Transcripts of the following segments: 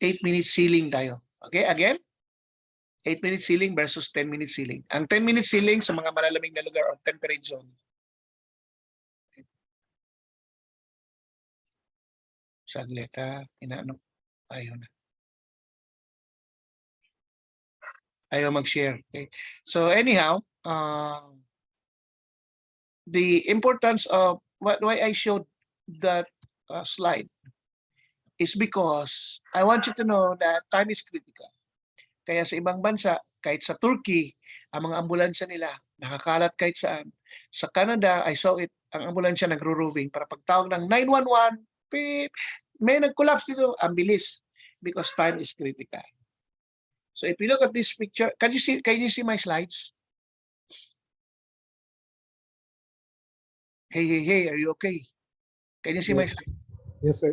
8-minute sealing tayo. Okay, again? 8-minute sealing versus 10-minute sealing. Ang 10-minute sealing sa mga malalamig na lugar or temperate zone. Saglit ha. Inaano. Ayaw na. Ayaw mag-share. Okay. So anyhow, the importance of why I showed that slide is because I want you to know that time is critical. Kaya sa ibang bansa, kahit sa Turkey, ang mga ambulansya nila nakakalat kahit saan. Sa Canada, I saw it, ang ambulansya nagro-roving para pagtawag ng 911, beep, may nag-collapse dito, ang bilis because time is critical. So if you look at this picture, can you see my slides? Hey, are you okay? Can you see my slides? Yes, sir.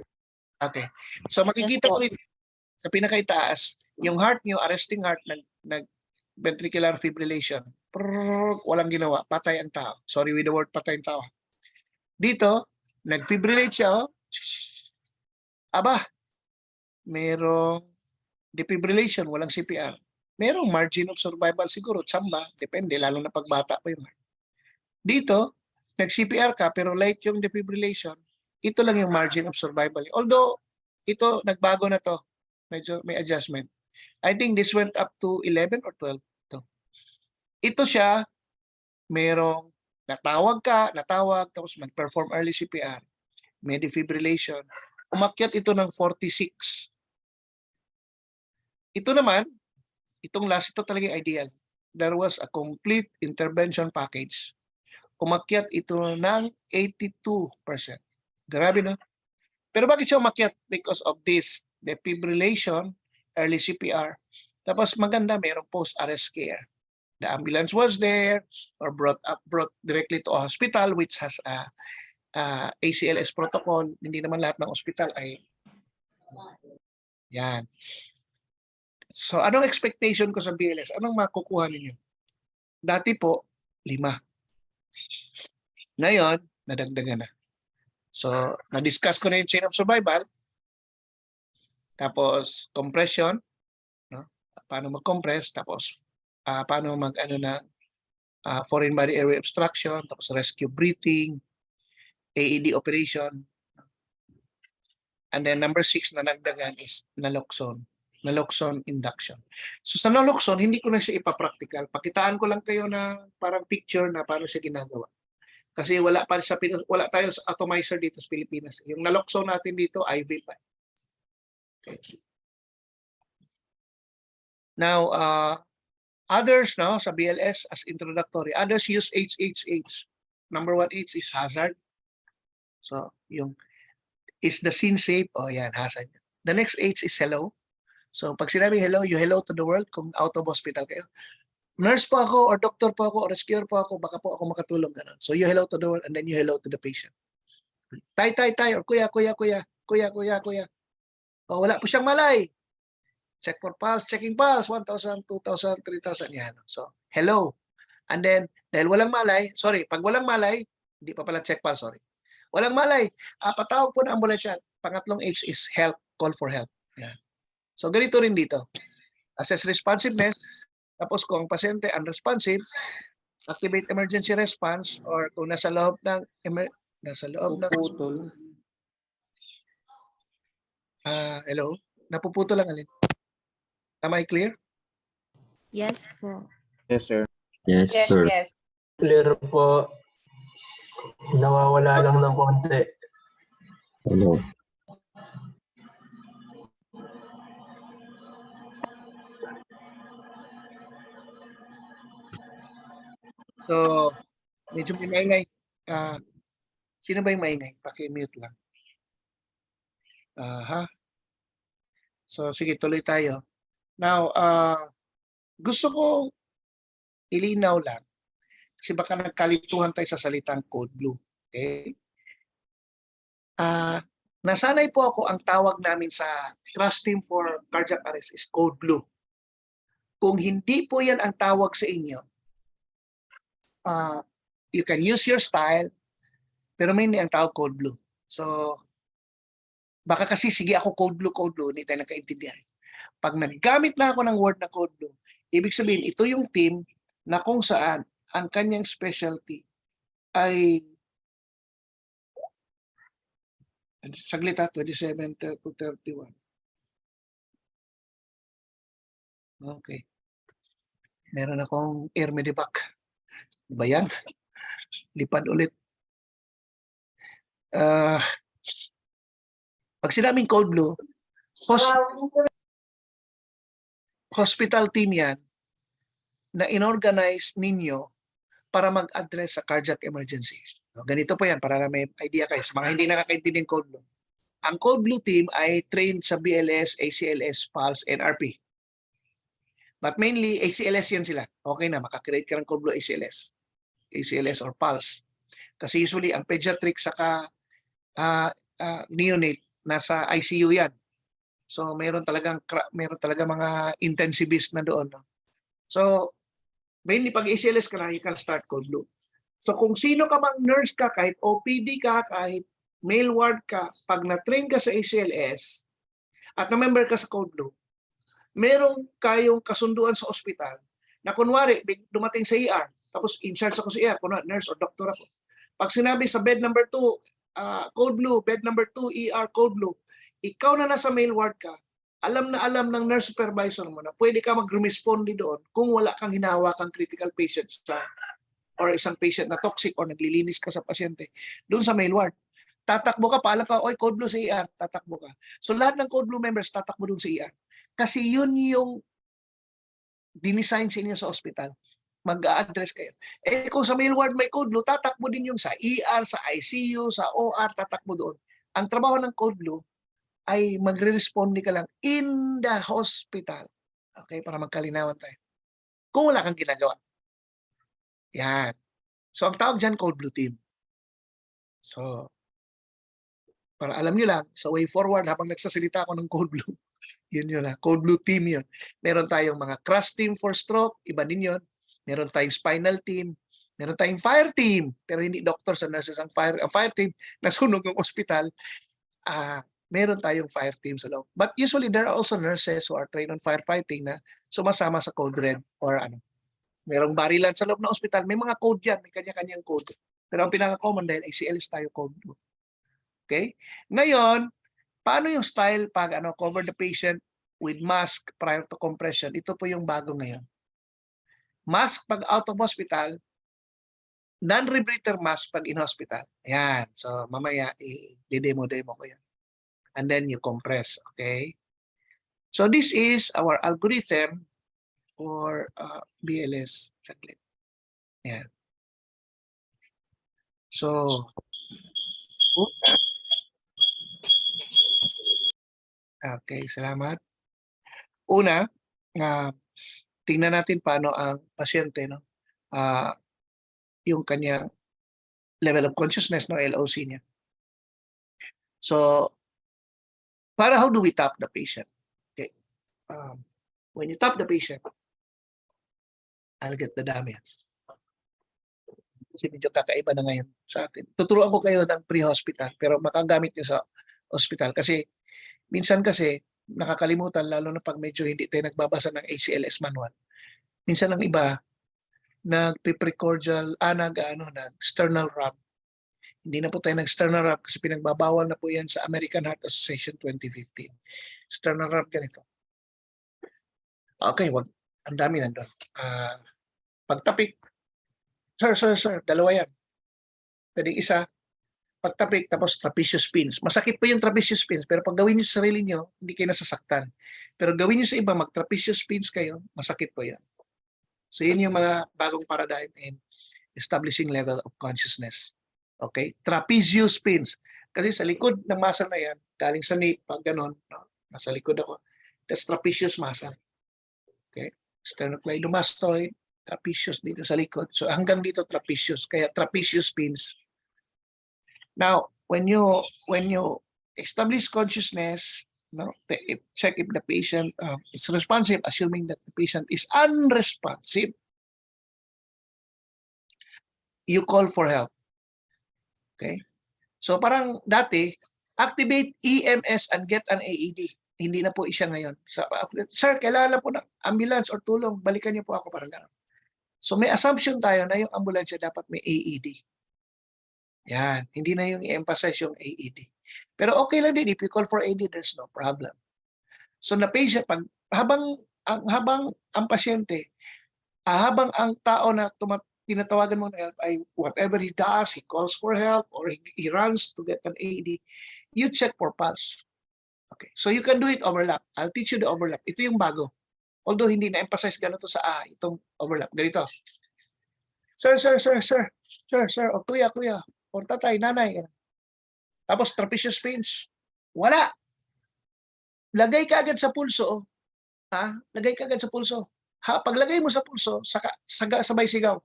Okay. So makikita ko rin sa pinakaitaas, yung heart nyo, arresting heart, ventricular fibrillation. Walang ginawa, patay ang tao. Sorry with the word patay ang tao. Dito, nag-fibrillate siya. Oh. Aba, merong defibrillation, walang CPR. Merong margin of survival siguro, tsamba, depende, lalo na pagbata pa yung heart. Dito, nag-CPR ka pero late yung defibrillation, ito lang yung margin of survival. Although, ito, nagbago na to. Medyo may adjustment. I think this went up to 11 or 12. Ito siya, merong natawag, tapos mag-perform early CPR. May defibrillation. Umakyat ito ng 46. Ito naman, itong last, ito talaga ideal. There was a complete intervention package. Umakyat ito ng 82%. Grabe no? Pero bakit siya umakyat? Because of this defibrillation, early CPR. Tapos maganda, mayroong post-arrest care. The ambulance was there or brought directly to a hospital which has a ACLS protocol. Hindi naman lahat ng hospital ay yan. So anong expectation ko sa BLS? Anong makukuha ninyo? Dati po, 5. Ngayon, nadagdagan na. So, na-discuss ko na yung chain of survival. Tapos, compression. No? Paano mag-compress. Tapos, paano mag-ano na foreign body airway obstruction. Tapos, rescue breathing. AED operation. And then, number 6 na nagdagan is naloxone. Naloxone induction. So, sa naloxone, hindi ko na siya ipapractical. Pakitaan ko lang kayo na parang picture na paano siya ginagawa. Kasi wala tayo sa atomizer dito sa Pilipinas. Yung naloxone natin dito, IV pa. Okay. Now, others no, sa BLS as introductory, others use HHH. Number 1 H is hazard. So, yung is the scene safe? Oh, yan, hazard. The next H is hello. So, pag sinabi hello, you hello to the world kung out of hospital kayo. Nurse po ako or doctor po ako or rescuer po ako, baka po ako makatulong ganun. So you hello to the world and then you hello to the patient. Tay or kuya. O wala po siyang malay. Check for pulse, checking pulse, 1,000, 2,000, 3,000 yan. So hello. And then dahil walang malay, pag walang malay, hindi pa pala check pulse, Walang malay, patawag po ng ambulansya. Pangatlong H is help, call for help. Yan. So ganito rin dito. Assess responsiveness. Tapos kung ang pasyente unresponsive, activate emergency response or kung nasa loob ng hello, napuputol lang alin. Am I clear? Yes po. Yes, sir. Yes, sir. Yes. Clear po. Nawawala lang ng konti. Hello. So, medyo may maingay. Sino ba yung maingay? Paki-mute lang. So, sige, tuloy tayo. Now, gusto ko ilinaw lang. Kasi baka nagkalituhan tayo sa salitang code blue. Okay? Nasanay po ako, ang tawag namin sa trust team for cardiac arrest is code blue. Kung hindi po yan ang tawag sa inyo, you can use your style, pero mainly ang tawag code blue. So, Baka kasi sige ako code blue, hindi tayo nagkaintindihan. Pag naggamit na ako ng word na code blue, ibig sabihin ito yung team na kung saan ang kanyang specialty ay saglit ha, 27 to 31. Okay. Meron akong air medivac. Ba yan? Lipad ulit. Pag sinabing code blue, hospital team yan na inorganize ninyo para mag-address sa cardiac emergency. Ganito po yan para na may idea kayo. Sa mga hindi nakakaintindi ng code blue. Ang code blue team ay trained sa BLS, ACLS, PALS, and RP. But mainly, ACLS yan sila. Okay na, makakreate ka ng code blue ACLS. ACLS or PALS. Kasi usually, ang pediatric saka neonate, nasa ICU yan. So, meron talaga mga intensivist na doon. No? So, mainly pag ACLS ka na, you can start code blue. So, kung sino ka mang nurse ka, kahit OPD ka, kahit male ward ka, pag na-train ka sa ACLS at na-member ka sa code blue, merong kayong kasunduan sa ospital na kunwari, dumating sa ER, tapos in charge ako sa ER, kunwari, nurse o doktor ako. Pag sinabi sa bed number 2, code blue, bed number 2, ER, code blue, ikaw na nasa male ward ka, alam na alam ng nurse supervisor mo na pwede ka mag-responde doon kung wala kang hinahawakang critical patients or isang patient na toxic or naglilinis ka sa pasyente doon sa male ward. Tatakbo ka, paalam ka, oy, code blue sa ER, tatakbo ka. So lahat ng code blue members tatakbo doon sa ER. Kasi yun yung dinesign sa inyo sa ospital. Mag-a-address kayo. Eh kung sa male ward may code blue, tatakbo din yung sa ER, sa ICU, sa OR, tatakbo doon. Ang trabaho ng code blue ay magre-responde ka lang in the hospital. Okay, para magkalinawan tayo. Kung wala kang ginagawa. Yan. So ang tawag dyan, code blue team. So, para alam nyo lang, sa way forward, habang nagsasalita ako ng code blue, yun lang, code blue team yun. Meron tayong mga crash team for stroke, iba din yun. Meron tayong spinal team, meron tayong fire team, pero hindi doctors and nurses ang fire team, nasunog ng ospital, meron tayong fire team sa loob. But usually, there are also nurses who are trained on firefighting na sumasama sa code red or merong barilan sa loob ng ospital, may mga code yan, may kanya-kanyang code. Pero ang pinaka-common dahil ACLS tayo code blue. Okay? Ngayon, paano yung style pag cover the patient with mask prior to compression? Ito po yung bago ngayon. Mask pag out of hospital, non-rebreather mask pag in hospital. Ayan. So, mamaya, i-demo ko yan. And then you compress. Okay? So, this is our algorithm for BLS. Saglit. Ayan. So, okay, salamat. Una, tingnan natin paano ang pasyente, no? Yung kanyang level of consciousness, no, LOC niya. So, how do we tap the patient? Okay. When you tap the patient, I'll get the dami. Kasi medyo kakaiba na ngayon sa atin. Tuturuan ko kayo ng pre-hospital, pero makagamit nyo sa hospital. Kasi, minsan kasi, nakakalimutan, lalo na pag medyo hindi tayo nagbabasa ng ACLS manual. Minsan ang iba, nag-precordial, nag-sternal rub. Hindi na po tayo nag-sternal rub kasi pinagbabawal na po yan sa American Heart Association 2015. Sternal rub ganito. Okay, ang dami nandun. Pagtapik, sir, dalawa yan. Pwede isa, pagtapik, tapos trapezius spins. Masakit po yung trapezius spins, pero pag gawin nyo sa sarili nyo, hindi kayo nasasaktan. Pero gawin nyo sa iba, mag-trapezius spins kayo, masakit po yan. So yun yung mga bagong paradigm in establishing level of consciousness. Okay? Trapezius spins. Kasi sa likod ng muscle na yan, galing sa nape, pag ganon, no? Nasa likod ako. That's trapezius muscle. Okay? Sternocleidomastoid, trapezius dito sa likod. So hanggang dito trapezius. Kaya trapezius spins. Now, when you establish consciousness, no, check if the patient is responsive, assuming that the patient is unresponsive, you call for help. Okay? So parang dati, Activate EMS and get an AED. Hindi na po siya ngayon. Sir, kailangan po ng ambulance or tulong. Balikan niyo po ako para gano'n. So may assumption tayo na yung ambulansya dapat may AED. Yan. Hindi na yung i-emphasize yung AED. Pero okay lang din. If you call for AED, there's no problem. So na patient, habang ang pasyente, habang ang tao na tinatawagan mo na help ay whatever he does, he calls for help or he runs to get an AED, you check for pulse. Okay. So you can do it overlap. I'll teach you the overlap. Ito yung bago. Although hindi na-emphasize ganito sa itong overlap. Ganito. Sir. O kuya. O tatay, nanay. Tapos trapezius pinch. Wala. Lagay ka agad sa pulso. Lagay ka agad sa pulso. Paglagay mo sa pulso, sabay sigaw.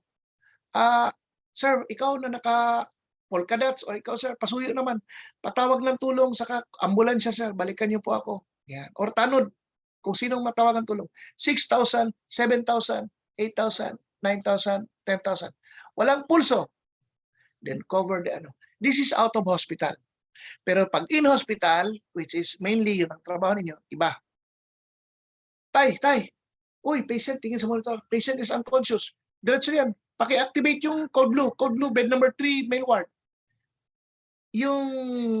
Sir, ikaw na naka polka dots o ikaw sir, pasuyo naman. Patawag ng tulong sa ambulansya sir, balikan niyo po ako. Yan. Or tanod kung sinong matawagan tulong. 6,000, 7,000, 8,000, 9,000, 10,000. Walang pulso. Then cover the ano. This is out of hospital. Pero pag in hospital, which is mainly yun ang trabaho ninyo, iba. Tay. Uy, patient, tingin sa monitor. Patient is unconscious. Diretso yan. Paki-activate yung code blue, bed number 3, main ward. Yung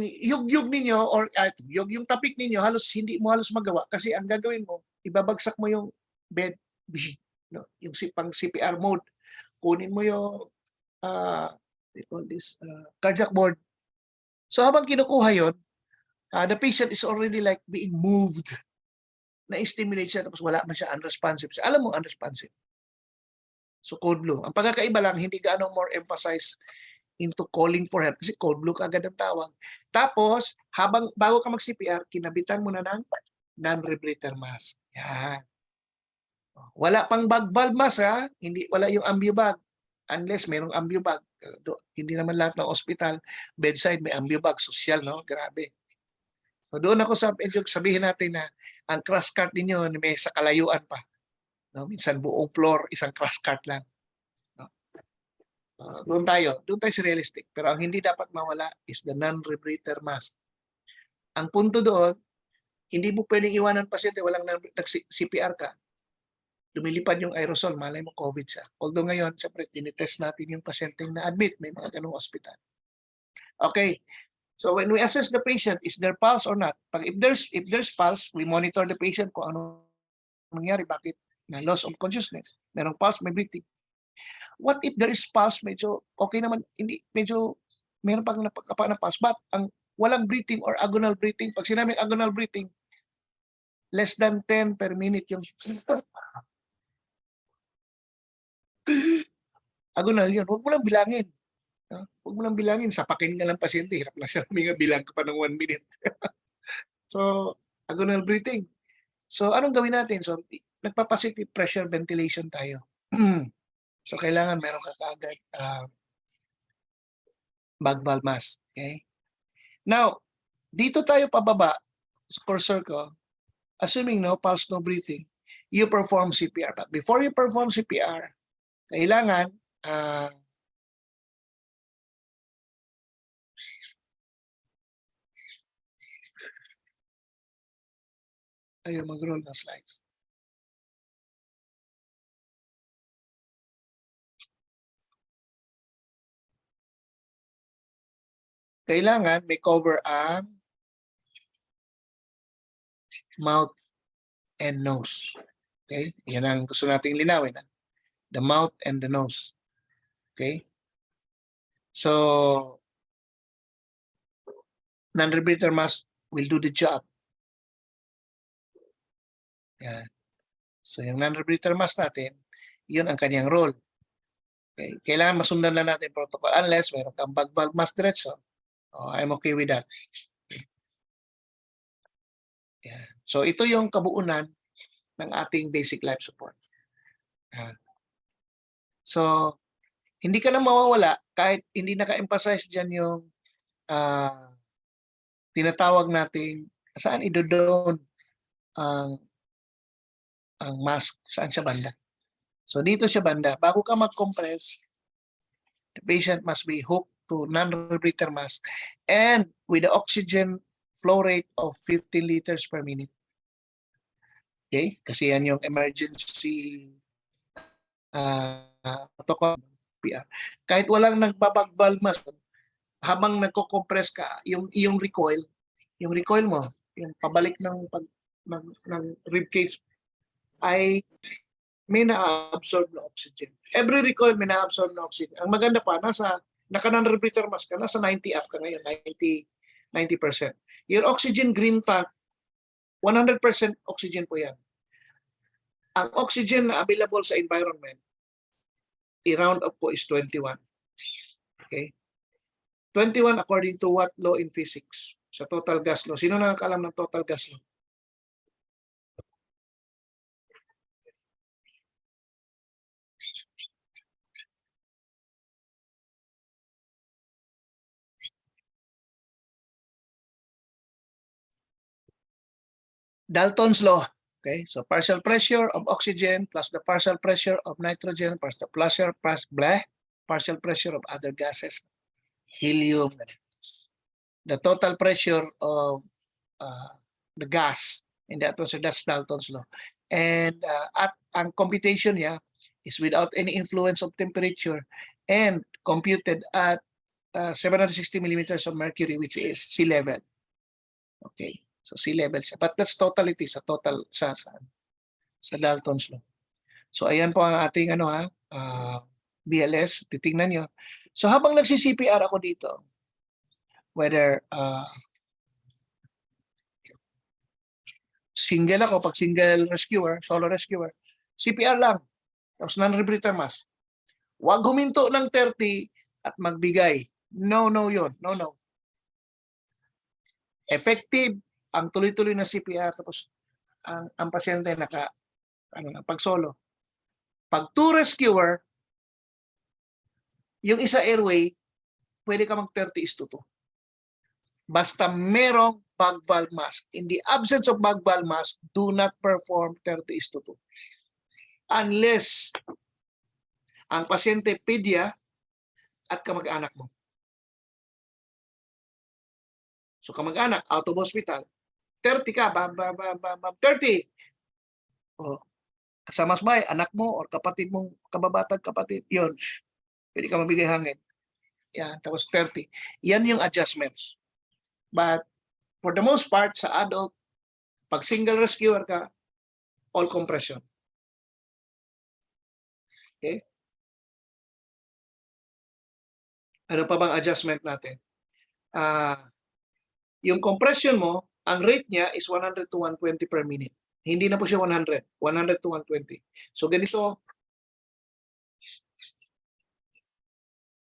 yugyug ninyo or yung tapik ninyo, hindi mo halos magawa kasi ang gagawin mo, ibabagsak mo yung bed, no? Yung pang CPR mode. Kunin mo yung they call this cardiac board. So habang kinukuha yun, the patient is already like being moved. Na-stimulate siya tapos wala man siya unresponsive. So, alam mo unresponsive. So code blue. Ang pagkakaiba lang, hindi gaano more emphasize into calling for help kasi code blue kagad ang tawag. Tapos, bago ka mag-CPR, kinabitan mo na ng non-rebreather mask. Yan. Wala pang bag valve mask wala yung ambu bag. Unless mayroong ambu bag. Hindi naman lahat ng hospital, bedside may ambu bag. Social, no? Grabe. So doon ako sabihin natin na ang crash cart ninyo may sa kalayuan pa. No? Minsan buong floor, isang crash cart lang. No? Doon tayo sa realistic. Pero ang hindi dapat mawala is the non-rebreather mask. Ang punto doon, hindi mo pwedeng iwanan pasyente, walang CPR ka. Lumilipad yung aerosol, malay mo COVID siya. Although ngayon, siyempre, tinitest natin yung pasyente na admit, may mga ganung hospital. Okay. So when we assess the patient, is there pulse or not? If there's pulse, we monitor the patient kung ano nangyari, bakit na loss of consciousness. Merong pulse, may breathing. What if there is pulse, medyo okay naman, hindi, medyo meron pang napakapa na pulse, but ang walang breathing or agonal breathing, pag sinabing agonal breathing, less than 10 per minute yung agonal yun, huwag mo lang bilangin. Huwag mo lang bilangin, sapakin nga lang pasyente, hirap na siya, bilang ka pa ng 1 minute. So, agonal breathing. So, anong gawin natin? So, nagpa-positive pressure ventilation tayo. So, kailangan meron ka kaagad bag valve mask. Okay? Now, dito tayo pababa sa cursor ko, assuming no pulse, no breathing, you perform CPR. But before you perform CPR, kailangan ayaw mag-roll ng slides. Kailangan may cover ang mouth and nose. Okay? Yan ang gusto nating linawin. The mouth and the nose. Okay? So, non-rebreather mask will do the job. Yan. So, yung non-rebreather mask natin, yun ang kanyang role. Okay? Kailangan masundan lang natin protocol unless mayroon kang bag valve mask diretso. Oh, I'm okay with that. Yan. So, ito yung kabuunan ng ating basic life support. So, hindi ka na mawawala kahit hindi naka-emphasize dyan yung tinatawag nating saan idodown ang mask, saan siya banda. So, dito siya banda. Bago ka mag-compress, the patient must be hooked to non-rebreather mask and with the oxygen flow rate of 15 liters per minute. Okay? Kasi yan yung emergency protocol PR. Kahit walang nagbabag-valve mask, habang nagko-compress ka, yung recoil mo, yung pabalik ng rib cage ay may na-absorb na oxygen. Every recoil may na-absorb na oxygen. Ang maganda pa, naka-non-rebreather mask ka, nasa 90 up ka ngayon, 90%. Your oxygen green tank, 100% oxygen po yan. Ang oxygen na available sa environment, i-round up po is 21. Okay? 21 according to what law in physics? Sa total gas law. Sino nakakaalam ng total gas law? Dalton's law. Okay, so partial pressure of oxygen plus the partial pressure of nitrogen plus the partial pressure of other gases, helium. The total pressure of the gas in the atmosphere, that's Dalton's law. And ang computation niya is without any influence of temperature and computed at 760 millimeters of mercury, which is sea level. Okay. So sea level siya. But that's totality sa total sa Dalton's law. So ayan po ang ating BLS, titingnan nyo. So habang nagsi-CPR ako dito, whether single ako, pag single rescuer, solo rescuer, CPR lang, tapos non-rebreather mask. Huwag huminto ng 30 at magbigay. No yun. No. Effective ang tuloy-tuloy na CPR, tapos ang pasyente pag solo. Pag two rescuer, yung isa airway, pwede ka mag 30:2. Basta merong bag valve mask. In the absence of bag valve mask, do not perform 30:2. Unless ang pasyente pedya at kamag-anak mo. So kamag-anak, out of hospital, 30 ka, 30. O, kasama ba, anak mo or kapatid mong kababatag kapatid, yun, pwede ka mabigay hangin. Yan, tapos 30. Yan yung adjustments. But for the most part, sa adult, pag single rescuer ka, all compression. Okay? Ano pa bang adjustment natin? Yung compression mo, ang rate niya is 100 to 120 per minute. Hindi na po siya 100. 100 to 120. So ganito,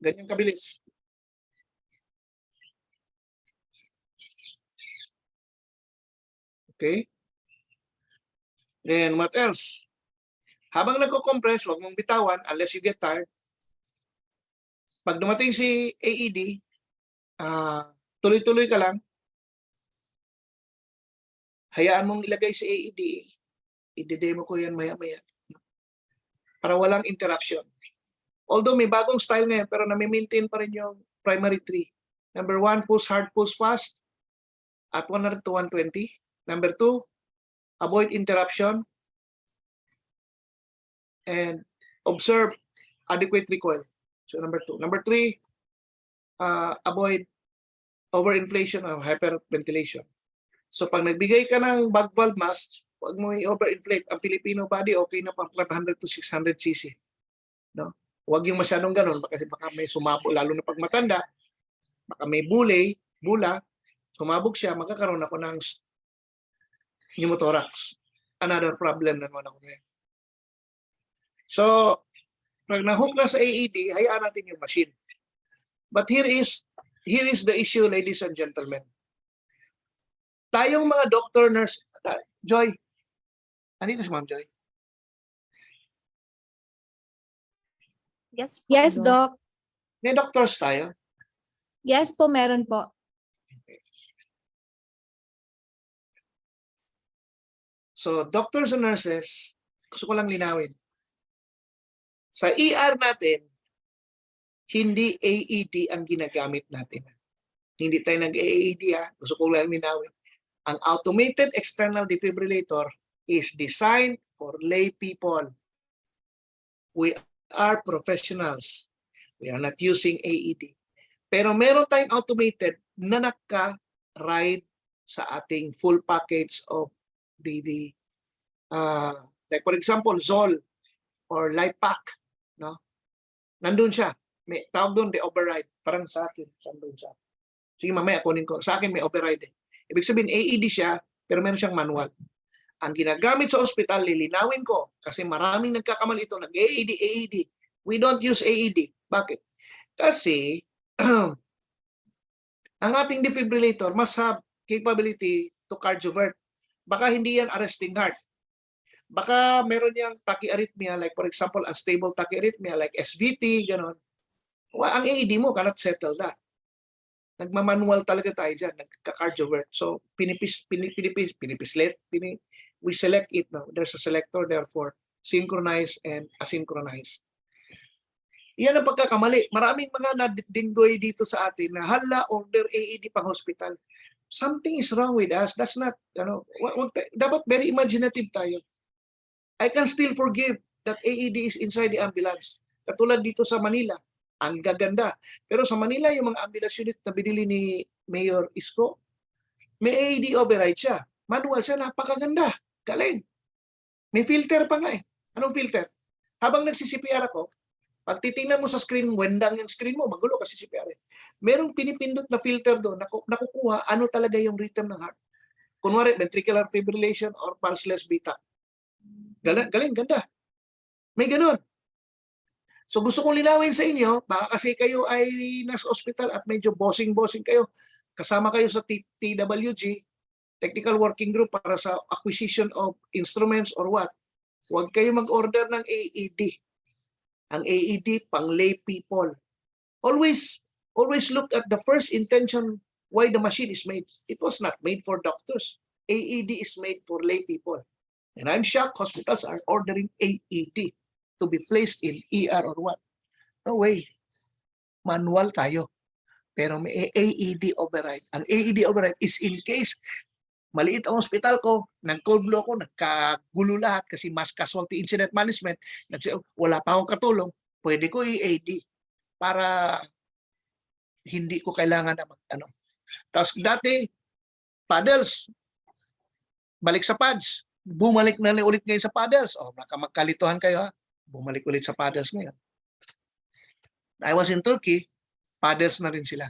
ganyan kabilis. Okay? Then what else? Habang nagko-compress, huwag mong bitawan unless you get tired. Pag dumating si AED, tuloy-tuloy ka lang. Hayaan mong ilagay si AED. I-demo ko yan maya-maya. Para walang interruption. Although may bagong style ngayon, pero nami-maintain pa rin yung primary 3. Number 1, push hard, push fast at 100 to 120. Number 2, avoid interruption and observe adequate recoil. So number 2. Number 3, avoid overinflation or hyperventilation. So pag nagbigay ka ng bag valve mask, huwag mo i-overinflate. Ang Filipino body, okay na pang 500 to 600 cc. No? Huwag yung masyadong ganun kasi baka may sumabog, lalo na pag matanda, baka may bula, sumabog siya, magkakaroon ako ng pneumothorax. Another problem naman ako ngayon. So, pag na-hook na sa AED, hayaan natin yung machine. But here is the issue, ladies and gentlemen. Tayong mga doctor, nurse, Joy, andito si Ma'am Joy. Yes po, Yes, Doc. May doctors tayo. Yes po, meron po. So, doctors and nurses, gusto ko lang linawin. Sa ER natin, Hindi AED ang ginagamit natin. Hindi tayo nag-AED ha. Gusto ko lang minawin. Ang automated external defibrillator is designed for lay people. We are professionals. We are not using AED. Pero meron tayong automated na naka-ride sa ating full package of the like for example, Zol or Lipack, no? Nandun siya. May tawag doon, the override. Parang sa akin, sandun siya. Sige, mamaya kunin ko. Sa akin may override eh. Ibig sabihin, AED siya, pero meron siyang manual. Ang ginagamit sa ospital, lilinawin ko, kasi maraming nagkakamali ito, nag-AED, AED. We don't use AED. Bakit? Kasi, ang ating defibrillator must have capability to cardiovert. Baka hindi yan arresting heart. Baka meron niyang tachyarrhythmia, like for example, unstable tachyarrhythmia, like SVT, gano'n. Ang AED mo cannot settle that. Nagmamanual talaga tayo dyan, nagka-cardiovert. So, we select it now. There's a selector, therefore, synchronized and asynchronized. Yan ang pagkakamali. Maraming mga nadinggoy dito sa atin na hala, order AED pang hospital. Something is wrong with us. That's not, dapat very imaginative tayo. I can still forgive that AED is inside the ambulance. Katulad dito sa Manila, ang gaganda. Pero sa Manila, yung mga ambulance unit na binili ni Mayor Isko, may AED override siya. Manual siya, napakaganda. Galing. May filter pa nga eh. Anong filter? Habang nagsi-CPR ako, pag titingnan mo sa screen, wendang yung screen mo, magulo kasi CPR eh. Merong pinipindot na filter doon, nakukuha ano talaga yung rhythm ng heart. Kunwari, ventricular fibrillation or pulseless beta. Galing, ganda. May ganun. So gusto kong linawin sa inyo, baka kasi kayo ay nasa ospital at medyo bossing-bossing kayo. Kasama kayo sa TWG, Technical Working Group para sa acquisition of instruments or what. Huwag kayo mag-order ng AED. Ang AED pang lay people. Always look at the first intention why the machine is made. It was not made for doctors. AED is made for lay people. And I'm shocked hospitals are ordering AED to be placed in ER or what. No way. Manual tayo. Pero may AED override. Ang AED override is in case maliit ang hospital ko, nag-cold blow ko, nagkagulo lahat kasi mass casualty incident management, wala pa akong katulong, pwede ko i-AED para hindi ko kailangan na mag-ano. Tapos dati, paddles, balik sa pads. Bumalik na ulit ngayon sa paddles. O, magkalituhan kayo ha. Bumalik ulit sa paddles ngayon. I was in Turkey, paddles na rin sila.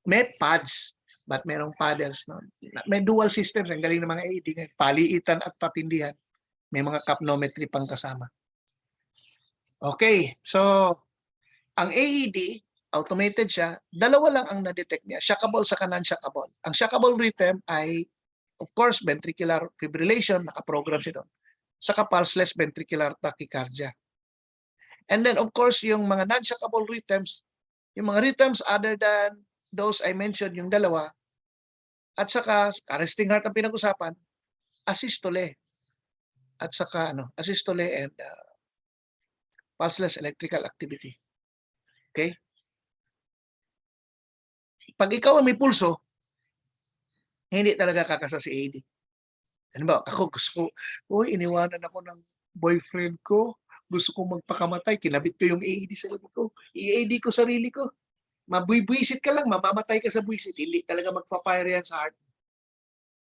May pads, but merong paddles. No? May dual systems. Ang galing ng mga AED ngayon. Paliitan at patindihan. May mga capnometry pang kasama. Okay, so ang AED, automated siya, dalawa lang ang na-detect niya. Shockable sa non-shockable. Ang shockable rhythm ay of course, ventricular fibrillation, nakaprogram siya doon. Saka pulseless ventricular tachycardia. And then, of course, yung mga non-shockable rhythms, yung mga rhythms other than those I mentioned, yung dalawa, at saka arresting heart ang pinag-usapan, asystole. At saka, asystole and pulseless electrical activity. Okay? Pag ikaw may pulso, hindi talaga kakasa si AED. Ano ba, ako gusto ko, iniwanan ako ng boyfriend ko, gusto ko magpakamatay, kinabit ko yung AED sa likod ko, i-AED ko sarili ko. Mabwisit ka lang, mamamatay ka sa buwisit, hindi talaga magpa-fire yan sa heart.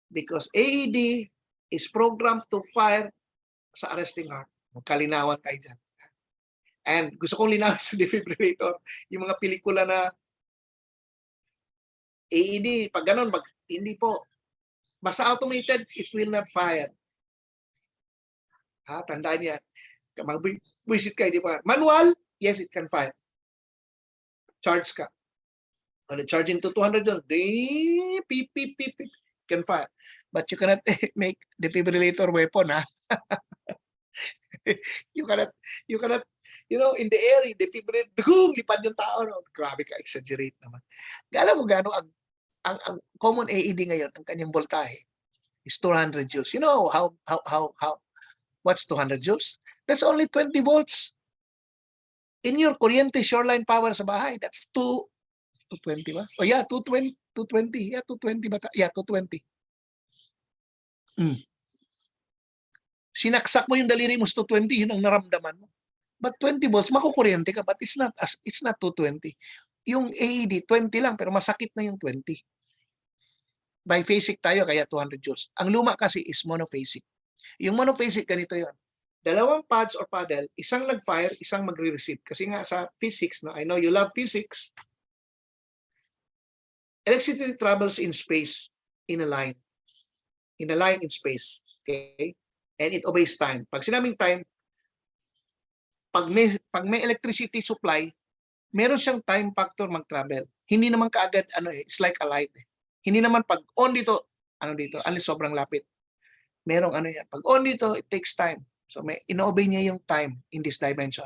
Because AED is programmed to fire sa arresting heart. Magkalinawan tayo dyan. And gusto kong linawin sa defibrillator, yung mga pelikula na AED, pag ganun, hindi po. Basta automated, it will not fire. Ha, tandaan yan. Mag-visit kayo, di ba? Manual, yes, it can fire. Charge ka. When charging to 200, beep, can fire. But you cannot make defibrillator weapon, ha? you cannot, in the air, defibrillate, lipad yung tao. No? Grabe ka, exaggerate naman. Alam mo gano'n, ang common AED ngayon, ang kanyang voltahe is 200 joules. You know how what's 200 joules? That's only 20 volts. In your kuryente shoreline power sa bahay, that's 220 ba? Oh yeah, 220. Yeah, 220 ba? Yeah, 220. Sinaksak mo yung daliri mo sa 220, yun ang naramdaman mo. But 20 volts, makukuryente ka, but it's not 220. Yung AED, 20 lang, pero masakit na yung 20. Biphasic tayo, kaya 200 joules. Ang luma kasi is monophasic. Yung monophasic, ganito yon. Dalawang pads or paddle, isang nag-fire, isang magre-receive. Kasi nga sa physics, no? I know you love physics. Electricity travels in space, in a line. In a line in space. Okay? And it obeys time. Pag sinabing time, pag may electricity supply, meron siyang time factor mag-travel. Hindi naman kaagad, it's like a light. Hindi naman pag on dito, alis sobrang lapit. Merong yan. Pag on dito, it takes time. So may ino-obey niya yung time in this dimension.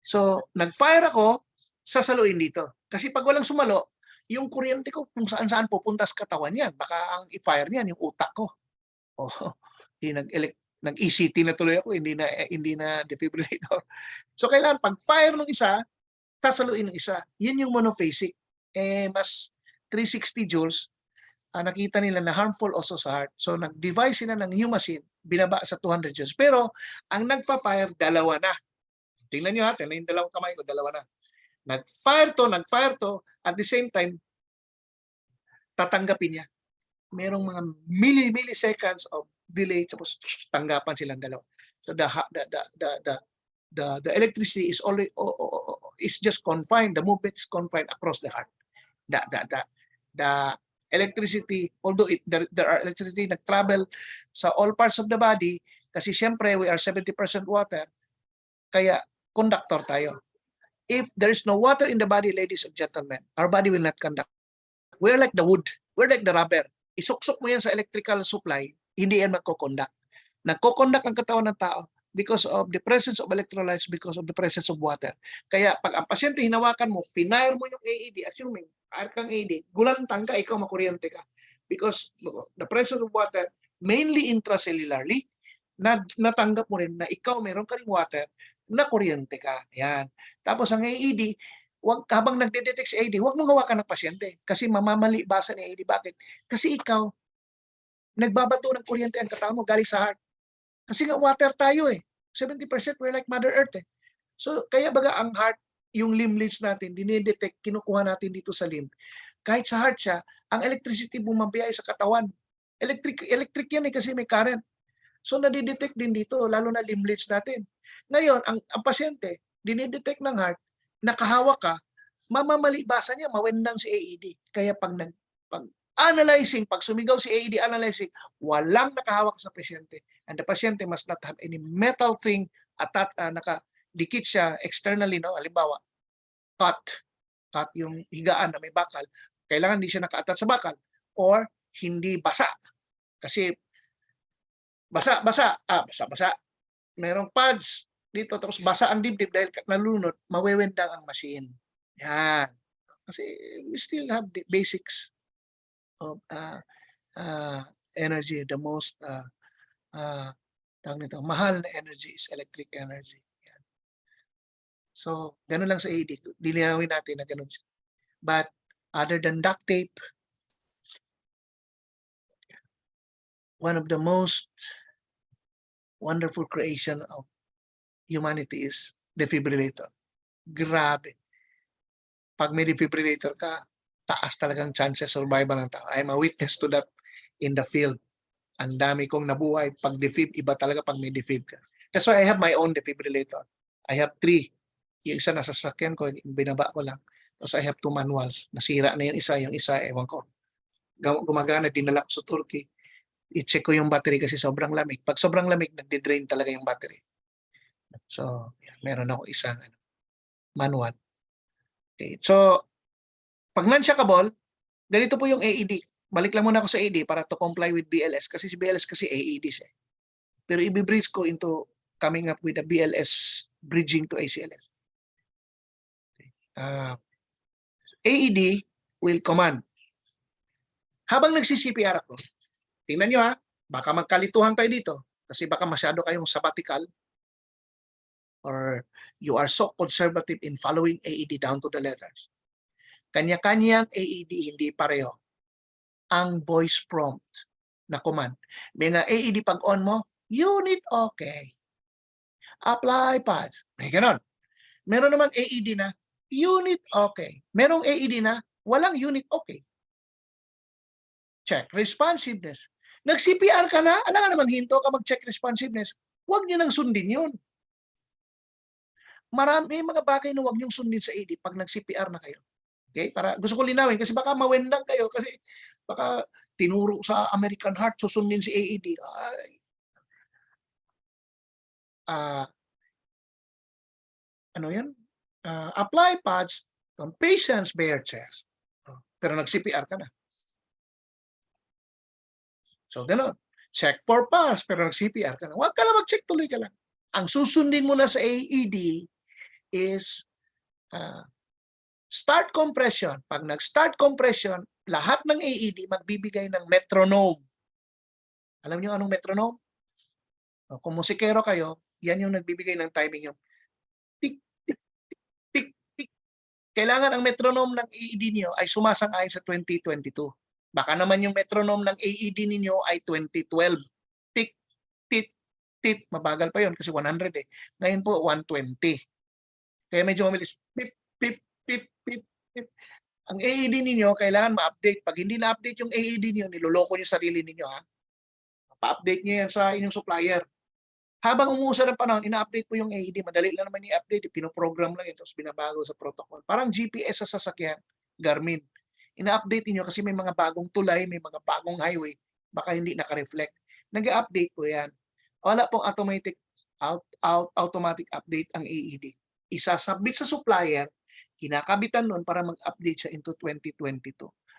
So nag-fire ako, sasaluin dito. Kasi pag walang sumalo, yung kuryente ko kung saan-saan pupunta sa katawan yan. Baka ang i-fire niyan yung utak ko. Oh, nag-ECT na tuloy ako, hindi na defibrillator. So kailangan pag-fire ng isa, sasaluin ng isa. Yun yung monophasic. Mas 360 joules, nakita nila na harmful also sa heart. So nag-devise sila ng Humacin, binaba sa 200 joules. Pero ang nagpa-fire, dalawa na. Tingnan nyo ha, tingnan yung dalawang kamay ko, dalawa na. Nag-fire to, at the same time, tatanggapin niya. Merong mga milliseconds of delay, tapos tanggapan silang dalawa. So the electricity is is just confined, the movement is confined across the heart. The electricity, although there are electricity nag-travel sa all parts of the body, kasi siyempre we are 70% water, kaya conductor tayo. If there is no water in the body, ladies and gentlemen, our body will not conduct. We're like the wood, we're like the rubber. Isuksok mo yan sa electrical supply, hindi yan magko-conduct. Nagko-conduct ang katawan ng tao because of the presence of electrolytes, because of the presence of water. Kaya pag ang pasyente hinawakan mo, pinire mo yung AED, assuming fire kang AED, gulantang ka, ikaw makuryente ka. Because the presence of water, mainly intracellularly, natanggap mo rin na ikaw meron ka ring water, na kuryente ka. Yan. Tapos ang AED, habang nagde-detect sa AED, huwag mong hawakan ng pasyente kasi mamamali basa ni AED. Bakit? Kasi ikaw, nagbabato ng kuryente ang katawan mo galing sa heart. Kasi nga water tayo 70% we're like Mother Earth So kaya baga ang heart, yung limb leads natin, dinidetect, kinukuha natin dito sa limb. Kahit sa heart siya, ang electricity bumabiyay sa katawan. Electric yan kasi may current. So nadidetect din dito, lalo na limb leads natin. Ngayon, ang pasyente, dinidetect ng heart, nakahawak ka, mamamali basa niya, mawendang si AED. Kaya pag analyzing, pag sumigaw si AED analyzing, walang nakahawak sa pasyente. And the patient must not have any metal thing nakadikit siya externally, no? Halimbawa, cut yung higaan na may bakal. Kailangan hindi siya naka-attach sa bakal. Or hindi basa. Kasi basa. Merong pads dito, tapos basa ang dibdib dahil nalunod, mawewendang ang machine. Yan. Kasi we still have the basics of energy. The most mahal na energy is electric energy. Yan. So, ganun lang sa AED. Dilinawin natin na ganun. But other than duct tape, one of the most wonderful creation of humanity is defibrillator. Grabe. Pag may defibrillator ka, taas talagang chances survival ng tao. I'm a witness to that in the field. Ang dami kong nabuhay. Pag defib, iba talaga pag may defib ka. That's why I have my own defibrillator. I have 3. Yung isa nasa sasakyan ko, binaba ko lang. Tapos I have 2 manuals. Nasira na yung isa, ewan ko. Gumagana, dinala ko sa Turkey. I-check ko yung battery kasi sobrang lamig. Pag sobrang lamig, nagde-drain talaga yung battery. So, meron ako isang manual. Okay. So, pag non-shockable, ganito po yung AED. Balik lang muna ako sa AED para to comply with BLS. Kasi si BLS kasi AEDs Pero i-bridge ko into coming up with a BLS bridging to ACLS. Okay. AED will command. Habang nagsi-CPR ako, tingnan nyo baka magkalituhan tayo dito. Kasi baka masyado kayong sabbatical. or you are so conservative in following AED down to the letters. Kanya-kanyang AED, hindi pareho. Ang voice prompt na command. May nga AED pag on mo, unit okay. Apply pads. May ganon. Meron namang AED na unit okay. Merong AED na walang unit okay. Check responsiveness. Nag-CPR ka na, alam nga naman hinto ka mag-check responsiveness. Huwag niyo nang sundin yun. Marami mga bagay na huwag niyong sundin sa AED pag nag-CPR na kayo. Okay? Para gusto ko linawin kasi baka mawendang kayo kasi baka tinuro sa American Heart susundin si AED. Ay. Ano yan? Apply pads on patient's bare chest. Pero nag-CPR ka na. So, gano'n. Check for pulse, pero nag-CPR ka na. Huwag ka na mag-check, tuloy ka lang. Ang susundin mo na sa AED is start compression. Pag nag-start compression, lahat ng AED magbibigay ng metronome. Alam niyo anong metronome? Kung musikero kayo, yan yung nagbibigay ng timing yung tik, tik, tik, tik, tik. Kailangan ang metronome ng AED niyo ay sumasang-ayon sa 2022. Baka naman yung metronome ng AED ninyo ay 2012. Tik, tik, tik. Mabagal pa yon kasi 100 eh. Ngayon po, 120. Kaya medyo mabilis. Pip, pip, pip, pip, pip. Ang AED ninyo, kailangan ma-update. Pag hindi na-update yung AED niyo, niloloko niyo sarili ninyo. Ha? Pa-update niyo yan sa inyong supplier. Habang umuusad ng panahon, ina-update po yung AED. Madali lang naman i-update. Pinoprogram lang ito. Tapos binabago sa protocol. Parang GPS sa sasakyan. Garmin. Ina-update niyo kasi may mga bagong tulay, may mga bagong highway. Baka hindi naka-reflect. Nag-update po yan. Wala pong automatic update ang AED. Isasubmit sa supplier, kinakabitan noon para mag-update siya into 2022.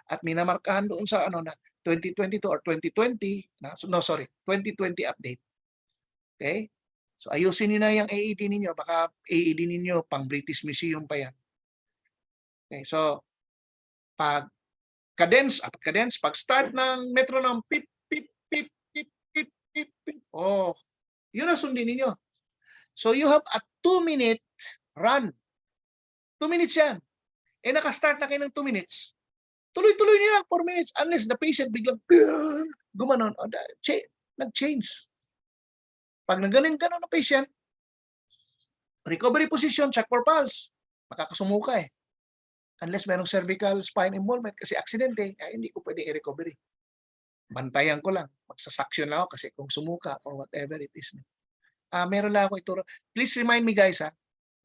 At minamarkahan doon sa 2022 or 2020, 2020 update. Okay? So ayusin niyo na yung AED ninyo, baka AED ninyo pang British Museum pa yan. Okay, so pag cadence, pag start ng metronome, pip, pip, pip, pip, pip, pip, pip. Oh, yun ang sundin ninyo. So you have a 2-minute run. 2 minutes yan. Naka-start na kayo ng 2 minutes. Tuloy-tuloy niyo lang 4 minutes unless the patient biglang gumanon. Nag-change. Pag nagaling-ganon na patient, recovery position, check for pulse. Makakasumuka eh. Unless merong cervical spine involvement kasi aksidente, hindi ko pwede i-recovery. Bantayan ko lang. Magsasaksyon lang ako kasi kung sumuka for whatever it is. Meron lang ako ituro. Please remind me guys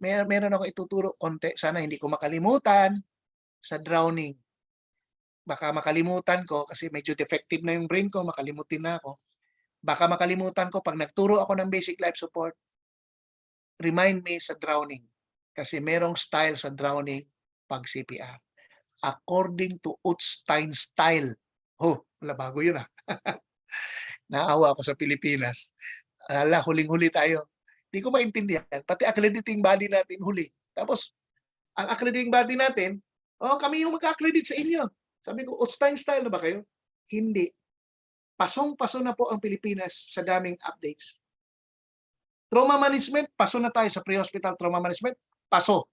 meron ako ituturo konti. Sana hindi ko makalimutan sa drowning. Baka makalimutan ko kasi medyo defective na yung brain ko, makalimutin na ako. Baka makalimutan ko pag nagturo ako ng basic life support, remind me sa drowning. Kasi merong style sa drowning pag CPR. According to Utstein style. Wala bago yun Naawa ako sa Pilipinas. Huling-huli tayo. Hindi ko maintindihan. Pati accrediting body natin huli. Tapos, ang accrediting body natin, kami yung mag-accredit sa inyo. Sabi ko, Utstein style na ba kayo? Hindi. Pasong-paso na po ang Pilipinas sa daming updates. Trauma management, paso na tayo sa pre-hospital trauma management. Paso.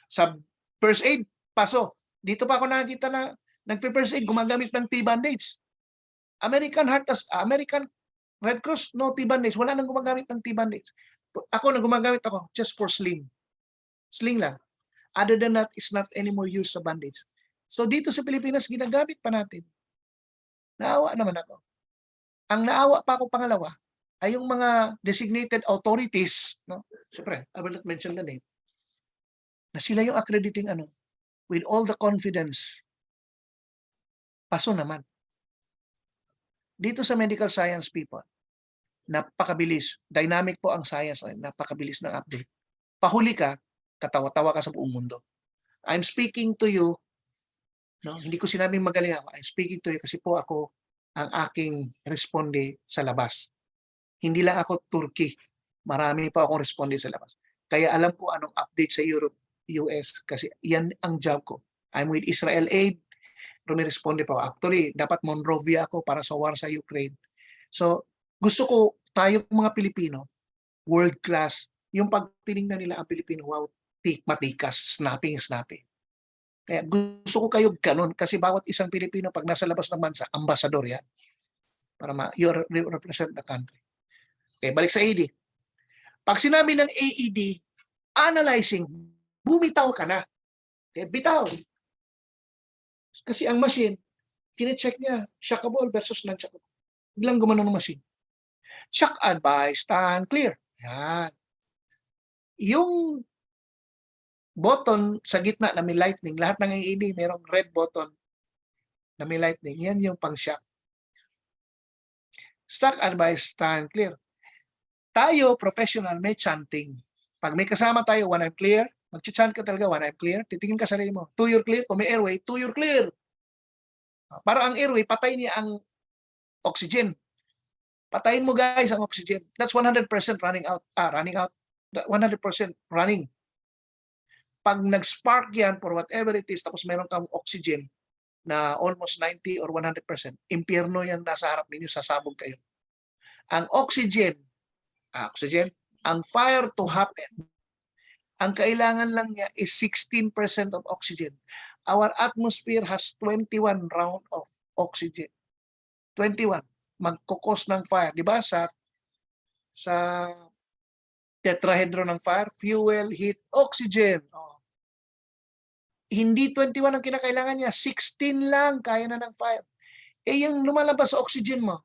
Sa first aid, paso. Dito pa ako nakikita na nag-first aid, gumagamit ng T-bandage. American Red Cross, no T-bandage. Wala nang gumagamit ng T-bandage. Ako, gumagamit ako just for sling. Sling lang. Other than that, it's not anymore used sa bandage. So dito sa Pilipinas, ginagamit pa natin. Naawa naman ako. Ang naawa pa ako pangalawa ay yung mga designated authorities. No? Siyempre, I will not mention the name. Na sila yung accrediting with all the confidence. Paso naman. Dito sa medical science people, napakabilis. Dynamic po ang science. Napakabilis ng update. Pahuli ka, katawa-tawa ka sa buong mundo. I'm speaking to you, hindi ko sinabing magaling ako. I'm speaking to you kasi po ako ang aking responde sa labas. Hindi lang ako Turkey. Marami pa akong responde sa labas. Kaya alam ko anong update sa Europe, US, kasi yan ang job ko. I'm with Israel Aid, rumiresponde pa ako. Actually, dapat Monrovia ako para sa war sa Ukraine. So, gusto ko tayong mga Pilipino, world class, yung pag tinignan nila ang Pilipino, wow, matikas, snappy. Kaya gusto ko kayo ganun kasi bawat isang Pilipino pag nasa labas ng bansa, ambasador yan. Para you represent the country. Okay, balik sa AED. Pag sinabi ng AED, analyzing, bumitaw ka na. Okay, bitaw. Kasi ang machine, kine-check niya, shockable versus non-shockable. Biglang gumano ng machine. Shock advice, stand clear. Yan. Yung button sa gitna na may lightning, lahat ng AED mayroong red button na may lightning. Yan yung pang-shock. Stock advice, stand clear. Tayo, professional, may chanting. Pag may kasama tayo, one I'm clear, mag-chant ka talaga, one I'm clear, titingin ka sa sarili mo, 2 you're clear, kung may airway, 2 you're clear. Para ang airway, patay niya ang oxygen. Patayin mo guys ang oxygen. That's 100% running out. 100% running. Pag nag-spark yan for whatever it is, tapos meron kang oxygen na almost 90 or 100%, impyerno yan nasa harap ninyo, sasabog kayo. Ang oxygen, ang fire to happen, ang kailangan lang niya is 16% of oxygen. Our atmosphere has 21 round of oxygen. 21. Magkukos ng fire. Di ba sa tetrahedron ng fire, fuel, heat, oxygen. Hindi 21 ang kinakailangan niya, 16 lang kaya na ng fire. Yung lumalabas sa oxygen mo,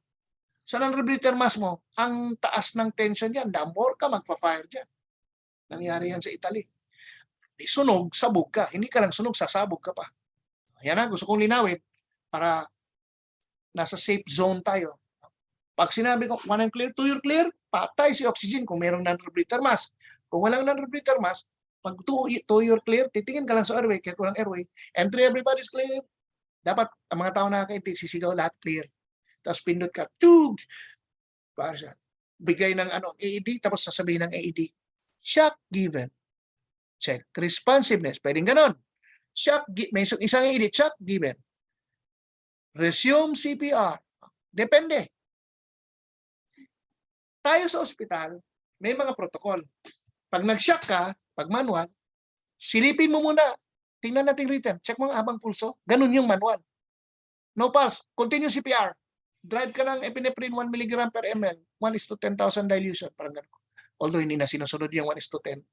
sa non-rebreather mass mo, ang taas ng tension yan, the more ka magpa-fire dyan. Nangyari yan sa Italy. Sunog, sabog ka. Hindi ka lang sunog, sasabog ka pa. Yan na, gusto kong linawin para nasa safe zone tayo. Pag sinabi ko, one I'm clear, 2 you're clear, patay si oxygen kung mayroong non-rebreather mass. Kung walang non-rebreather mass, pag 2 you're clear, titingin ka lang sa airway, kahit walang airway. Entry, everybody's clear. Dapat ang mga tao nakakaintindi, sisigaw lahat clear. Tapos pindot ka, tug! Para siya. Bigay ng AED, tapos sasabihin ng AED, shock given. Check responsiveness. Pwedeng ganon. May isang AED, shock given. Resume CPR. Depende. Tayo sa ospital, may mga protocol. Pag nag-shock ka, pag manual, silipin mo muna. Tingnan natin rhythm. Check mo ang habang pulso. Ganun yung manual. No pulse. Continue CPR. Drive ka ng epinephrine 1 mg per ml. 1:10,000 dilution. Parang ganun. Although hindi na sinusunod yung 1:10.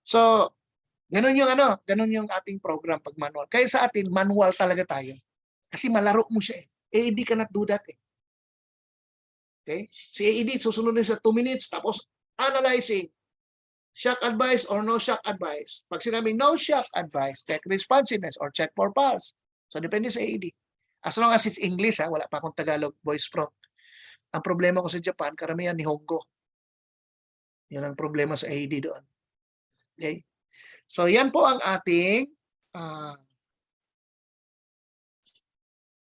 So, ganun yung ating program pag manual. Kaya sa atin, manual talaga tayo. Kasi malaro mo siya eh. AED cannot do that eh. Okay? Si AED, susunod na sa 2 minutes, tapos analyzing. Shock advice or no shock advice. Pag sinabing no shock advice, check responsiveness or check for pulse. So, depende sa AED. As long as it's English, wala pa akong Tagalog voice pro. Ang problema ko sa Japan, karamihan Nihongo. Yan ang problema sa AED doon. Okay? So, yan po ang ating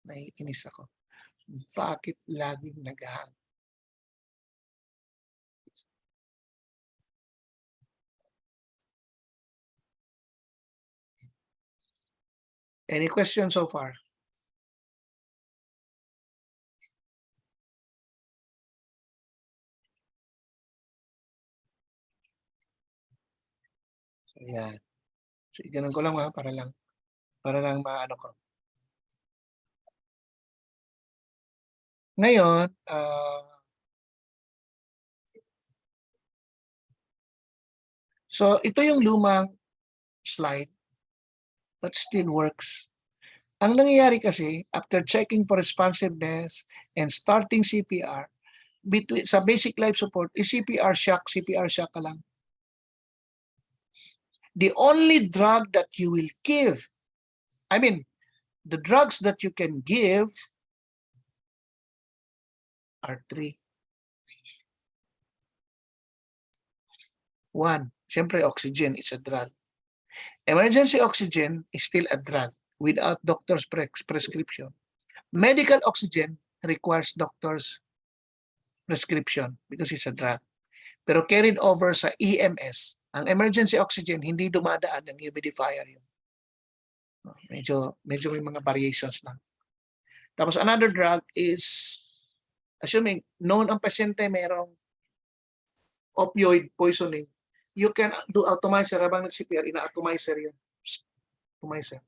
naiinis ako. Bakit laging nag-hang? Any questions so far? So, yan. So, ganun ko lang para lang maano ko. Ngayon, so ito yung lumang slide but still works. Ang nangyayari kasi, after checking for responsiveness and starting CPR, sa basic life support, CPR shock ka lang. The only drug that you will give, the drugs that you can give are 3. 1, syempre oxygen is a drug. Emergency oxygen is still a drug without doctor's prescription. Medical oxygen requires doctor's prescription because it's a drug. Pero carried over sa EMS, ang emergency oxygen hindi dumadaan ng humidifier yun. Medyo may mga variations lang. Tapos another drug is, assuming known ang pasyente mayroong opioid poisoning, you can do atomizer habang nag-CPR, ina-atomizer yun. Atomizer.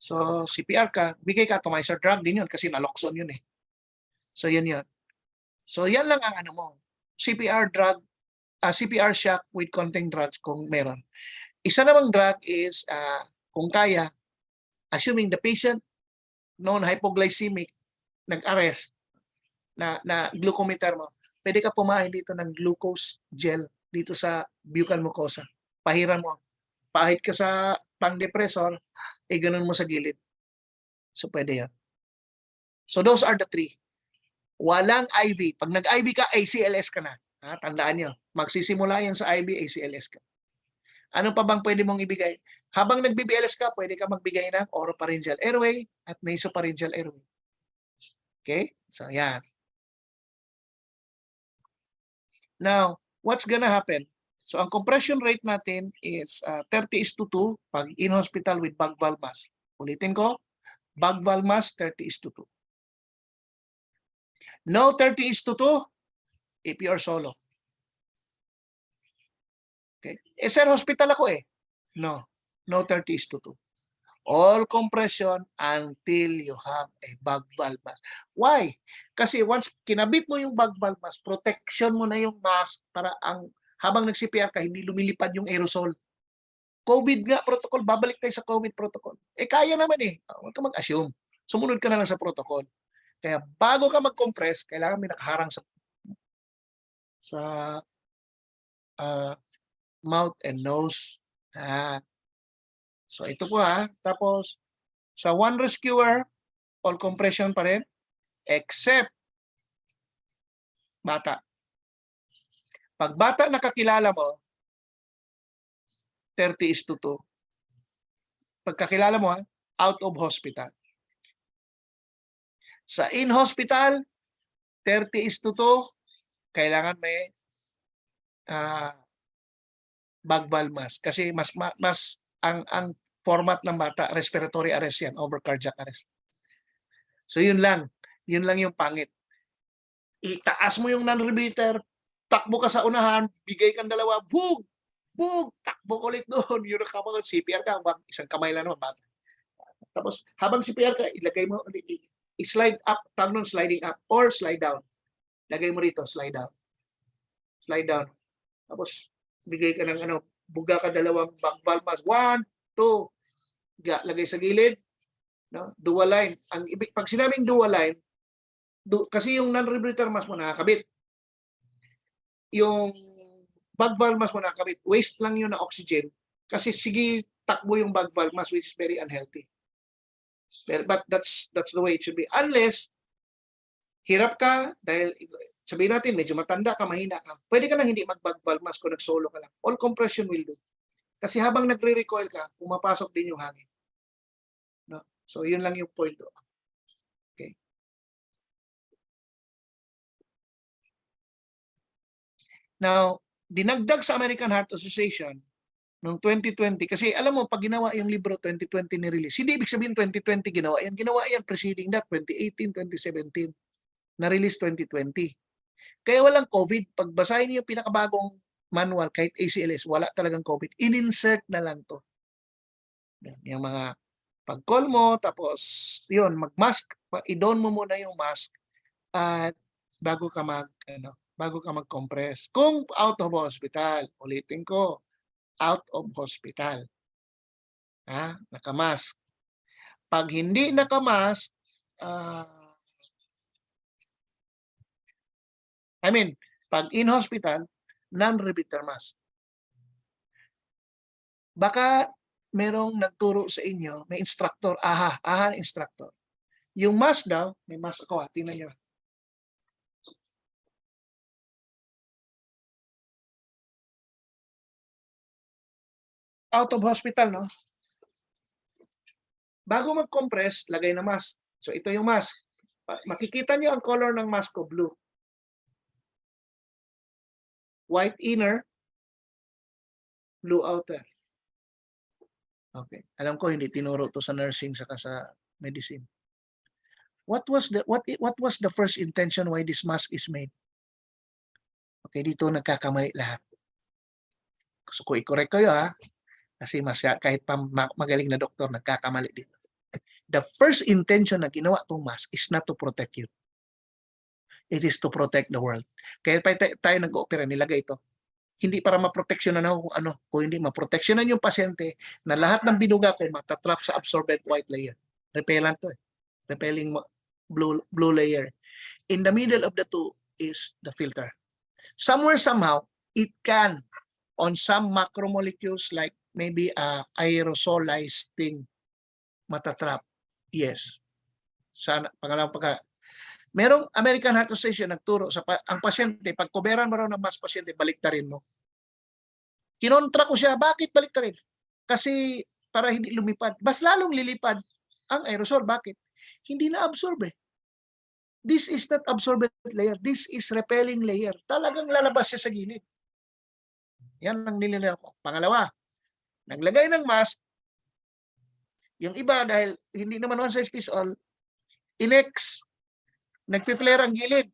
So, CPR ka, bigay ka atomizer, drug din yun kasi naloxone yun eh. So, yan yun. So, yan lang ang ano mo. CPR drug, CPR shock with containing drugs kung meron. Isa namang drug is, kung kaya, assuming the patient non-hypoglycemic, nag-arrest na glucometer mo, pwede ka pumain dito ng glucose gel dito sa buccal mucosa. Pahiran mo. Pahit ka sa pang-depressor, ganun mo sa gilid. So, pwede yan. So, those are the three. Walang IV. Pag nag-IV ka, ACLS ka na. Tandaan nyo. Magsisimula yan sa IV, ACLS ka. Ano pa bang pwede mong ibigay? Habang nag-BBLS ka, pwede ka magbigay ng oropharyngeal airway at nasopharyngeal airway. Okay? So, yan. Now, what's gonna happen? So, ang compression rate natin is 30:2 pag in-hospital with bag valve mask. Ulitin ko, bag valve mask, 30:2. No 30:2 if you're solo. Okay. Sir, hospital ako eh. No. No 30:2. All compression until you have a bag valve mask. Why? Kasi once kinabit mo yung bag valve mask, protection mo na yung mask para habang nag-CPR ka, hindi lumilipad yung aerosol. COVID nga protocol, babalik tayo sa COVID protocol. Kaya naman eh. Huwag ka mag-assume. Sumunod ka na lang sa protocol. Kaya bago ka mag-compress, kailangan may nakaharang sa mouth and nose. So ito po Tapos sa one rescuer, all compression pa rin, except bata. Pag bata nakakilala mo, 30:2. Pagkakilala mo out of hospital. Sa in-hospital, 30:2, kailangan may bag valve mask. Kasi mas ang format ng bata, respiratory arrest yan, over cardiac arrest. So yun lang. Yun lang yung pangit. Itaas mo yung non-rebreather, takbo ka sa unahan, bigay kang dalawa, bug! Bug! Takbo ulit doon. Yun ang kapag CPR ka, isang kamay lang naman. Bata. Tapos habang CPR ka, ilagay mo, i-slide up, tawag nun sliding up, or slide down. Lagay mo rito, slide down. Slide down. Tapos bigay ka ng buga ka dalawang bag valve mask. 1, 2. Lagay sa gilid. No? Dual line. Pag sinabing dual line, kasi yung non-rebreather mask mo nakakabit. Yung bag valve mask mo nakakabit. Waste lang yun na oxygen. Kasi sige, takbo yung bag valve mask, which is very unhealthy. But that's the way it should be. Unless, hirap ka, dahil sabihin natin, medyo matanda ka, mahina ka, pwede ka nang hindi mag-bag valve mask kung nag-solo ka lang. All compression will do. Kasi habang nagre-recoil ka, pumapasok din yung hangin. No? So, yun lang yung point. Okay. Now, dinagdag sa American Heart Association noong 2020, kasi alam mo, pag ginawa yung libro 2020 ni-release, hindi ibig sabihin 2020 ginawa yan. Ginawa yan preceding that, 2018, 2017. Na-release 2020. Kaya walang COVID. Pag basahin niyo yung pinakabagong manual, kahit ACLS, wala talagang COVID. In-insert na lang to. Yung mga pag-call mo, tapos yun, mag-mask, i-don mo muna yung mask at bago ka mag-compress. Kung out of hospital, ulitin ko, out of hospital. Nakamask. Pag hindi nakamask, pag in-hospital, non-rebreather mask. Baka merong nagturo sa inyo, may instructor, instructor. Yung mask daw, may mask ako tingnan nyo. Out of hospital, no? Bago mag-compress, lagay na mask. So ito yung mask. Makikita nyo ang color ng mask ko, blue. White inner, blue outer. Okay. Alam ko hindi tinuro to sa nursing saka sa medicine. What was the first intention why this mask is made? Okay, dito nagkakamali lahat. Gusto ko i-correct kayo ha. Kasi kahit pa magaling na doktor, nagkakamali dito. The first intention na ginawa itong mask is not to protect you. It is to protect the world. Kaya tayo nag-oopera, nilagay ito. Hindi para maproteksyonan ako kung ano. Kung hindi, maproteksyonan yung pasyente na lahat ng binuga ko matatrap sa absorbent white layer. Repellent to eh. Repelling blue layer. In the middle of the two is the filter. Somewhere, somehow, it can, on some macromolecules like maybe aerosolized thing, matatrap. Yes. Sana, pangalawang merong American Heart Association nagturo sa ang pasyente, pag kuberan mo raw ng mas pasyente, baliktarin mo. Kinontra ko siya, bakit baliktarin? Kasi para hindi lumipad. Mas lalong lilipad ang aerosol. Bakit? Hindi na-absorb eh. This is not absorbent layer. This is repelling layer. Talagang lalabas siya sa gilid. Yan ang nililinaw ko. Pangalawa, naglagay ng mask, yung iba dahil hindi naman one size fits all, inex, nagpi-flare ang gilid.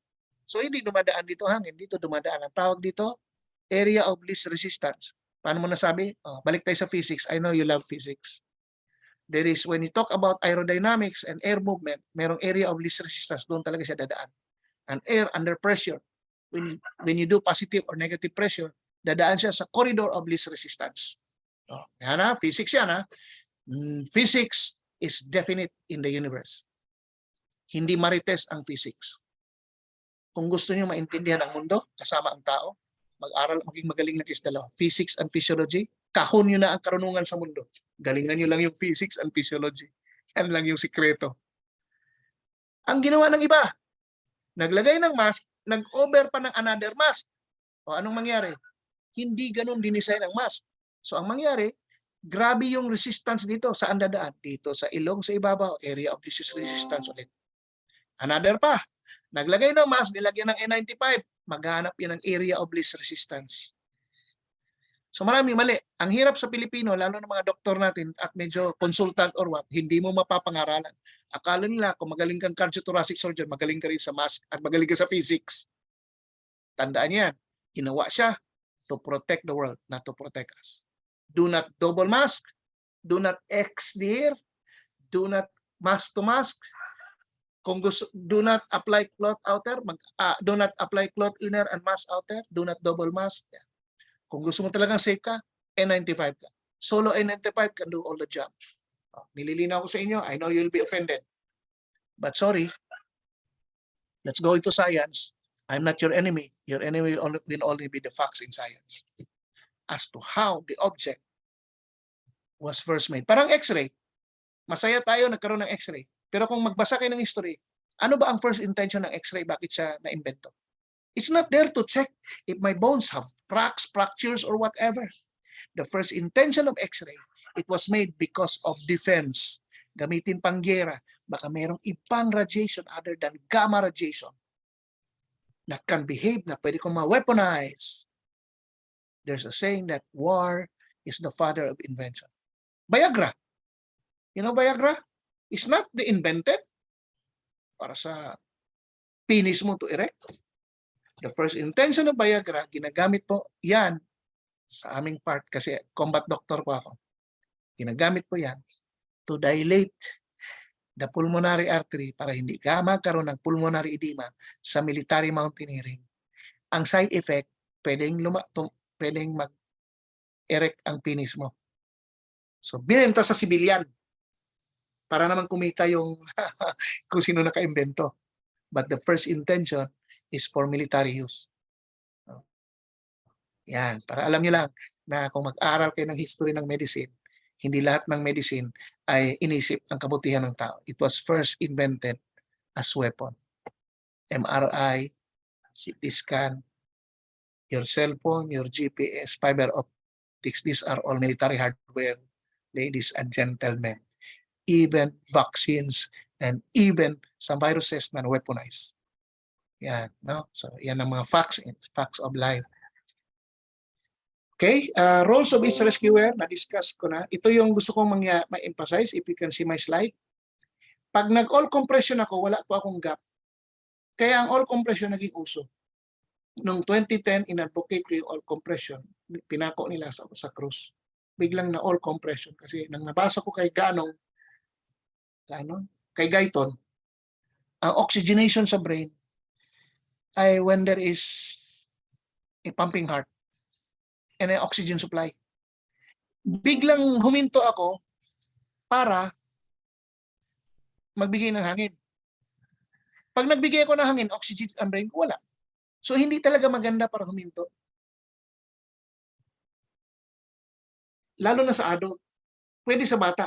So hindi dumadaan dito hangin, dito dumadaan. Ang tawag dito, area of least resistance. Paano mo nasabi? Oh, balik tayo sa physics. I know you love physics. There is, when you talk about aerodynamics and air movement, merong area of least resistance, doon talaga siya dadaan. And air under pressure, when you do positive or negative pressure, dadaan siya sa corridor of least resistance. Oh, yan ha, physics yan ha. Physics is definite in the universe. Hindi marites ang physics. Kung gusto niyo maintindihan ang mundo, kasama ang tao, mag-aral, maging magaling na kayo sa dalawa. Physics and physiology, kahon nyo na ang karunungan sa mundo. Galingan nyo lang yung physics and physiology. Yan lang yung sikreto. Ang ginawa ng iba, naglagay ng mask, nag-over pa ng another mask. O anong mangyari? Hindi ganun dinisign ang mask. So ang mangyari, grabe yung resistance dito. Saan dadaan? Dito sa ilong, sa ibabaw, area of least resistance ulit. Another pa, naglagay ng mask, nilagyan ng N95, maghanap yan ng area of least resistance. So maraming mali. Ang hirap sa Pilipino, lalo ng mga doktor natin at medyo consultant or what, hindi mo mapapangaralan. Akala nila kung magaling kang cardiothoracic surgeon, magaling ka rin sa mask at magaling ka sa physics. Tandaan yan, ginawa siya to protect the world, not to protect us. Do not double mask, do not extend, do not mask to mask. Kung gusto, do not apply cloth outer, do not apply cloth inner and mask outer, do not double mask. Yeah. Kung gusto mo talagang safe ka, N95 ka. Solo N95 can do all the job. Nililinaw ko sa inyo, I know you'll be offended. But sorry, let's go into science. I'm not your enemy. Your enemy will only be the facts in science. As to how the object was first made. Parang X-ray. Masaya tayo nagkaroon ng X-ray. Pero kung magbasa kayo ng history, ano ba ang first intention ng X-ray? Bakit siya na-invento? It's not there to check if my bones have cracks, fractures, or whatever. The first intention of X-ray, it was made because of defense. Gamitin pang gyera. Baka mayroong ibang radiation other than gamma radiation that can behave na pwede kong ma-weaponize. There's a saying that war is the father of invention. Viagra. You know Viagra? It's not the invented para sa penis mo to erect. The first intention of Viagra, ginagamit po yan sa aming part kasi combat doctor po ako. Ginagamit po yan to dilate the pulmonary artery para hindi ka magkaroon ng pulmonary edema sa military mountaineering. Ang side effect, pwedeng mag-erect ang penis mo. So, binenta sa civilian para naman kumita yung kung sino naka-invento. But the first intention is for military use. Yan, para alam nyo lang na kung mag-aral kayo ng history ng medicine, hindi lahat ng medicine ay inisip ang kabutihan ng tao. It was first invented as weapon. MRI, CT scan, your cell phone, your GPS, fiber optics, these are all military hardware, ladies and gentlemen. Even vaccines and even some viruses na weaponized. Yan, no? So, yan ang mga facts of life. Okay, roles of each rescuer, na-discuss ko na. Ito yung gusto kong ma-emphasize, if you can see my slide. Pag nag-all compression ako, wala po akong gap. Kaya ang all compression naging uso. Noong 2010, in-advocate ko yung all compression. Pinako nila sa cruise. Biglang na all compression. Kasi nang nabasa ko kay kay Guyton, ang oxygenation sa brain ay when there is a pumping heart and an oxygen supply. Biglang huminto ako para magbigay ng hangin. Pag nagbigay ako ng hangin, oxygen ang brain ko wala. So hindi talaga maganda para huminto. Lalo na sa adult. Pwede sa bata.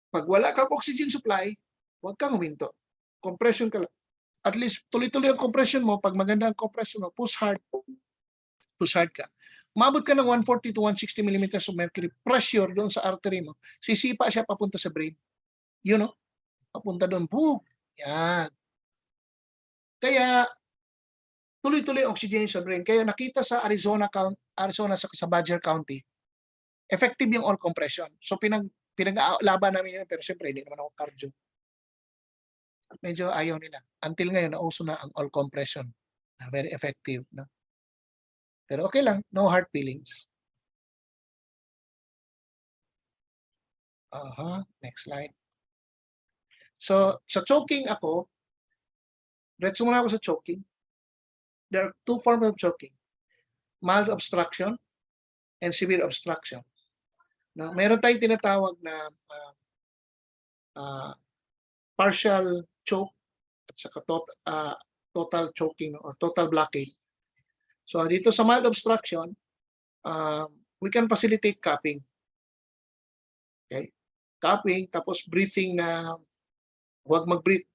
Pag wala kang oxygen supply, huwag kang huminto. Compression ka lang. At least tuloy-tuloy ang compression mo. Pag maganda ang compression mo, push hard ka. Umabot ka ng 140 to 160 millimeters of mercury pressure doon sa artery mo. Sisipa siya papunta sa brain. You know? Papunta doon. Boom! Yan. Kaya, tuloy-tuloy oxygen sa brain. Kaya nakita sa Arizona sa Badger County, effective yung all compression. So pinag-laban namin yun, pero siyempre hindi naman ako cardio. Medyo ayaw nila. Until ngayon, nauso na ang all compression. Very effective. No? Pero okay lang, no hard feelings. Next slide. So, sa choking ako, diretso muna ako sa choking. There are two forms of choking. Mild obstruction and severe obstruction. No, meron tayong tinatawag na partial choke at saka total choking or total blockade. So dito sa mild obstruction, we can facilitate cupping. Okay? Cupping, tapos breathing na huwag mag-breathe.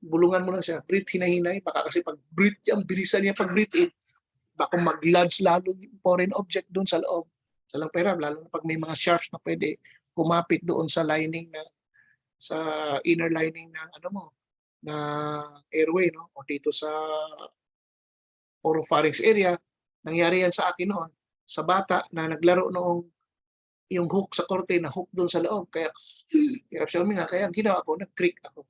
Bulungan mo na siya. Breathe hinahinay. Baka kasi pag breathe yan, bilisan niya pag breathe in. Baka mag-lodge lalo yung foreign object doon sa loob. Sa lang pera, lalo na pag may mga sharps na pwede kumapit doon sa lining na sa inner lining ng na airway, no? O dito sa oropharynx area. Nangyari yan sa akin noon sa bata na naglaro noong yung hook sa korte na hook doon sa loob. Kaya hirap siya huminga. Kaya ang ginawa ko, nag-creak ako.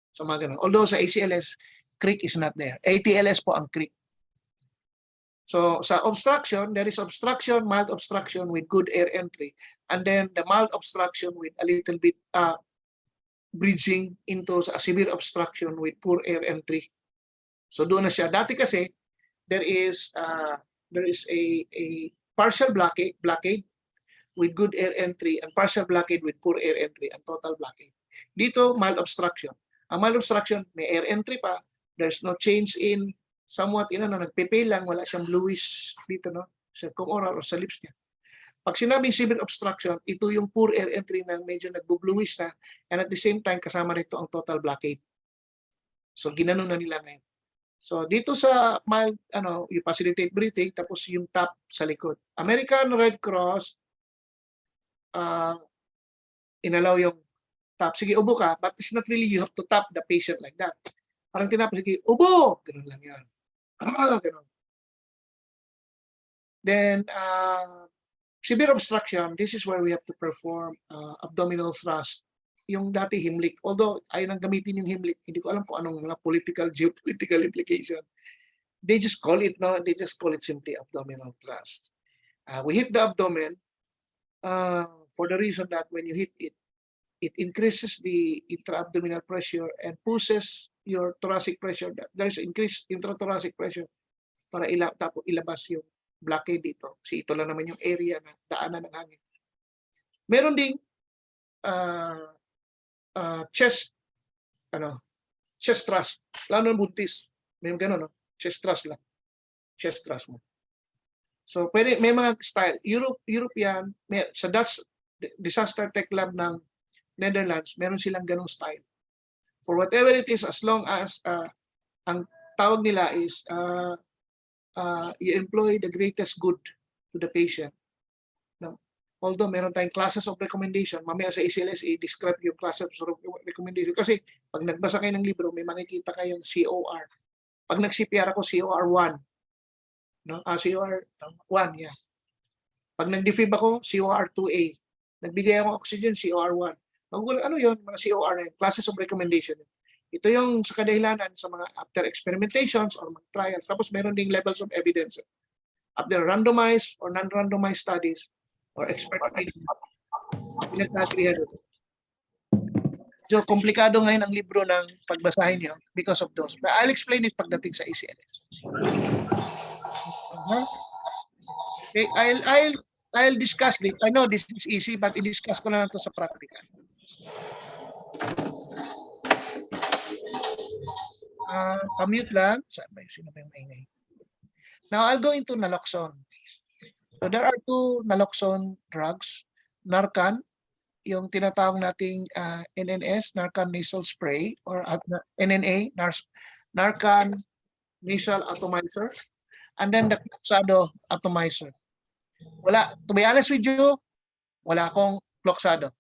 Sa mga ganun. Although sa ACLS, creak is not there. ATLS po ang creak. So sa obstruction, there is obstruction, mild obstruction with good air entry. And then the mild obstruction with a little bit bridging into a severe obstruction with poor air entry. So doon na siya. Dati kasi, there is a partial blockade with good air entry and partial blockade with poor air entry and total blockade. Dito, mild obstruction. Ang mild obstruction, may air entry pa. There's no change in somewhat, nagpipil lang, wala siyang bluish dito, no? Circumoral or sa lips niya. Pag sinabing severe obstruction, ito yung poor air entry na medyo nagbo-bluish na and at the same time, kasama rito ang total blockade. So, ginanon na nila ngayon. So, dito sa mild, you facilitate breathing, tapos yung tap sa likod. American Red Cross, inalaw yung tap. Sige, ubo ka, but it's not really you have to tap the patient like that. Parang tinapos, sige, ubo! Ganun lang yan. Ganun. Then, severe obstruction, this is where we have to perform abdominal thrust. Yung dati Heimlich, although ayaw nang gamitin yung Heimlich, hindi ko alam kung anong mga geopolitical implication. They just call it simply abdominal thrust. We hit the abdomen for the reason that when you hit it, it increases the intra-abdominal pressure and pushes your thoracic pressure. There's increased intrathoracic pressure para ilabas yung blockade dito. Kasi ito lang naman yung area na daanan ng hangin. Meron ding chest thrust. Lalo ng buntis. May gano'n, no? Chest thrust lang. Chest thrust mo. So, pwede, may mga style. European, sa Dutch Disaster Tech Lab ng Netherlands, meron silang ganong style. For whatever it is, as long as ang tawag nila is you employ the greatest good to the patient. No? Although meron tayong classes of recommendation, mamaya sa ACLS, i-describe yung classes of recommendation. Kasi pag nagbasa kayo ng libro, may makikita kayong COR. Pag nag-CPR ako, COR 1. No? COR 1, yeah. Pag nag-defib ako, COR 2A. Nagbigay ako oxygen, COR 1. Magugulat, ano yun? Mga COR na yun. Classes of recommendation. Ito yung sa kadahilanan sa mga after experimentations or mga trials. Tapos meron ding levels of evidence. After randomized or non-randomized studies or expert opinion, pinag-agreehan ito. So, komplikado ngayon ang libro ng pagbasahin niyo because of those. But I'll explain it pagdating sa ACLS. Okay, I'll discuss it. I know this is easy, but i-discuss ko na lang ito sa practical. Pamute lang. Sino ba yung maingay? Now, I'll go into naloxone. So, there are two naloxone drugs. Narcan, yung tinatawag nating NNS, Narcan Nasal Spray, or NNA, Narcan Nasal Atomizer, and then the Cloxado Atomizer. Wala, to be honest with you, wala akong Cloxado.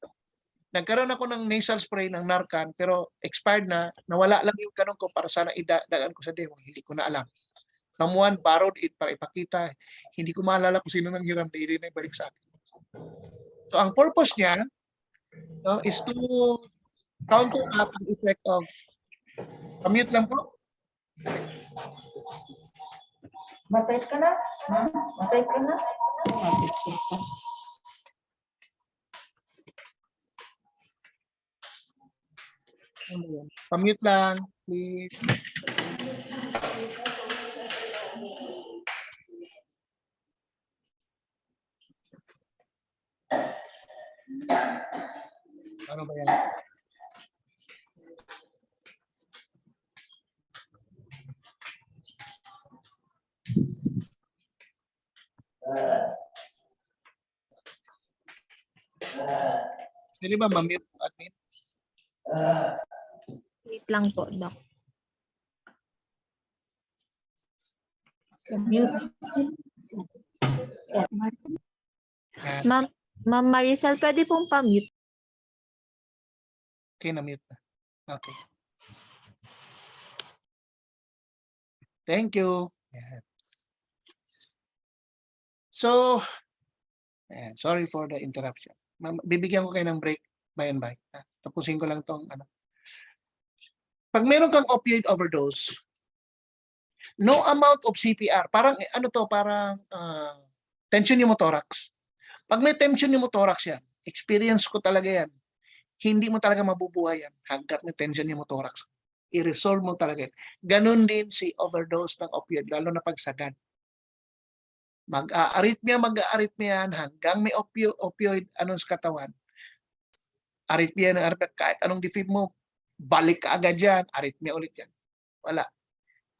Nagkaroon ako ng nasal spray ng Narcan, pero expired na, nawala lang yung ganun ko para sana idaan ko sa demo. Hindi ko na alam. Someone borrowed it para ipakita. Hindi ko maalala kung sino nang hiram, hindi na ibalik sa akin. So, ang purpose niya, no, is to counteract the effect of, commute lang po. Matay ka na? Matay ka na? Commute lang, please. Ano ba yan? Pwede ba ma-mute admin? Wait lang po, Doc. Yan. Ma'am Maricel, pwede pong pa-mute. Okay, na-mute na. Okay. Thank you. Yan. So, ayan, sorry for the interruption. Bibigyan ko kayo ng break by and by. Tapusin ko lang tong ano. Pag meron kang opioid overdose, no amount of CPR, parang ano to, parang tension pneumothorax. Pag may tension pneumothorax yan, experience ko talaga yan, hindi mo talaga mabubuhay yan hanggat may tension pneumothorax. I-resolve mo talaga yan. Ganon din si overdose ng opioid, lalo na pagsagad. Mag-aaritmia yan hanggang may opioid anong sa katawan. Arrhythmia ng arrhythmia, kahit anong defib mo, balik ka agad yan, arrhythmia ulit yan. Wala.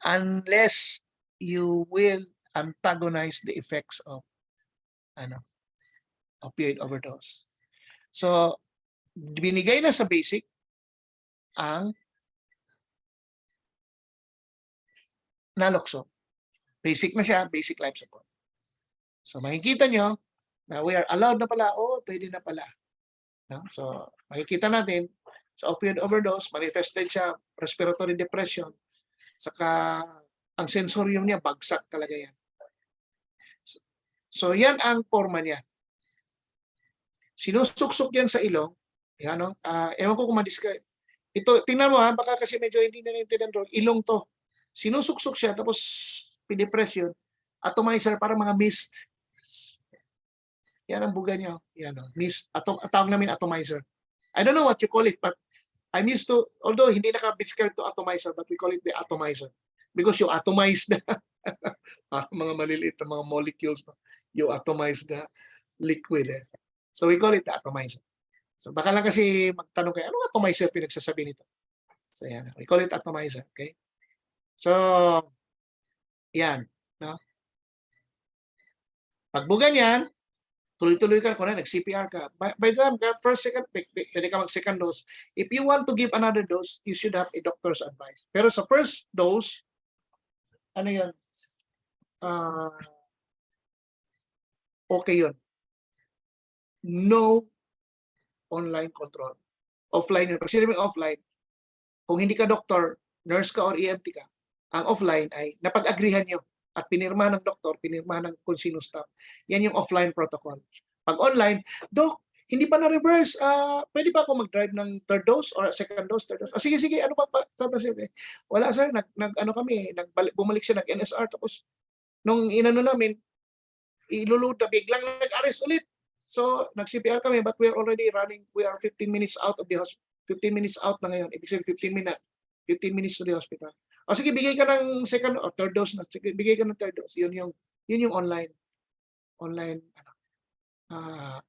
Unless you will antagonize the effects of opioid overdose. So, binigay na sa basic ang naloxone. Basic na siya, basic life support. So, makikita nyo na we are allowed na pala, pwede na pala. No? So, makikita natin, sa opioid overdose, manifested siya, respiratory depression, saka ang sensorium niya, bagsak talaga yan. So, yan ang forma niya. Sinusuksok yan sa ilong, yan, no? Ewan ko kung ma-describe. Ito, tingnan mo baka kasi medyo hindi na naintindihan, ilong to. Sinusuksok siya, tapos pidepression, atomizer para mga mist. Yan ang buga niya. Yan, mist. Tawag namin atomizer. I don't know what you call it, but I'm used to, although hindi naka-describe to atomizer, but we call it the atomizer. Because you atomize the mga maliliit na mga molecules, you atomize the liquid. So we call it the atomizer. So baka lang kasi magtanong kayo, ano atomizer pinagsasabi nito? So yan, we call it atomizer. Okay? So, yan. No? Pagbugan yan, tuloy-tuloy ka, kung nag-CPR ka. By the time, first, second, pwede ka mag-second dose. If you want to give another dose, you should have a doctor's advice. Pero sa first dose, ano yun? Okay yun. No online control. Offline yun. Pag sinabing offline, kung hindi ka doctor, nurse ka or EMT ka, ang offline ay napag-agrihan nyo at pinirmahan ng doktor, pinirmahan ng kung sino staff. Yan yung offline protocol. Pag online, Doc, Hindi pa na-reverse. Pwede pa ako mag-drive ng third dose or second dose, third dose? Sige, sige, ano pa? Sabi niya, wala sir, ano kami, bumalik siya, nag-NSR, tapos nung inano namin, ilulod na biglang nag-arrest ulit. So, nag-CPR kami, but we are already running, we are 15 minutes out of the hospital. 15 minutes out na ngayon. Ibig sabihin, 15 minutes to the hospital. O sige, bigay ka ng second or third dose na. Sige, bigay ka ng third dose. Yun yung online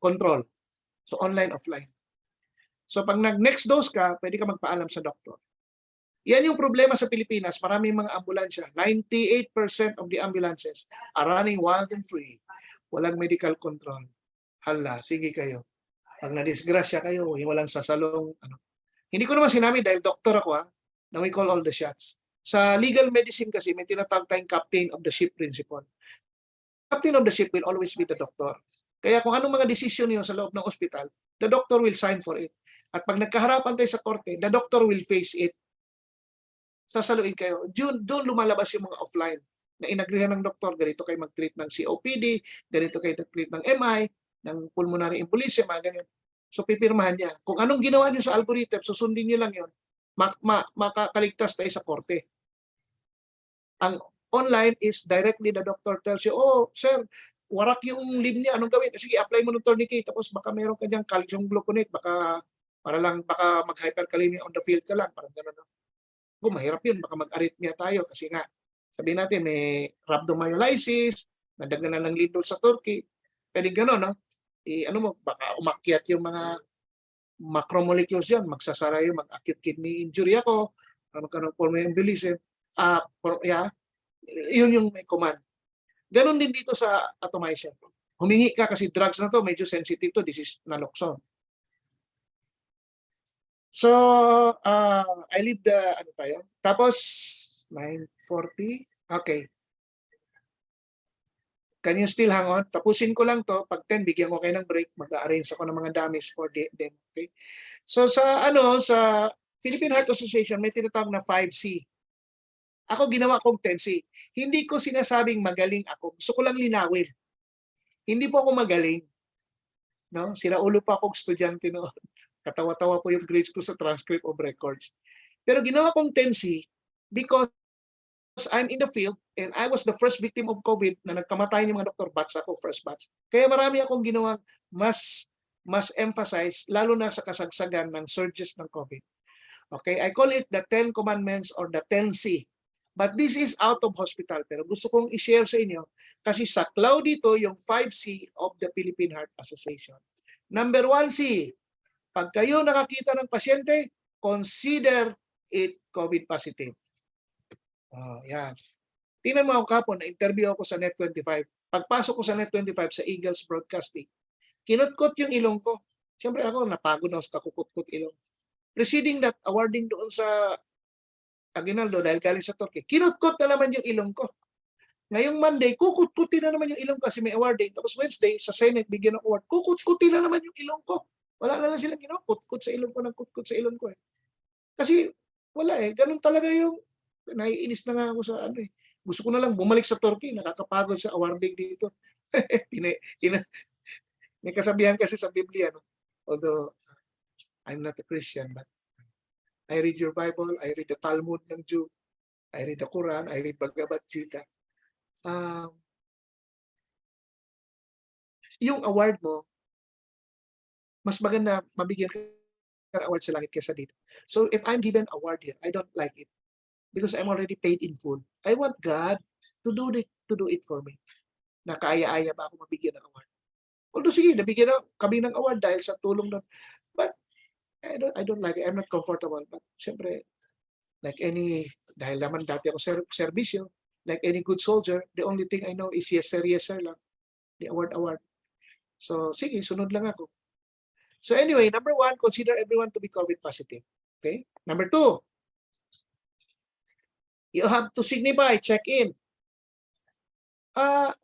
control. So, online, offline. So, pag nag-next dose ka, pwede ka magpaalam sa doktor. Yan yung problema sa Pilipinas. Maraming mga ambulansya. 98% of the ambulances are running wild and free. Walang medical control. Hala, sige kayo. Pag nadisgrasya kayo, walang sasalong. Hindi ko naman sinabi dahil doktor ako na we call all the shots. Sa legal medicine kasi, may tinatawag tayong captain of the ship principle. Captain of the ship will always be the doctor. Kaya kung anong mga desisyon niyo sa loob ng ospital, the doctor will sign for it. At pag nagkaharapan tayo sa korte, the doctor will face it. Sasaluin kayo. Doon lumalabas yung mga offline na inagrihan ng doktor. Ganito kayo mag-treat ng COPD, ganito kayo mag-treat ng MI, ng pulmonary embolism, mga ganyan. So pipirmahan niya. Kung anong ginawa niyo sa algorithm, susundin niyo lang yun, makakaligtas tayo sa korte. Ang online is directly the doctor tells you, oh, sir, warak yung limb niya, anong gawin? Sige, apply mo ng tourniquet, tapos baka meron ka diyang calcium gluconate, baka mag-hyperkalemia on the field ka lang, parang gano'n. Oh, mahirap yun, baka mag-arrhythmia tayo kasi nga, sabihin natin, may rhabdomyolysis, nadagdagan na ng lindol sa Turkey, pwede gano'n, no? Baka umakyat yung mga macromolecules yan, magsasara yung mag-acute kidney injury ako, magkaroon pulmonary embolism, yun yung may command. Ganon din dito sa automation. Humingi ka kasi drugs na to, medyo sensitive to, this is naloxone. So, I leave the, tapos, 9:40, okay. Can you still hang on? Tapusin ko lang to, pag 10, bigyan ko kayo ng break, mag-arrange ako ng mga dummies for them, okay? So, sa Philippine Heart Association, may tinatawag na 5C. Ako ginawa kong 10C. Hindi ko sinasabing magaling ako. Gusto ko lang linawin. Hindi po ako magaling. No? Siraulo pa akong estudyante noon. Katawa-tawa po yung grades ko sa transcript of records. Pero ginawa kong 10C because I'm in the field and I was the first victim of COVID na nagkamatayan yung mga doktor. Batch ako, first batch. Kaya marami akong ginawang mas emphasize, lalo na sa kasagsagan ng surges ng COVID. Okay, I call it the 10 commandments or the 10C. But this is out of hospital. Pero gusto kong i-share sa inyo kasi saklaw dito yung 5C of the Philippine Heart Association. Number 1C, pag kayo nakakita ng pasyente, consider it COVID positive. Yan. Tingnan mo ako kapon, na-interview ako sa Net25. Pagpasok ko sa Net25 sa Eagles Broadcasting, kinutkot yung ilong ko. Siyempre ako, napagod na sa kakukut-kut ilong. Preceding that, awarding doon sa Aguinaldo dahil galing sa Turkey, kinutkot na naman yung ilong ko. Ngayong Monday, kukut-kutin na naman yung ilong ko kasi may awarding. Tapos Wednesday, sa Senate, bigyan ng award, kukut-kutin na naman yung ilong ko. Wala na lang silang ginawa, kutkut sa ilong ko ng kutkut sa ilong ko. Kasi wala ganun talaga yung, naiinis na nga ako sa Gusto ko na lang bumalik sa Turkey, nakakapagod sa awarding dito. May kasabihan kasi sa Biblia, no? Although I'm not a Christian, but I read your Bible, I read the Talmud ng Jew, I read the Quran, I read Bhagavad Gita. Yung award mo, mas maganda mabigyan ka ng award sa langit kaysa dito. So if I'm given award here, I don't like it because I'm already paid in full. I want God to do it for me. Na kaya-aya ba ako mabigyan ng award? Although sige, nabigyan kami ng award dahil sa tulong doon. But I don't like it. I'm not comfortable. But syempre, like dahil naman dati ako serbisyo, like any good soldier, the only thing I know is yes sir lang. The award. So, sige, sunod lang ako. So anyway, number 1, consider everyone to be COVID positive. Okay? Number 2, you have to signify, check in.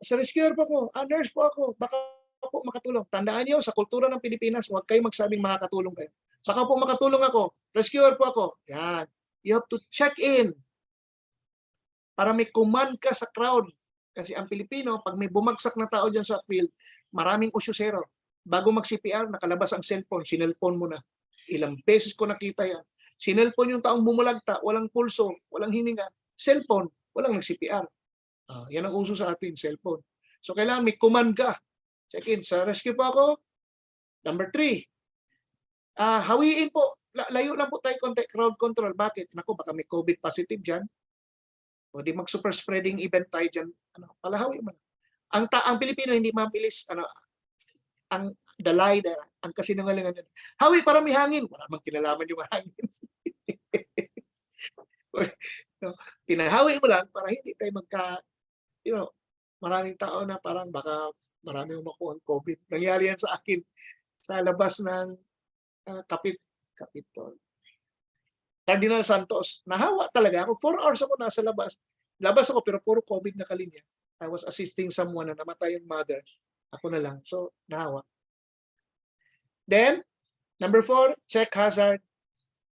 Sa rescuer po ako, nurse po ako, baka po makatulong. Tandaan niyo, sa kultura ng Pilipinas, huwag kayo magsabing makakatulong kayo. Baka po makatulong ako, rescuer po ako. Yan. You have to check in para may command ka sa crowd. Kasi ang Pilipino, pag may bumagsak na tao dyan sa field, maraming usyusero. bago mag-CPR, nakalabas ang cellphone, sinelphone mo na. Ilang beses ko nakita yan. Sinelphone yung taong bumulagta, walang pulso, walang hininga. Cellphone, walang nag-CPR. Yan ang uso sa atin, cellphone. So kailangan may command ka. Check in. Sa rescue po ako. Number 3. Hawiin po. Layo lang po tayo konti. Crowd control. Bakit? Naku, baka may COVID positive dyan. O di mag-super spreading event tayo dyan. Palahawi mo. Ang Pilipino hindi mabilis. Dalay na. Ang kasinungalingan. Hawi para may hangin. Wala mang kinalaman yung hangin. Pinahawi mo lang para hindi tayo maraming tao na parang baka marami makuha ang COVID. Nangyari yan sa akin sa labas ng Capitol. Cardinal Santos, nahawa talaga ako. 4 hours ako nasa labas. Labas ako pero puro COVID na kalinya. I was assisting someone na namatay yung mother. Ako na lang. So, nahawa. Then, number 4, check hazard.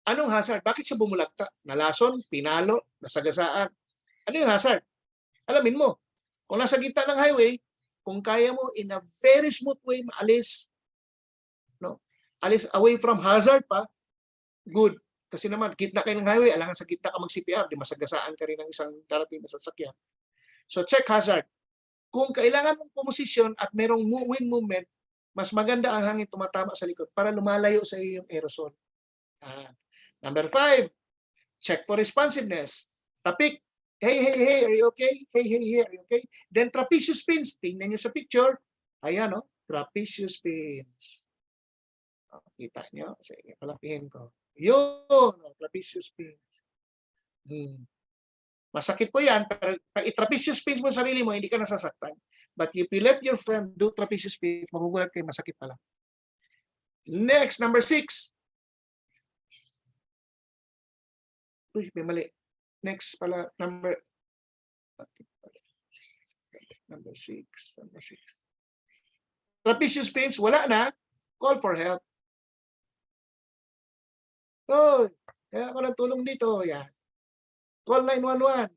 Anong hazard? Bakit siya bumulagta? Nalason, pinalo, nasagasaan. Ano yung hazard? Alamin mo. Kung nasa gitna ng highway, kung kaya mo in a very smooth way maalis, alis away from hazard pa, good. Kasi naman, gitna kayo ng highway, alangan sa gitna ka mag-CPR, di masagasaan ka rin ng isang darating na sasakyan. So check hazard. Kung kailangan mong pumosisyon at merong wind movement, mas maganda ang hangin tumatama sa likod para lumalayo sa iyo yung aerosol. Number 5, check for responsiveness. Tapik. Hey, are you okay? Hey, are you okay? Then trapezius spins. Tingnan nyo sa picture. Ayan, trapezius spins. Kita nyo? Sige, palapihin ko. Yun, trapezius spins. Masakit po yan, pero pag i-trapezius spins mo sarili mo, hindi ka nasasaktan. But if you let your friend do trapezius spins, magugulat kayo, masakit pala. Next, number 6. Uy, may mali. Next pala, number 6. Trapezius spins, wala na. Call for help. Oh, kaya ako ng tulong dito. Yan. Call 911.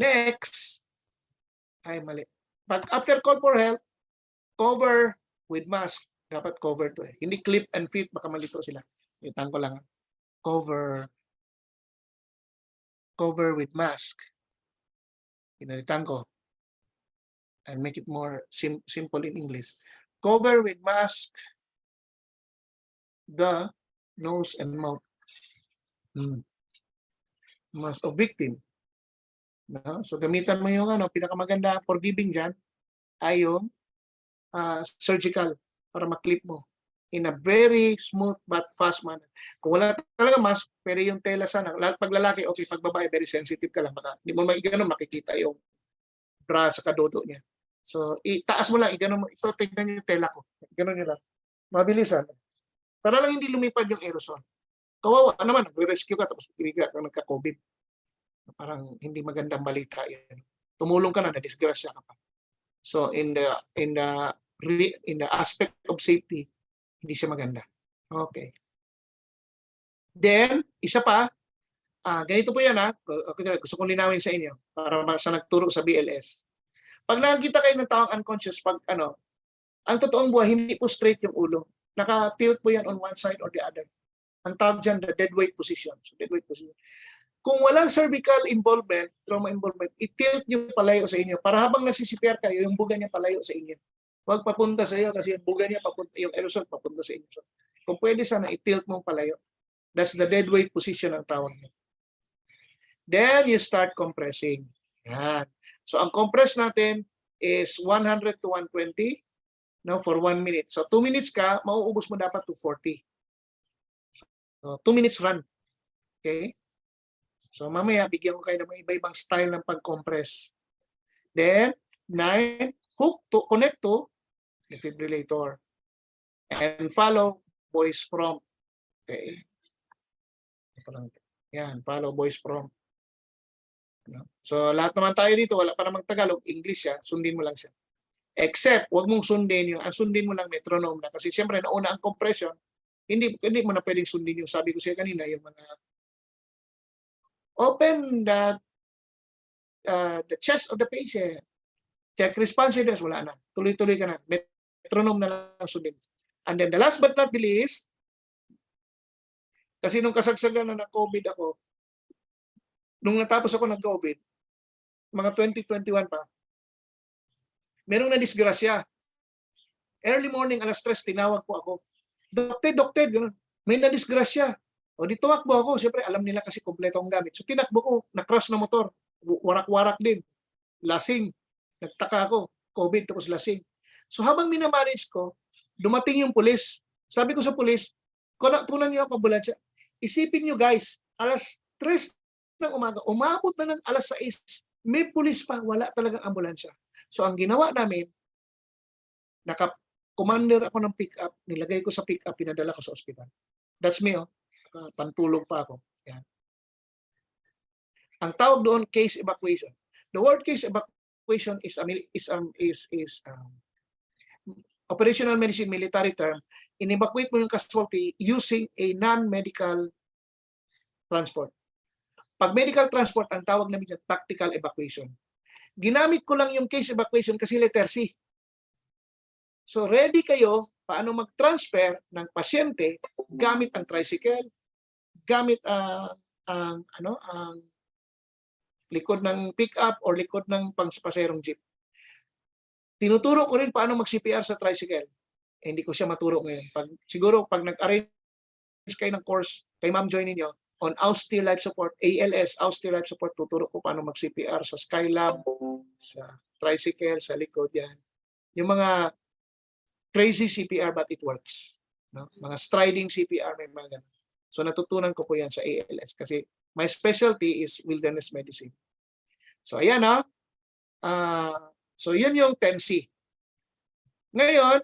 Next. Ay, mali. Pag after call for help, cover with mask. Dapat cover to eh. Hindi clip and fit. Baka malito sila. Itan ko lang. Cover with mask. Pinalitan ko. I'll make it more simple in English. Cover with mask the nose and mouth of victim. No? So gamitan mo yung pinakamaganda forgiving dyan ay yung surgical para maklip mo in a very smooth but fast manner. Kung wala talaga mask, pero yung tela sana, pag lalaki, okay, pag babae, very sensitive ka lang. Baka, hindi mo makikita yung bra sa kadodo niya. So, itaas mo lang, ito, tignan yung tela ko. Ganon nyo lang. Mabilisan. Para lang hindi lumipad yung aerosol. Kawawa naman, nag-rescue ka tapos kiniga ka nagka-COVID. Parang hindi magandang balita yan. Tumulong ka na, na-disgrasya ka pa. So in the aspect of safety, hindi siya maganda. Okay. Then, isa pa, ganito po yan gusto kong linawin sa inyo para sa nagturo sa BLS. Pag nakikita kayo ng taong unconscious, ang totoong buhay, hindi po straight yung ulo. Naka-tilt po yan on one side or the other. Ang tawag dyan, the dead weight position. So, dead weight position. Kung walang cervical involvement, trauma involvement, i-tilt nyo palayo sa inyo. Para habang nagsisipr kayo, yung buga niya palayo sa inyo. Huwag papunta sa iyo kasi yung buga niya, yung aerosol papunta sa inyo. So, kung pwede sana, i-tilt mo palayo. That's the dead weight position ang tawag niya. Then, you start compressing. Yan. So, ang compress natin is 100 to 120 for 1 minute. So, 2 minutes ka, mauubos mo dapat to 40. So, 2 minutes run. Okay? So, mamaya, bigyan ko kayo ng mga iba-ibang style ng pag-compress. Then, 9, connect to defibrillator. And follow voice prompt. Okay. Ito lang. Yan, follow voice prompt. So, lahat naman tayo dito, wala pa namang Tagalog, English siya, sundin mo lang siya. Except, wag mong sundin yung, sundin mo lang metronome na. Kasi siyempre, nauna ang compression, hindi mo na pwedeng sundin yung sabi ko siya kanina, yung mga open the chest of the patient. Check responsiveness, wala na. Tuloy-tuloy ka na. metronome na lang sundin. And then the last but not the least, kasi nung kasagsagan na COVID ako, nung natapos ako ng COVID, mga 2021 pa, merong na disgrasya. Early morning, alas 3, tinawag po ako. Doktor, gano'n. May na-disgrasya. O di tumakbo ako. Siyempre, alam nila kasi kompleto ang gamit. So tinakbo ko, na-crash na motor. Warak-warak din. Lasing. Nagtaka ako. COVID tapos lasing. So habang minamanage ko, dumating yung pulis. Sabi ko sa pulis, tunan niyo ako ambulansya. Isipin niyo guys, alas 3 ng umaga, umabot na ng alas 6, may pulis pa, wala talagang ambulansya. So ang ginawa namin, commander ako ng pick-up, nilagay ko sa pick-up, pinadala ko sa ospital. That's me, pantulog pa ako. Yan. Ang tawag doon, case evacuation. The word case evacuation is operational medicine military term. In-evacuate mo yung casualty using a non-medical transport. Pag medical transport, ang tawag namin dyan, tactical evacuation. Ginamit ko lang yung case evacuation kasi letter C. So ready kayo paano mag-transfer ng pasyente gamit ang tricycle, gamit ang likod ng pick-up or likod ng pangpaserong jeep. Tinuturo ko rin paano mag-CPR sa tricycle. Hindi ko siya maturo ngayon. Siguro pag nag-arrange kayo ng course, kay ma'am join niyo on austere life support, ALS, austere life support, tuturo ko paano mag-CPR sa Skylab, sa tricycle, sa likod yan. Yung mga crazy CPR but it works. No? Mga striding CPR, may mga ganun. So natutunan ko po yan sa ALS kasi my specialty is wilderness medicine. So ayan so yun yung 10C. Ngayon,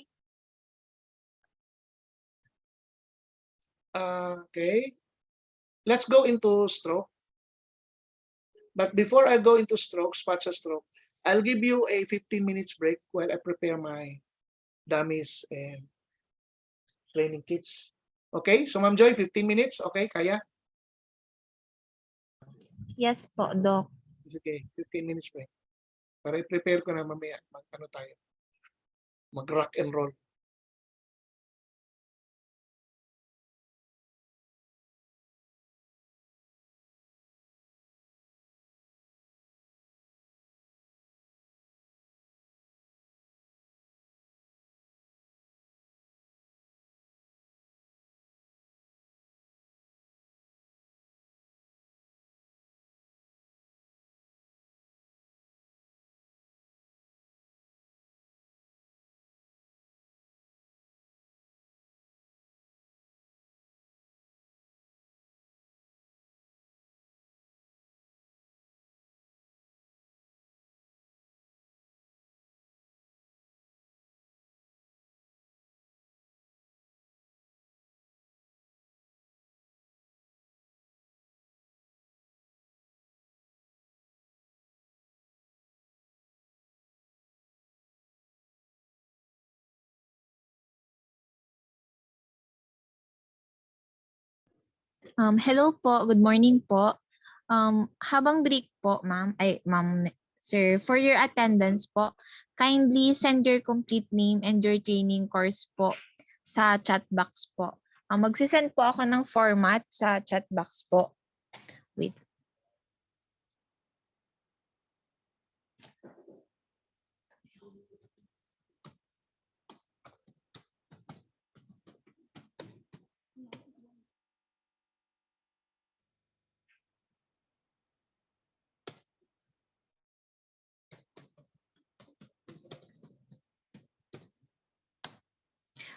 okay, let's go into stroke. But before I go into stroke, spots of stroke, I'll give you a 15 minutes break while I prepare my dummies and training kits. Okay, so Ma'am Joy, 15 minutes. Okay, kaya? Yes po, Doc. Okay, 15 minutes break. Para i-prepare ko na mamaya mag-rock and roll. Hello po, good morning po. Habang break po, sir, for your attendance po, kindly send your complete name and your training course po sa chat box po. Magsisend po ako ng format sa chat box po. Wait.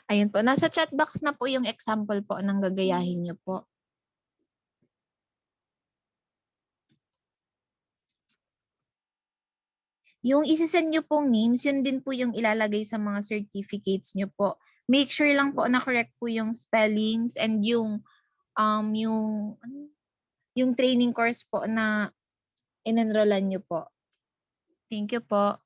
Ayun po, nasa chat box na po yung example po ng gagayahin niyo po. Yung isisend nyo pong names, yun din po yung ilalagay sa mga certificates nyo po. Make sure lang po na correct po yung spellings and yung training course po na in-enrollan nyo po. Thank you po.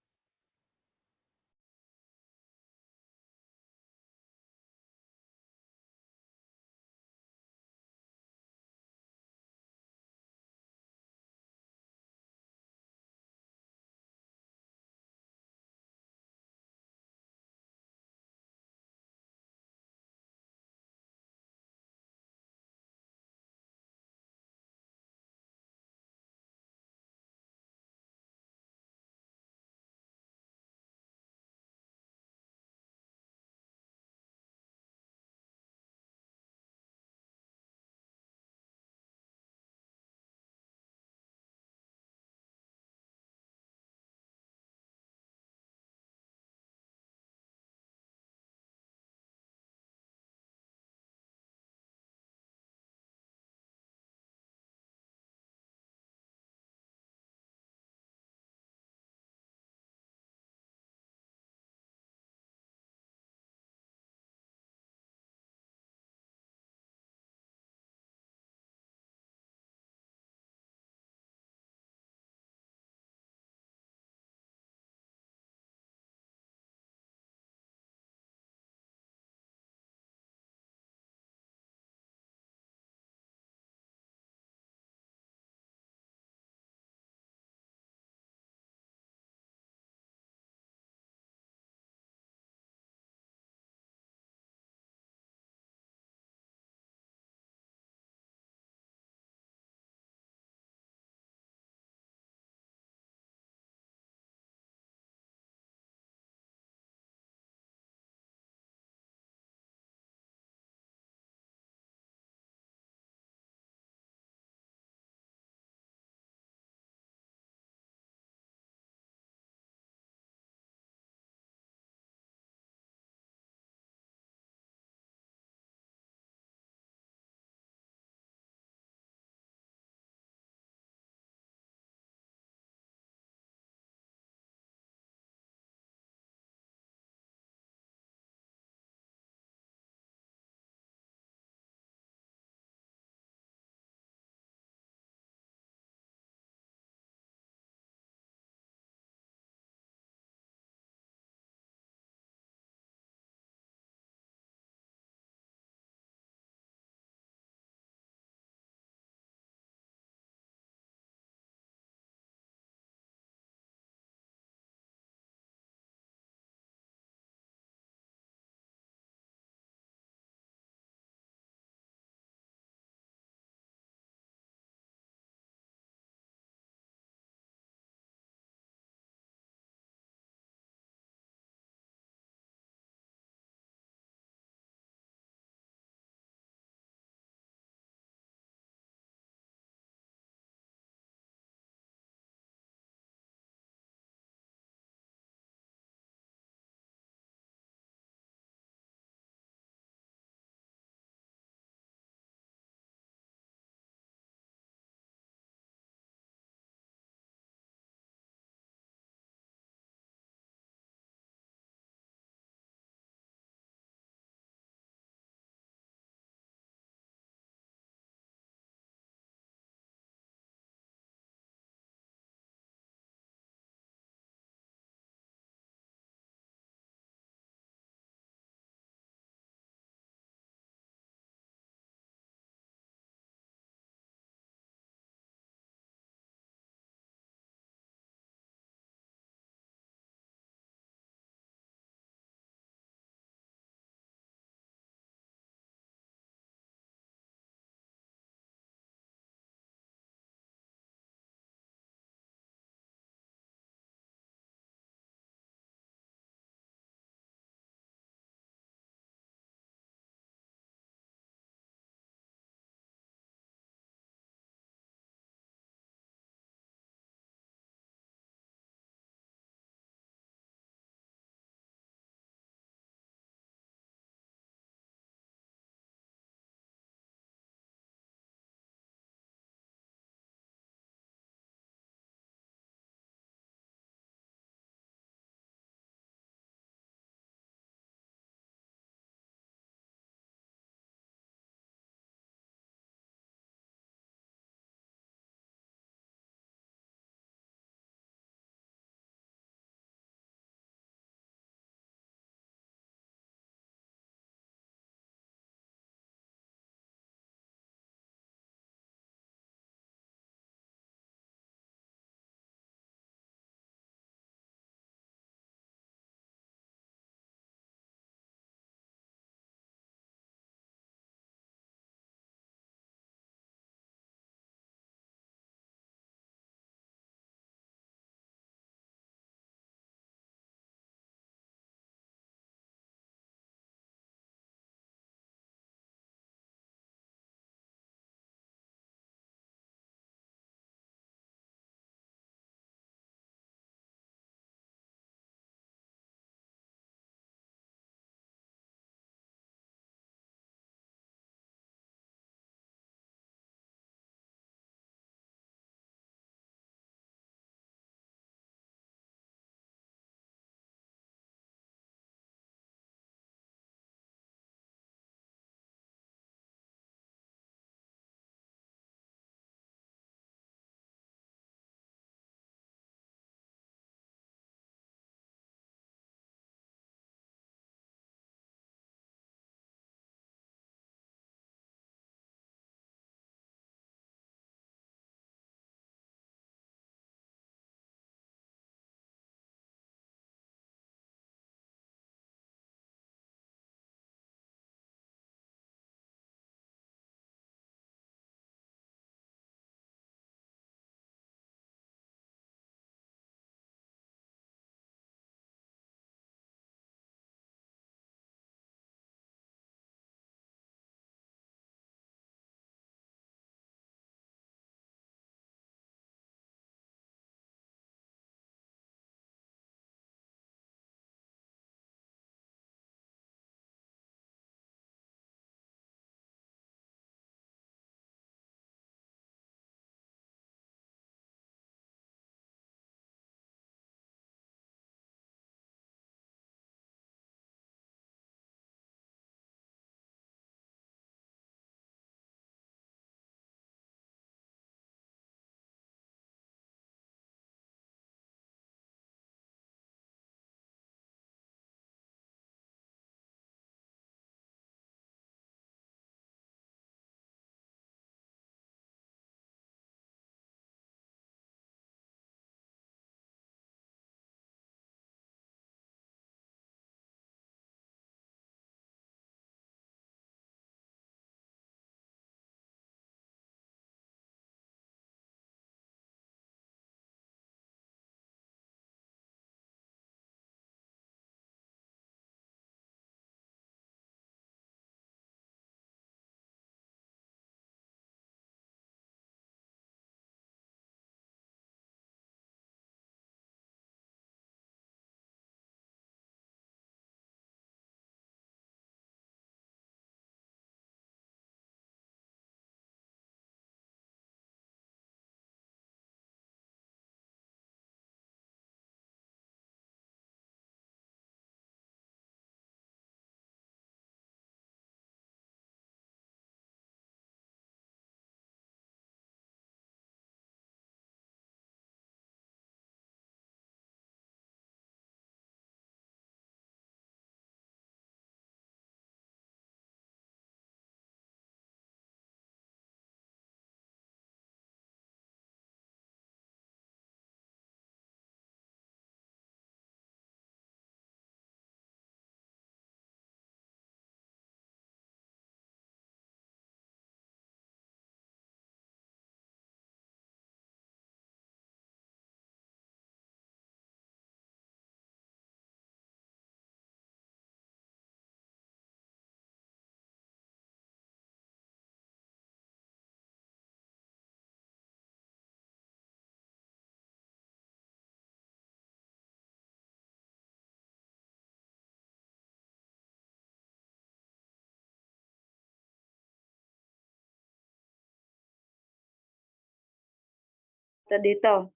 So dito,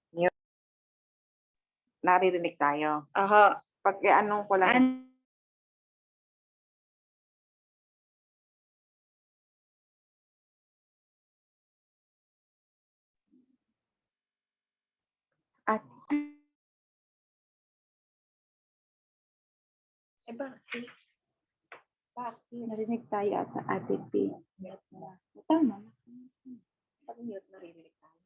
naririnig tayo. Aha. Pag anong ko lang. At bakit? Bakit? Narinig tayo at sa Ate P. Tama. Pag mute, naririnig tayo.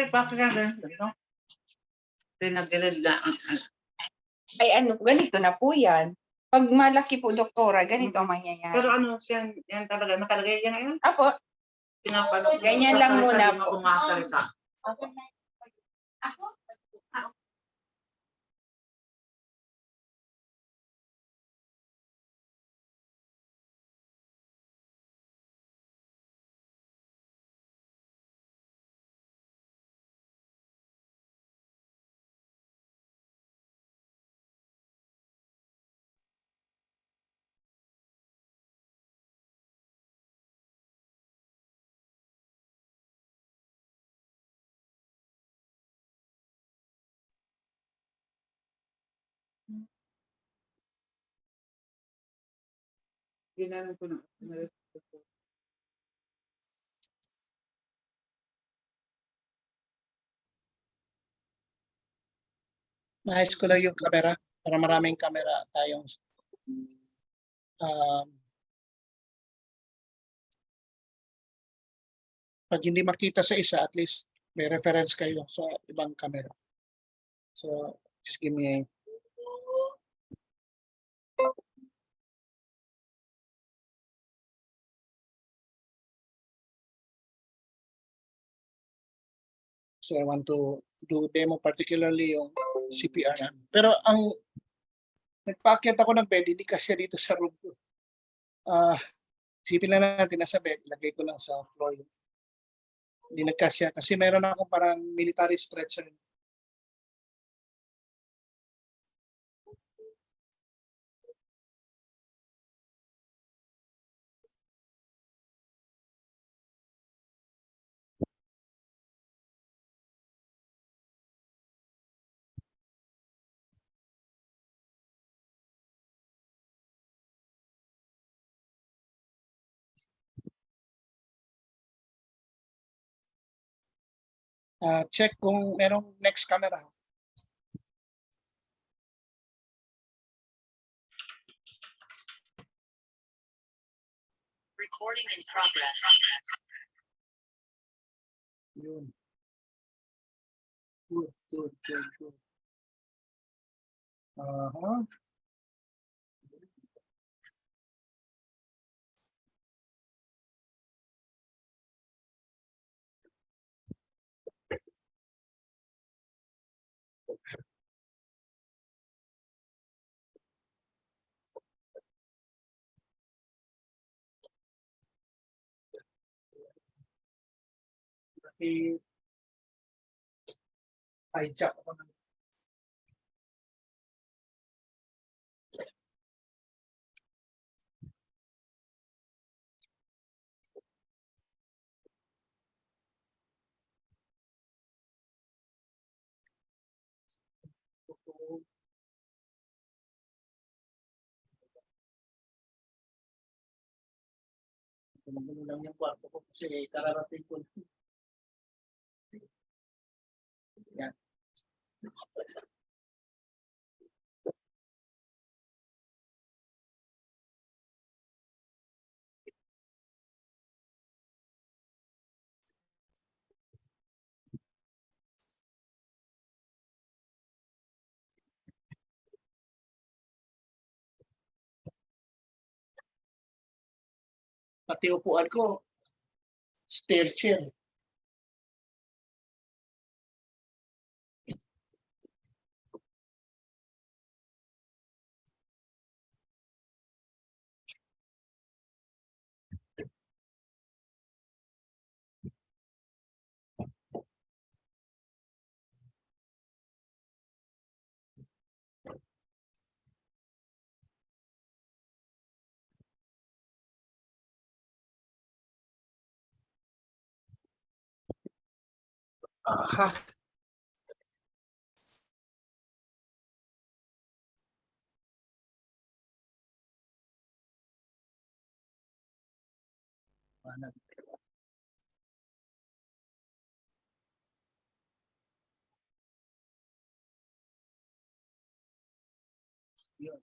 bakit ka ganito? Pinag-gilid na ang Ay ano, ganito na po yan. Pag malaki po, doktora, ganito ang mangyayari. Pero ano, yan talaga, nakalagay yan ngayon? Apo, Pinapalo. Ganyan lang muna po. Pumasalita. Ginamit ko na. Nais ko lang yung camera para maraming camera tayong um, pag hindi makita sa isa, at least may reference kayo sa ibang camera. So, just give me a So I want to do demo particularly yung CPR. Pero ang nagpaakyat ako ng bed, hindi kasi dito sa room ko. Isipin lang natin nasa bed, lagay ko lang sa floor. Hindi nagkasya kasi meron akong parang military stretcher. Check kung merong next camera. Recording in progress. Yun. Good. Uh-huh. I-hijack ako ng Gumagulo lang yung kwarto ko kasi kararating ko. Yan. Pati upuan ko, stair chair. Aha. Mana? Yun.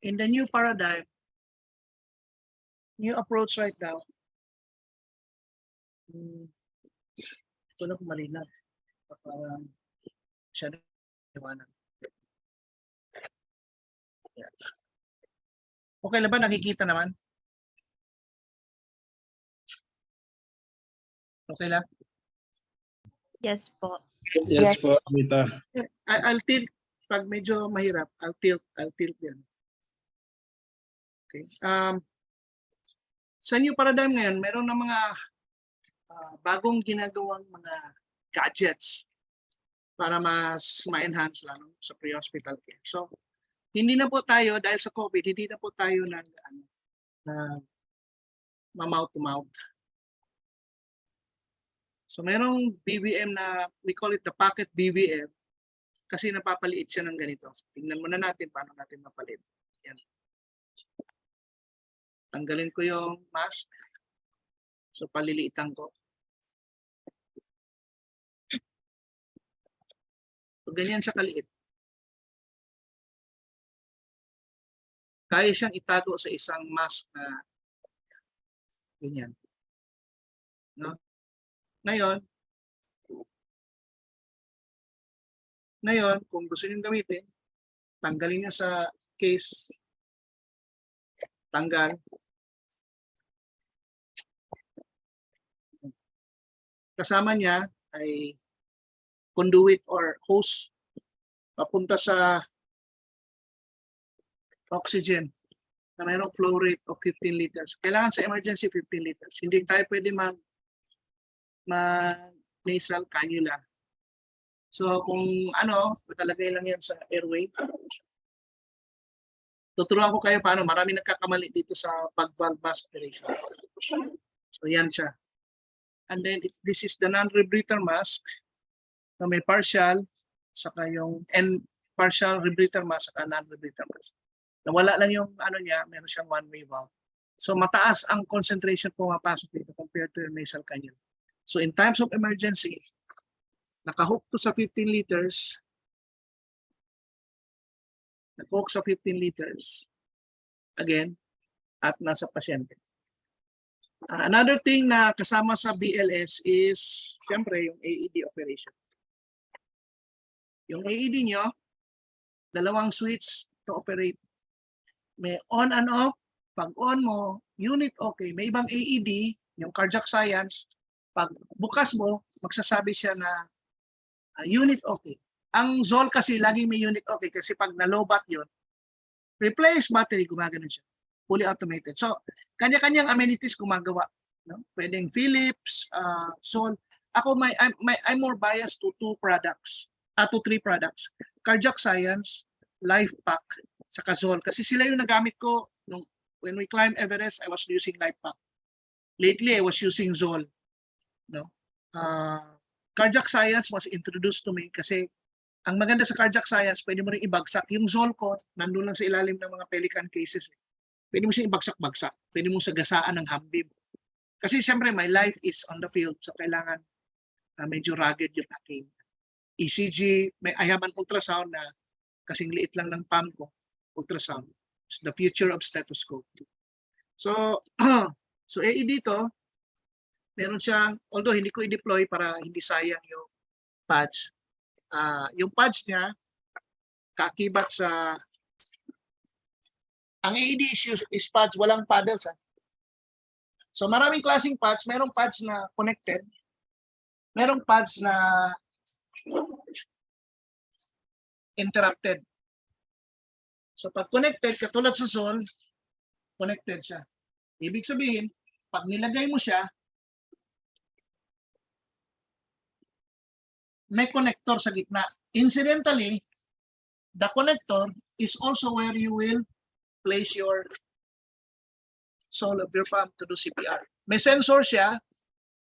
In the new paradigm, new approach right now, ito na kung malinaw. Parang siya liwanag. Yan. Okay na ba? Nakikita naman? Okay lang? Yes po. Yes po, Amita. I'll tilt. Pag medyo mahirap, I'll tilt yan. Okay. Sa new paradigm ngayon, meron na mga bagong ginagawang mga gadgets para mas ma-enhance lang sa pre-hospital care. So, hindi na po tayo, dahil sa COVID, hindi na po tayo na mouth to mouth. So, merong BVM na, we call it the pocket BVM, kasi napapaliit siya ng ganito. So, tingnan muna natin paano natin mapalit. Yan. Tanggalin ko yung mask. So, paliliitan ko. So, ganyan siya kaliit. Kaya siyang itago sa isang mask na ganyan. No? Ngayon, kung gusto niyo gamitin, tanggalin niyo sa case. Tanggal. Kasama niya ay conduit or hose papunta sa oxygen na mayroong flow rate of 15 liters. Kailangan sa emergency 15 liters. Hindi tayo pwede mag-nasal cannula. So kung talagay lang yan sa airway. Tuturuan ko kayo paano. Marami nagkakamali dito sa pag-valve mask operation. So yan siya. And then this is the non-rebreather mask na may partial saka yung partial rebreather mask saka non-rebreather mask. Nawala lang yung niya, meron siyang one-way valve. So mataas ang concentration pumapasok dito compared to your nasal cannula. So in times of emergency, nakahook to sa 15 liters. Nakahook sa 15 liters. Again, at nasa pasyente. Another thing na kasama sa BLS is, siyempre, yung AED operation. Yung AED nyo, dalawang switch to operate. May on and off. Pag on mo, unit okay. May ibang AED, yung cardiac science, pag bukas mo, magsasabi siya na unit okay. Ang ZOL kasi laging may unit okay kasi pag na-lobat yun, replace battery, gumagano siya. Fully automated. So, kanya-kanyang amenities gumagawa. No? Pwedeng Philips, ZOL. Ako, I'm more biased to 2 products. To 3 products. Cardiac Science, LifePack, saka ZOL. Kasi sila yung nagamit ko when we climb Everest, I was using LifePack. Lately, I was using ZOL. No? Cardiac Science was introduced to me kasi ang maganda sa Cardiac Science, pwede mo rin ibagsak. Yung ZOL ko, nandun lang sa ilalim ng mga pelican cases. Pwede mo siya ibagsak-bagsak. Pwede mo sagasaan ng hambib. Kasi siyempre, my life is on the field. So, kailangan medyo rugged yung aking ECG. I have an ultrasound na kasing liit lang ng palm ko. Ultrasound. It's the future of stethoscope. So, AED dito, meron siyang, although hindi ko i-deploy para hindi sayang yung pads. Yung pads niya, kakibat sa, ang AED is pads, walang paddles. So maraming klaseng pads, merong pads na connected, merong pads na interrupted. So pag connected, katulad sa ZOL, connected siya. Ibig sabihin, pag nilagay mo siya, may connector sa gitna. Incidentally, the connector is also where you will place your sole of your palm to do CPR. May sensor siya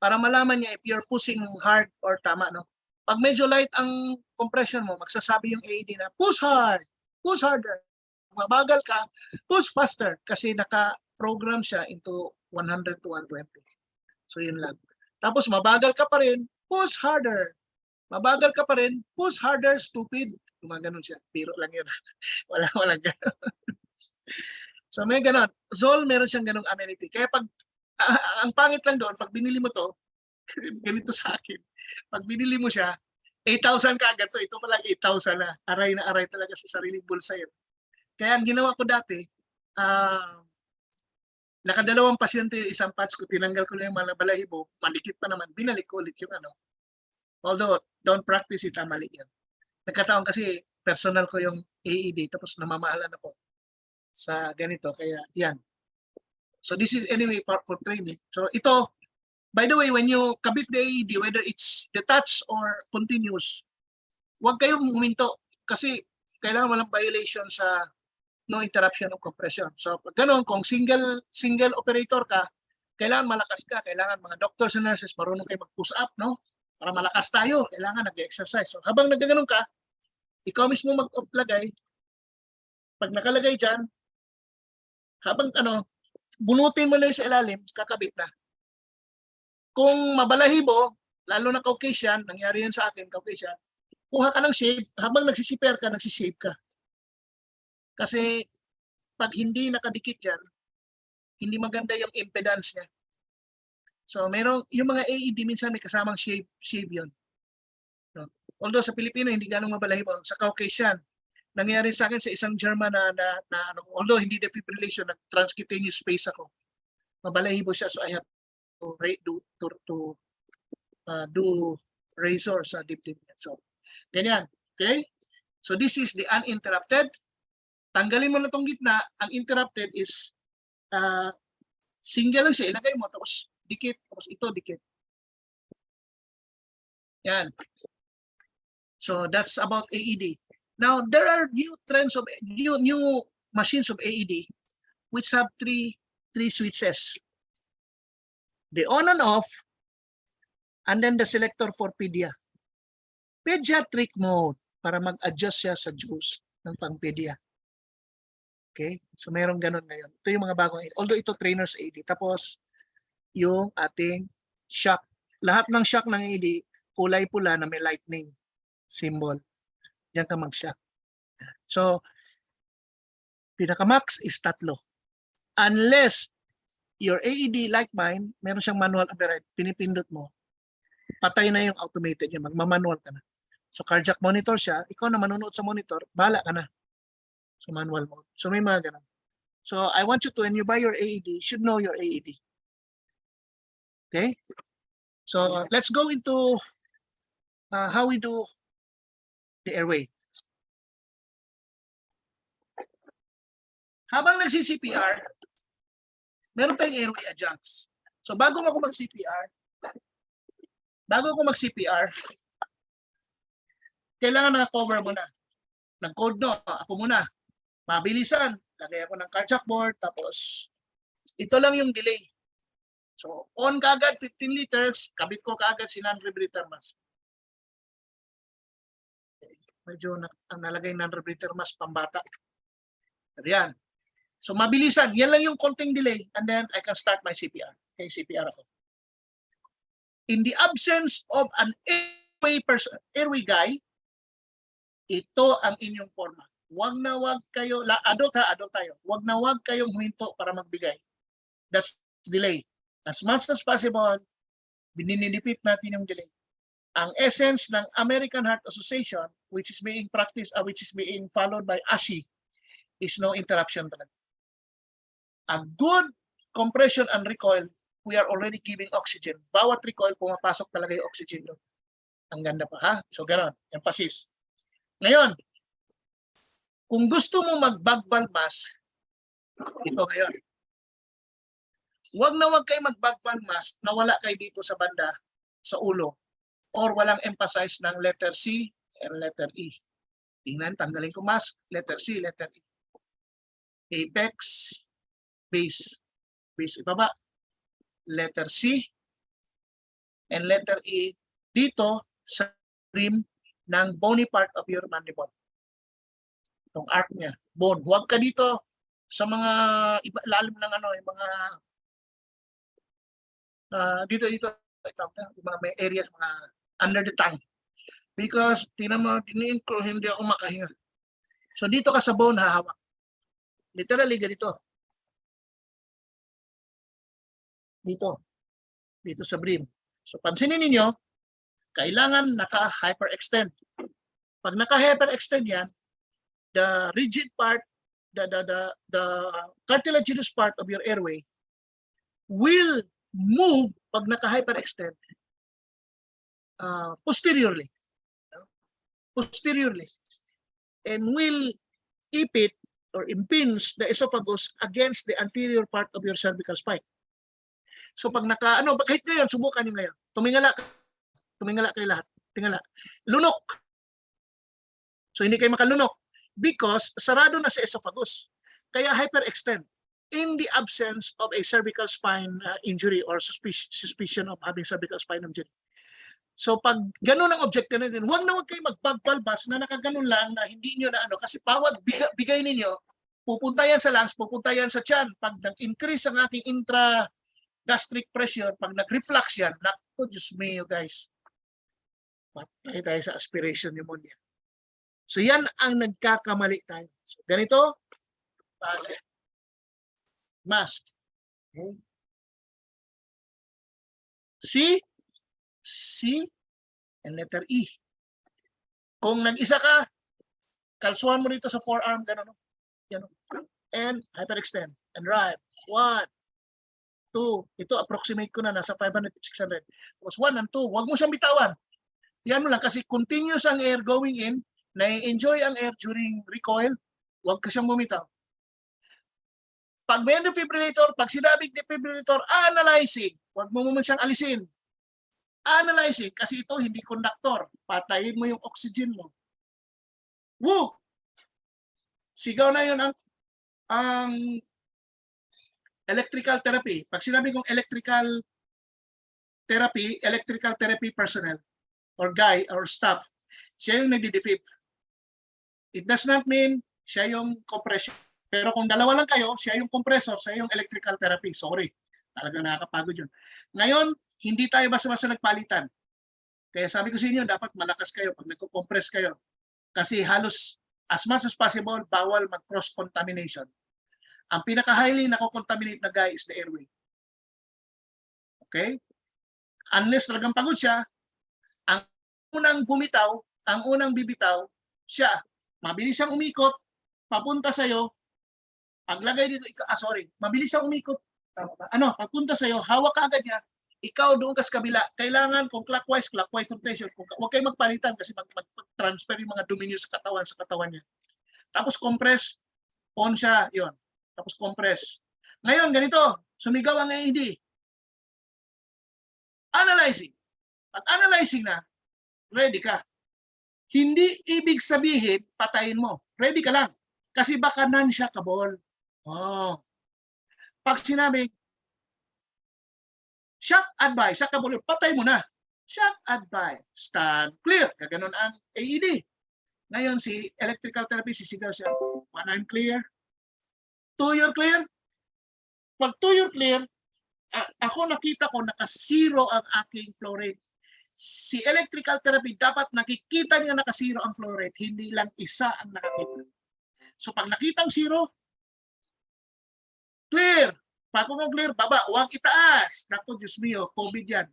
para malaman niya if you're pushing hard or tama. No? Pag medyo light ang compression mo, magsasabi yung AED na push hard, push harder. Mabagal ka, push faster kasi naka-program siya into 100 to 120. So yun lang. Tapos mabagal ka pa rin, push harder. Mabagal ka pa rin, push harder, stupid. Gumaganon siya. Biro lang yun. Walang ganon. So may ganon. Zol, meron siyang ganong amenity. Kaya pag, ang pangit lang doon, pag binili mo to, ganito sa akin. Pag binili mo siya, 8,000 ka agad to. Ito pala 8,000 na. Aray na aray talaga sa sariling bulsa yun. Kaya ang ginawa ko dati, nakadalawang pasyente yung isang patch ko, tinanggal ko na yung mga balahibo, malikit pa naman, binalik ko ulit yung ano. Although, don't practice it, mali yan. Nagkataon kasi personal ko yung AED, tapos namamahalan ako sa ganito, kaya yan. So this is anyway part for training. So ito, by the way, when you kabit the AED, whether it's detached or continuous, huwag kayong huminto kasi kailangan walang violation sa no interruption of compression. So pag ganun, kung single operator ka, kailangan malakas ka, kailangan mga doctors and nurses marunong kayo mag-push up, no? Para malakas tayo, kailangan nag-exercise. So habang naggaganon ka, ikaw mismo mag-lagay, pag nakalagay dyan, habang bunutin mo na yung sa ilalim, kakabit na. Kung mabalahibo, lalo na Caucasian, nangyari yan sa akin, Caucasian, kuha ka ng shave, habang nagsisipper ka, nagsishave ka. Kasi pag hindi nakadikit yan, hindi maganda yung impedance niya. So merong, yung mga AED minsan may kasamang shave yun. No? Although sa Pilipino hindi ganong mabalahibo, sa Caucasian, nangyari sa akin sa isang German although hindi defibrillation, transcutaneous space ako. Mabalahibo siya, so I have to do razor sa dibdib niya. So, ganyan. Okay? So this is the uninterrupted. Tanggalin mo na itong gitna. Ang interrupted is single lang siya. Ilagay mo, tapos dikit, tapos ito dikit. Yan. So that's about AED. Now, there are new trends of new machines of AED which have three switches. The on and off, and then the selector for pedia. Pediatric mode para mag-adjust siya sa juice ng pang-pedia. Okay? So mayroong ganun ngayon. Ito yung mga bagong AED. Although ito trainer's AED. Tapos yung ating shock. Lahat ng shock ng AED, kulay pula na may lightning symbol. Diyan ka mag-shock. So, pinaka-max is 3. Unless your AED like mine, meron siyang manual override, pinipindot mo, patay na yung automated niya, magmamanual ka na. So, cardiac monitor siya, ikaw na manunood sa monitor, bahala ka na. So, manual mode. So, may mga ganun. So, I want you to, when you buy your AED, you should know your AED. Okay? So, let's go into how we do the airway. Habang nagsi-CPR, meron tayong airway adjuncts. So bago ako mag-CPR, kailangan na-cover mo na. Nag-code no, ako muna. Mabilisan, lagay ako ng cardiac board, tapos ito lang yung delay. So on kaagad 15 liters, kabit ko kaagad si non-rebreather mask. Medyo nalagay non-rebreather mask pambata. Ayan. So mabilisan, yan lang yung konting delay and then I can start my CPR. Okay, CPR ako. In the absence of an airway guy, ito ang inyong forma. Wag na wag kayo, adult tayo. Wag na wag kayong huminto para magbigay. That's delay. As much as possible, bininidipit natin yung delay. Ang essence ng American Heart Association, which is being followed by ASHI, is no interruption talaga. A good compression and recoil, we are already giving oxygen. Bawat recoil, pumapasok talaga yung oxygen doon. Ang ganda pa, ha? So, gano'n. Emphasis. Ngayon, kung gusto mo mag-bag valve mask, ito ngayon. Huwag na huwag kayo mag-bag valve mask na wala kayo dito sa banda, sa ulo, or walang emphasize ng letter C and letter E. Tingnan, tanggalin ko mask, letter C, letter E. Apex, base ibaba, letter C and letter E dito sa rim ng bony part of your mandible. Itong arc niya, bone. Huwag ka dito sa mga lalim ng yung mga dito yung mga may areas, mga under the tongue. Because, tinan mo, tiniin ko, hindi ako makahinga. So, dito ka sa bone, hahawak. Literally, ganito. Dito. Dito sa brim. So, pansinin ninyo, kailangan naka-hyperextend. Pag naka-hyperextend yan, the rigid part, the cartilaginous part of your airway will move pag naka-hyperextend posteriorly. Posteriorly. And will impede or impinge the esophagus against the anterior part of your cervical spine. So pag kahit ngayon, subukan niyo ngayon. Tumingala kayo lahat. Tingala. Lunok. So hindi kayo makalunok because sarado na sa esophagus. Kaya hyperextend in the absence of a cervical spine injury or suspicion of having cervical spine injury. So pag ganun ang objective natin, huwag kayo magpagpalbas na nakaganon lang na hindi nyo na kasi pawag bigay ninyo, pupunta yan sa lungs, pupunta yan sa tiyan. Pag nag-increase ang aking intra-gastric pressure, pag nag-reflux yan, naku, Diyos mio guys, patay tayo sa aspiration pneumonia. So yan ang nagkakamali tayo. So, ganito, mask. Okay. C, and letter E. Kung nag-isa ka, kalsuhan mo dito sa forearm, gano'n. And hyperextend. And right. 1, 2. Ito, approximate ko na, nasa 500, 600. Tapos 1 and 2. Huwag mo siyang bitawan. Yan mo lang, kasi continuous ang air going in, na-enjoy ang air during recoil, huwag ka siyang bumitaw. Pag may defibrillator, pag sinabing defibrillator, analyzing. Huwag mo naman siyang alisin. Analyzing, kasi ito hindi conductor. Patayin mo yung oxygen mo. Woo! Sigaw na yun ang electrical therapy. Pag sinabi kong electrical therapy personnel or guy or staff, siya yung nagdi-defib. It does not mean siya yung compression. Pero kung dalawa lang kayo, siya yung compressor, siya yung electrical therapy. Sorry, talagang nakakapagod yun. Ngayon, hindi tayo basta-basta nagpalitan. Kaya sabi ko sa inyo, dapat malakas kayo pag nagko-compress kayo. Kasi halos, as much as possible, bawal mag-cross-contamination. Ang pinaka-highly nako-contaminate na guy is the airway. Okay? Unless talagang pagod siya, ang unang bumitaw, ang unang bibitaw, siya, mabilis siyang umikot, papunta sa'yo, paglagay dito, mabilis siyang umikot, papunta sa'yo, hawak ka agad niya, ikaw doon ka sa kabila. Kailangan kung clockwise rotation. Huwag kayo magpalitan kasi mag-transfer yung mga dumi niyo sa katawan niya. Tapos compress, on siya, yon. Tapos compress. Ngayon, ganito, sumigaw ang AED. Analyzing. Pag analyzing na, ready ka. Hindi ibig sabihin, patayin mo. Ready ka lang. Kasi baka non-shockable. Oh. Pag sinabi, shock advice, shockable, patay mo na. Shock advice, stand clear. Gaganon ang AED. Ngayon, si electrical therapy, sisigaw siya, 1, I'm clear. 2, you're clear. Pag 2, you're clear, ako nakita ko naka-zero ang aking flow rate. Si electrical therapy, dapat nakikita niya naka-zero ang flow rate, hindi lang isa ang nakakita. So pag nakitang zero, clear. Pag kung clear, baba, huwag itaas. Naku, Diyos mio, COVID yan.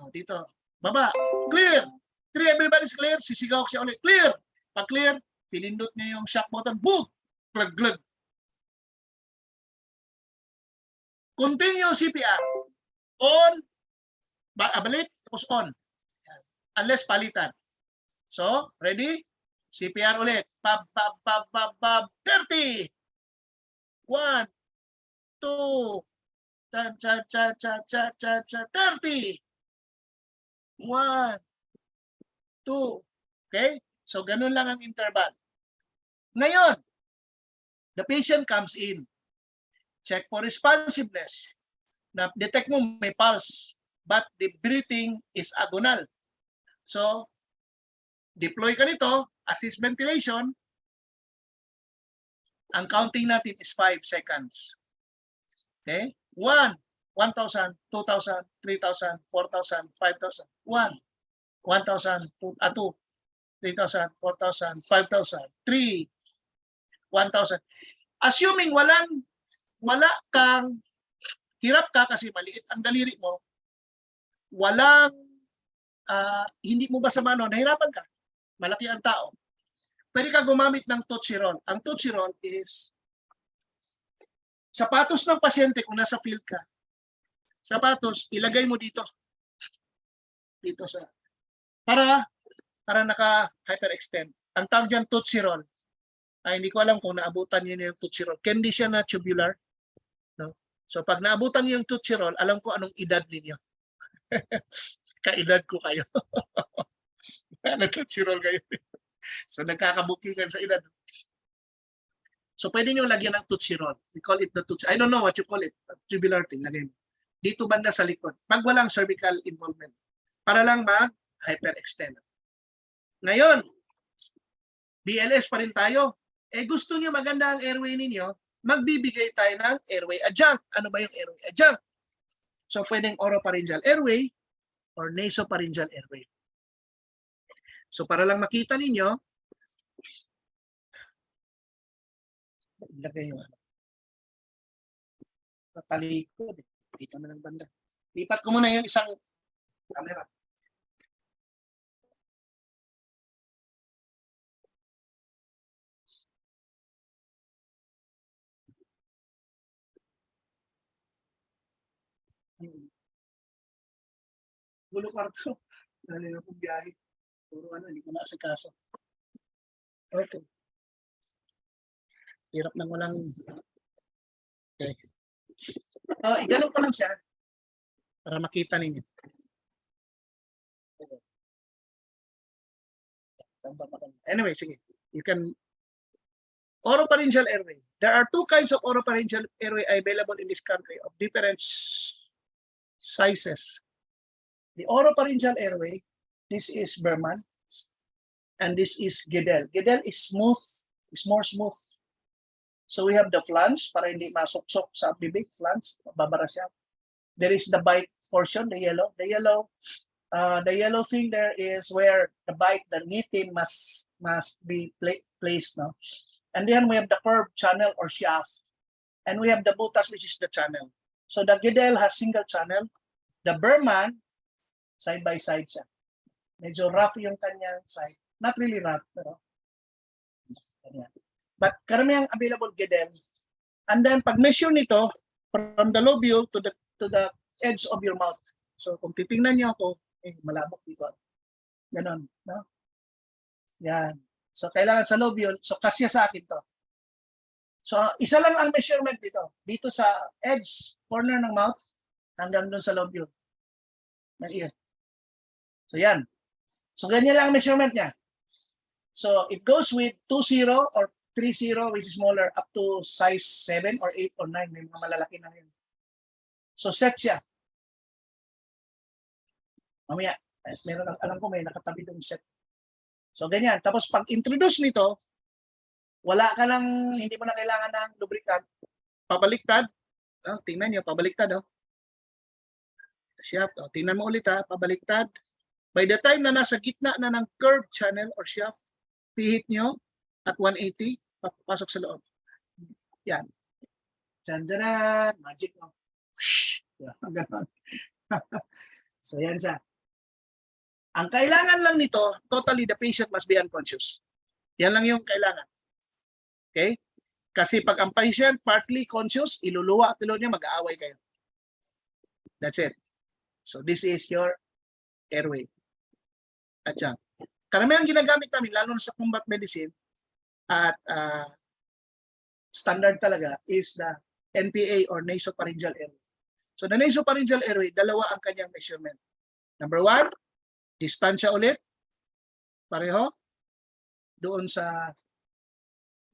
Dito, baba, clear. 3, everybody's clear. Sisigaw siya ulit, clear. Pag clear, pinindot niya yung shock button, boom, glag. Continue CPR. On, balik, tapos on. Unless palitan. So, ready? CPR ulit. Pab, 30. 1, 2, 30. 1, 2. Okay? So, ganun lang ang interval. Ngayon, the patient comes in. Check for responsiveness. Na-detect mo may pulse, but the breathing is agonal. So, deploy ka nito, assist ventilation. Ang counting natin is 5 seconds. Okay? 1, 1,000, 2,000, 3,000, 4,000, 5,000. 1, 1,000, 2. 3,000, 4,000, 5,000, 3, 1,000. Assuming wala kang hirap ka kasi maliit ang daliri mo, hindi mo ba sa mano, nahirapan ka, malaki ang tao. Pwede ka gumamit ng Tootsie Roll. Ang Tootsie Roll is sapatos ng pasyente kung nasa field ka. Sapatos, ilagay mo dito. Dito sa para naka-hyperextend. Ang tawag dyan, Tootsie Roll. Hindi ko alam kung naabutan niyo yung Tootsie Roll. Candy siya na tubular. No? So pag naabutan niyo yung Tootsie Roll, alam ko anong edad ninyo. Kaedad ko kayo. Tootsie Roll kayo. So nagkakabukingan sa edad. So pwede nyo lagyan ng Tootsie Roll. We call it the Tootsie. I don't know what you call it. Tubular thing. Lagyan mo. Dito banda sa likod. Pag walang cervical involvement. Para lang mag-hyperextend. Ngayon, BLS pa rin tayo. Gusto nyo maganda ang airway ninyo, magbibigay tayo ng airway adjunct. Ano ba yung airway adjunct? So pwedeng oropharyngeal airway or nasopharyngeal airway. So para lang makita ninyo, lagay yung talikod. Dito na lang banda. Lipat ko muna yung isang camera. Gulo kwarto. Dali na pong biyahe. Puro hindi ko naasikaso. Okay. Hirap nang walang... Okay. Ganun ko lang siya para makita ninyo. Anyway, sige. You can... Oropharyngeal airway. There are two kinds of oropharyngeal airway available in this country of different sizes. The oropharyngeal airway, this is Berman, and this is Guedel. Guedel is smooth, is more smooth. So we have the flange, para hindi masuksok sa bibig, flange, babara siya. There is the bite portion, the yellow. The yellow thing there is where the bite, the knitting must be placed, no? And then we have the curved channel or shaft. And we have the butas, which is the channel. So the Guedel has single channel. The Berman, side by side siya. Medyo rough yung kanyang side. Not really rough, pero ganyan. But karamihang available Guedel. And then pag measure nito from the lobule to the edge of your mouth. So kung titingnan niyo ako, malabok dito. Ganon, no? Yan. So kailangan sa lobule, so kasya sa akin to. So isa lang ang measurement dito. Dito sa edge, corner ng mouth, hanggang doon sa lobule. Ng ear. So yan. So ganyan lang ang measurement niya. So it goes with 2-0 or 3-0, which is smaller, up to size 7 or 8 or 9. May mga malalaki na yun. So set siya. Mamaya, meron, alam ko may nakatabi doon set. So ganyan. Tapos pag introduce nito, wala ka lang, hindi mo na kailangan ng lubricant. Pabaliktad. Tingnan nyo, pabaliktad. Shaft. Tingnan mo ulit pabaliktad. By the time na nasa gitna na ng curved channel or shaft, pihit nyo at 180, papasok sa loob. Yan. Diyan, magic mo. So yan siya. Ang kailangan lang nito, totally the patient must be unconscious. Yan lang yung kailangan. Okay? Kasi pag ang patient partly conscious, iluluwa at niya, mag-aaway kayo. That's it. So this is your airway. At yan. Karamihan ginagamit namin, lalo sa combat medicine, at standard talaga, is the NPA or nasopharyngeal airway. So the nasopharyngeal airway, dalawa ang kanyang measurement. Number 1, distansya ulit. Pareho. Doon sa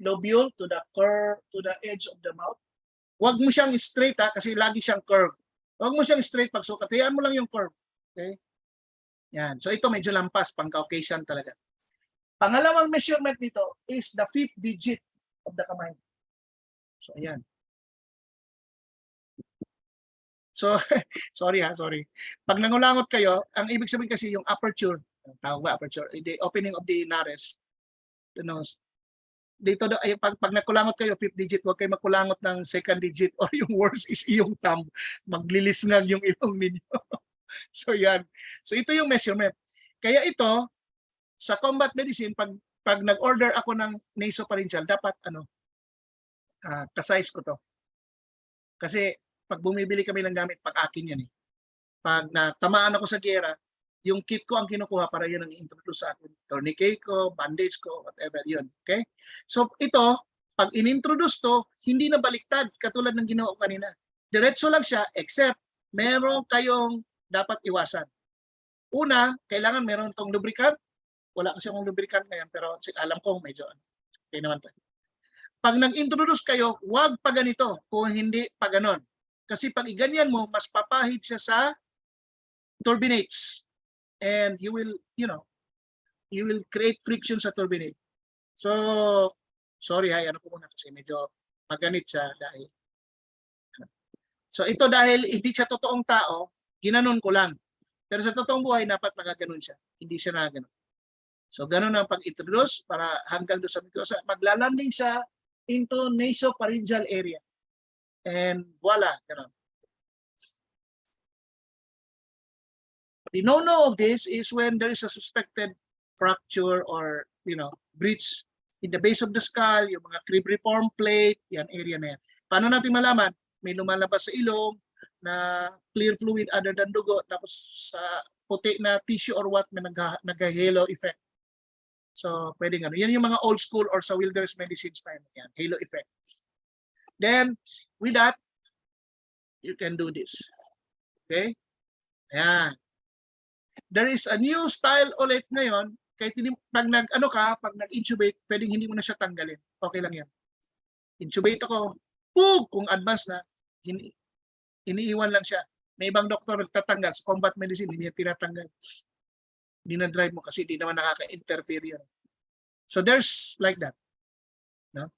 lobule to the curve, to the edge of the mouth. Huwag mo siyang straight kasi lagi siyang curve. Huwag mo siyang straight pagsukat. Hayaan mo lang yung curve. Okay? Yan. So ito medyo lampas, pang Caucasian talaga. Pangalawang measurement nito is the 5th digit of the kamay. So ayan. So sorry. Pag nangulangot kayo, ang ibig sabihin kasi yung aperture, Tawag ba, aperture, the opening of the nares, the nose. Dito, ay, pag nagkulangot kayo, 5th digit, huwag kayo magkulangot ng 2nd digit or yung worst is yung thumb. Maglilisnag yung ilong ninyo. So yan. So ito yung measurement. Kaya ito, sa combat medicine, pag nag-order ako ng nasopharyngeal, dapat ka-size ko to. Kasi pag bumibili kami ng gamit, pag akin yan eh. Pag natamaan ako sa gera, yung kit ko ang kinukuha para yun ang introduce sa akin. Tourniquet ko, bandage ko, whatever yun. Okay? So ito, pag inintroduce to, hindi na baliktad katulad ng ginawa ko kanina. Diretso lang siya except meron kayong dapat iwasan. Una, kailangan meron tong lubricant. Wala kasi akong lubricant ngayon pero alam ko medyo okay naman to. Pag nag-introduce kayo, huwag pa ganito kung hindi pa ganon. Kasi pag iganyan mo, mas papahid siya sa turbinates. And you will, you will create friction sa turbinate. So, sorry ano ko muna kasi medyo maganit siya dahil. So ito dahil hindi siya totoong tao, ginanon ko lang. Pero sa totoong buhay, dapat nakaganon siya. Hindi siya nakaganon. So ganon ang pag-introduce para hanggang doon sa mucosa. Maglalanding siya into nasopharyngeal area. And voila, ganon. The no-no of this is when there is a suspected fracture or, breach in the base of the skull, yung mga cribriform plate, yan area na yan. Paano natin malaman? May lumalabas sa ilong na clear fluid other than dugo, tapos sa puti na tissue or what, may nag-halo effect. So, pwede nga. Yan yung mga old school or sa wilderness medicine style. Yan, halo effect. Then, with that, you can do this. Okay? Ayan. There is a new style ulit ngayon. Kahit pag nag-intubate, pwedeng hindi mo na siya tanggalin. Okay lang yan. Intubate ako, kung advanced na, iniiwan lang siya. May ibang doktor nagtatanggal. Sa combat medicine, hindi niya tinatanggal. Hindi na drive mo kasi hindi naman nakaka-interfere yan. So there's like that. No?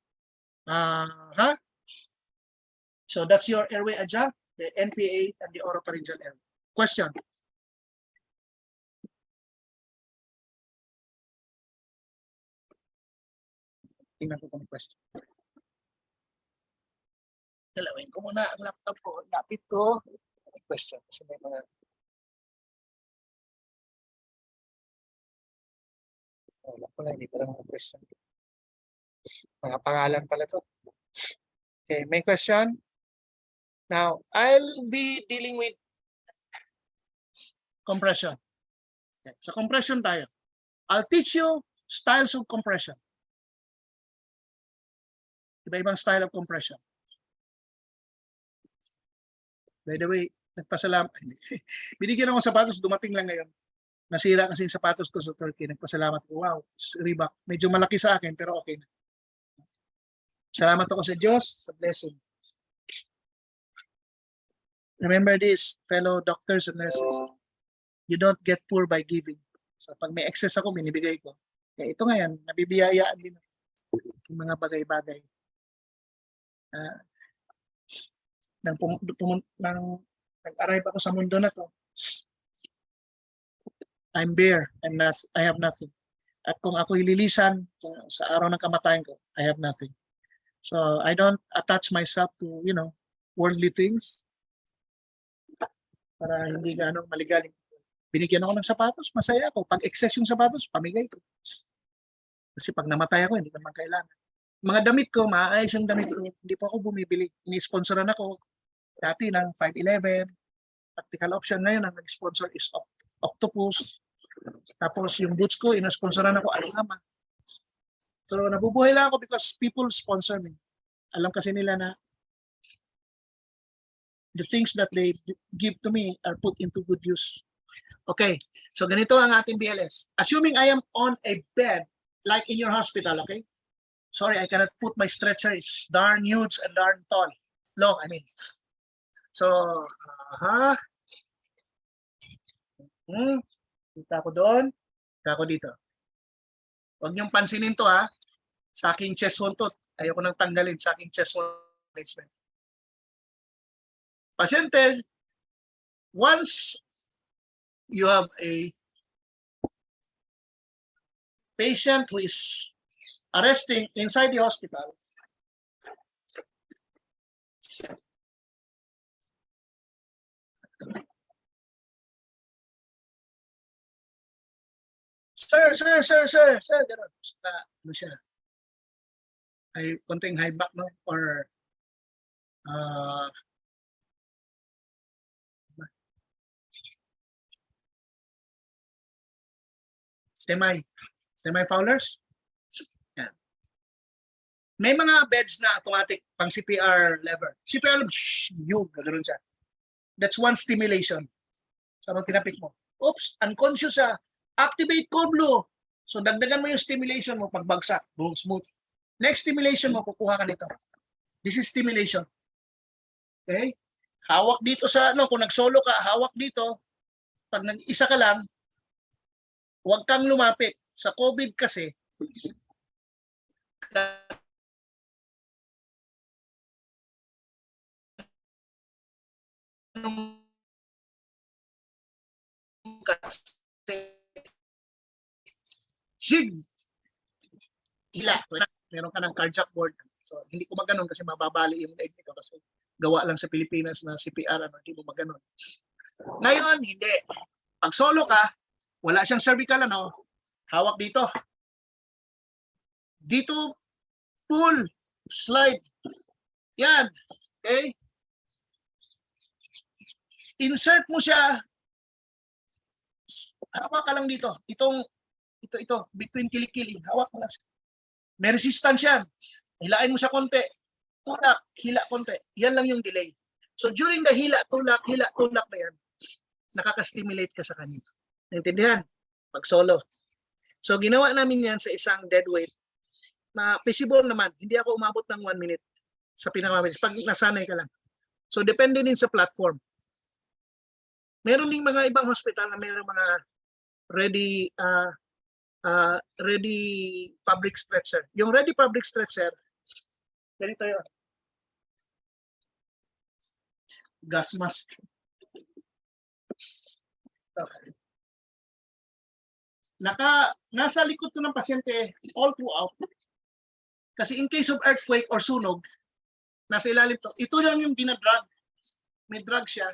So that's your airway adjunct, the NPA, and the oropharyngeal airway. Question? Tingnan ko kung question. Dalawin ko muna ang laptop ko. Lapit ko. May question. Kasi may mga... Wala pala. Hindi pala mga question. Mga pangalan pala to. Okay. May question? Now, I'll be dealing with compression. Okay. So, compression tayo. I'll teach you styles of compression. Iba-ibang style of compression. By the way, nagpasalamat. Binigyan ako ng sapatos, dumating lang ngayon. Nasira kasi yung sapatos ko sa Turkey. Nagpasalamat ko. Wow, Reebok. Medyo malaki sa akin, pero okay na. Salamat ako sa Diyos, sa blessing. Remember this, fellow doctors and nurses. You don't get poor by giving. So pag may excess ako, binibigay ko. Kaya ito ngayon, nabibiyayaan din yung mga bagay-bagay. Nag-arrive ako sa mundo na to, I'm bare. I have nothing. At kung ako ililisan sa araw ng kamatayan ko, I have nothing. So I don't attach myself to, worldly things para hindi ganong maligaling. Binigyan ako ng sapatos, masaya ako. Pag excess yung sapatos, pamigay ko. Kasi pag namatay ako, hindi naman kailangan. Mga damit ko, maayos yung damit ko. Hindi po ako bumibili. Ini-sponsoran ako dati ng 511. Practical option ngayon, ang nag-sponsor is Octopus. Tapos yung boots ko, ina-sponsoran ako Alama. So nabubuhay lang ako because people sponsor me. Alam kasi nila na the things that they give to me are put into good use. Okay, so ganito ang ating BLS. Assuming I am on a bed, like in your hospital, okay? Sorry, I cannot put my stretcher. It's darn huge and darn tall. Long, I mean. So, kita ko doon, kita ko dito. Huwag niyong pansinin to ha. Sa aking chest hole to. Ayoko nang tanggalin sa aking chest hole placement. Pasyente, once you have a patient who is arresting inside the hospital, sir, gano'n. Basta, ano siya, ay konting high back, no? Or semi-foulers. Yan. May mga beds na automatic pang CPR lever. CPR lever, yun, gano'n siya. That's one stimulation. So, anong tinapik mo? Oops, unconscious siya. Activate code blue. So, dagdagan mo yung stimulation mo pagbagsak. Boom, smooth. Next stimulation mo, kukuha ka nito. This is stimulation. Okay? Hawak dito sa, kung nag-solo ka, hawak dito. Pag nag-isa ka lang, huwag kang lumapit. Sa COVID kasi, Sig! Hila. Meron ka ng cardiac board. So, hindi ko maganon kasi mababali yung leg nito kasi gawa lang sa Pilipinas na CPR, hindi mo maganon. Ngayon, hindi. Pag solo ka, wala siyang cervical, hawak dito. Dito, pull, slide. Yan. Okay? Insert mo siya. Hawak ka lang dito. Ito, between kilikili. Hawak mo lang siya. May resistance yan. Hilain mo siya konti. Tulak, hila konti. Yan lang yung delay. So during the hila, tulak na yan, nakaka-stimulate ka sa kanya. Naintindihan? Pag solo. So ginawa namin yan sa isang dead weight na feasible naman. Hindi ako umabot ng 1 minute sa pinakamabilis. Pag nasanay ka lang. So depende din sa platform. Meron ding mga ibang hospital na meron mga ready fabric stretcher. Yung ready fabric stretcher, ganito yun. Gas mask. Okay. Nasa likod to ng pasyente all throughout. Kasi in case of earthquake or sunog, nasa ilalim to. Ito lang yung dinadrag. May drug siya.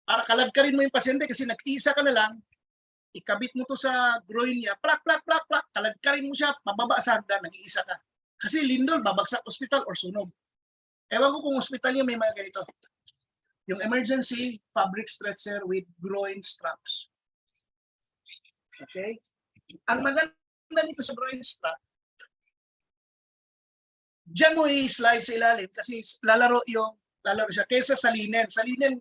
Para kalagkarin mo yung pasyente kasi nag-iisa ka na lang, ikabit mo to sa groin niya, plak, kalagkarin mo siya, pababa sa hagdan, nag-iisa ka. Kasi lindol, babagsak hospital or sunog. Ewan ko kung hospital niya may mga ganito. Yung emergency fabric stretcher with groin straps. Okay? Ang maganda nito sa groin strap, diyan mo i-slide sa ilalim kasi lalaro siya kaysa sa linen. Sa linen,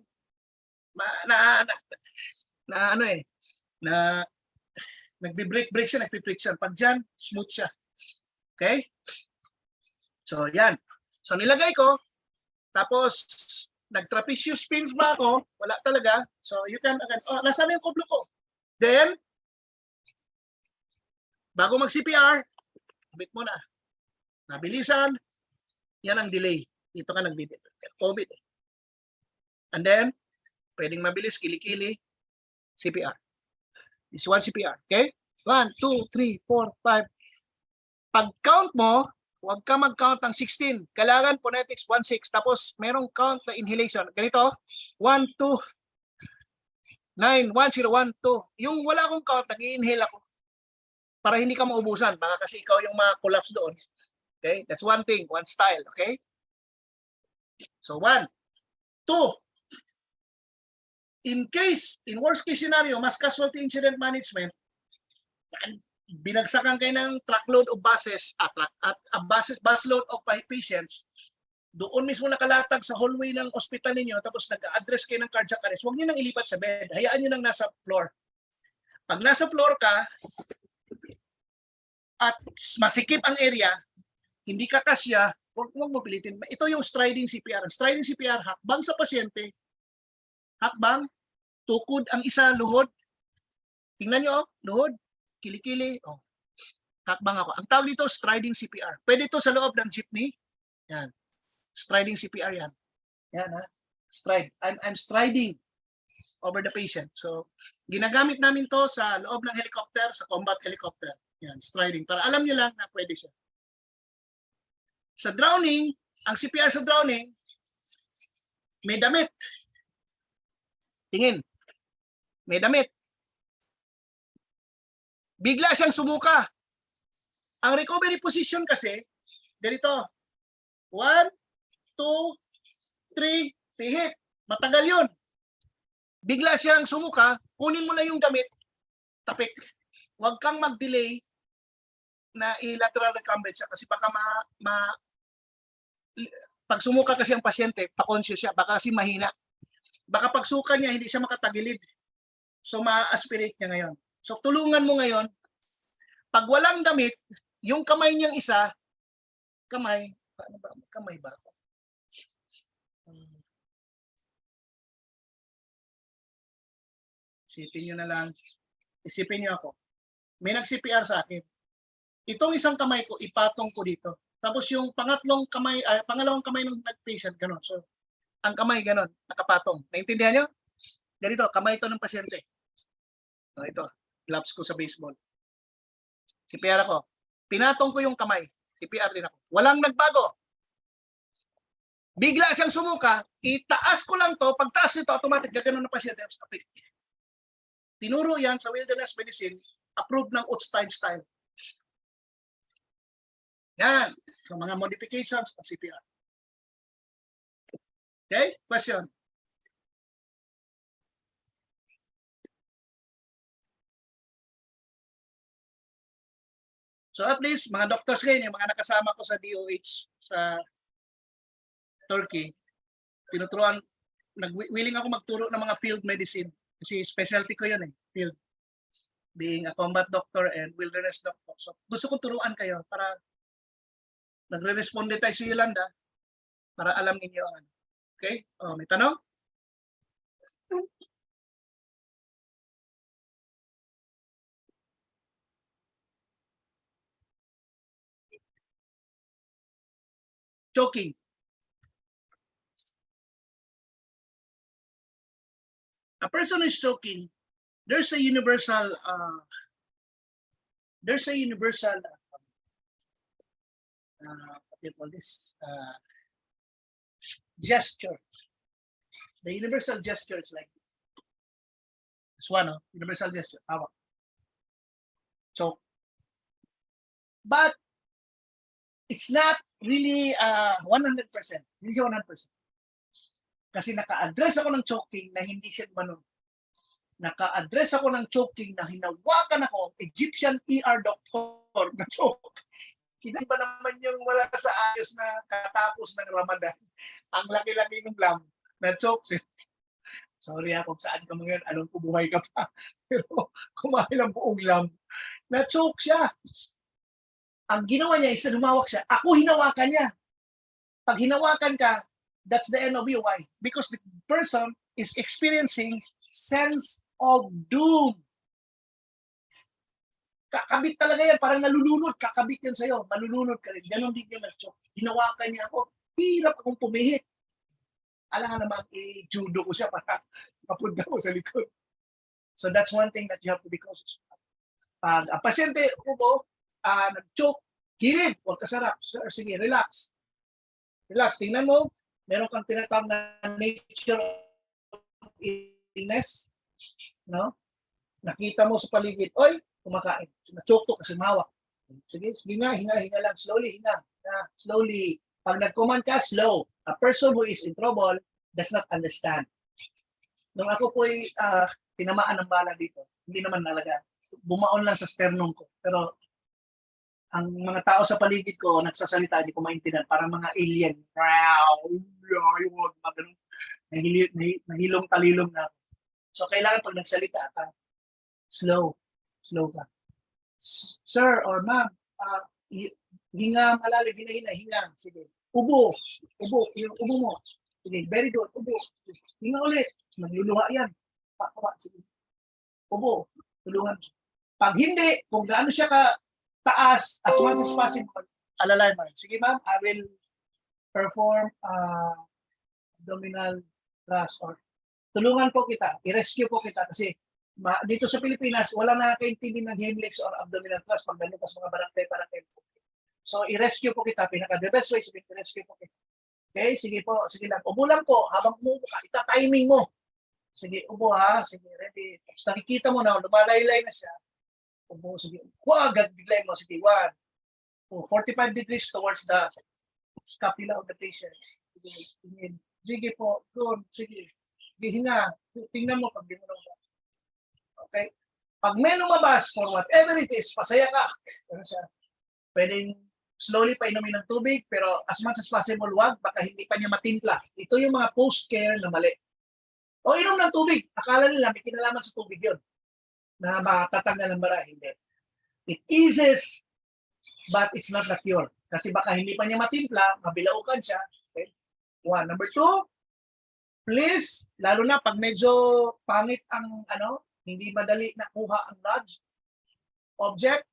nagbi-break siya, nagpi-friction. Pag dyan, smooth siya. Okay? So, yan. So, nilagay ko. Tapos, nag-trapezius spins ba ako? Wala talaga. So, you can, nasaan yung kublo ko? Then, bago mag-CPR, bit mo na. Nabilisan, yan ang delay. Dito ka nagbibit. COVID. And then, pwedeng mabilis, kilikili, CPR. This one CPR. Okay? 1, 2, 3, 4, 5. Pag-count mo, huwag ka mag-count ng 16. Kailangan phonetics 1, 6. Tapos, merong count na inhalation. Ganito, 1, 2, 9, 1, 0, 1, 2. Yung wala akong count, nag-i-inhale ako. Para hindi ka maubusan. Baka kasi ikaw yung ma-collapse doon. Okay? That's one thing, one style. Okay? So, 1, 2. In worst case scenario, mass casualty incident management, binagsakan kayo ng truckload of buses at bus load of patients, doon mismo nakalatag sa hallway ng ospital ninyo, tapos nag-address kayo ng cardiac arrest, huwag nyo nang ilipat sa bed. Hayaan nyo nang nasa floor. Pag nasa floor ka, at masikip ang area, hindi ka kasya, huwag mo pilitin. Ito yung striding CPR. Striding CPR, hakbang sa pasyente, hakbang, tukod ang isa, luhod. Tingnan nyo, luhod, kilikili. Hakbang ako. Ang tawag dito, striding CPR. Pwede ito sa loob ng jeepney. Yan. Striding CPR yan. Yan ha. Stride. I'm striding over the patient. So, ginagamit namin to sa loob ng helicopter, sa combat helicopter. Yan, striding. Para alam nyo lang na pwede siya. Sa drowning, ang CPR sa drowning, may damit. Tingin. May damit. Bigla siyang sumuka. Ang recovery position kasi, ganito. 1, 2, 3, pihit. Matagal yun. Bigla siyang sumuka, kunin mo na yung damit, tapik. Huwag kang mag-delay na i-lateral recumbent siya kasi baka pag sumuka kasi ang pasyente, pa-conscious siya, baka kasi mahina. Baka pag suka niya, hindi siya makatagilid. So, ma-aspirate niya ngayon. So, tulungan mo ngayon, pag walang damit, yung kamay niyang isa, kamay, paano ba? Kamay ba? Isipin nyo na lang. Isipin nyo ako. May nag-CPR sa akin. Itong isang kamay ko, ipatong ko dito. Tapos yung pangalawang kamay ng patient, gano'n. So, ang kamay, gano'n, nakapatong. Naintindihan nyo? Ganito, kamay ito ng pasyente. Ito, gloves ko sa baseball. CPR ako. Pinatong ko yung kamay. CPR din ako. Walang nagbago. Bigla siyang sumuka, itaas ko lang to, pagtaas nito, automatic, gano'n ng pasyente. Stop it. Tinuro yan sa wilderness medicine, approved ng Utstein style. Yan. So, mga modifications ng CPR. Okay? Question? So at least, mga doctors ngayon, yung mga nakasama ko sa DOH sa Turkey, tinuturuan, willing ako magturo ng mga field medicine. Kasi specialty ko yun field. Being a combat doctor and wilderness doctor. So gusto kong turuan kayo para nagre-responde tayo sa Yolanda para alam ninyo ang ano. Okay? May tanong? Choking. A person is choking. There's a universal what do you call this? Gesture. The universal gesture is like this. This one, universal gesture. Hawak. So, but it's not really 100%. Hindi siya 100%. Kasi naka-address ako ng choking na hindi siya gumano. Naka-address ako ng choking na hinawakan ako, Egyptian ER doctor na choke. Kinaiba naman yung wala sa ayos na katapos ng Ramadan. Ang laki-laki ng lamb na choke. Sorry kung saan ka ngayon, alam ko buhay ka pa. Pero kumain ang buong lamb. Na choke siya. Ang ginawa niya is humawak siya. Ako hinawakan niya. Pag hinawakan ka, that's the NOB. Why? Because the person is experiencing sense of doom. Kakabit talaga yan. Parang nalulunod. Kakabit yan sa'yo. Malulunod ka rin. Ganon din yung nag-choke. Hinawakan niya ako. Hirap akong pumihit. Alam naman, judo ko siya para mapunta ko sa likod. So that's one thing that you have to be cautious. Ang pasyente, nag-choke, hirin, huwag kasarap. Sige, relax. Relax. Tingnan mo, meron kang tinatawag na nature of illness. No? Nakita mo sa paligid, oy, kumakain. Na-choke to kasi mawak. Sige, hinga lang. Slowly, hinga. Slowly. Pag nag-command ka, slow. A person who is in trouble does not understand. Nung ako po'y tinamaan ng bala dito, hindi naman talaga. Bumaon lang sa sternum ko. Pero ang mga tao sa paligid ko, nagsasalita, hindi ko maintindihan. Parang mga alien. Nahilong-talilong na. So, kailangan pag nagsalita ka, slow ka. Sir or ma'am, hinga malalim, hinga. Sige. Ubo mo. Sige, very good. Ubo. Hinga ulit. Nagluluha yan. Sige. Ubo. Tulungan. Pag hindi, kung gaano siya taas, as much as possible, alalay mo. Sige ma'am, I will perform abdominal thrust or tulungan po kita, i-rescue po kita kasi Dito sa Pilipinas, wala nakakaintindi ng Heimlich or abdominal thrust pag ganito sa mga barangay. So, i-rescue po kita. The best way, i-rescue po kita. Okay, sige po. Sige lang. Ubo lang po. Habang umupo ka, ita-timing mo. Sige, ubo ha. Sige, ready. Tapos nakikita mo na, lumalaylay na siya. Ubo, sige. Huwag, biglay mo. Sige, 1, 2, 45 degrees towards the scapula of the patient. Sige, sige po. Good. Sige. Hinga. Tingnan mo pag di mo lumabas. Okay? Pag may lumabas, for whatever it is, pasaya ka. Ano siya? Pwedeng slowly painumin ng tubig, pero as much as possible, wag, baka hindi pa niya matimpla. Ito yung mga post-care na mali. O inom ng tubig. Akala nila may kinalaman sa tubig yun. Na matatanggal ng bara. Hindi. It eases, but it's not the cure. Kasi baka hindi pa niya matimpla, mabilaukan siya. Okay? 1. Number 2, please, lalo na pag medyo pangit ang hindi madali nakuha ang large object,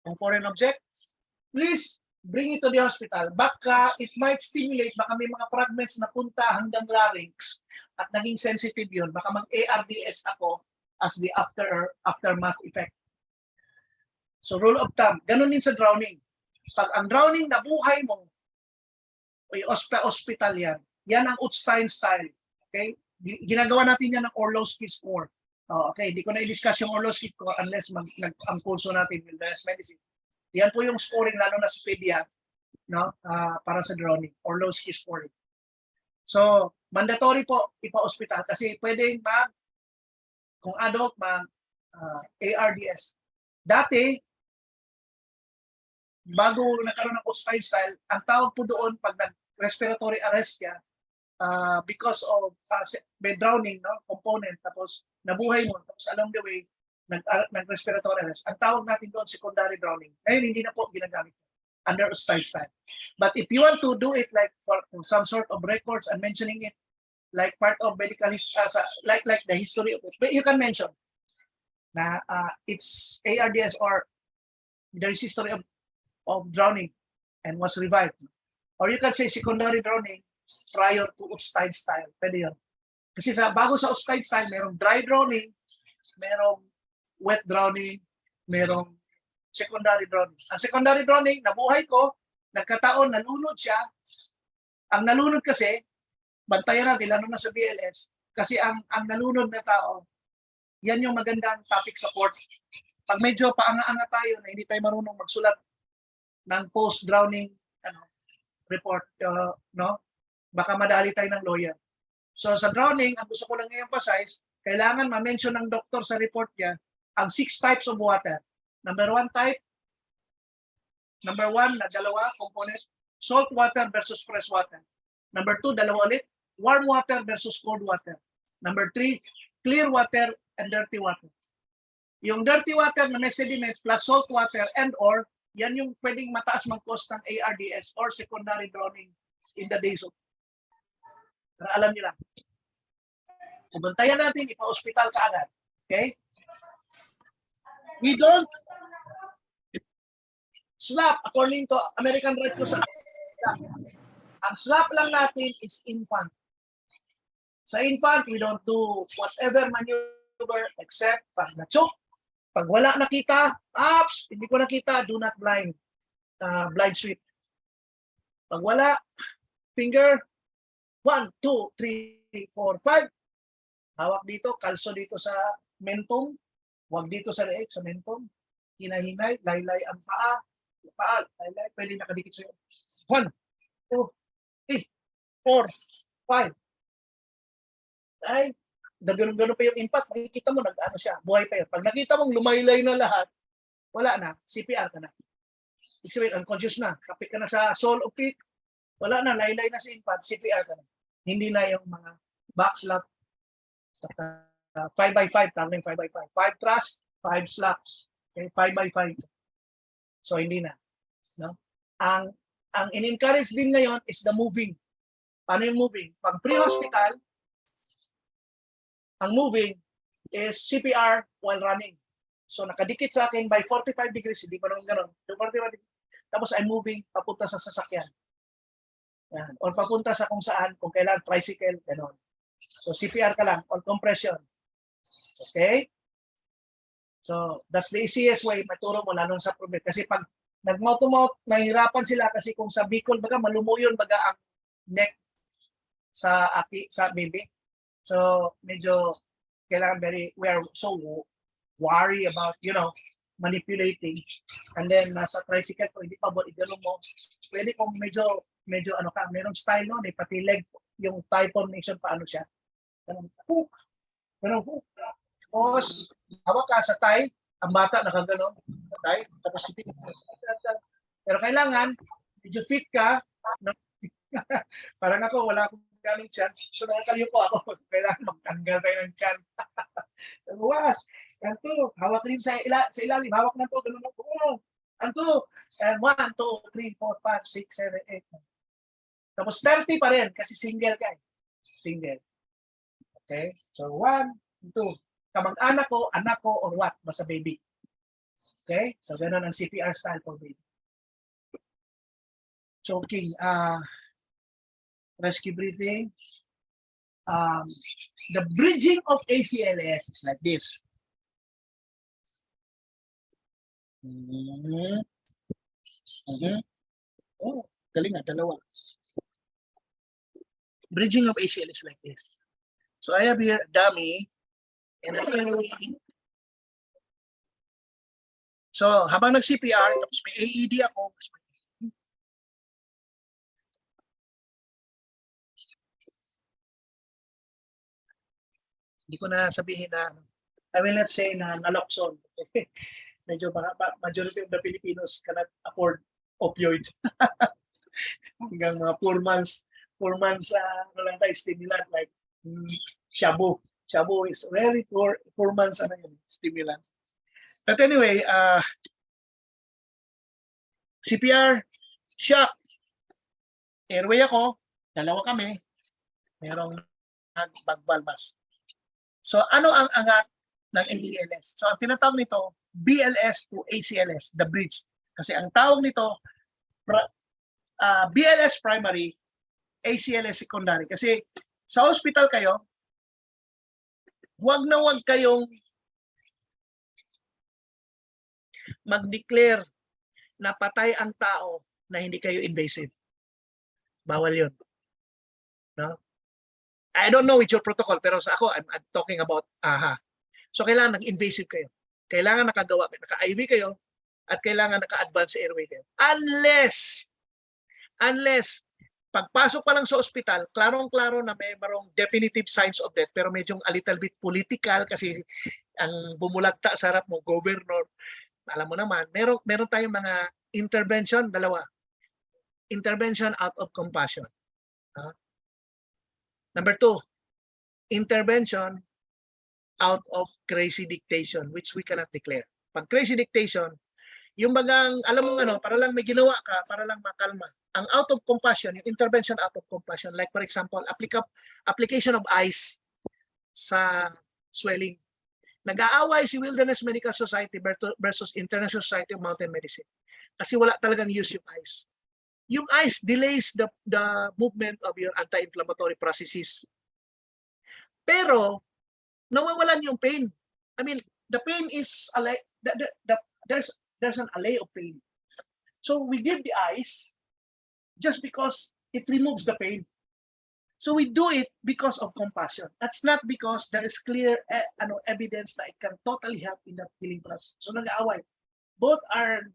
ang foreign object, please bring it to the hospital. Baka it might stimulate, baka may mga fragments na punta hanggang larynx at naging sensitive yun. Baka mag-ARDS ako as the aftermath effect. So rule of thumb, ganun din sa drowning. Pag ang drowning nabuhay mo, hospital yan. Yan ang Utstein style. Okay? Ginagawa natin yan ng Orlowski score. Okay, hindi ko na i-discuss yung Orlowski score unless ang kurso natin yung Advanced Medicine. Yan po yung scoring lalo na sa pedia, no? Para sa drowning, Orlowski scoring. So, mandatory po ipa-hospital kasi pwedeng kung adult ARDS. Dati, bago nagkaroon ng Utstein style, ang tawag po doon pag nag-respiratory arrest siya, because of may drowning component, tapos nabuhay mo, tapos along the way, nag-respiratory arrest. Ang tawag natin doon, secondary drowning. Ngayon, hindi na po ginagamit under Utstein style. But if you want to do it like for some sort of records and mentioning it like part of medical history, like the history of it, but you can mention na it's ARDS or there is history of drowning and was revived. Or you can say secondary drowning prior to Utstein style. Pwede yun. Kasi bago sa Utstein style, merong dry drowning, merong wet drowning, merong secondary drowning. Ang secondary drowning, nabuhay ko, nagkataon, nalunod siya. Ang nalunod kasi, bantayan natin, lalo na sa BLS, kasi ang nalunod na tao, yan yung magandang topic support. Pag medyo paanga-anga tayo na hindi tayo marunong magsulat ng post-drowning report, baka madali tayo ng lawyer. So sa drowning, ang gusto ko lang i-emphasize, kailangan ma-mention ng doktor sa report niya ang 6 types of water. Number 1 type, number 1 na dalawa component, salt water versus fresh water. Number 2, dalawa ulit, warm water versus cold water. Number 3, clear water and dirty water. Yung dirty water na may sediments plus salt water and or, yan yung pwedeng mataas mag-cause ng ARDS or secondary drowning in the days of. Para alam niyo lang. Kubantayan natin, ipa-hospital ka agad. Okay? We don't slap according to American Red Cross. Ang slap lang natin is infant. Sa infant, we don't do whatever maneuver except pag na-choke. Pag wala nakita, hindi ko nakita, do not blind sweep. Pag wala, finger, 1, 2, 3, 4, 5. Hawak dito, kalso dito sa mentum. Huwag dito sa leeg, sa mentum. Hinahinay, laylay ang paa. Laylay, pwede nakadikit sa'yo. 1, 2, 3, 4, 5. Ay, gano'n pa yung impact. Makikita mo, nag-ano siya, buhay pa yun. Pag nakita mong lumaylay na lahat, wala na, CPR ka na. Ibig sabihin, unconscious na. Kapit ka na sa sole of feet, wala na, laylay na si impact, CPR ka na. Hindi na yung mga back slap, 5x5, tama yung 5x5. 5 thrust, 5 slaps. Okay, 5x5. So, hindi na. No? Ang in-encourage din ngayon is the moving. Paano yung moving? Pag pre-hospital, ang moving is CPR while running. So, nakadikit sa akin by 45 degrees, hindi pa naman gano'n. 45 degrees. Tapos, I'm moving papunta sa sasakyan. Yan. Or papunta sa kung saan, kung kailan, tricycle, gano'n. So, CPR ka lang, or compression. Okay? So, that's the easiest way maturo mo lalo sa problem. Kasi pag nag-mouth to mouth, nahihirapan sila kasi kung sa Bicol, baga malumuyon baga ang neck sa baby. So, medyo kailangan we are so worry about, manipulating. And then, nasa tricycle ko, hindi pa ba, idalo mo. Pwede kung medyo merong style no, pati leg, yung thigh formation, paano siya. Ganun hook. Tapos, hawak ka sa thigh, ang bata nakagano, sa thigh, tapos pero kailangan, medyo fit ka, no? Parang ako, wala akong galing tiyan, so nakakaliw ko ako, kailangan magtanggal tayo ng tiyan. Wow, yan to, hawak rin sa ilalim, hawak na to, ganun lang, and 1, 2, 3, 4, 5, 6, 7, 8. Tapos 30 pa rin, kasi single ka. Single. Okay? So 1, 2. Kamag-anak ko, anak ko, or what? Basta baby. Okay? So ganun ang CPR style for baby. Choking. Rescue breathing. The bridging of ACLS is like this. Oh, galing dalawa. Bridging of ACL is like this. So I have here a dummy. And so habang nag-CPR, tapos may AED ako. Hindi ko na sabihin na, I will not say na naloxone. Medyo majority of the Filipinos cannot afford opioid. Hanggang mga 4 months lang tayo stimulant like shabu. Shabu is very 4 months stimulant. But anyway, CPR, shock. Airway ako, dalawa kami. Merong bagbalmas. So ano ang angat ng ACLS? So ang tinatawag nito, BLS to ACLS, the bridge. Kasi ang tawag nito, BLS primary, ACLS secondary. Kasi sa hospital kayo, huwag kayong mag-declare na patay ang tao na hindi kayo invasive. Bawal yun. No? I don't know with your protocol, pero sa ako, I'm talking about AHA. So kailangan nag-invasive kayo. Kailangan nakagawa kayo, naka-IV kayo, at kailangan naka-advance airway kayo. Unless, pagpasok pa lang sa ospital, klarong-klaro na may marong definitive signs of death, pero medyo a little bit political kasi ang bumulagta sa harap mo, governor, alam mo naman, meron tayong mga intervention, dalawa. Intervention out of compassion. Number 2, intervention out of crazy dictation, which we cannot declare. Pag crazy dictation, yung bagang, alam mo para lang may ginawa ka, para lang makalma. Ang out of compassion, yung intervention out of compassion, like for example, application of ice sa swelling. Nag-aaway si Wilderness Medical Society versus International Society of Mountain Medicine. Kasi wala talagang use yung ice. Yung ice delays the movement of your anti-inflammatory processes. Pero, nawawalan yung pain. I mean, the pain is there's an allay of pain. So we give the ice just because it removes the pain. So we do it because of compassion. That's not because there is clear evidence that it can totally help in the healing process. So nag-aaway. Both are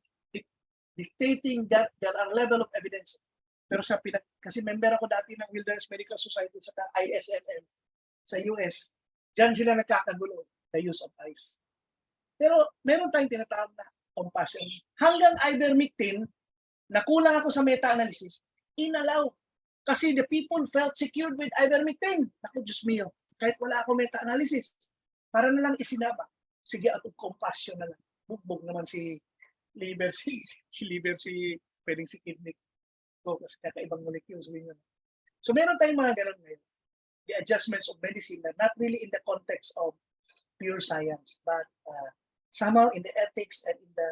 dictating that there are level of evidence. Pero kasi member ako dati ng Wilderness Medical Society sa ISMM sa US, diyan sila nagkakagulo, the use of ice. Pero meron tayong tinatawag na compassion. Hanggang ivermectin, nakulang ako sa meta-analysis, inalaw. Kasi the people felt secured with ivermectin. Naku, Diyos mio, kahit wala ako meta-analysis, para na lang isinaba. Sige, out of compassion na lang. Bugbog naman si liver, pwedeng si kidney. Kasi kakaibang molecules din yun. So meron tayong mga ganun ngayon. The adjustments of medicine that not really in the context of pure science, but somehow in the ethics and in the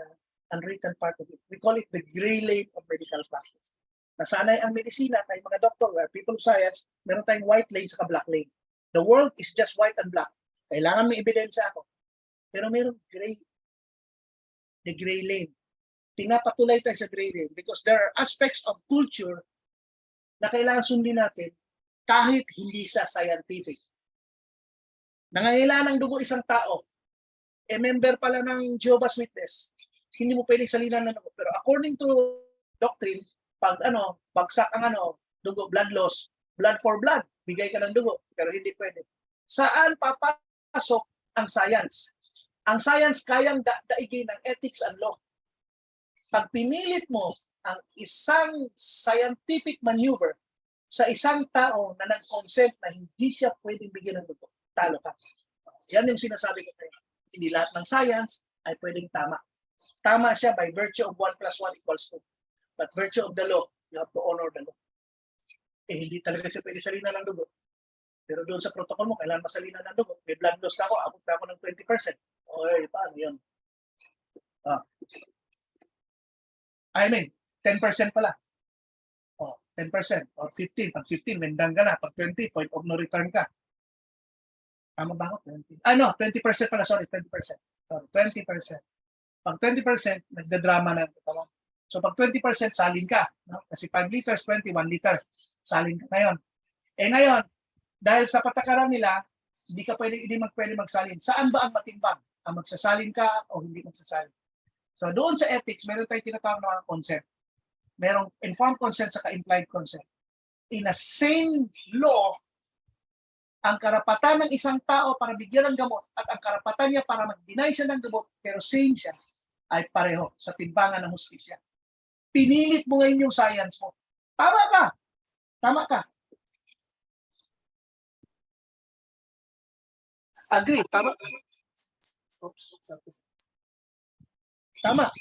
unwritten part of it. We call it the gray lane of medical practice. Nasanay ang medisina, tayong mga doctor, where people of science, meron tayong white lane sa black lane. The world is just white and black. Kailangan may ebidensya ako. Pero meron gray the gray lane. Pinapatuloy tayo sa gray lane because there are aspects of culture na kailangan sundin natin kahit hindi sa scientific. Nangangailangan ng dugo isang tao, member pala ng Jehovah's Witness, hindi mo pwedeng salinan ng dugo. Pero according to doctrine, pag bagsak ang dugo, blood loss, blood for blood, bigay ka ng dugo, pero hindi pwede. Saan papasok ang science? Ang science kayang daigin ng ethics and law. Pag pinilit mo ang isang scientific maneuver sa isang tao na nag-consent na hindi siya pwedeng bigyan ng dugo, talo ka. Yan yung sinasabi ko kayo. Hindi lahat ng science ay pwedeng tama. Tama siya by virtue of 1 plus 1 equals 2. But virtue of the law, you have to honor the law. Hindi talaga siya pwede salina ng dugo. Pero doon sa protocol mo, kailangan masalina ng dugo. May blood loss ako, abot na ako ng 20%. Okay, paano yun? I mean, 10% pala. 10% or 15. Pag 15, mendang ka na. Pag 20, point of no return ka. Tama ba ako? 20. 20% pala. Sorry, 20%. Sorry, 20%. Pag 20%, nagdadrama na. So pag 20%, salin ka. No? Kasi 5 liters, 21 liter. Salin ka ngayon. Ngayon, dahil sa patakaran nila, hindi pwede magsalin. Saan ba ang matimbang? Ang magsasalin ka o hindi magsasalin? So doon sa ethics, meron tayong tinatawag na consent. Merong informed consent sa implied consent. In a same law, ang karapatan ng isang tao para bigyan ng gamot at ang karapatan niya para mag-deny siya ng gamot, pero same siya, ay pareho sa timbangan ng hustisya. Pinilit mo ngayon yung science mo. Tama ka. Tama ka. Agree. Tama. Oops. Tama.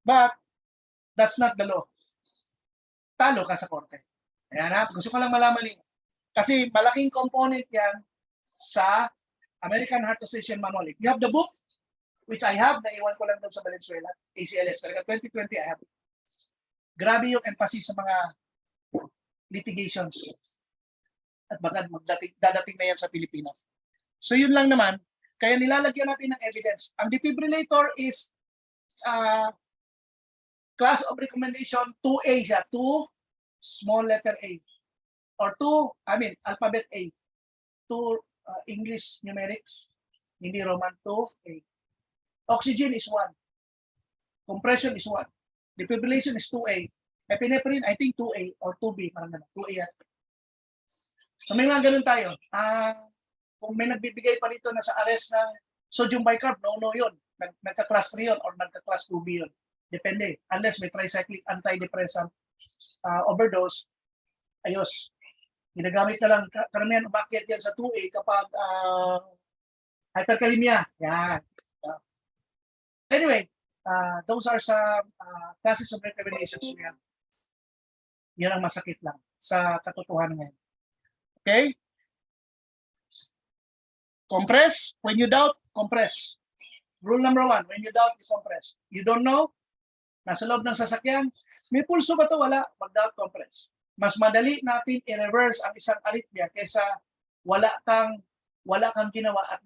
But, that's not the law. Talo ka sa korte. Ayan ha. Gusto ko lang malaman nyo. Kasi malaking component yan sa American Heart Association Manual. You have the book, which I have, naiwan ko lang doon sa Valenzuela, ACLS. Talaga 2020, I have it. Grabe yung emphasis sa mga litigations. At baka dadating na yan sa Pilipinas. So yun lang naman, kaya nilalagyan natin ng evidence. Ang defibrillator is class of recommendation 2A siya, 2 small letter A. Or 2, alphabet A. 2 English numerics, hindi Roman 2A. Oxygen is 1. Compression is 1. Defibrillation is 2A. Epinephrine, I think 2A or 2B, parang gano'n. 2A yan. So may mga ganun tayo. Kung may nagbibigay pa rito na sa arrest ng sodium bicarb, no yun. Nagka-class 3 yun or nagka-class 2B yun. Depende. Unless may tricyclic antidepressant overdose, ayos. Ginagamit na lang, karamihan umakyat yan sa 2A kapag hyperkalemia. Yan. Anyway, those are some classes of recommendations. Yan ang masakit lang sa katotohanan ngayon. Okay? Compress. When you doubt, compress. Rule number 1, when you doubt, you compress. You don't know, nasa loob ng sasakyan, may pulso ba ito? Wala. Mag-doubt, compress. Mas madali natin i-reverse ang isang arrhythmia kaysa wala kang ginawa at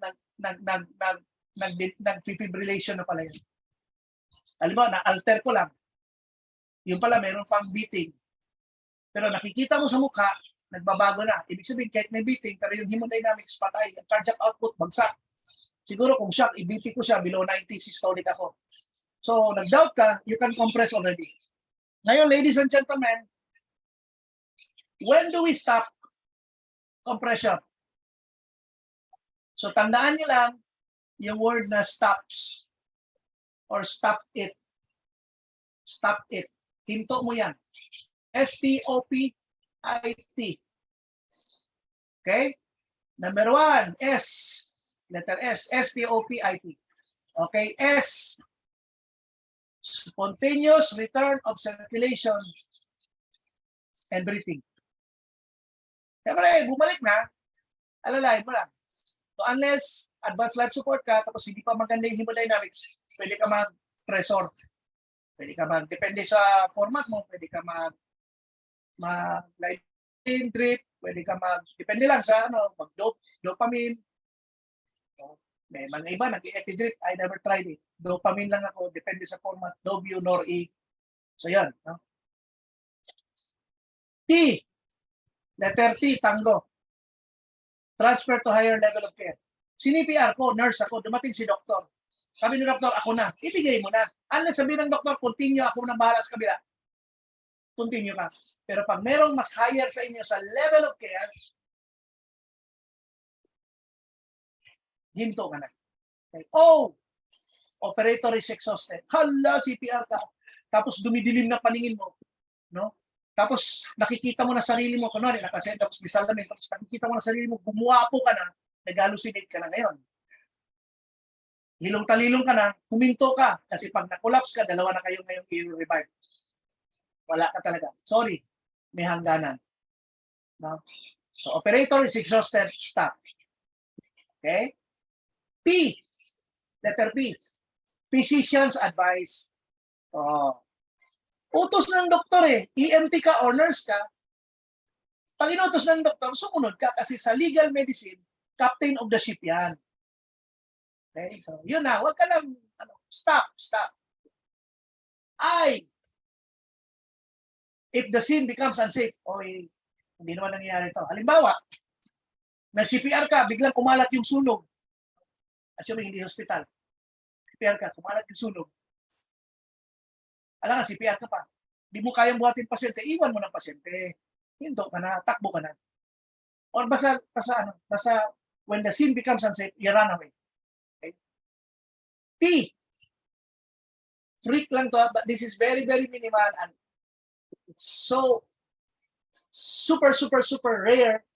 nag-fibrillation na pala yun. Halimbawa, na-alter ko lang. Yung pala, meron pang beating. Pero nakikita mo sa mukha, nagbabago na. Ibig sabihin, kahit may beating, pero yung hemodynamics patay, yung cardiac output, bagsak. Siguro kung shock, i-BP ko siya, below 90 systolic ako. So, nag-doubt ka, you can compress already. Ngayon, ladies and gentlemen, when do we stop compression? So, tandaan niyo lang yung word na stops or stop it. Stop it. Hinto mo yan. S-T-O-P-I-T. Okay? Number 1, S. Letter S. S-T-O-P-I-T. Okay? S. Spontaneous return of circulation and breathing. Siyempre, bumalik na, alalahin mo lang. So unless advanced life support ka, tapos hindi pa maganda yung hemodynamics, pwede ka mag-pressor. Pwede ka depende sa format mo, pwede ka mag-light drip, pwede ka depende lang sa mag-dopamine. May mga iba, nag-epidrip, I never tried it. Dopamine lang ako, depende sa format, Dovio, Nor-E. So yan. No? T, letter T, tango. Transfer to higher level of care. CPR ko, nurse ako, dumating si doktor. Sabi ni doktor, ako na. Ibigay mo na. Unless sabi ng doktor, continue, ako na bahala sa kabila. Continue ka. Pero pag merong mas higher sa inyo sa level of care, hinto ka na. Okay. Oh! Operator is exhausted. Hala, CPR ka. Tapos dumidilim na paningin mo. No? Tapos nakikita mo na sarili mo, kunwari, nakasend, tapos may salamin, tapos nakikita mo na sarili mo, gumuwapo ka na, nag-hallucinate ka na ngayon. Hilong-talilong ka na, huminto ka. Kasi pag na-collapse ka, dalawa na kayo ngayong i-revive. Wala ka talaga. Sorry, may hangganan. No? So, operator is exhausted, stop. Okay? P, letter P. Physician's advice. Oh. Utos ng doktor eh. EMT ka or nurse ka. Pag inutos ng doktor, sumunod ka kasi sa legal medicine, captain of the ship yan. Okay? So, yun na. Huwag ka lang, stop. If the scene becomes unsafe, hindi naman nangyayari ito. Halimbawa, nag-CPR ka, biglang kumalat yung sunog. Assuming hindi hospital. CPR ka, kumalat yung sunog. Alam ka, CPR ka pa. Hindi mo kayang buhatin pasyente, iwan mo ng pasyente. Hinto ka na, takbo ka na. Or basta when the scene becomes unsafe, you run away. Okay? T. Freak lang to, but this is very, very minimal and it's so super rare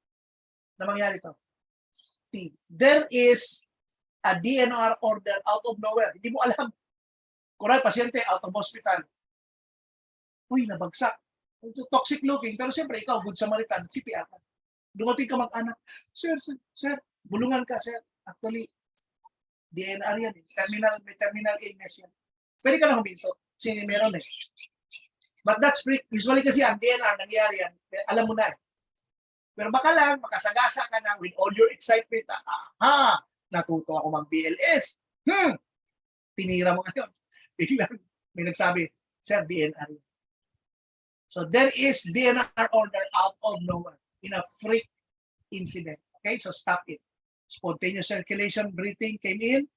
na mangyari to. T. There is a DNR order out of nowhere. Hindi mo alam. Kunwari, pasyente out of hospital. Uy, nabagsak. Toxic looking. Pero siyempre, ikaw, good Samaritan, CPR ka. Dumating ka mag-anak. Sir, bulungan ka, sir. Actually, DNR yan. May terminal illness yan. Pwede ka na huminto. Kasi meron eh. But that's freak. Usually kasi ang DNR, nangyari yan. Alam mo na eh. Pero baka lang, makasagasa ka na with all your excitement. Natuto ako mag-BLS. Tinira mo ngayon. Biglang may nagsabi, sir, DNR. So there is DNR order out of nowhere in a freak incident. Okay, so stop it. Spontaneous circulation, breathing came in.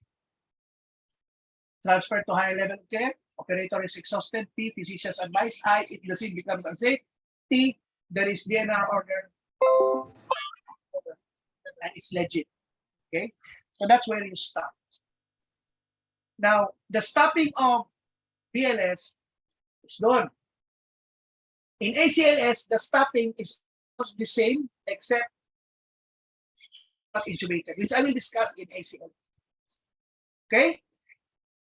Transfer to higher level of care. Operator is exhausted. P, physician's advice. I, if the scene becomes unsafe. T, there is DNR order. And it's legit. Okay, so that's where you stop. Now, the stopping of BLS is done. In ACLS, the stopping is the same except not intubated, which I will discuss in ACLS. Okay?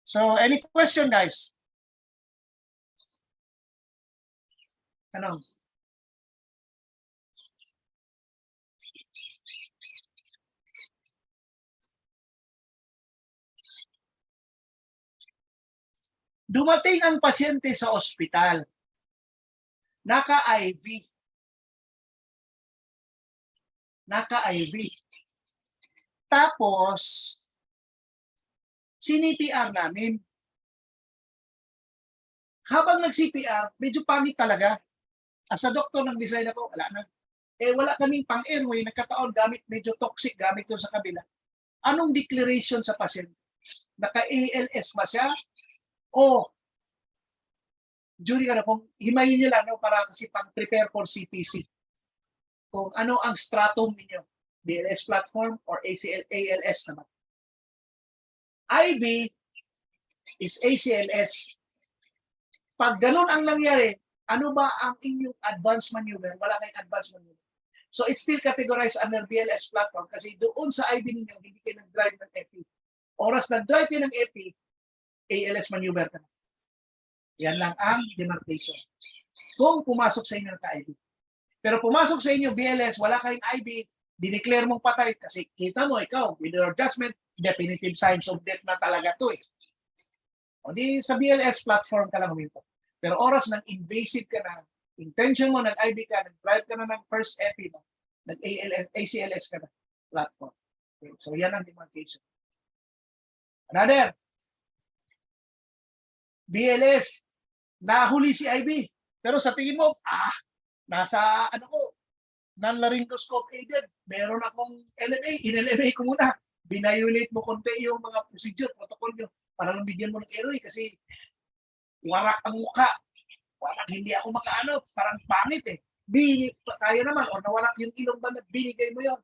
So, any question, guys? Tanong. Dumating ang pasyente sa ospital. Naka-IV. Tapos, CPR namin. Habang nag-CPR, medyo pangit talaga. As a doktor ng design ako, wala na. Wala kaming pang-airway, nagkataon gamit medyo toxic gamit doon sa kabila. Anong declaration sa pasyente? Naka-ALS ba siya? O jury ka na kung himayin nyo lang para kasi pang-prepare for CPC. Kung ano ang stratum ninyo, BLS platform or ALS naman. IV is ACLS. Pag ganun ang nangyari, ano ba ang inyong advanced maneuver? Wala kayong advanced maneuver. So it's still categorized under BLS platform kasi doon sa IV ninyo, hindi kayo nag-drive ng epi. Oras nag-drive kayo ng epi, ALS maneuver ka na. Yan lang ang demarcation. Kung pumasok sa inyo ng IV. Pero pumasok sa inyo BLS, wala kayong IV, dineclare mong patay kasi kita mo ikaw, with your judgment, definitive signs of death na talaga to eh. O di sa BLS platform ka lang huminto. Pero oras ng invasive ka na, intention mo, nag-IV ka, nag-drive ka na ng first epi, nag-ACLS ka na platform. Okay. So yan ang demarcation. Another. BLS. Nahuli si IB. Pero sa tingin mo, nasa ano ko, non-laryngoscope aided. Meron akong LMA. In-LMA ko muna. Binayulate mo konti yung mga procedure, protocol nyo para lang bigyan mo ng airway kasi warak ang mukha. Warak, hindi ako makaano. Parang pangit eh. Kaya naman, o nawala yung ilong ba na binigay mo yon.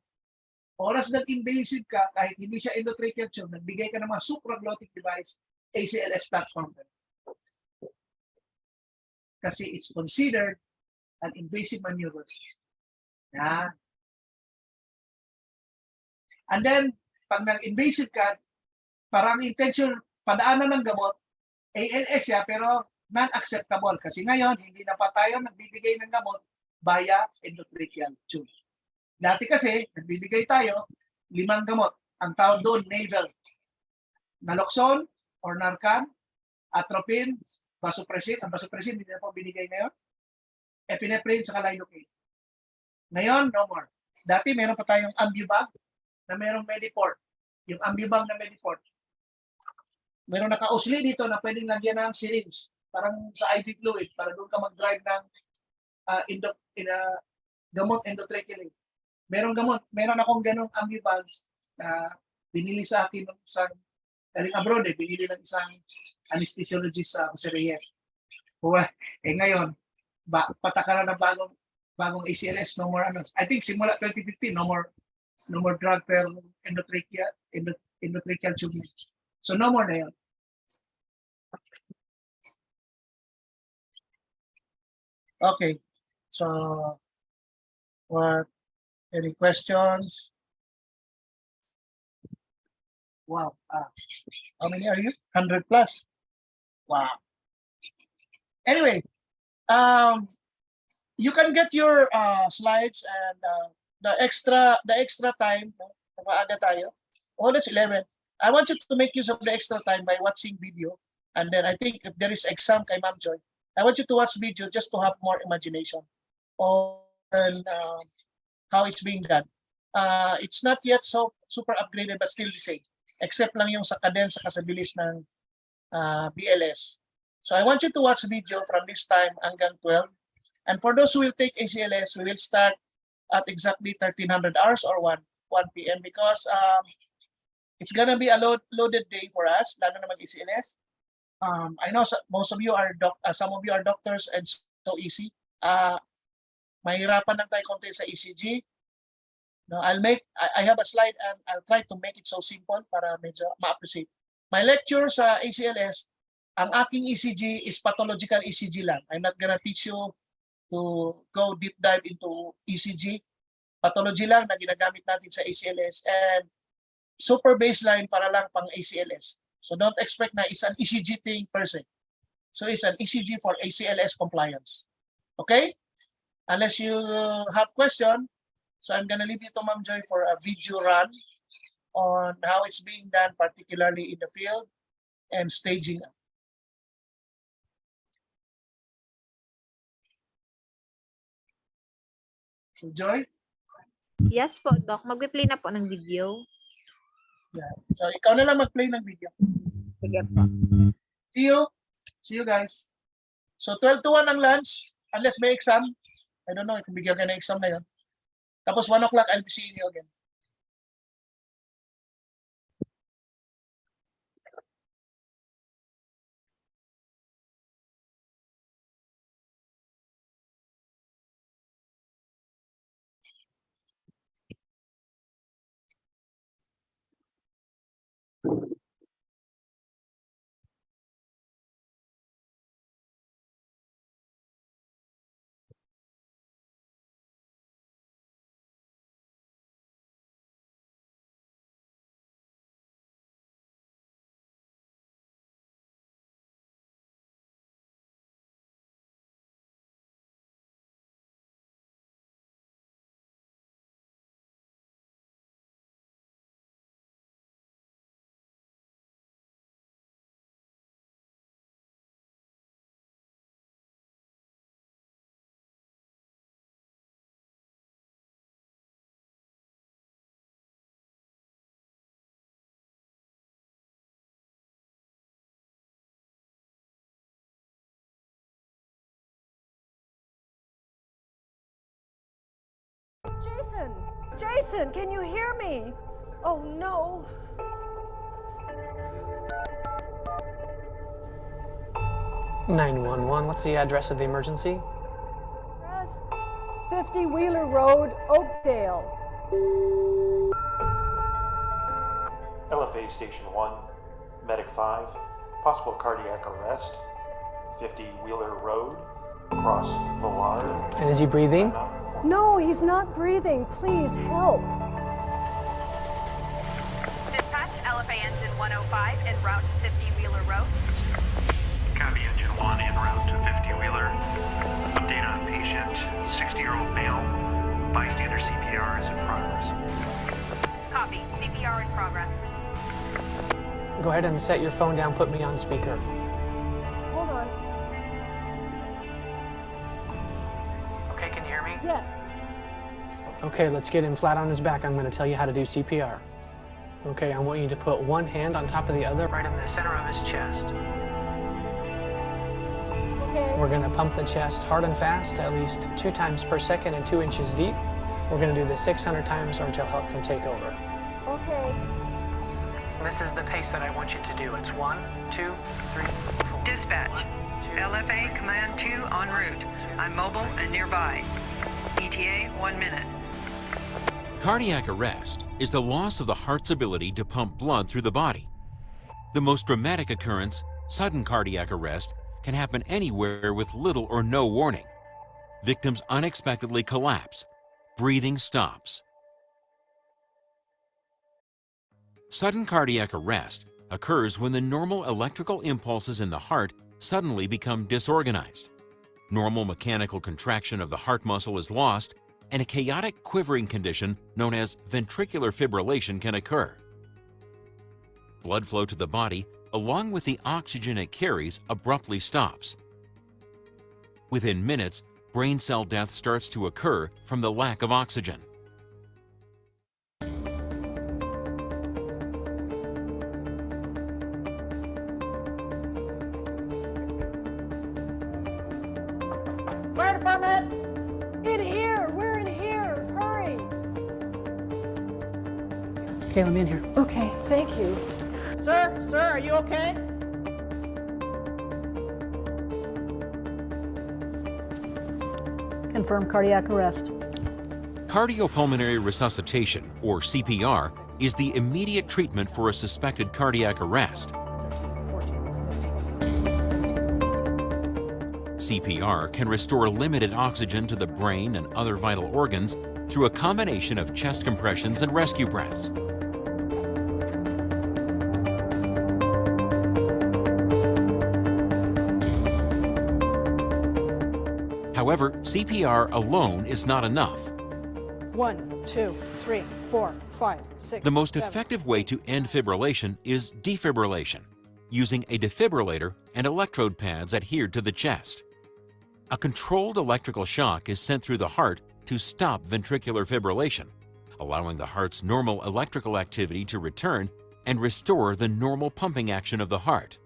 Oras nag-invasive ka, kahit hindi siya endotracheal tube, nagbigay ka ng mga supraglottic device, ACLS platform. Kasi it's considered an invasive maneuver. Yan. And then, pag nag-invasive ka, parang intention, padaanan ng gamot, ALS ya, pero non-acceptable. Kasi ngayon, hindi na pa tayo nagbibigay ng gamot via endotracheal tube. Dati kasi, nagbibigay tayo 5 gamot. Ang tawag doon, nasal. Naloxone or Narcan, atropine, vasopressin. Ang vasopressin, hindi na po binigay ngayon. Epinephrine sa lidocaine. Ngayon, no more. Dati, meron pa tayong ambubag na merong Mediport. Yung ambubag na Mediport. Meron naka-usli dito na pwedeng lagyan ng syringe. Parang sa IV fluid, para doon ka mag-drive ng gamot endotracheal. Meron akong ganong ambubags na binili sa akin ng isang galing abroad binili ng isang anesthesiologist sa Jose Reyes. Ngayon, patakaran ng bagong ACLS, no more ano. I think simula 2015, no more drug per endotracheal tube. So no more na yun. Okay. So any questions? Wow. How many are you? 100 plus. Wow. Anyway, you can get your slides and the extra time. Maaga tayo. Oh, that's 11. I want you to make use of the extra time by watching video. And then I think if there is exam kay Ma'am Joy, I want you to watch video just to have more imagination on how it's being done. It's not yet so super upgraded but still the same. Except lang yung sa cadence sa kasabilis ng BLS. So I want you to watch video from this time hanggang 12. And for those who will take ACLS, we will start at exactly 1300 hours or 1 p.m. because it's gonna be a loaded day for us, lalo na mag-ACLS. I know most of you are some of you are doctors and so easy. Mahirapan lang tayo konti sa ECG. No, I have a slide and I'll try to make it so simple para medyo ma-appreciate. My lecture sa ACLS, ang aking ECG is pathological ECG lang. I'm not gonna teach you to go deep dive into ECG. Pathology lang na ginagamit natin sa ACLS and super baseline para lang pang ACLS. So don't expect na it's an ECG thing per se. So it's an ECG for ACLS compliance. Okay? Unless you have question, so I'm gonna leave you to Ma'am Joy for a video run on how it's being done, particularly in the field and staging. So Joy? Yes po, Doc. Mag-play na po ng video. Yeah. So ikaw na lang mag-play ng video. Sige po. See you guys. So 12 to 1 ang lunch, unless may exam. I don't know kung bigyan ka ng exam na yun. Tapos 1 o'clock, I'll be seeing you again. Jason! Jason, can you hear me? Oh no. 911, what's the address of the emergency? Press 50 Wheeler Road, Oakdale. LFA Station 1, Medic 5, possible cardiac arrest, 50 Wheeler Road, across Villard. And is he breathing? No, he's not breathing. Please help. Dispatch, LFA Engine 105 en route to 50 Wheeler Road. Copy Engine 1 en route to 50 Wheeler. Update on patient, 60-year-old male. Bystander CPR is in progress. Copy, CPR in progress. Go ahead and set your phone down, put me on speaker. Hold on. Okay, can you hear me? Yes. Okay, let's get him flat on his back. I'm going to tell you how to do CPR. Okay, I want you to put one hand on top of the other, right in the center of his chest. Okay. We're going to pump the chest hard and fast, at least 2 times per second and 2 inches deep. We're going to do this 600 times or until help can take over. Okay. This is the pace that I want you to do. It's 1, 2, 3, 4. Dispatch, LFA Command 2 en route. I'm mobile and nearby. ETA 1 minute. Cardiac arrest is the loss of the heart's ability to pump blood through the body. The most dramatic occurrence, sudden cardiac arrest, can happen anywhere with little or no warning. Victims unexpectedly collapse. Breathing stops. Sudden cardiac arrest occurs when the normal electrical impulses in the heart suddenly become disorganized. Normal mechanical contraction of the heart muscle is lost, and a chaotic quivering condition known as ventricular fibrillation can occur. Blood flow to the body, along with the oxygen it carries, abruptly stops. Within minutes, brain cell death starts to occur from the lack of oxygen. Fire department! In here! We're in here! Hurry! Okay, let me in here. Okay, thank you. Sir, are you okay? Confirm cardiac arrest. Cardiopulmonary resuscitation, or CPR, is the immediate treatment for a suspected cardiac arrest. CPR can restore limited oxygen to the brain and other vital organs through a combination of chest compressions and rescue breaths. However, CPR alone is not enough. 1, 2, 3, 4, 5, 6. The most effective way to end fibrillation is defibrillation, using a defibrillator and electrode pads adhered to the chest. A controlled electrical shock is sent through the heart to stop ventricular fibrillation, allowing the heart's normal electrical activity to return and restore the normal pumping action of the heart.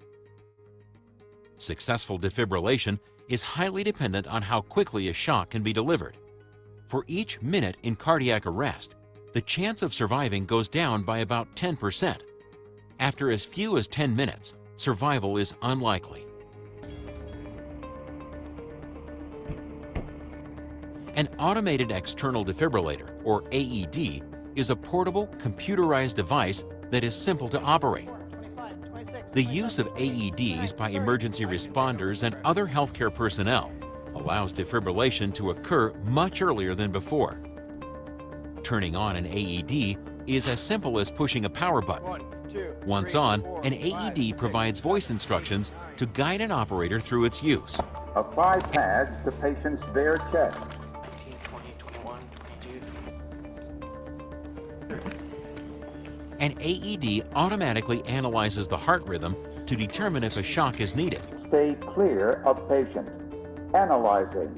Successful defibrillation is highly dependent on how quickly a shock can be delivered. For each minute in cardiac arrest, the chance of surviving goes down by about 10%. After as few as 10 minutes, survival is unlikely. An automated external defibrillator, or AED, is a portable, computerized device that is simple to operate. The use of AEDs by emergency responders and other healthcare personnel allows defibrillation to occur much earlier than before. Turning on an AED is as simple as pushing a power button. Once on, an AED provides voice instructions to guide an operator through its use. Apply pads to patient's bare chest. 19, 20, 21, 22. An AED automatically analyzes the heart rhythm to determine if a shock is needed. Stay clear of patient. Analyzing.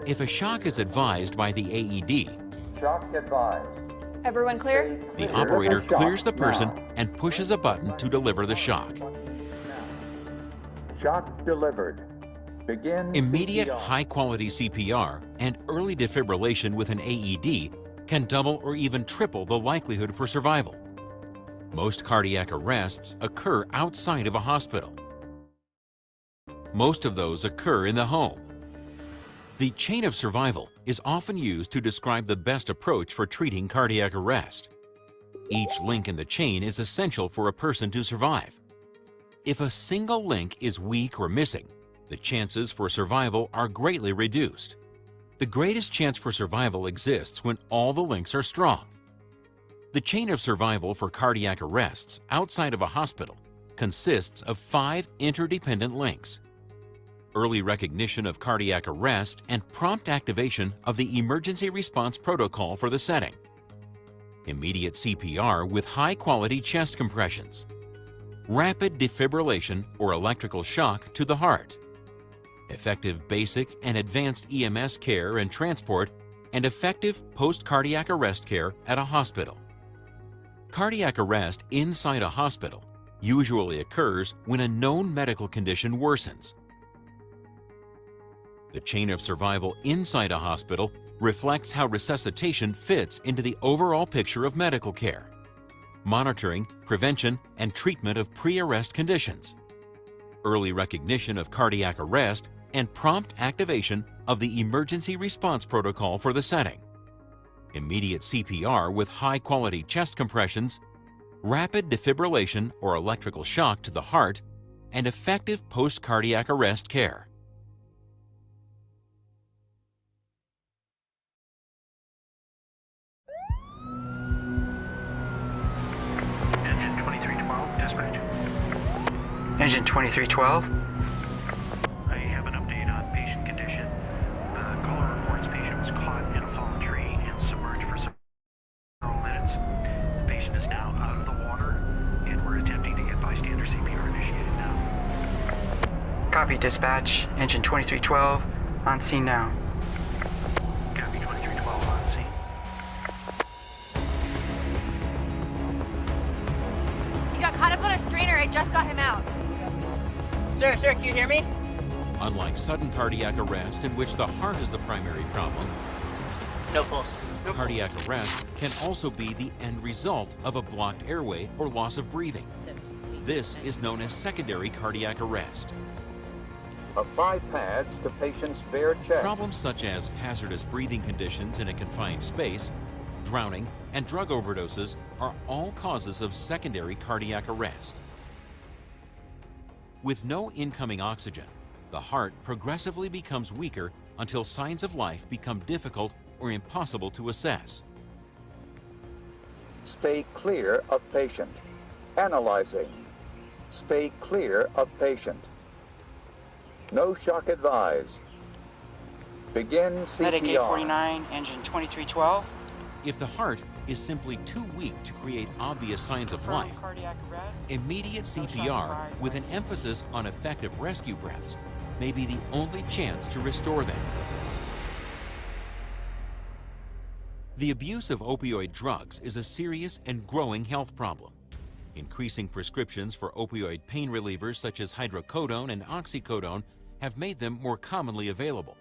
If a shock is advised by the AED, Shock advised. Everyone clear? the operator clears the person and pushes a button to deliver the shock. Shock delivered. Begin Immediate CPR. high-quality CPR and early defibrillation with an AED can double or even triple the likelihood for survival. Most cardiac arrests occur outside of a hospital. Most of those occur in the home. The chain of survival is often used to describe the best approach for treating cardiac arrest. Each link in the chain is essential for a person to survive. If a single link is weak or missing, the chances for survival are greatly reduced. The greatest chance for survival exists when all the links are strong. The chain of survival for cardiac arrests outside of a hospital consists of 5 interdependent links: early recognition of cardiac arrest and prompt activation of the emergency response protocol for the setting, immediate CPR with high-quality chest compressions, rapid defibrillation or electrical shock to the heart, effective basic and advanced EMS care and transport, and effective post-cardiac arrest care at a hospital. Cardiac arrest inside a hospital usually occurs when a known medical condition worsens. The chain of survival inside a hospital reflects how resuscitation fits into the overall picture of medical care: monitoring, prevention, and treatment of pre-arrest conditions, early recognition of cardiac arrest, and prompt activation of the emergency response protocol for the setting, immediate CPR with high-quality chest compressions, rapid defibrillation or electrical shock to the heart, and effective post-cardiac arrest care. Engine 2312, dispatch. Engine 2312. I have an update on patient condition. Caller reports patient was caught in a fallen tree and submerged for several minutes. The patient is now out of the water, and we're attempting to get bystander CPR initiated now. Copy, dispatch. Engine 2312. On scene now. Copy 2312 on scene. He got caught up on a strainer. I just got him out. Sir, can you hear me? Unlike sudden cardiac arrest, in which the heart is the primary problem, No pulse. cardiac arrest can also be the end result of a blocked airway or loss of breathing. This is known as secondary cardiac arrest. Apply pads to patient's bare chest. Problems such as hazardous breathing conditions in a confined space, drowning, and drug overdoses are all causes of secondary cardiac arrest. With no incoming oxygen, the heart progressively becomes weaker until signs of life become difficult or impossible to assess. Stay clear of patient. Analyzing. Stay clear of patient. No shock advised. Begin CPR. Medic 849, engine 2312. If the heart is simply too weak to create obvious signs of Confirm life, cardiac arrest. immediate CPR with an emphasis on effective rescue breaths may be the only chance to restore them. The abuse of opioid drugs is a serious and growing health problem. Increasing prescriptions for opioid pain relievers such as hydrocodone and oxycodone have made them more commonly available.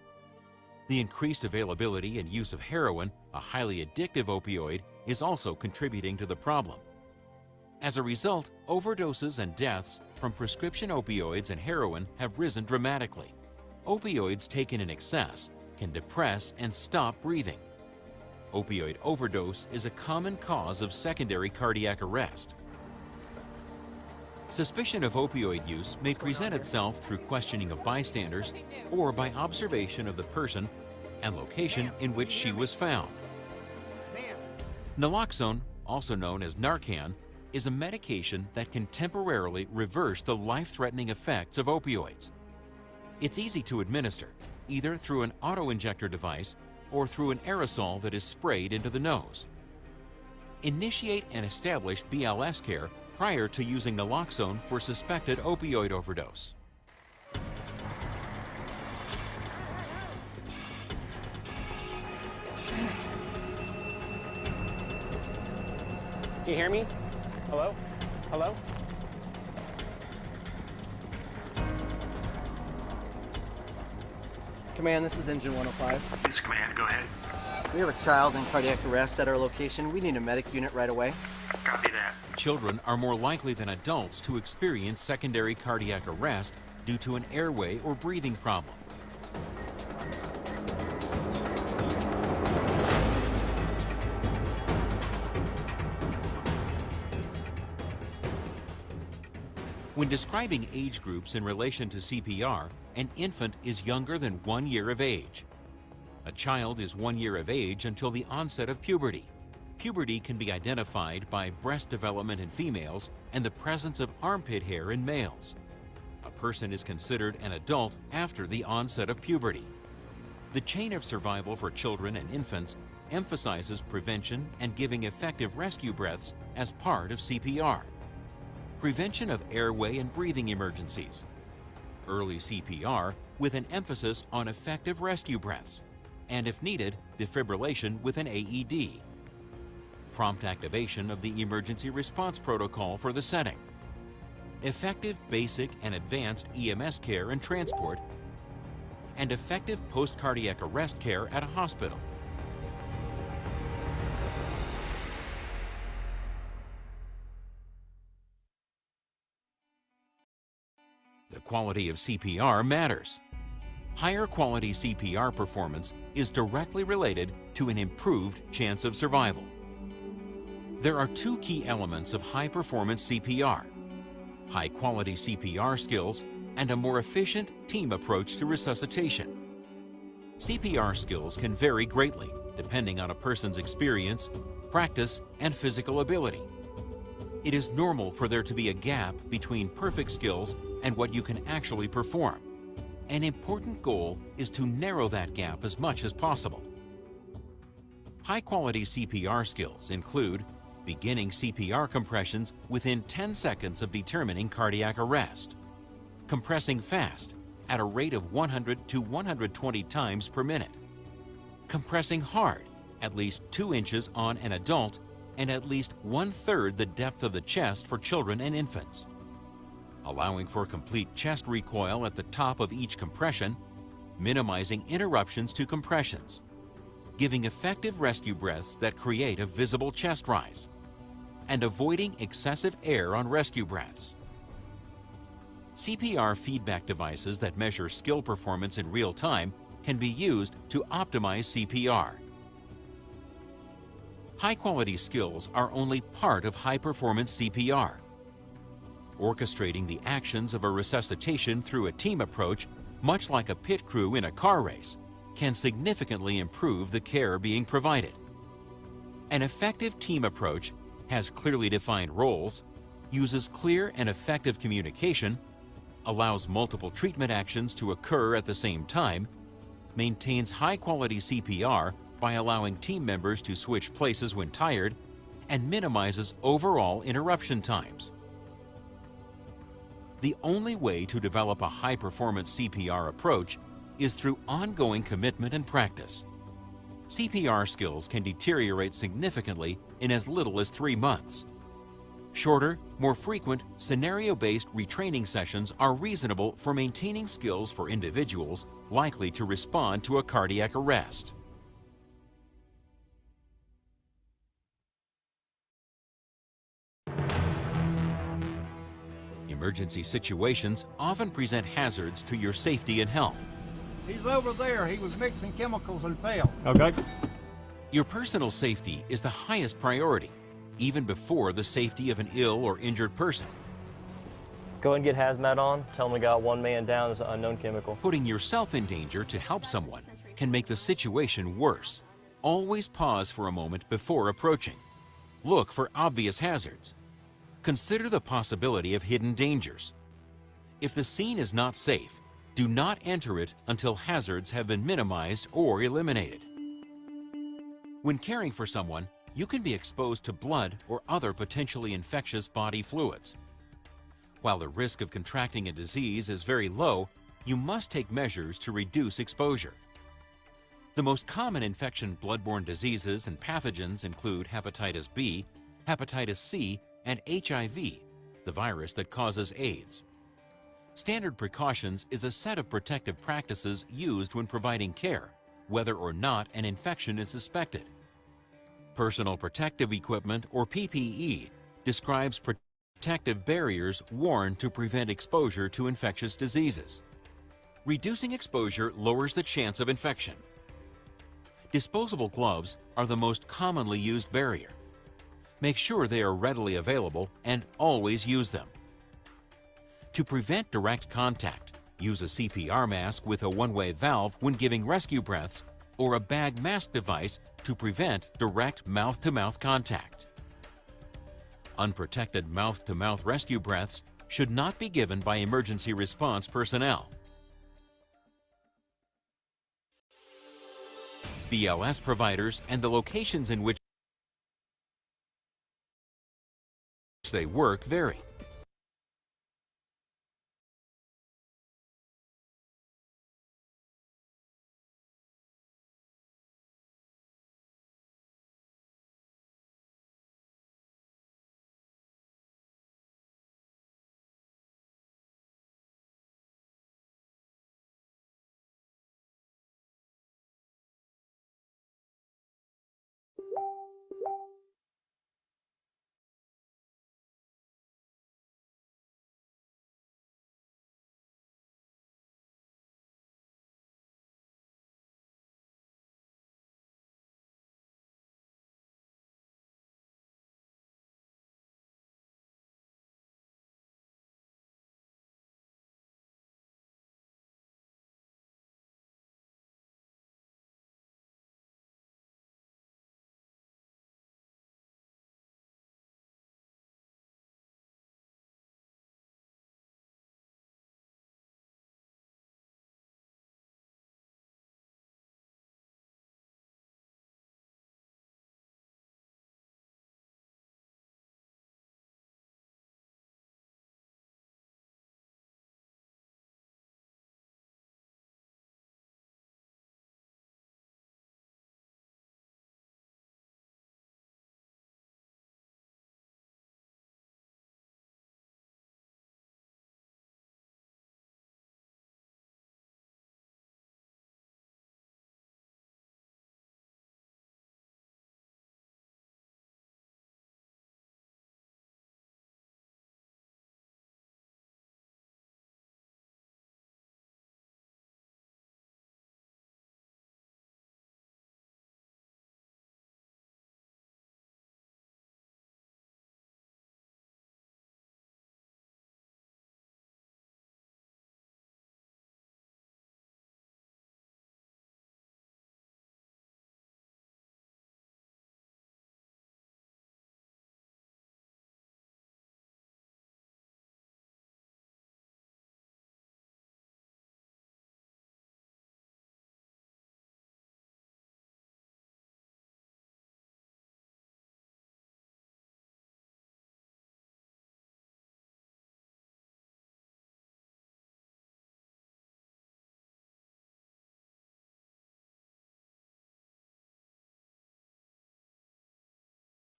The increased availability and use of heroin, a highly addictive opioid, is also contributing to the problem. As a result, overdoses and deaths from prescription opioids and heroin have risen dramatically. Opioids taken in excess can depress and stop breathing. Opioid overdose is a common cause of secondary cardiac arrest. Suspicion of opioid use may present itself through questioning of bystanders or by observation of the person and location in which she was found. Naloxone, also known as Narcan, is a medication that can temporarily reverse the life-threatening effects of opioids. It's easy to administer, either through an auto-injector device or through an aerosol that is sprayed into the nose. Initiate and establish BLS care prior to using naloxone for suspected opioid overdose. Do you hear me? Hello? Hello? Command, this is Engine 105. This command, go ahead. We have a child in cardiac arrest at our location. We need a medic unit right away. Copy that. Children are more likely than adults to experience secondary cardiac arrest due to an airway or breathing problem. When describing age groups in relation to CPR, an infant is younger than 1 year of age. A child is 1 year of age until the onset of puberty. Puberty can be identified by breast development in females and the presence of armpit hair in males. A person is considered an adult after the onset of puberty. The chain of survival for children and infants emphasizes prevention and giving effective rescue breaths as part of CPR. Prevention of airway and breathing emergencies. Early CPR with an emphasis on effective rescue breaths, and if needed, defibrillation with an AED. Prompt activation of the emergency response protocol for the setting. Effective basic and advanced EMS care and transport, and effective post-cardiac arrest care at a hospital. The quality of CPR matters. Higher quality CPR performance is directly related to an improved chance of survival. There are two key elements of high-performance CPR: high-quality CPR skills and a more efficient team approach to resuscitation. CPR skills can vary greatly depending on a person's experience, practice, and physical ability. It is normal for there to be a gap between perfect skills and what you can actually perform. An important goal is to narrow that gap as much as possible. High-quality CPR skills include beginning CPR compressions within 10 seconds of determining cardiac arrest, compressing fast at a rate of 100 to 120 times per minute, compressing hard at least 2 inches on an adult and at least 1/3 the depth of the chest for children and infants, allowing for complete chest recoil at the top of each compression, minimizing interruptions to compressions, giving effective rescue breaths that create a visible chest rise, and avoiding excessive air on rescue breaths. CPR feedback devices that measure skill performance in real time can be used to optimize CPR. High-quality skills are only part of high-performance CPR. Orchestrating the actions of a resuscitation through a team approach, much like a pit crew in a car race, can significantly improve the care being provided. An effective team approach has clearly defined roles, uses clear and effective communication, allows multiple treatment actions to occur at the same time, maintains high-quality CPR by allowing team members to switch places when tired, and minimizes overall interruption times. The only way to develop a high-performance CPR approach is through ongoing commitment and practice. CPR skills can deteriorate significantly in as little as 3 months. Shorter, more frequent, scenario-based retraining sessions are reasonable for maintaining skills for individuals likely to respond to a cardiac arrest. Emergency situations often present hazards to your safety and health. He's over there. He was mixing chemicals and failed. Okay. Your personal safety is the highest priority, even before the safety of an ill or injured person. Go and get hazmat on. Tell them we got 1 man down. There's an unknown chemical. Putting yourself in danger to help someone can make the situation worse. Always pause for a moment before approaching. Look for obvious hazards. Consider the possibility of hidden dangers. If the scene is not safe, do not enter it until hazards have been minimized or eliminated. When caring for someone, you can be exposed to blood or other potentially infectious body fluids. While the risk of contracting a disease is very low, you must take measures to reduce exposure. The most common infection bloodborne diseases and pathogens include hepatitis B, hepatitis C, and HIV, the virus that causes AIDS. Standard precautions is a set of protective practices used when providing care, whether or not an infection is suspected. Personal protective equipment, or PPE, describes protective barriers worn to prevent exposure to infectious diseases. Reducing exposure lowers the chance of infection. Disposable gloves are the most commonly used barrier. Make sure they are readily available and always use them. To prevent direct contact, use a CPR mask with a one-way valve when giving rescue breaths, or a bag mask device to prevent direct mouth-to-mouth contact. Unprotected mouth-to-mouth rescue breaths should not be given by emergency response personnel. BLS providers and the locations in which they work vary.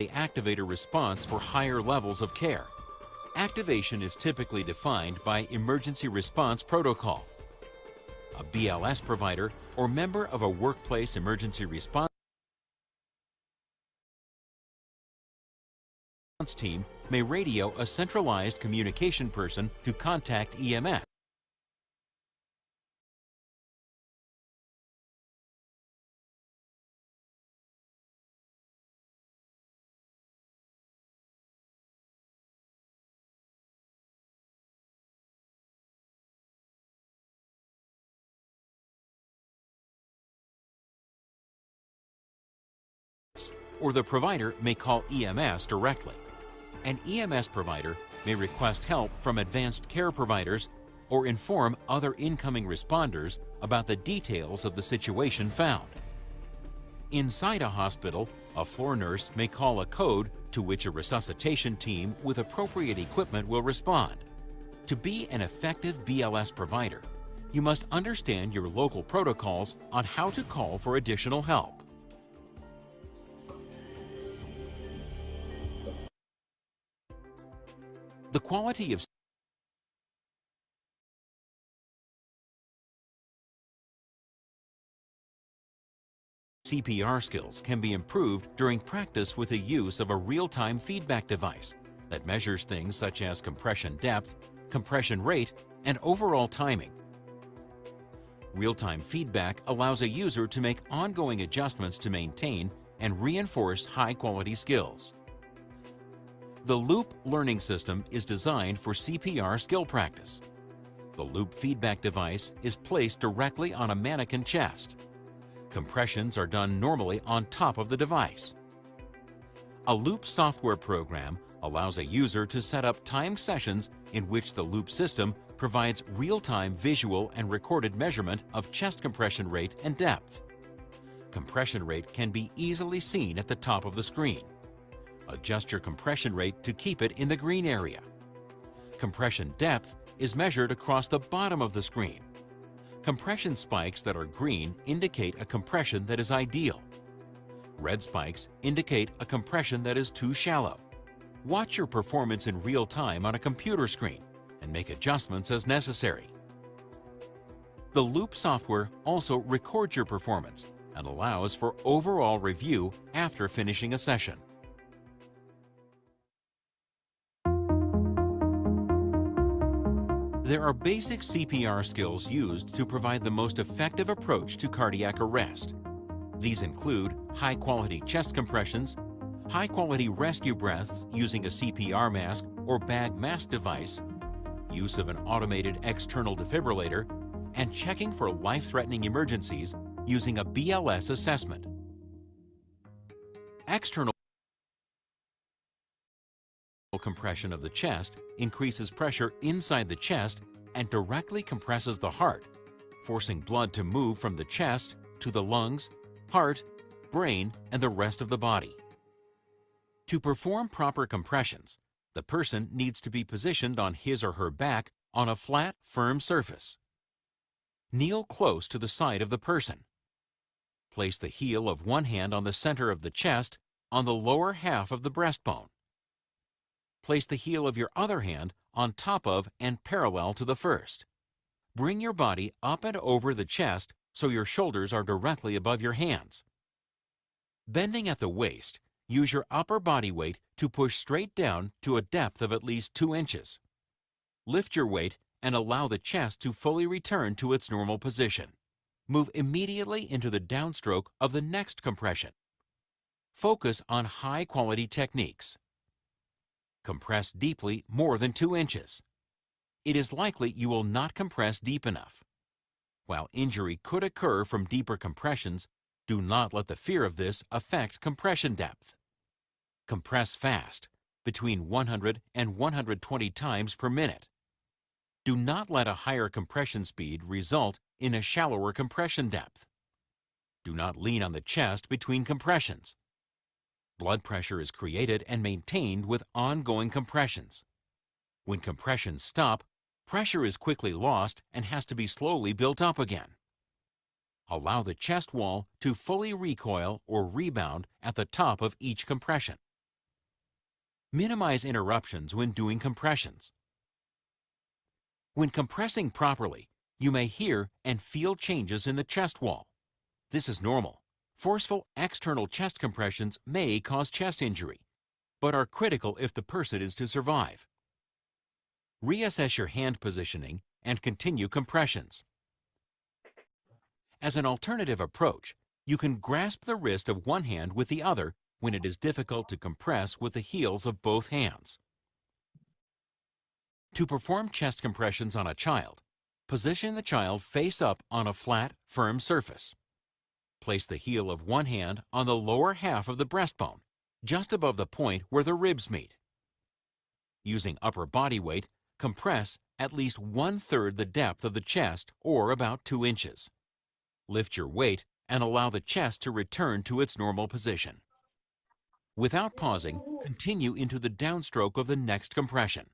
The activator response for higher levels of care. Activation is typically defined by Emergency Response Protocol. A BLS provider or member of a workplace emergency response team may radio a centralized communication person to contact EMS. Or the provider may call EMS directly. An EMS provider may request help from advanced care providers or inform other incoming responders about the details of the situation found. Inside a hospital, a floor nurse may call a code to which a resuscitation team with appropriate equipment will respond. To be an effective BLS provider, you must understand your local protocols on how to call for additional help. The quality of CPR skills can be improved during practice with the use of a real-time feedback device that measures things such as compression depth, compression rate, and overall timing. Real-time feedback allows a user to make ongoing adjustments to maintain and reinforce high-quality skills. The Loop learning system is designed for CPR skill practice. The Loop feedback device is placed directly on a mannequin chest. Compressions are done normally on top of the device. A Loop software program allows a user to set up timed sessions in which the Loop system provides real-time visual and recorded measurement of chest compression rate and depth. Compression rate can be easily seen at the top of the screen. Adjust your compression rate to keep it in the green area. Compression depth is measured across the bottom of the screen. Compression spikes that are green indicate a compression that is ideal. Red spikes indicate a compression that is too shallow. Watch your performance in real time on a computer screen and make adjustments as necessary. The Loop software also records your performance and allows for overall review after finishing a session. There are basic CPR skills used to provide the most effective approach to cardiac arrest. These include high-quality chest compressions, high-quality rescue breaths using a CPR mask or bag mask device, use of an automated external defibrillator, and checking for life-threatening emergencies using a BLS assessment. External compression of the chest increases pressure inside the chest and directly compresses the heart, forcing blood to move from the chest to the lungs, heart, brain, and the rest of the body. To perform proper compressions, the person needs to be positioned on his or her back on a flat, firm surface. Kneel close to the side of the person. Place the heel of one hand on the center of the chest on the lower half of the breastbone. Place the heel of your other hand on top of and parallel to the first. Bring your body up and over the chest so your shoulders are directly above your hands. Bending at the waist, use your upper body weight to push straight down to a depth of at least 2 inches. Lift your weight and allow the chest to fully return to its normal position. Move immediately into the downstroke of the next compression. Focus on high-quality techniques. Compress deeply more than 2 inches. It is likely you will not compress deep enough. While injury could occur from deeper compressions, do not let the fear of this affect compression depth. Compress fast, between 100 and 120 times per minute. Do not let a higher compression speed result in a shallower compression depth. Do not lean on the chest between compressions. Blood pressure is created and maintained with ongoing compressions. When compressions stop, pressure is quickly lost and has to be slowly built up again. Allow the chest wall to fully recoil or rebound at the top of each compression. Minimize interruptions when doing compressions. When compressing properly, you may hear and feel changes in the chest wall. This is normal. Forceful external chest compressions may cause chest injury, but are critical if the person is to survive. Reassess your hand positioning and continue compressions. As an alternative approach, you can grasp the wrist of one hand with the other when it is difficult to compress with the heels of both hands. To perform chest compressions on a child, position the child face up on a flat, firm surface. Place the heel of one hand on the lower half of the breastbone, just above the point where the ribs meet. Using upper body weight, compress at least 1/3 the depth of the chest, or about 2 inches. Lift your weight and allow the chest to return to its normal position. Without pausing, continue into the downstroke of the next compression.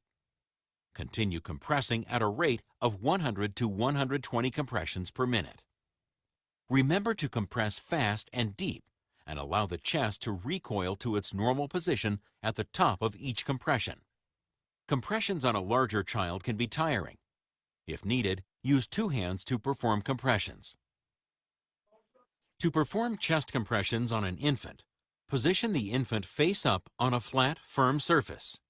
Continue compressing at a rate of 100 to 120 compressions per minute. Remember to compress fast and deep and allow the chest to recoil to its normal position at the top of each compression. Compressions on a larger child can be tiring. If needed, use 2 hands to perform compressions. To perform chest compressions on an infant, position the infant face up on a flat, firm surface.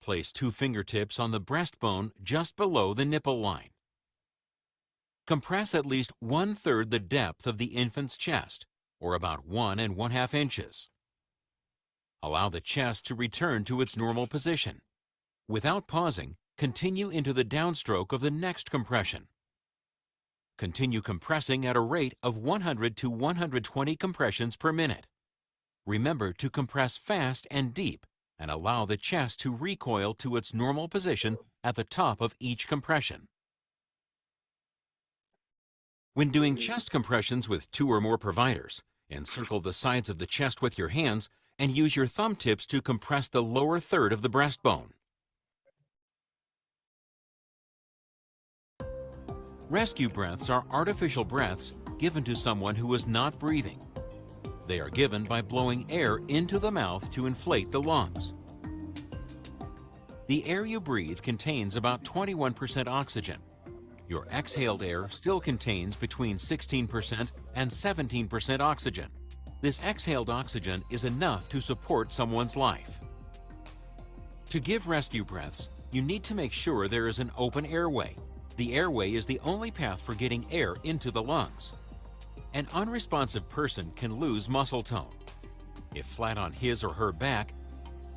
Place 2 fingertips on the breastbone just below the nipple line. Compress at least 1/3 the depth of the infant's chest, or about 1 1/2 inches. Allow the chest to return to its normal position. Without pausing, continue into the downstroke of the next compression. Continue compressing at a rate of 100 to 120 compressions per minute. Remember to compress fast and deep and allow the chest to recoil to its normal position at the top of each compression. When doing chest compressions with 2 or more providers, encircle the sides of the chest with your hands and use your thumb tips to compress the lower third of the breastbone. Rescue breaths are artificial breaths given to someone who is not breathing. They are given by blowing air into the mouth to inflate the lungs. The air you breathe contains about 21% oxygen. Your exhaled air still contains between 16% and 17% oxygen. This exhaled oxygen is enough to support someone's life. To give rescue breaths, you need to make sure there is an open airway. The airway is the only path for getting air into the lungs. An unresponsive person can lose muscle tone. If flat on his or her back,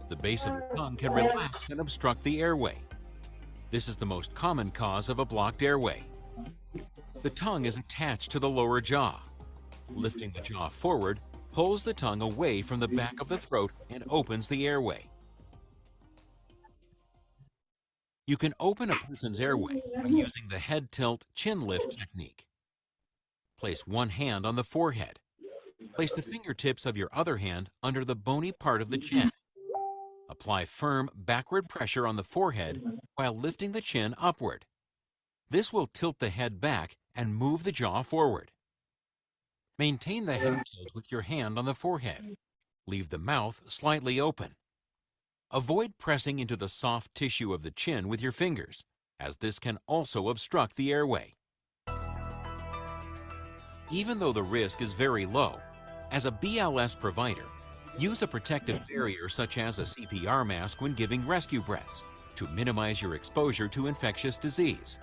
the base of the tongue can relax and obstruct the airway. This is the most common cause of a blocked airway. The tongue is attached to the lower jaw. Lifting the jaw forward pulls the tongue away from the back of the throat and opens the airway. You can open a person's airway by using the head tilt chin lift technique. Place one hand on the forehead. Place the fingertips of your other hand under the bony part of the chin. Apply firm backward pressure on the forehead while lifting the chin upward. This will tilt the head back and move the jaw forward. Maintain the head tilt with your hand on the forehead. Leave the mouth slightly open. Avoid pressing into the soft tissue of the chin with your fingers, as this can also obstruct the airway. Even though the risk is very low, as a BLS provider, use a protective barrier such as a CPR mask when giving rescue breaths to minimize your exposure to infectious disease.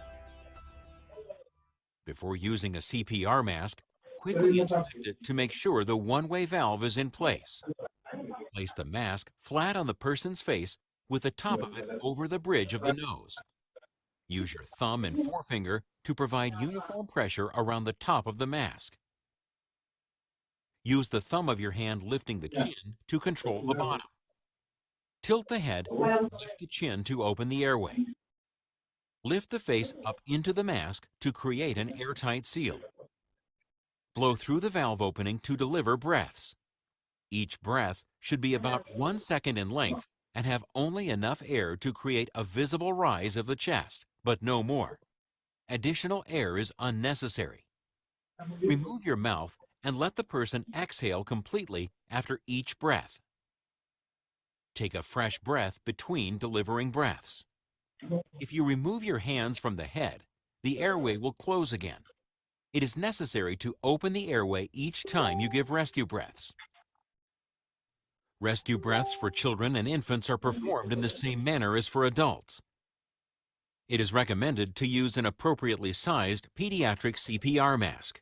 Before using a CPR mask, quickly inspect it to make sure the one-way valve is in place. Place the mask flat on the person's face with the top of it over the bridge of the nose. Use your thumb and forefinger to provide uniform pressure around the top of the mask. Use the thumb of your hand lifting the chin to control the bottom. Tilt the head and lift the chin to open the airway. Lift the face up into the mask to create an airtight seal. Blow through the valve opening to deliver breaths. Each breath should be about 1 second in length and have only enough air to create a visible rise of the chest, but no more. Additional air is unnecessary. Remove your mouth and let the person exhale completely after each breath. Take a fresh breath between delivering breaths. If you remove your hands from the head, the airway will close again. It is necessary to open the airway each time you give rescue breaths. Rescue breaths for children and infants are performed in the same manner as for adults. It is recommended to use an appropriately sized pediatric CPR mask.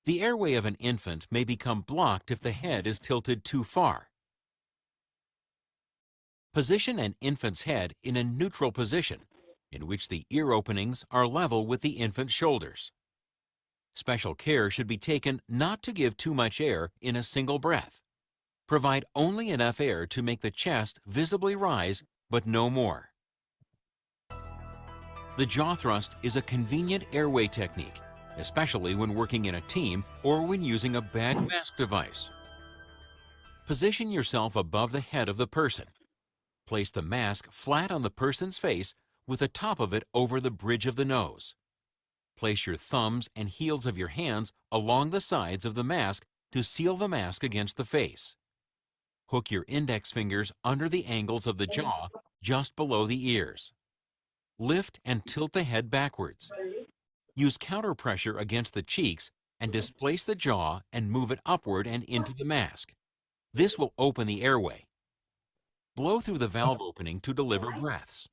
The airway of an infant may become blocked if the head is tilted too far. Position an infant's head in a neutral position, in which the ear openings are level with the infant's shoulders. Special care should be taken not to give too much air in a single breath. Provide only enough air to make the chest visibly rise, but no more. The jaw thrust is a convenient airway technique, especially when working in a team or when using a bag mask device. Position yourself above the head of the person. Place the mask flat on the person's face with the top of it over the bridge of the nose. Place your thumbs and heels of your hands along the sides of the mask to seal the mask against the face. Hook your index fingers under the angles of the jaw, just below the ears. Lift and tilt the head backwards. Use counter pressure against the cheeks and displace the jaw and move it upward and into the mask. This will open the airway. Blow through the valve opening to deliver breaths.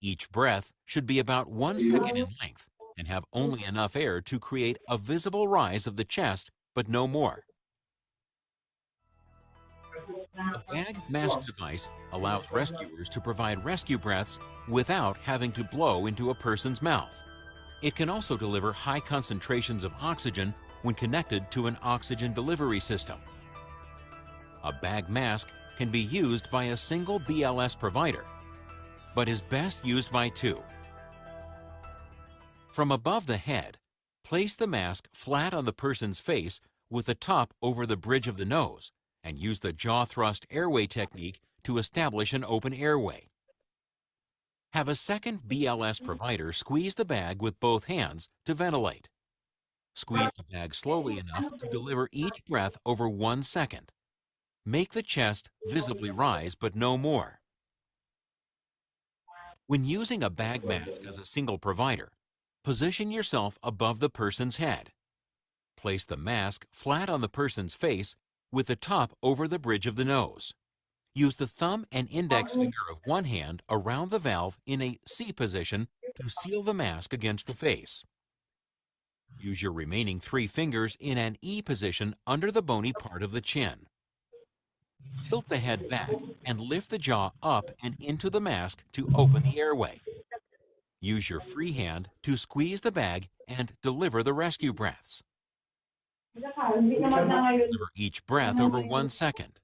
Each breath should be about 1 second in length and have only enough air to create a visible rise of the chest, but no more. A bag mask device allows rescuers to provide rescue breaths without having to blow into a person's mouth. It can also deliver high concentrations of oxygen when connected to an oxygen delivery system. A bag mask can be used by a single BLS provider, but is best used by two. From above the head, place the mask flat on the person's face with the top over the bridge of the nose and use the jaw thrust airway technique to establish an open airway. Have a second BLS provider squeeze the bag with both hands to ventilate. Squeeze the bag slowly enough to deliver each breath over 1 second. Make the chest visibly rise, but no more. When using a bag mask as a single provider, position yourself above the person's head. Place the mask flat on the person's face with the top over the bridge of the nose. Use the thumb and index finger of one hand around the valve in a C position to seal the mask against the face. Use your remaining 3 fingers in an E position under the bony part of the chin. Tilt the head back and lift the jaw up and into the mask to open the airway. Use your free hand to squeeze the bag and deliver the rescue breaths. Deliver each breath over 1 second.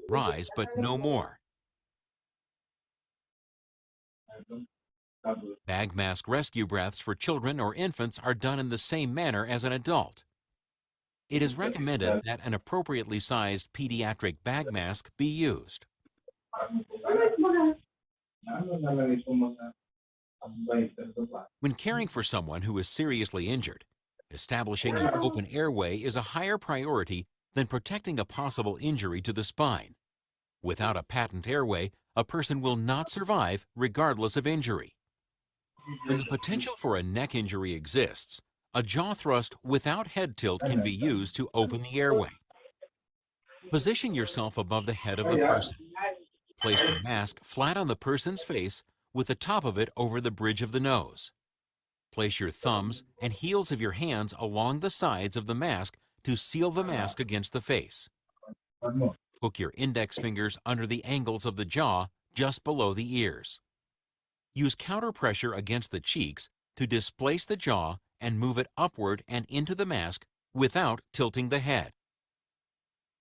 Rise, but no more. Bag mask rescue breaths for children or infants are done in the same manner as an adult. It is recommended that an appropriately sized pediatric bag mask be used. When caring for someone who is seriously injured, establishing an open airway is a higher priority than protecting a possible injury to the spine. Without a patent airway, a person will not survive regardless of injury. When the potential for a neck injury exists, a jaw thrust without head tilt can be used to open the airway. Position yourself above the head of the person. Place the mask flat on the person's face with the top of it over the bridge of the nose. Place your thumbs and heels of your hands along the sides of the mask to seal the mask against the face. Hook your index fingers under the angles of the jaw just below the ears. Use counter pressure against the cheeks to displace the jaw and move it upward and into the mask without tilting the head.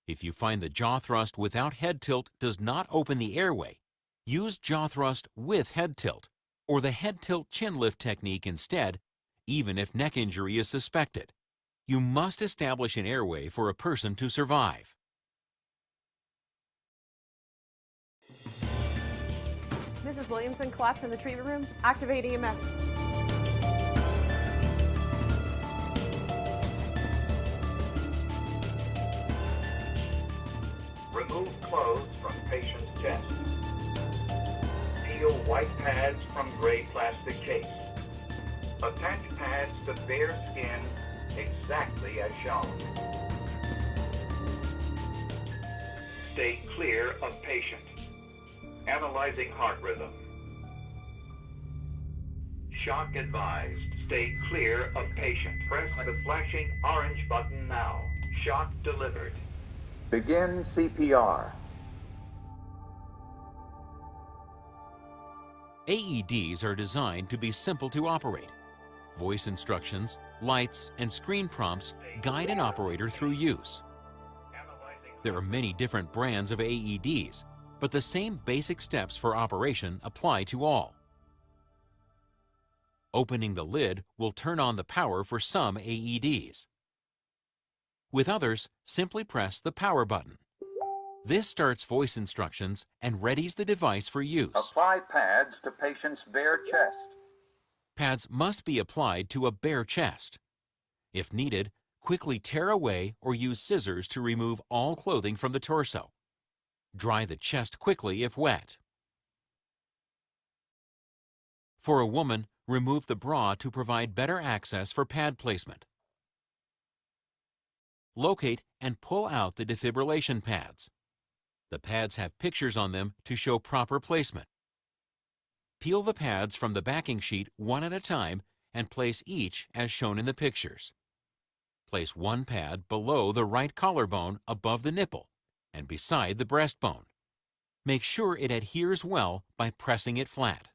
If you find the jaw thrust without head tilt does not open the airway, use jaw thrust with head tilt or the head tilt chin lift technique instead, even if neck injury is suspected. You must establish an airway for a person to survive. Mrs. Williamson collapsed in the treatment room. Activate EMS. Remove clothes from patient's chest. Peel white pads from gray plastic case. Attach pads to bare skin exactly as shown. Stay clear of patient. Analyzing heart rhythm. Shock advised. Stay clear of patient. Press the flashing orange button now. Shock delivered. Begin CPR. AEDs are designed to be simple to operate. Voice instructions, lights, and screen prompts guide an operator through use. There are many different brands of AEDs, but the same basic steps for operation apply to all. Opening the lid will turn on the power for some AEDs. With others, simply press the power button. This starts voice instructions and readies the device for use. Apply pads to patient's bare chest. Pads must be applied to a bare chest. If needed, quickly tear away or use scissors to remove all clothing from the torso. Dry the chest quickly if wet. For a woman, Remove the bra to provide better access for pad placement. Locate and pull out the defibrillation pads. The pads have pictures on them to show proper placement. Peel the pads from the backing sheet one at a time and place each as shown in the pictures. Place one pad below the right collarbone above the nipple and beside the breastbone. Make sure it adheres well by pressing it flat.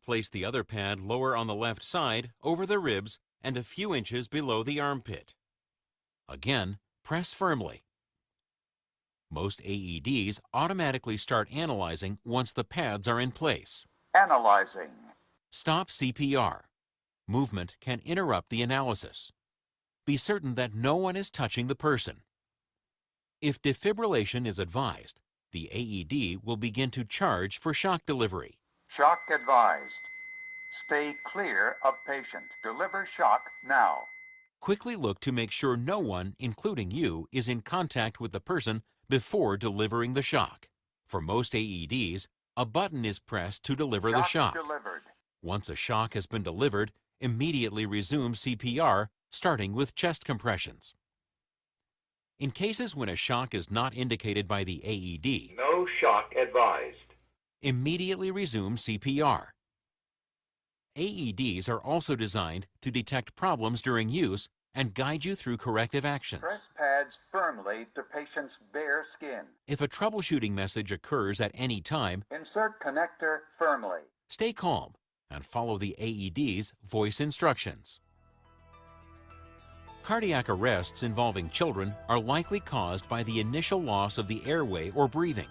Place the other pad lower on the left side over the ribs and a few inches below the armpit. Again, press firmly. Most AEDs automatically start analyzing once the pads are in place. Analyzing. Stop CPR. Movement can interrupt the analysis. Be certain that no one is touching the person. If defibrillation is advised, the AED will begin to charge for shock delivery. Shock advised. Stay clear of patient. Deliver shock now. Quickly look to make sure no one, including you, is in contact with the person before delivering the shock. For most AEDs, a button is pressed to deliver the shock. Delivered. Once a shock has been delivered, immediately resume CPR, starting with chest compressions. In cases when a shock is not indicated by the AED, No shock advised. immediately resume CPR. AEDs are also designed to detect problems during use and guide you through corrective actions. Press pads firmly to patient's bare skin. If a troubleshooting message occurs at any time, Insert connector firmly. stay calm and follow the AED's voice instructions. Cardiac arrests involving children are likely caused by the initial loss of the airway or breathing.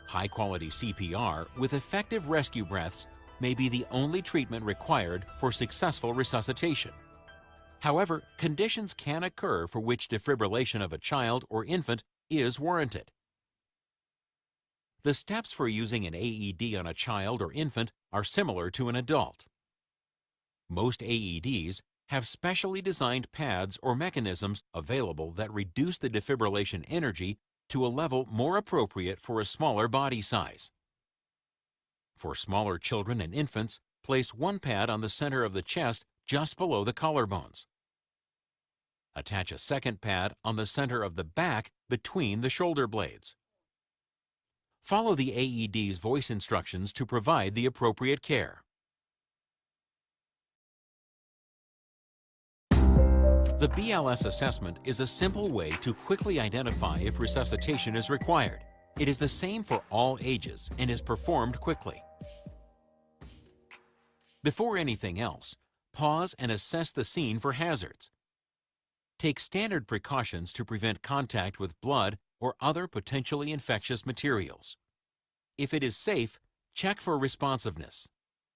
High-quality CPR with effective rescue breaths may be the only treatment required for successful resuscitation. However, conditions can occur for which defibrillation of a child or infant is warranted. The steps for using an AED on a child or infant are similar to an adult. Most AEDs have specially designed pads or mechanisms available that reduce the defibrillation energy to a level more appropriate for a smaller body size. For smaller children and infants, place one pad on the center of the chest just below the collarbones. Attach a second pad on the center of the back between the shoulder blades. Follow the AED's voice instructions to provide the appropriate care. The BLS assessment is a simple way to quickly identify if resuscitation is required. It is the same for all ages and is performed quickly. Before anything else, pause and assess the scene for hazards. Take standard precautions to prevent contact with blood or other potentially infectious materials. If it is safe, check for responsiveness.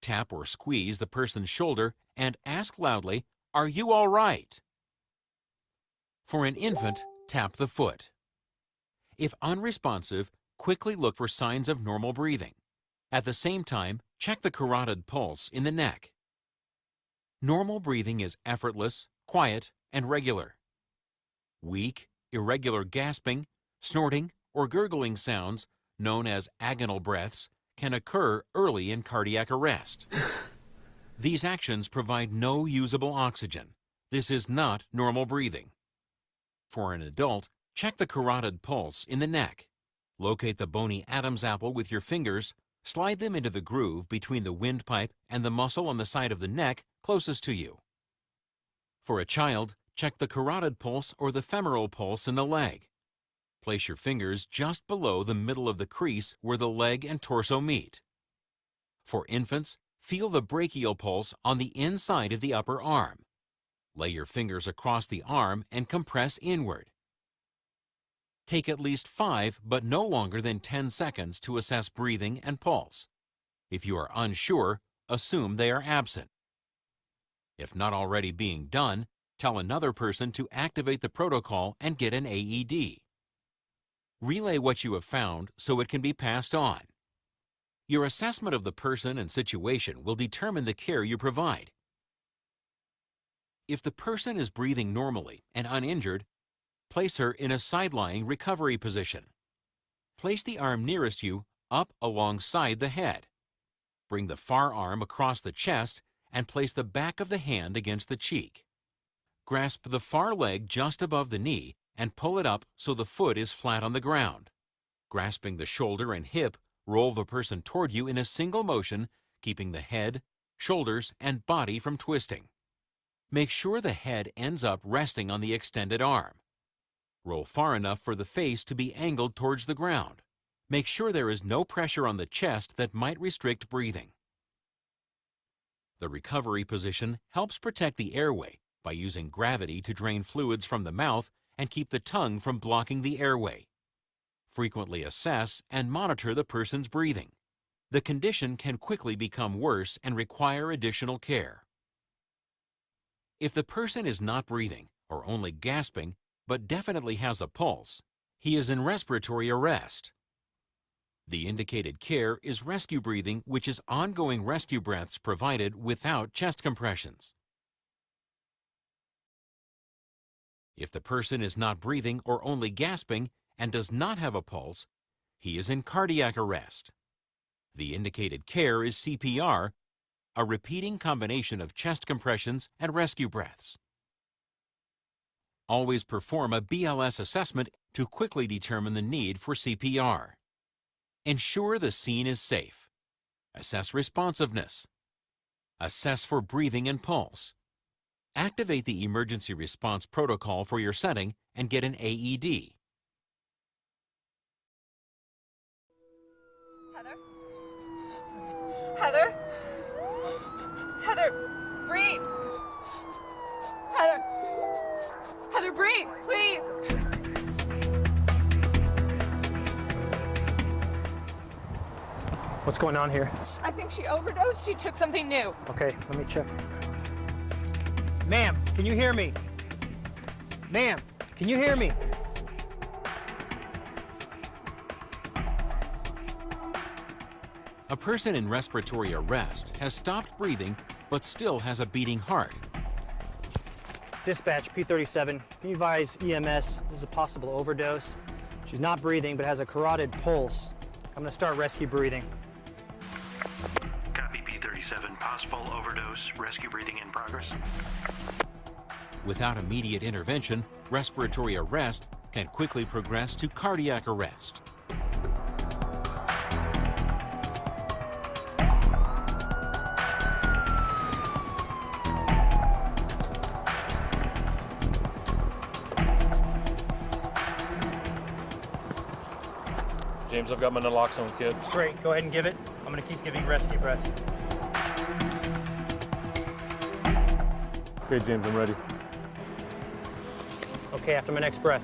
Tap or squeeze the person's shoulder and ask loudly, "Are you all right?" For an infant, tap the foot. If unresponsive, quickly look for signs of normal breathing. At the same time, check the carotid pulse in the neck. Normal breathing is effortless, quiet, and regular. Weak, irregular gasping, snorting, or gurgling sounds, known as agonal breaths, can occur early in cardiac arrest. These actions provide no usable oxygen. This is not normal breathing. For an adult, check the carotid pulse in the neck. Locate the bony Adam's apple with your fingers, slide them into the groove between the windpipe and the muscle on the side of the neck closest to you. For a child, check the carotid pulse or the femoral pulse in the leg. Place your fingers just below the middle of the crease where the leg and torso meet. For infants, feel the brachial pulse on the inside of the upper arm. Lay your fingers across the arm and compress inward. Take at least 5 but no longer than 10 seconds to assess breathing and pulse. If you are unsure, assume they are absent. If not already being done, tell another person to activate the protocol and get an AED. Relay what you have found so it can be passed on. Your assessment of the person and situation will determine the care you provide. If the person is breathing normally and uninjured, place her in a side-lying recovery position. Place the arm nearest you up alongside the head. Bring the far arm across the chest and place the back of the hand against the cheek. Grasp the far leg just above the knee and pull it up so the foot is flat on the ground. Grasping the shoulder and hip, roll the person toward you in a single motion, keeping the head, shoulders, and body from twisting. Make sure the head ends up resting on the extended arm. Roll far enough for the face to be angled towards the ground. Make sure there is no pressure on the chest that might restrict breathing. The recovery position helps protect the airway by using gravity to drain fluids from the mouth and keep the tongue from blocking the airway. Frequently assess and monitor the person's breathing. The condition can quickly become worse and require additional care. If the person is not breathing or only gasping, but definitely has a pulse, he is in respiratory arrest. The indicated care is rescue breathing, which is ongoing rescue breaths provided without chest compressions. If the person is not breathing or only gasping and does not have a pulse, he is in cardiac arrest. The indicated care is CPR, a repeating combination of chest compressions and rescue breaths. Always perform a BLS assessment to quickly determine the need for CPR. Ensure the scene is safe. Assess responsiveness. Assess for breathing and pulse. Activate the emergency response protocol for your setting and get an AED. Heather? Heather, breathe! Heather! Heather, breathe, please! What's going on here? I think she overdosed. She took something new. Okay, let me check. Ma'am, can you hear me? Ma'am, can you hear me? A person in respiratory arrest has stopped breathing but still has a beating heart. Dispatch, P37, can you advise EMS this is a possible overdose? She's not breathing but has a carotid pulse. I'm going to start rescue breathing. Copy P37, possible overdose, rescue breathing in progress. Without immediate intervention, respiratory arrest can quickly progress to cardiac arrest. James, I've got my naloxone kit. Great, go ahead and give it. I'm going to keep giving rescue breaths. Okay, James, I'm ready. Okay, after my next breath.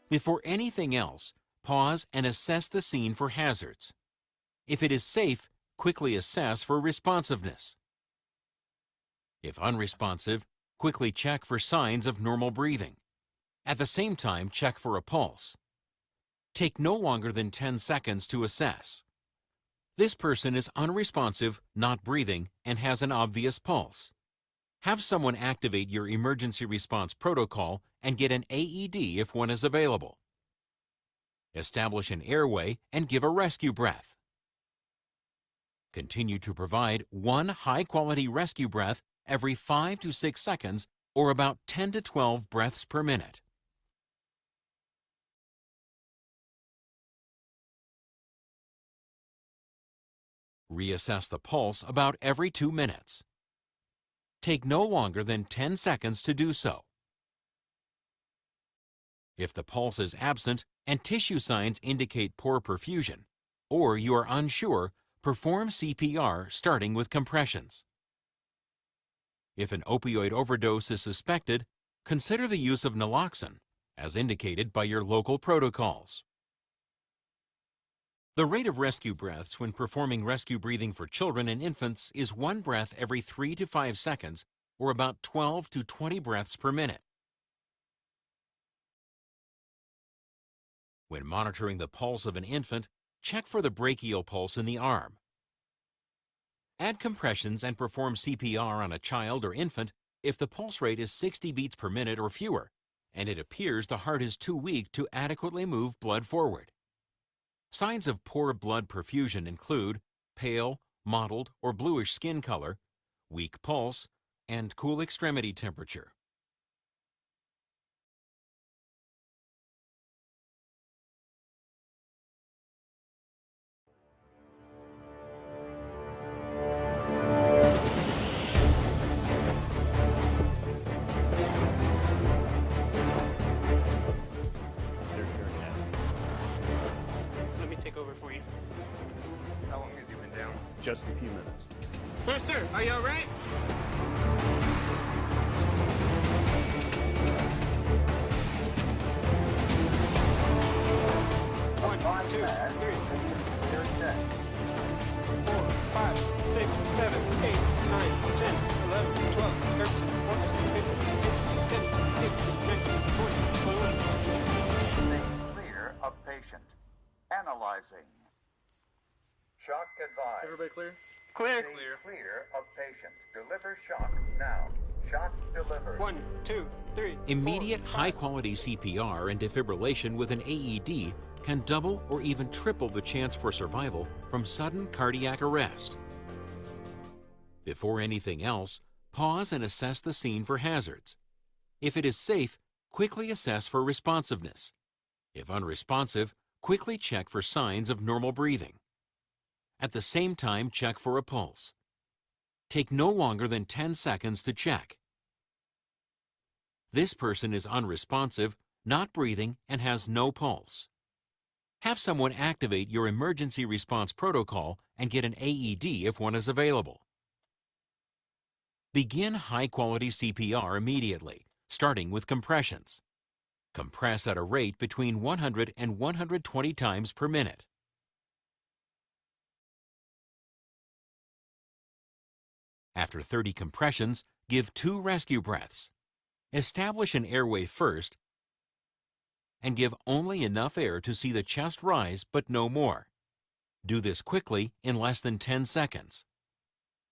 Before anything else, pause and assess the scene for hazards. If it is safe, quickly assess for responsiveness. If unresponsive, quickly check for signs of normal breathing. At the same time, check for a pulse. Take no longer than 10 seconds to assess. This person is unresponsive, not breathing, and has an obvious pulse. Have someone activate your emergency response protocol and get an AED if one is available. Establish an airway and give a rescue breath. Continue to provide one high-quality rescue breath every 5 to 6 seconds, or about 10 to 12 breaths per minute. Reassess the pulse about every 2 minutes. Take no longer than 10 seconds to do so. If the pulse is absent and tissue signs indicate poor perfusion, or you are unsure, perform CPR starting with compressions. If an opioid overdose is suspected, consider the use of naloxone, as indicated by your local protocols. The rate of rescue breaths when performing rescue breathing for children and infants is 1 breath every 3 to 5 seconds, or about 12 to 20 breaths per minute. When monitoring the pulse of an infant, check for the brachial pulse in the arm. Add compressions and perform CPR on a child or infant if the pulse rate is 60 beats per minute or fewer, and it appears the heart is too weak to adequately move blood forward. Signs of poor blood perfusion include pale, mottled, or bluish skin color, weak pulse, and cool extremity temperature. Let me take over for you. How long has he been down? Just a few minutes. Sir, are you all right? One, two, three, 4, 5, 6, 7, 8, 9, 10, 11, 12, 13, 14, 15, 16, 17, 18, 19, 20, 21. Stay clear of patient. Analyzing. Shock advised. Everybody clear? Stay clear of patient. Deliver shock now. Shock delivered. 1, 2, 3. Immediate high-quality CPR and defibrillation with an AED can double or even triple the chance for survival from sudden cardiac arrest. Before anything else, pause and assess the scene for hazards. If it is safe, quickly assess for responsiveness. If unresponsive, quickly check for signs of normal breathing. At the same time, check for a pulse. Take no longer than 10 seconds to check. This person is unresponsive, not breathing, and has no pulse. Have someone activate your emergency response protocol and get an AED if one is available. Begin high-quality CPR immediately, starting with compressions. Compress at a rate between 100 and 120 times per minute. After 30 compressions, give 2 rescue breaths. Establish an airway first and give only enough air to see the chest rise but no more. Do this quickly in less than 10 seconds.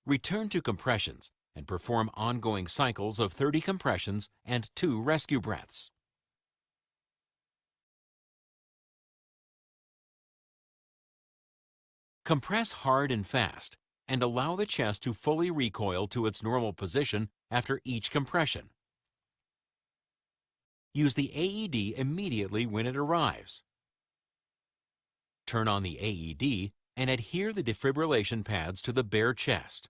Return to compressions and perform ongoing cycles of 30 compressions and 2 rescue breaths. Compress hard and fast and allow the chest to fully recoil to its normal position after each compression. Use the AED immediately when it arrives. Turn on the AED and adhere the defibrillation pads to the bare chest.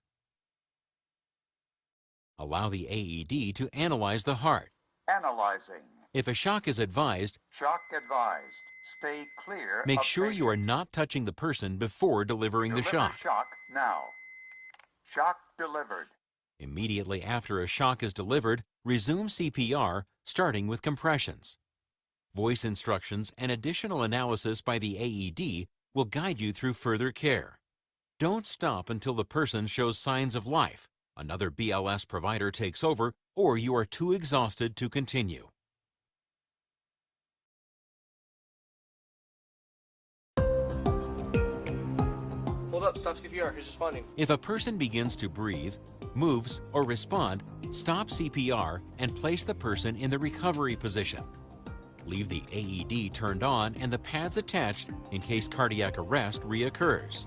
Allow the AED to analyze the heart. Analyzing. If a shock is advised, Shock advised. Stay clear make of sure you are patient. not touching the person before delivering the Deliver shock. shock now. Shock delivered. Immediately after a shock is delivered, resume CPR, starting with compressions. Voice instructions and additional analysis by the AED will guide you through further care. Don't stop until the person shows signs of life, another BLS provider takes over, or you are too exhausted to continue. Hold up, stop CPR. Who's responding? If a person begins to breathe, moves, or respond, stop CPR and place the person in the recovery position. Leave the AED turned on and the pads attached in case cardiac arrest reoccurs.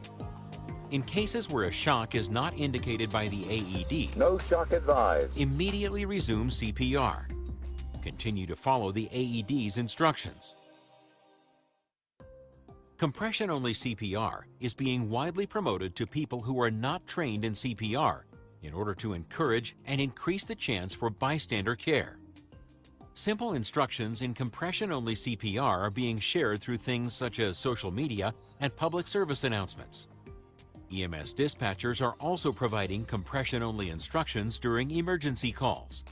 In cases where a shock is not indicated by the AED, No shock advised. immediately resume CPR. Continue to follow the AED's instructions. Compression-only CPR is being widely promoted to people who are not trained in CPR in order to encourage and increase the chance for bystander care. Simple instructions in compression-only CPR are being shared through things such as social media and public service announcements. EMS dispatchers are also providing compression-only instructions during emergency calls.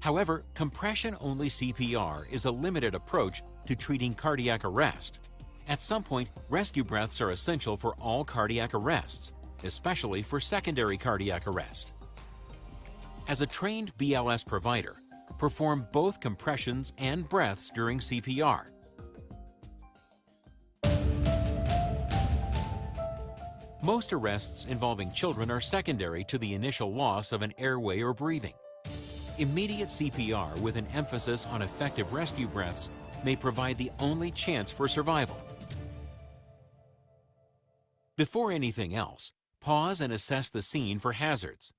However, compression-only CPR is a limited approach to treating cardiac arrest. At some point, rescue breaths are essential for all cardiac arrests, especially for secondary cardiac arrest. As a trained BLS provider, perform both compressions and breaths during CPR. Most arrests involving children are secondary to the initial loss of an airway or breathing. Immediate CPR with an emphasis on effective rescue breaths may provide the only chance for survival. Before anything else, pause and assess the scene for hazards.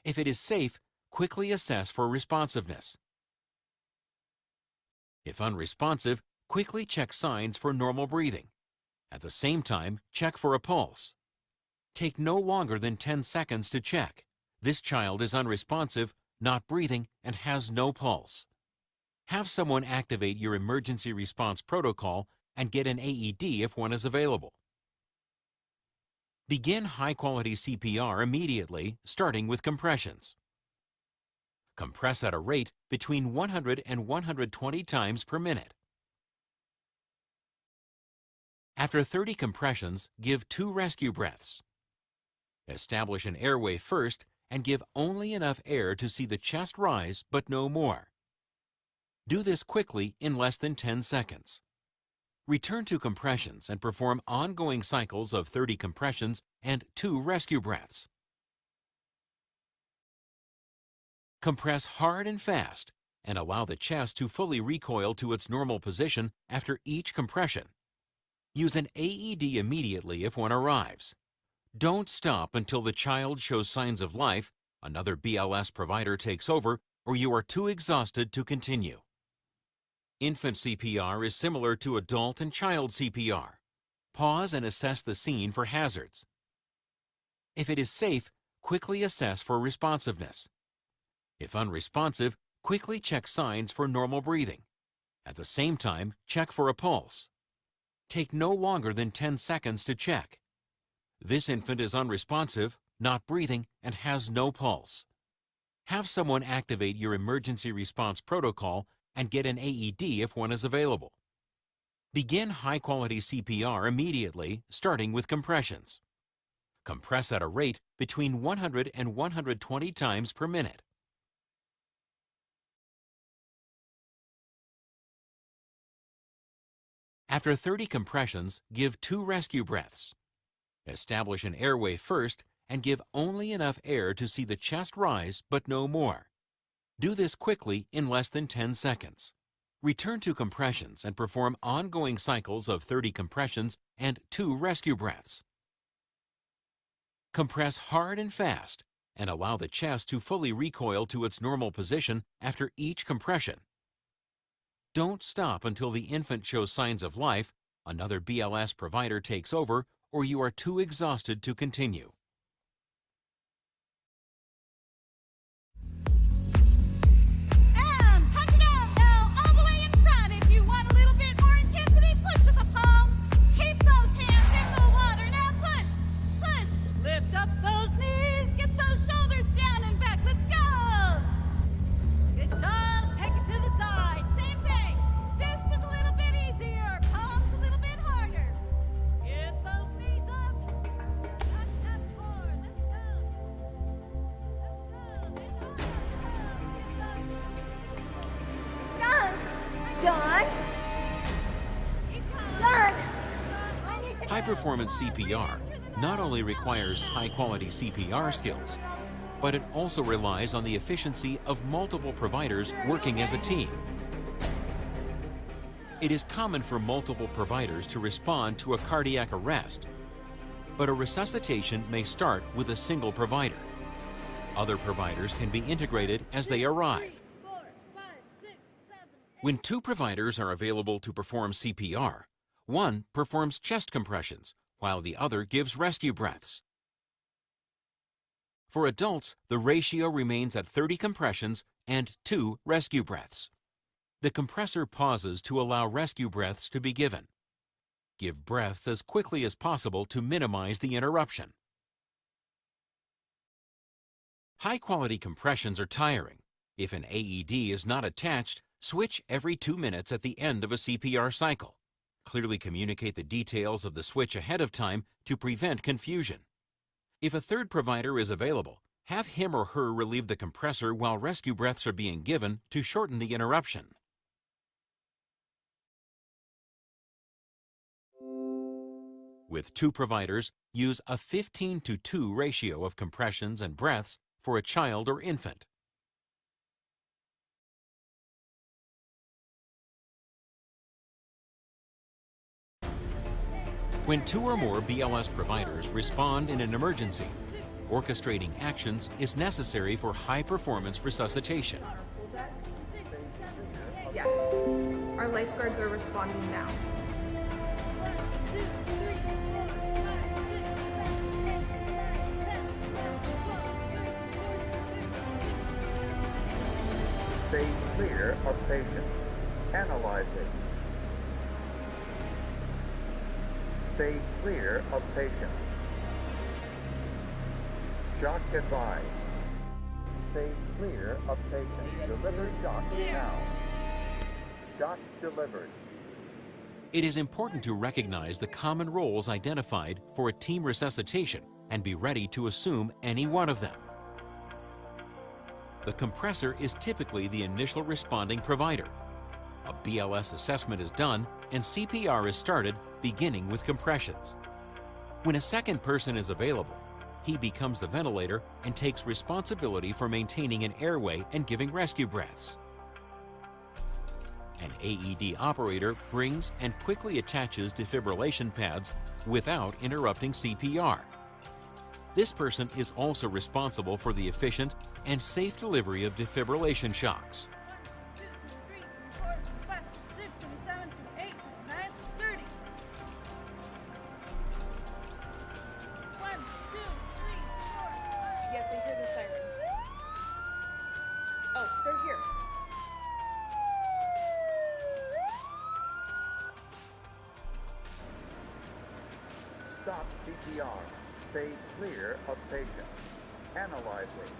If it is safe, quickly assess for responsiveness. If unresponsive, quickly check signs for normal breathing. At the same time, check for a pulse. Take no longer than 10 seconds to check. This child is unresponsive, not breathing, and has no pulse. Have someone activate your emergency response protocol and get an AED if one is available. Begin high-quality CPR immediately, starting with compressions. Compress at a rate between 100 and 120 times per minute. After 30 compressions, give 2 rescue breaths. Establish an airway first and give only enough air to see the chest rise, but no more. Do this quickly in less than 10 seconds. Return to compressions and perform ongoing cycles of 30 compressions and 2 rescue breaths. Compress hard and fast and allow the chest to fully recoil to its normal position after each compression. Use an AED immediately if one arrives. Don't stop until the child shows signs of life, another BLS provider takes over, or you are too exhausted to continue. Infant CPR is similar to adult and child CPR. Pause and assess the scene for hazards. If it is safe, quickly assess for responsiveness. If unresponsive, quickly check signs for normal breathing. At the same time, check for a pulse. Take no longer than 10 seconds to check. This infant is unresponsive, not breathing, and has no pulse. Have someone activate your emergency response protocol and get an AED if one is available. Begin high-quality CPR immediately, starting with compressions. Compress at a rate between 100 and 120 times per minute. After 30 compressions, give 2 rescue breaths. Establish an airway first and give only enough air to see the chest rise, but no more. Do this quickly in less than 10 seconds. Return to compressions and perform ongoing cycles of 30 compressions and 2 rescue breaths. Compress hard and fast and allow the chest to fully recoil to its normal position after each compression. Don't stop until the infant shows signs of life, another BLS provider takes over, or you are too exhausted to continue. And punch it out now, all the way in front. If you want a little bit more intensity, push with the palm. Keep those hands in the water. Now push, push. Lift up those knees. Get those shoulders down and back. Let's go. Good job. Take it to the side. Same thing. This is a little bit easier. Palms a little bit harder. Get those knees up. Up that floor. Let's go. Done. Done. High-performance CPR not only requires high-quality CPR skills, but it also relies on the efficiency of multiple providers working as a team. It is common for multiple providers to respond to a cardiac arrest, but a resuscitation may start with a single provider. Other providers can be integrated as they arrive. When 2 providers are available to perform CPR, one performs chest compressions, while the other gives rescue breaths. For adults, the ratio remains at 30 compressions and 2 rescue breaths. The compressor pauses to allow rescue breaths to be given. Give breaths as quickly as possible to minimize the interruption. High-quality compressions are tiring. If an AED is not attached, switch every 2 minutes at the end of a CPR cycle. Clearly communicate the details of the switch ahead of time to prevent confusion. If a third provider is available, have him or her relieve the compressor while rescue breaths are being given to shorten the interruption. With 2 providers, use a 15:2 ratio of compressions and breaths for a child or infant. When 2 or more BLS providers respond in an emergency, orchestrating actions is necessary for high-performance resuscitation. Yes. Our lifeguards are responding now. Stay clear of patient. Analyzing. Stay clear of patient. Shock advised. Stay clear of patient. Deliver shock now. Shock delivered. It is important to recognize the common roles identified for a team resuscitation and be ready to assume any one of them. The compressor is typically the initial responding provider. A BLS assessment is done and CPR is started, beginning with compressions. When a second person is available, he becomes the ventilator and takes responsibility for maintaining an airway and giving rescue breaths. An AED operator brings and quickly attaches defibrillation pads without interrupting CPR. This person is also responsible for the efficient and safe delivery of defibrillation shocks. 5, 6, 7, 8, 9, 30. 1, 2, 3, 4. Yes, I hear the sirens. Oh, they're here. Stop CPR. Stay clear of patient. Analyzing.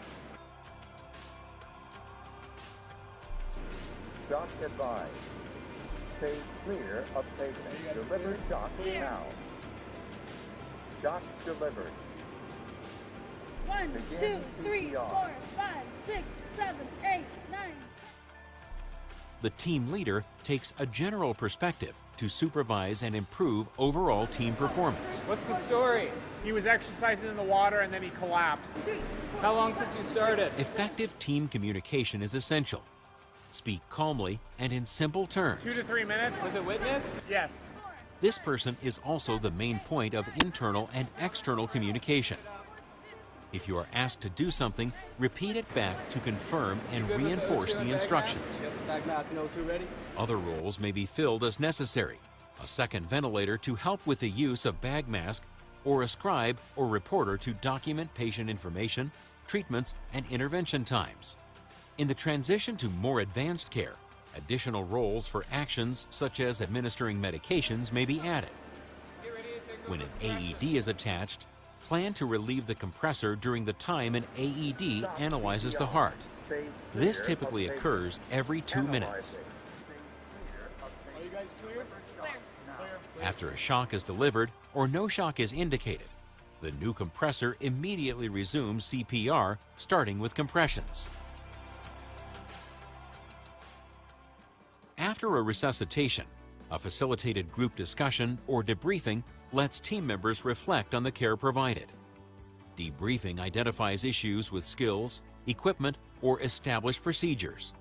Shock advised. Stay clear of patient. Deliver shock now. Shock delivered. 1, Begin 2, 3, CPR. 4, 5, 6, 7, 8, 9. The team leader takes a general perspective to supervise and improve overall team performance. What's the story? He was exercising in the water and then he collapsed. How long since you started? Effective team communication is essential. Speak calmly and in simple terms. 2 to 3 minutes. Was it witness? Yes. This person is also the main point of internal and external communication. If you are asked to do something, repeat it back to confirm and reinforce the instructions. Other roles may be filled as necessary. A second ventilator to help with the use of bag mask, or a scribe or reporter to document patient information, treatments, and intervention times. In the transition to more advanced care, additional roles for actions such as administering medications may be added. When an AED is attached, plan to relieve the compressor during the time an AED analyzes the heart. This typically occurs every 2 minutes. Are you guys clear? After a shock is delivered or no shock is indicated, the new compressor immediately resumes CPR, starting with compressions. After a resuscitation, a facilitated group discussion or debriefing lets team members reflect on the care provided. Debriefing identifies issues with skills, equipment, or established procedures.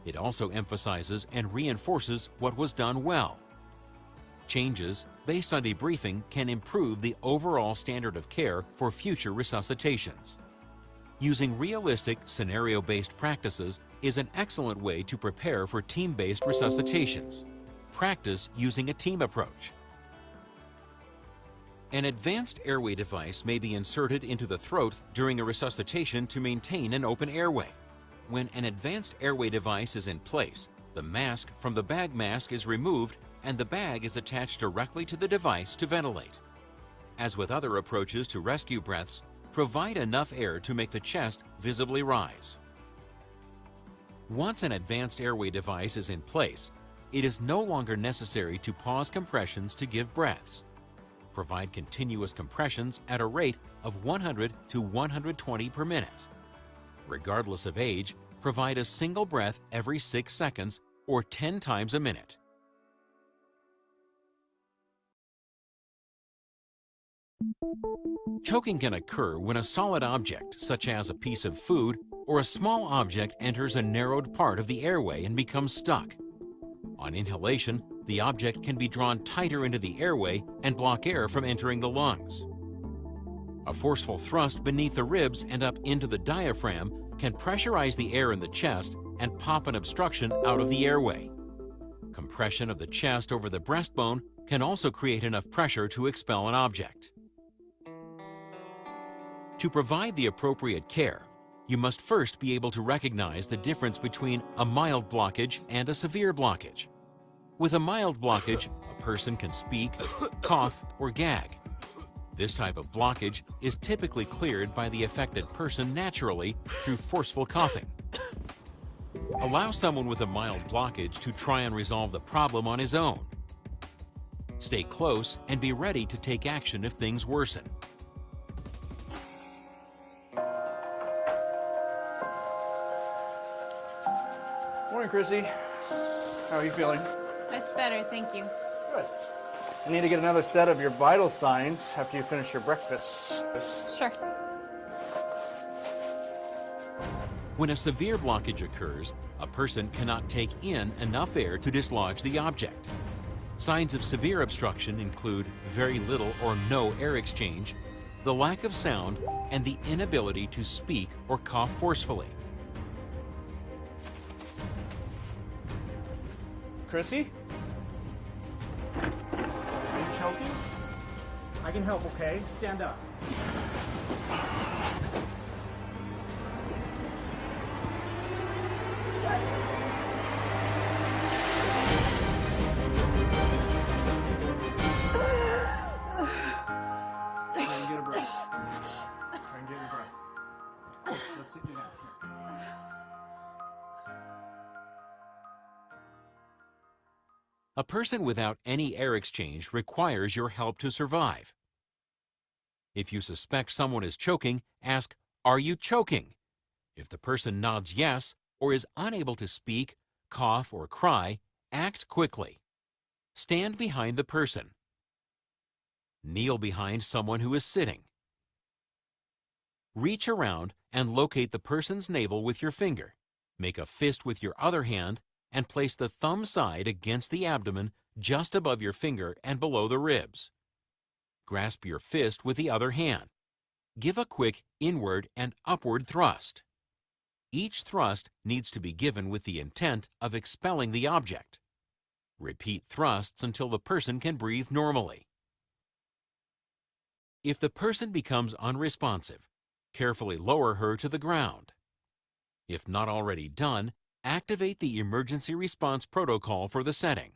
It also emphasizes and reinforces what was done well. Changes based on debriefing can improve the overall standard of care for future resuscitations. Using realistic, scenario-based practices is an excellent way to prepare for team-based resuscitations. Practice using a team approach. An advanced airway device may be inserted into the throat during a resuscitation to maintain an open airway. When an advanced airway device is in place, the mask from the bag mask is removed and the bag is attached directly to the device to ventilate. As with other approaches to rescue breaths, provide enough air to make the chest visibly rise. Once an advanced airway device is in place, it is no longer necessary to pause compressions to give breaths. Provide continuous compressions at a rate of 100 to 120 per minute. Regardless of age, provide a single breath every 6 seconds or 10 times a minute. Choking can occur when a solid object, such as a piece of food, or a small object enters a narrowed part of the airway and becomes stuck. On inhalation, the object can be drawn tighter into the airway and block air from entering the lungs. A forceful thrust beneath the ribs and up into the diaphragm can pressurize the air in the chest and pop an obstruction out of the airway. Compression of the chest over the breastbone can also create enough pressure to expel an object. To provide the appropriate care, you must first be able to recognize the difference between a mild blockage and a severe blockage. With a mild blockage, a person can speak, cough, or gag. This type of blockage is typically cleared by the affected person naturally through forceful coughing. Allow someone with a mild blockage to try and resolve the problem on his own. Stay close and be ready to take action if things worsen. Morning, Chrissy. How are you feeling? Much better, thank you. Good. I need to get another set of your vital signs after you finish your breakfast. Sure. When a severe blockage occurs, a person cannot take in enough air to dislodge the object. Signs of severe obstruction include very little or no air exchange, the lack of sound, and the inability to speak or cough forcefully. Chrissy? Are you choking? I can help, okay? Stand up. Try and get a breath. Try and get your breath. Let's see you now. A person without any air exchange requires your help to survive. If you suspect someone is choking, ask, "Are you choking?" If the person nods yes or is unable to speak, cough, or cry, act quickly. Stand behind the person. Kneel behind someone who is sitting. Reach around and locate the person's navel with your finger. Make a fist with your other hand and place the thumb side against the abdomen just above your finger and below the ribs. Grasp your fist with the other hand. Give a quick inward and upward thrust. Each thrust needs to be given with the intent of expelling the object. Repeat thrusts until the person can breathe normally. If the person becomes unresponsive, carefully lower her to the ground. If not already done, activate the emergency response protocol for the setting.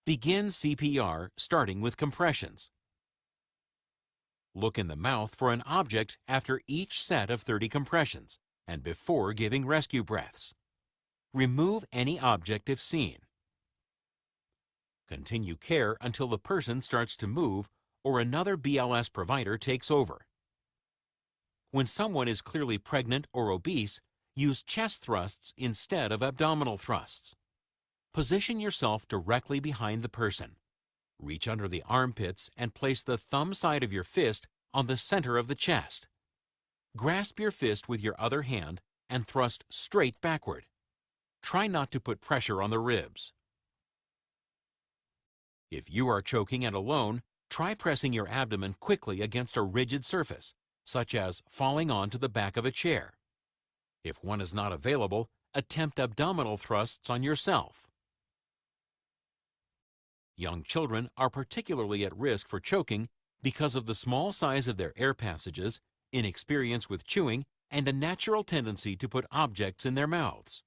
Begin CPR starting with compressions. Look in the mouth for an object after each set of 30 compressions and before giving rescue breaths. Remove any object if seen. Continue care until the person starts to move or another BLS provider takes over. When someone is clearly pregnant or obese, use chest thrusts instead of abdominal thrusts. Position yourself directly behind the person. Reach under the armpits and place the thumb side of your fist on the center of the chest. Grasp your fist with your other hand and thrust straight backward. Try not to put pressure on the ribs. If you are choking and alone, try pressing your abdomen quickly against a rigid surface, such as falling onto the back of a chair. If one is not available, attempt abdominal thrusts on yourself. Young children are particularly at risk for choking because of the small size of their air passages, inexperience with chewing, and a natural tendency to put objects in their mouths.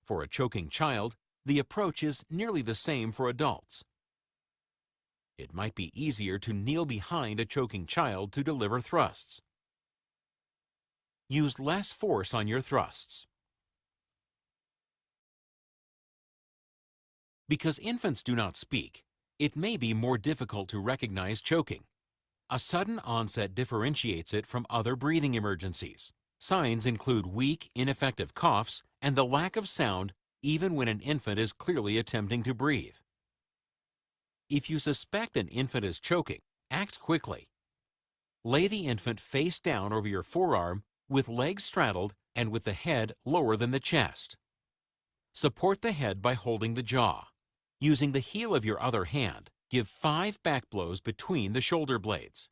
For a choking child, the approach is nearly the same for adults. It might be easier to kneel behind a choking child to deliver thrusts. Use less force on your thrusts. Because infants do not speak, it may be more difficult to recognize choking. A sudden onset differentiates it from other breathing emergencies. Signs include weak, ineffective coughs and the lack of sound even when an infant is clearly attempting to breathe. If you suspect an infant is choking Act quickly. Lay the infant face down over your forearm with legs straddled and with the head lower than the chest. Support the head by holding the jaw. Using the heel of your other hand, give 5 back blows between the shoulder blades.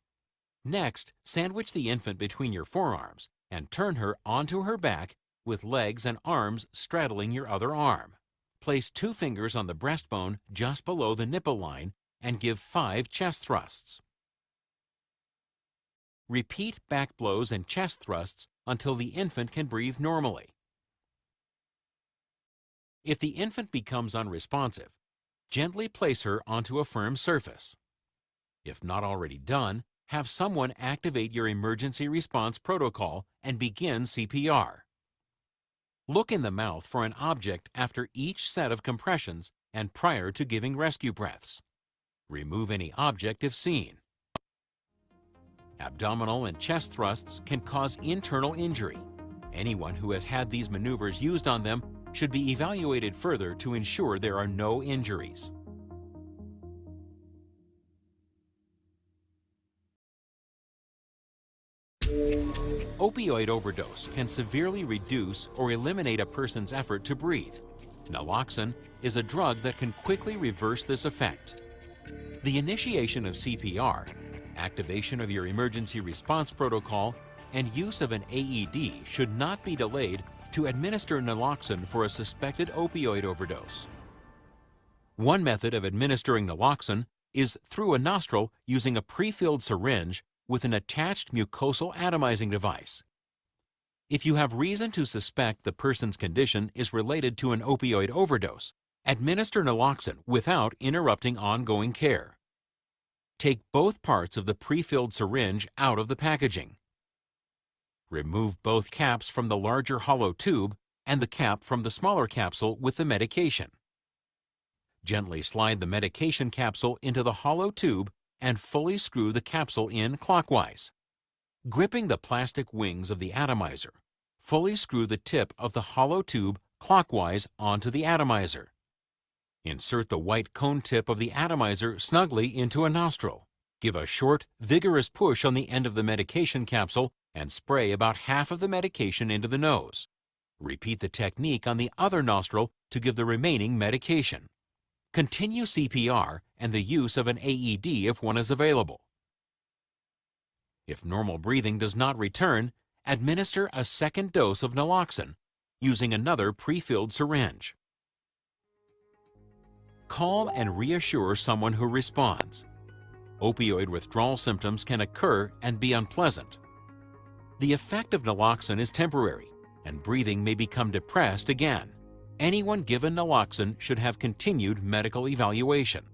Next, sandwich the infant between your forearms and turn her onto her back with legs and arms straddling your other arm. Place 2 fingers on the breastbone just below the nipple line and give 5 chest thrusts. Repeat back blows and chest thrusts until the infant can breathe normally. If the infant becomes unresponsive, gently place her onto a firm surface. If not already done, have someone activate your emergency response protocol and begin CPR. Look in the mouth for an object after each set of compressions and prior to giving rescue breaths. Remove any object if seen. Abdominal and chest thrusts can cause internal injury. Anyone who has had these maneuvers used on them should be evaluated further to ensure there are no injuries. Opioid overdose can severely reduce or eliminate a person's effort to breathe. Naloxone is a drug that can quickly reverse this effect. The initiation of CPR, activation of your emergency response protocol, and use of an AED should not be delayed to administer naloxone for a suspected opioid overdose. One method of administering naloxone is through a nostril using a pre-filled syringe with an attached mucosal atomizing device. If you have reason to suspect the person's condition is related to an opioid overdose, administer naloxone without interrupting ongoing care. Take both parts of the pre-filled syringe out of the packaging. Remove both caps from the larger hollow tube and the cap from the smaller capsule with the medication. Gently slide the medication capsule into the hollow tube and fully screw the capsule in clockwise. Gripping the plastic wings of the atomizer, fully screw the tip of the hollow tube clockwise onto the atomizer. Insert the white cone tip of the atomizer snugly into a nostril. Give a short, vigorous push on the end of the medication capsule and spray about half of the medication into the nose. Repeat the technique on the other nostril to give the remaining medication. Continue CPR and the use of an AED if one is available. If normal breathing does not return, administer a second dose of naloxone using another pre-filled syringe. Calm and reassure someone who responds. Opioid withdrawal symptoms can occur and be unpleasant. The effect of naloxone is temporary, and breathing may become depressed again. Anyone given naloxone should have continued medical evaluation.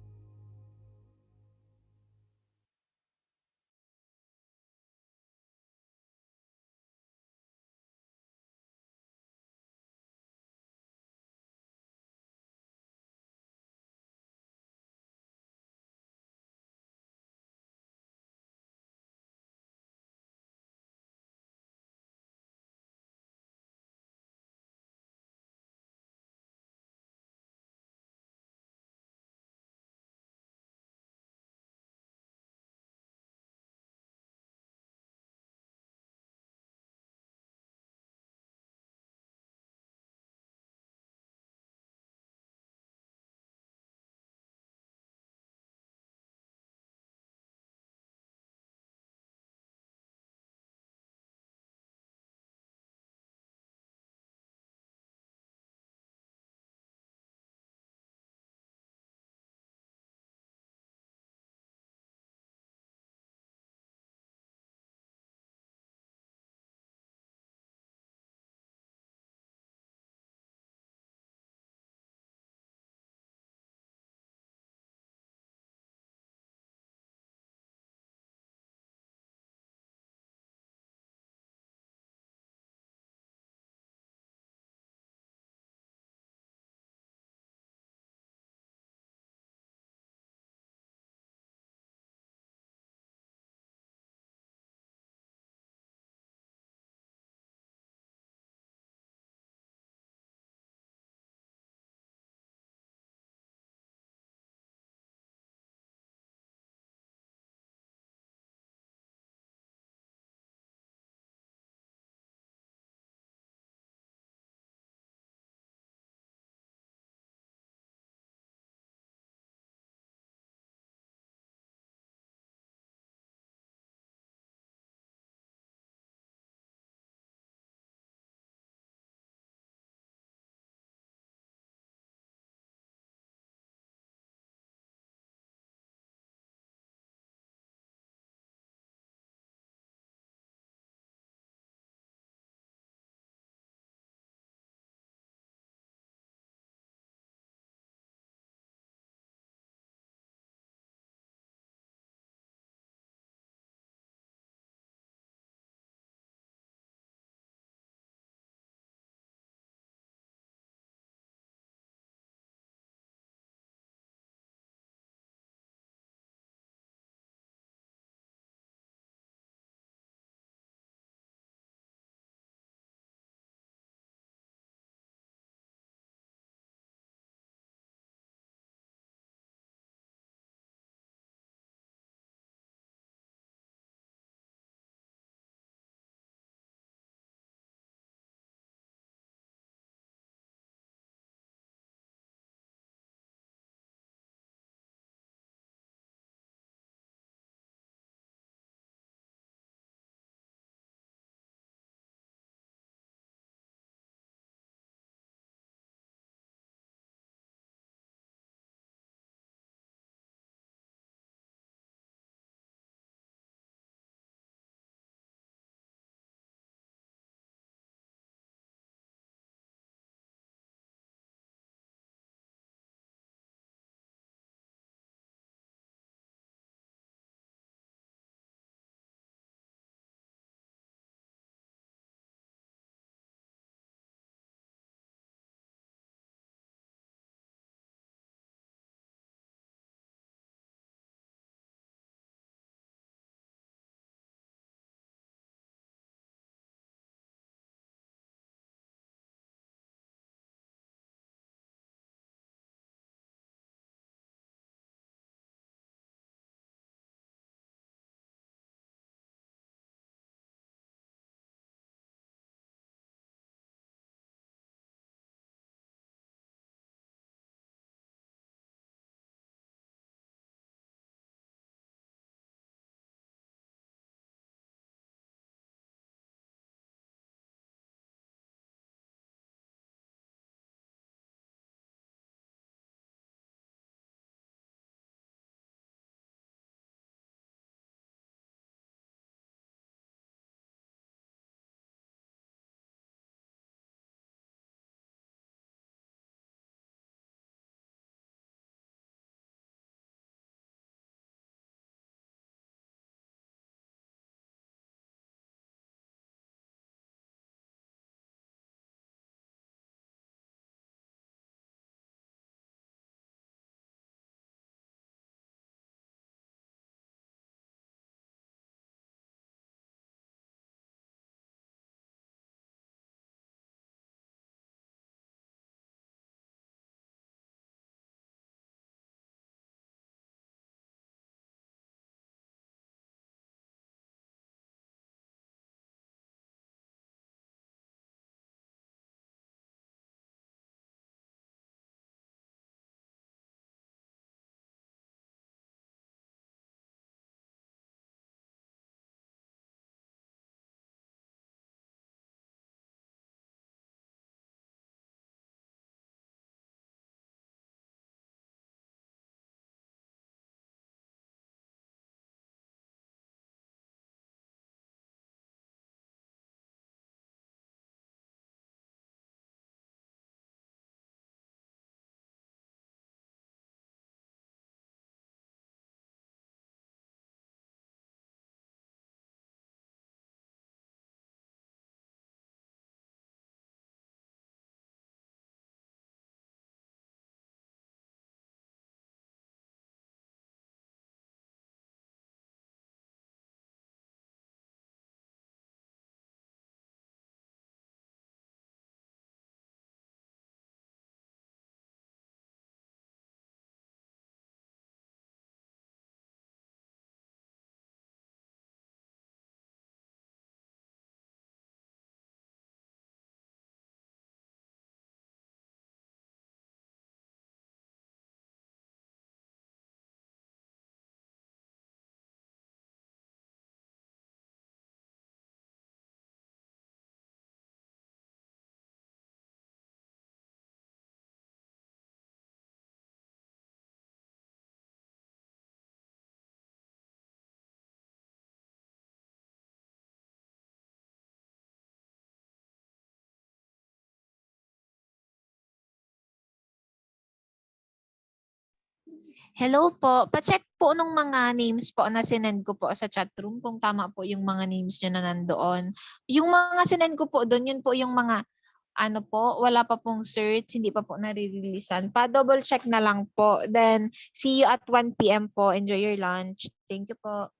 Hello po. Pa-check po nung mga names po na sinend ko po sa chat room kung tama po yung mga names nyo na nandoon. Yung mga sinend ko po doon, yun po yung mga ano po, wala pa pong search, hindi pa po nare-releasean. Pa-double check na lang po. Then, see you at 1 p.m. po. Enjoy your lunch. Thank you po.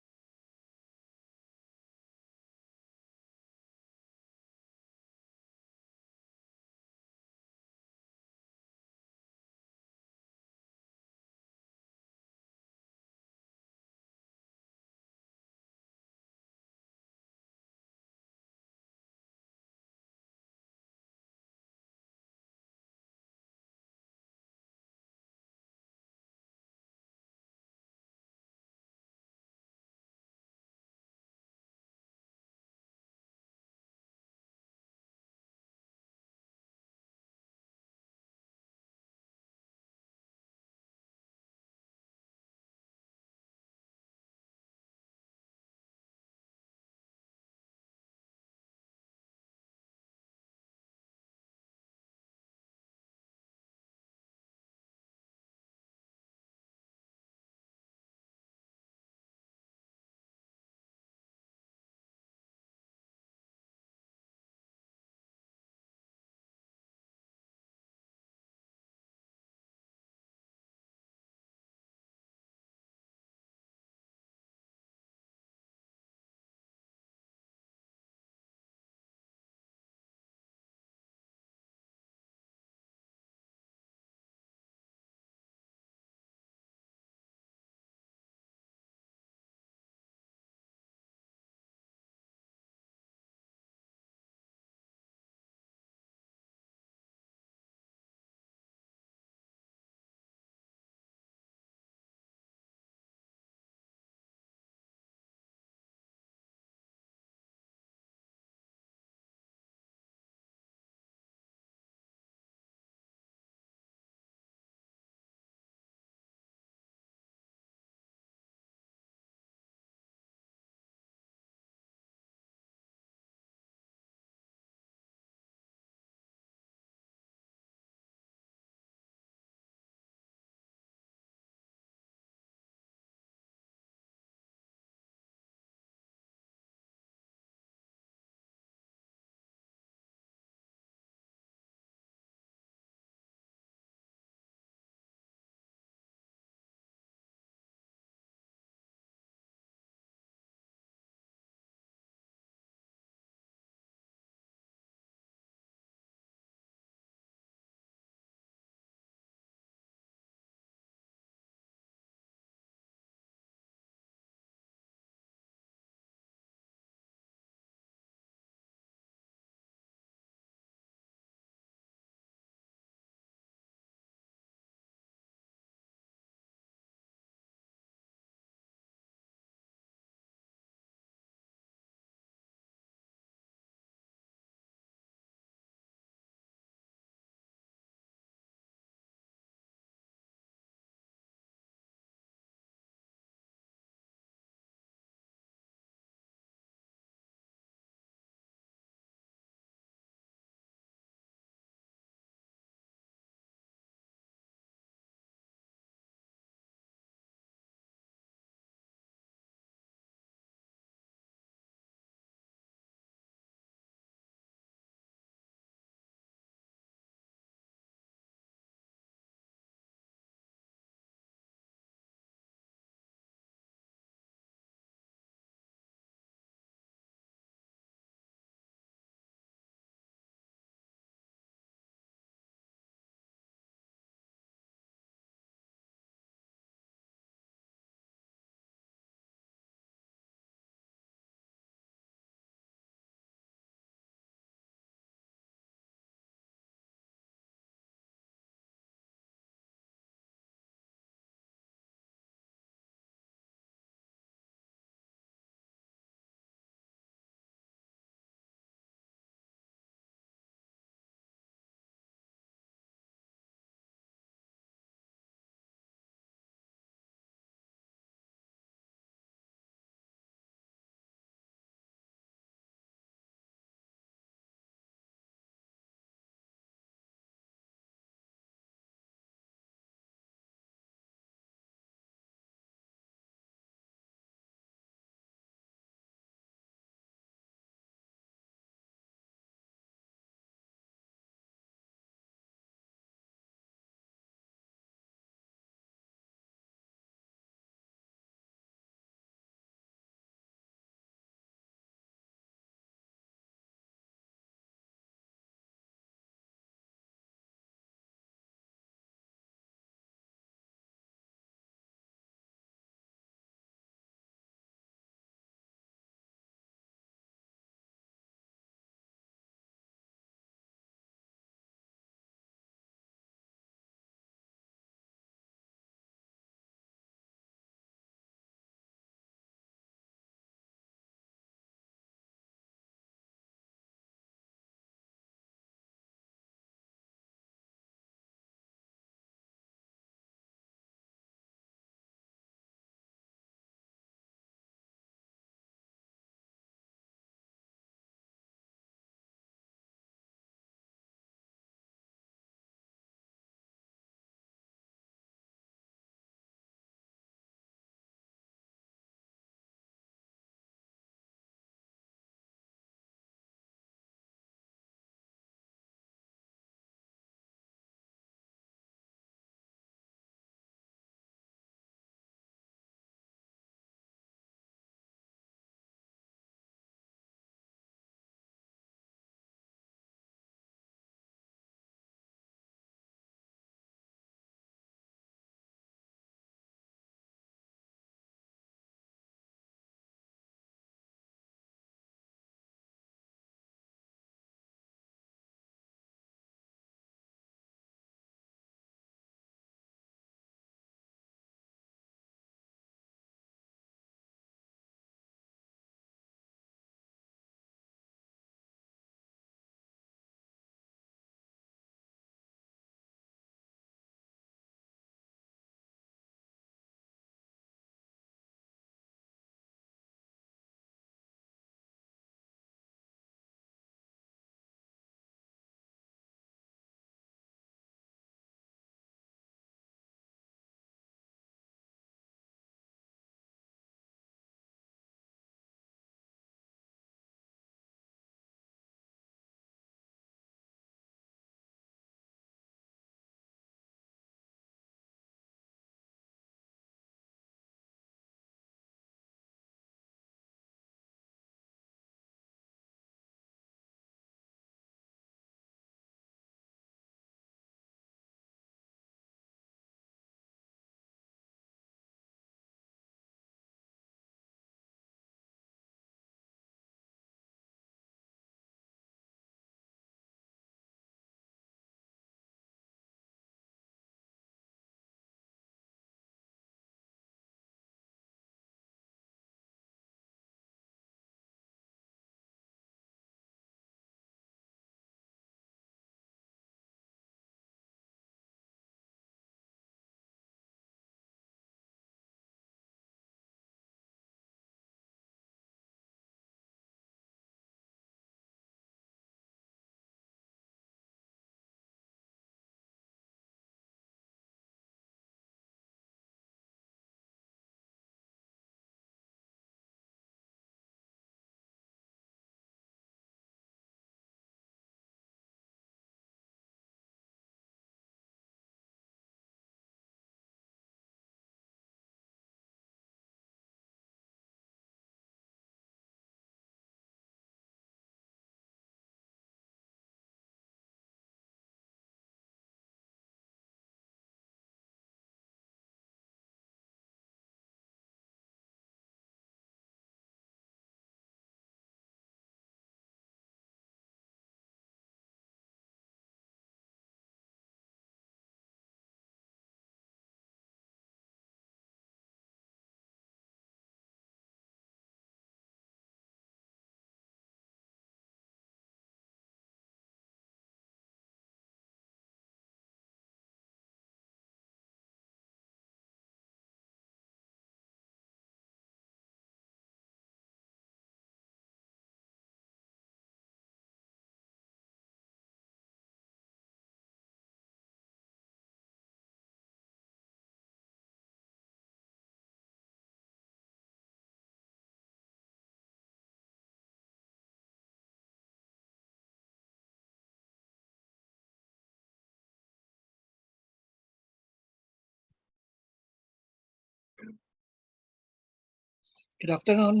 Good afternoon.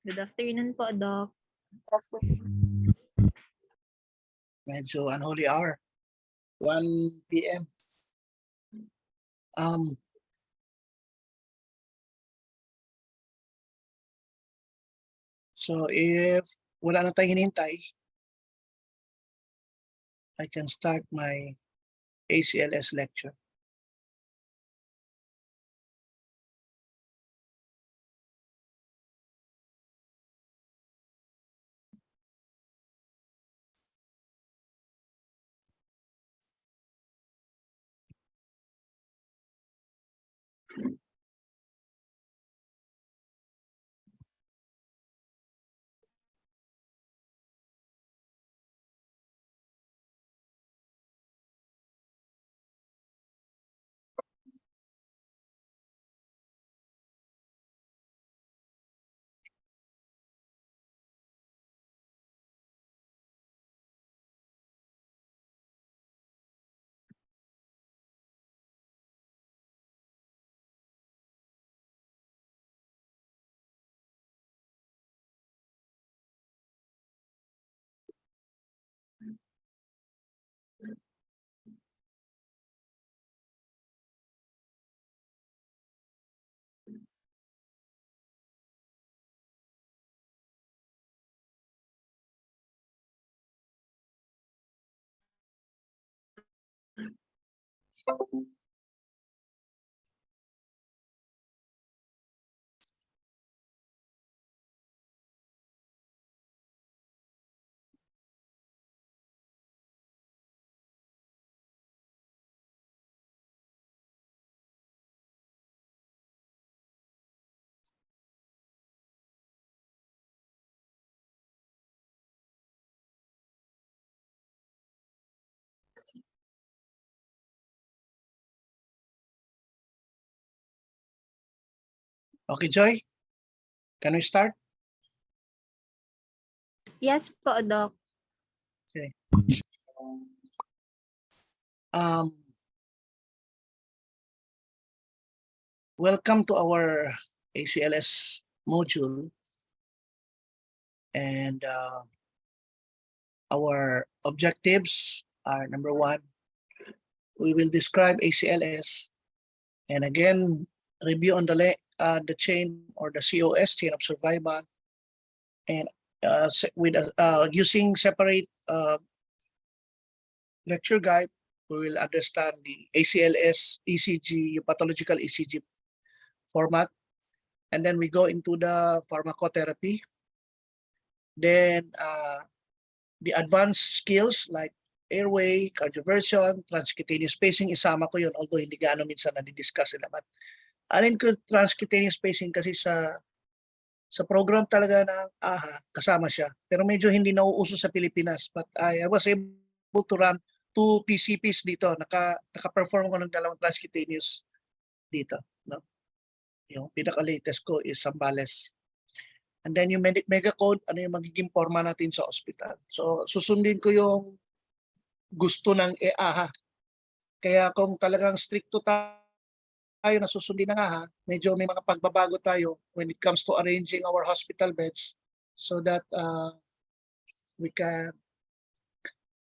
Good afternoon po, Doc. Medyo unholy hour. 1 p.m. So if wala na tayong hinihintay, I can start my ACLS lecture. Okay, Joy, can we start? Yes po, Doc. Okay. Welcome to our ACLS module, and our objectives are: number one, we will describe ACLS, and again review on the chain or the COS, chain of survival, and with using separate lecture guide, we will understand the ACLS ECG, pathological ECG format, and then we go into the pharmacotherapy. Then the advanced skills like airway, cardioversion, transcutaneous spacing, isama ko yun, although hindi gaano minsan na-discuss nila. But alin ko transcutaneous spacing kasi sa program talaga ng AHA, kasama siya. Pero medyo hindi nauuso sa Pilipinas. But I was able to run 2 TCPs dito. Naka-perform ko ng 2 transcutaneous dito. No? Yung pinaka-latest ko is Zambales. And then yung mega code, ano yung magiging forma natin sa hospital. So susundin ko yung gusto ng AHA. Kaya kung talagang stricto tayo na susundin ng AHA, medyo may mga pagbabago tayo when it comes to arranging our hospital beds so that we can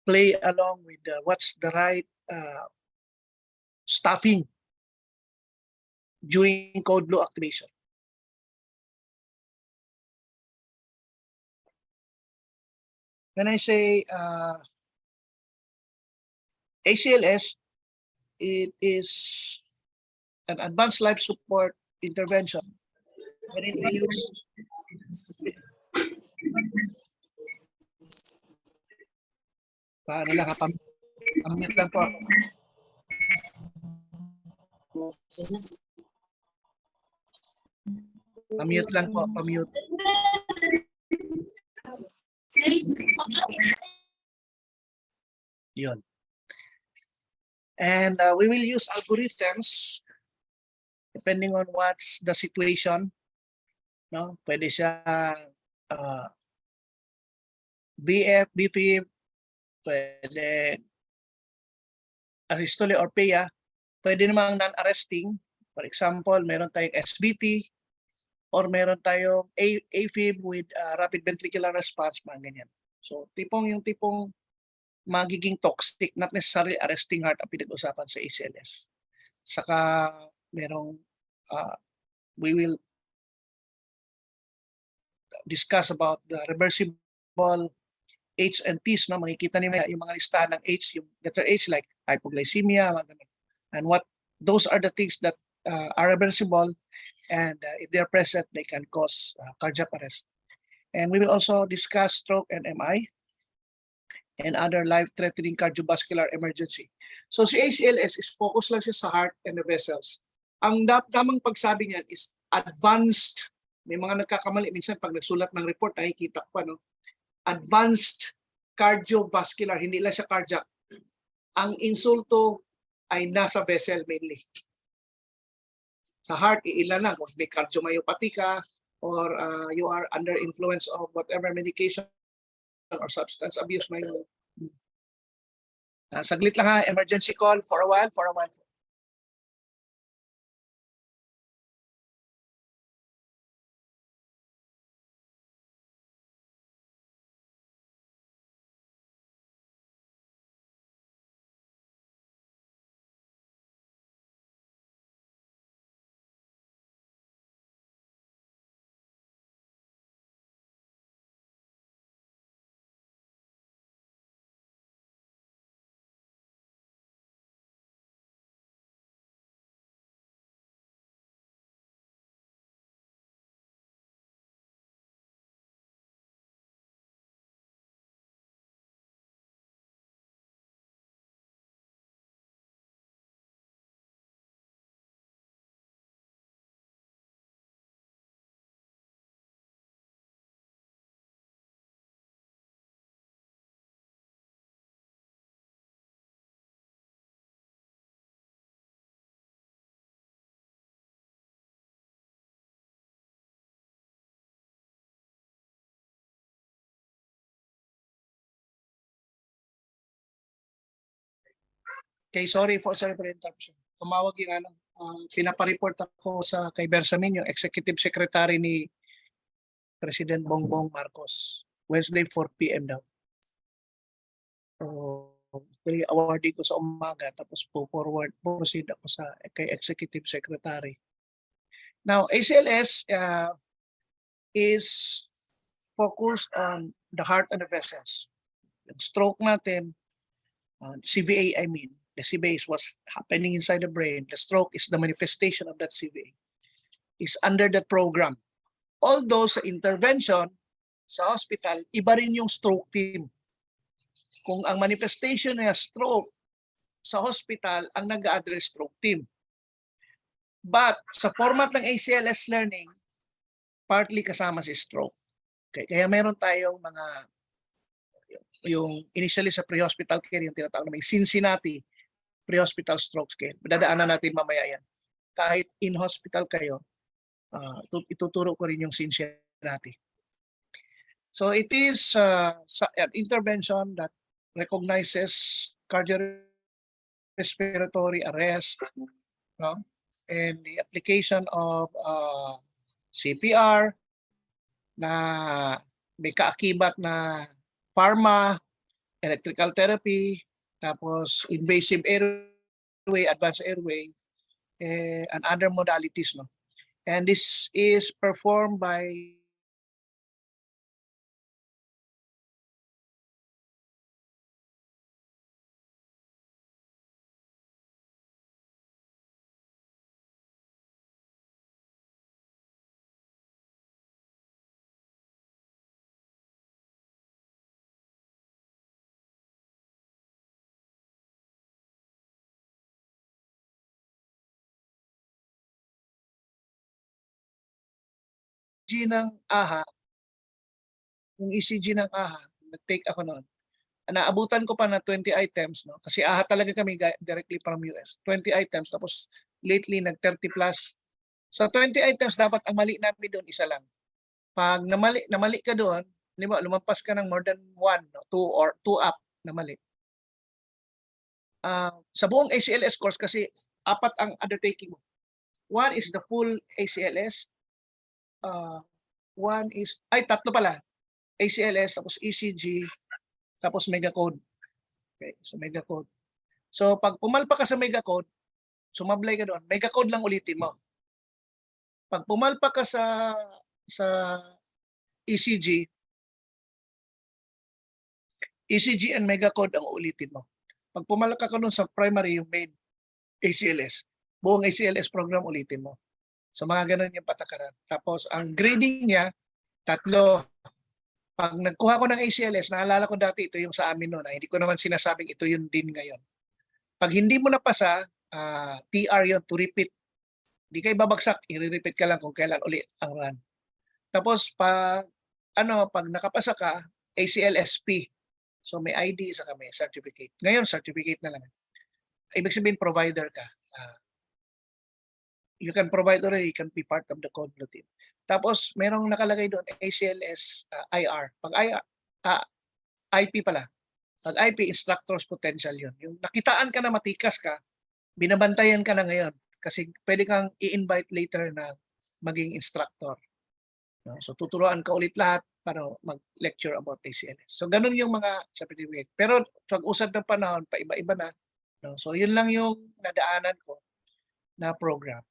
play along with what's the right staffing during code blue activation. When I say ACLS, it is an advanced life support intervention wherein we use paano lang, pamit lang po. Pamute lang po, pamute. Yun. And we will use algorithms depending on what's the situation. No? Pwede siya BF, BFib, pwede asystole or PEA, pwede namang non-arresting For example, meron tayong SVT or meron tayong AFib with rapid ventricular response, mga ganyan. So yung tipong magiging toxic, not necessarily arresting heart ang pinag-usapan sa ACLS. Saka merong we will discuss about the reversible H and T's, no? Makikita niyo yung mga listahan ng H, yung letter H like hypoglycemia, mga ganun. And those are the things that are reversible, and if they are present, they can cause cardiac arrest. And we will also discuss stroke and MI and other life-threatening cardiovascular emergency. So si ACLS is focus lang siya sa heart and the vessels. Ang tamang pagsabi niyan is advanced. May mga nagkakamali minsan pag nagsulat ng report, nakikita ko no? Advanced cardiovascular, hindi lang siya cardiac. Ang insulto ay nasa vessel mainly. Sa heart, iilan lang. Kung may cardiomyopathy ka or you are under influence of whatever medication or substance abuse, may saglit lang ha, emergency call for a while. Okay, sorry for the interruption. Tumawag yung pinapareport ako sa kay Bersamin, yung Executive Secretary ni President Bongbong Marcos. Wednesday 4 p.m. daw. So, awarding ko sa umaga tapos proceed ako sa kay Executive Secretary. Now, ACLS is focused on the heart and the vessels. Yung stroke natin, CVA I mean, the CVA is what's happening inside the brain. The stroke is the manifestation of that CVA. Is under that program. Although sa intervention sa hospital, iba rin yung stroke team. Kung ang manifestation niya stroke sa hospital, ang nag-address stroke team. But sa format ng ACLS learning, partly kasama si stroke. Okay, kaya meron tayong mga yung initially sa pre-hospital care, yung tinatawag na may Cincinnati pre-hospital stroke care. Dadaanan natin mamaya yan. Kahit in-hospital kayo, ituturo ko rin yung Cincinnati. So it is an intervention that recognizes cardiorespiratory arrest, no? And the application of CPR na may kaakibat na pharma, electrical therapy, tapos invasive airway, advanced airway, and other modalities. No? And this is performed by ng AHA, yung ECG ng AHA, nag-take ako noon. Naabutan ko pa na 20 items, no? Kasi AHA talaga kami directly from US. 20 items, tapos lately nag-30 plus. Sa 20 items, dapat ang mali namin doon, isa lang. Pag namali ka doon, di ba, lumampas ka ng more than 1, no? 2 or 2 up na mali. Sa buong ACLS course, kasi 4 ang undertaking mo. One is the full ACLS. One is, tatlo pala. ACLS, tapos ECG, tapos Megacode. Okay, so Megacode. So pag pumalpa ka sa Megacode, sumablay ka doon, Megacode lang ulitin mo. Pag pumalpa ka sa ECG and Megacode ang ulitin mo. Pag pumalpa ka doon sa primary, yung main ACLS, buong ACLS program ulitin mo. So mga ganun yung patakaran. Tapos ang grading niya, 3. Pag nagkuha ko ng ACLS, naalala ko dati ito yung sa amin noon. Hindi ko naman sinasabing ito yung din ngayon. Pag hindi mo napasa, TR yun, to repeat. Hindi kayo babagsak, i-repeat ka lang kung kailan ulit ang run. Tapos pag nakapasa ka, ACLSP. So may ID sa may certificate. Ngayon, certificate na lang. Ibig sabihin, provider ka. You can provide already, you can be part of the Codlo team. Tapos, merong nakalagay doon, ACLS IR. Pag IP pala. Pag IP, Instructor's Potential yun. Yung nakitaan ka na matikas ka, binabantayan ka na ngayon. Kasi pwede kang i-invite later na maging instructor. No? So, tuturuan ka ulit lahat para mag-lecture about ACLS. So, ganun yung mga certificate. Pero, pag usad ng panahon, paiba-iba na. No? So, yun lang yung nadaanan ko na program.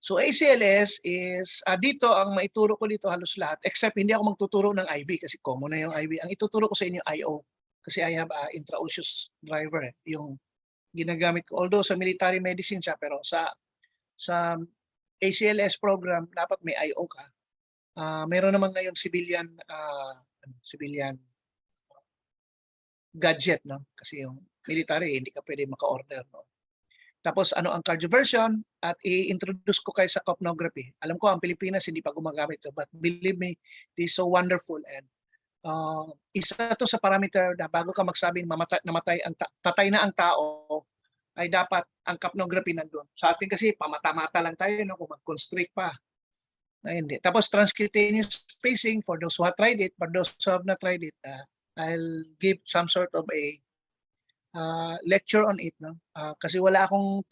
So ACLS is, dito ang maituro ko dito halos lahat, except hindi ako magtuturo ng IV kasi common na yung IV. Ang ituturo ko sa inyo IO kasi I have intraosseous driver, yung ginagamit ko. Although sa military medicine siya, pero sa ACLS program, dapat may IO ka. Meron naman ngayon civilian gadget, no? Kasi yung military, hindi ka pwede maka-order, no? Tapos ano ang cardioversion at i-introduce ko kayo sa capnography. Alam ko ang Pilipinas hindi pa gumagamit ito, but believe me, this is so wonderful and isa to sa parameter na bago ka magsabing patay na ang tao, ay dapat ang capnography nandun. Sa atin kasi pamata-mata lang tayo, no, kung mag-constrict pa. Hindi. Tapos transcutaneous spacing for those who have tried it, for those who have not tried it, I'll give some sort of a lecture on it, no? Kasi wala akong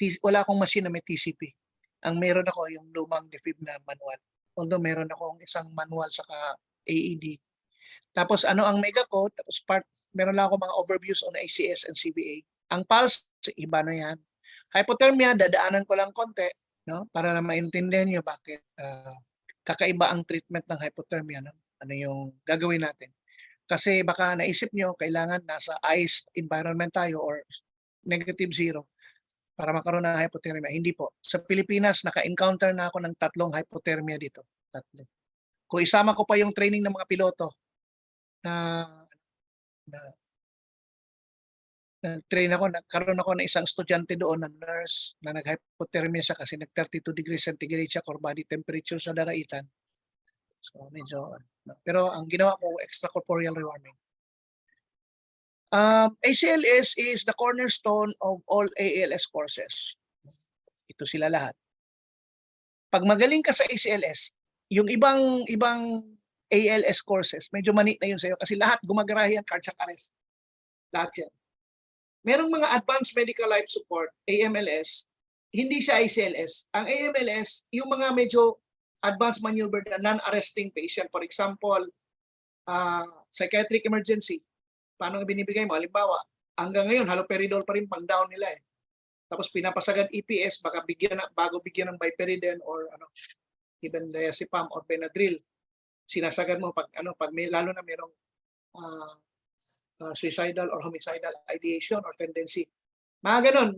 machine na may TCP. Ang meron ako yung lumang defib na manual. Although meron akong isang manual saka AED. Tapos ano ang Megacode, tapos meron lang ako mga overviews on ACS and CVA. Ang pulse, iba na yan. Hypothermia, dadaanan ko lang konti, no? Para na maintindihan nyo bakit kakaiba ang treatment ng hypothermia, no? Ano yung gagawin natin. Kasi baka naisip nyo, kailangan nasa ice environment tayo or -0 para magkaroon ng hypothermia. Hindi po. Sa Pilipinas, naka-encounter na ako ng 3 hypothermia dito. 3. Kung isama ko pa yung training ng mga piloto na train ako, nagkaroon ako ng isang estudyante doon na nurse na nag-hypothermia siya kasi nag-32 degrees centigrade siya core body temperature sa daraitan. So medyo, pero ang ginawa ko, extracorporeal rewarming. ACLS is the cornerstone of all ALS courses. Ito sila lahat. Pag magaling ka sa ACLS, yung ibang ALS courses, medyo manit na yun sa'yo kasi lahat gumagarahe ang cardiac arrest. Lahat yan. Merong mga advanced medical life support, AMLS, hindi siya ACLS. Ang AMLS, yung mga medyo advanced maneuver na non-arresting patient. For example, psychiatric emergency. Paano binibigay mo? Halimbawa, hanggang ngayon, haloperidol pa rin pang down nila eh. Tapos pinapasagad EPS, bago bigyan ng biperidine or even diazepam or Benadryl. Sinasagad mo pag lalo na merong suicidal or homicidal ideation or tendency. Mga ganun,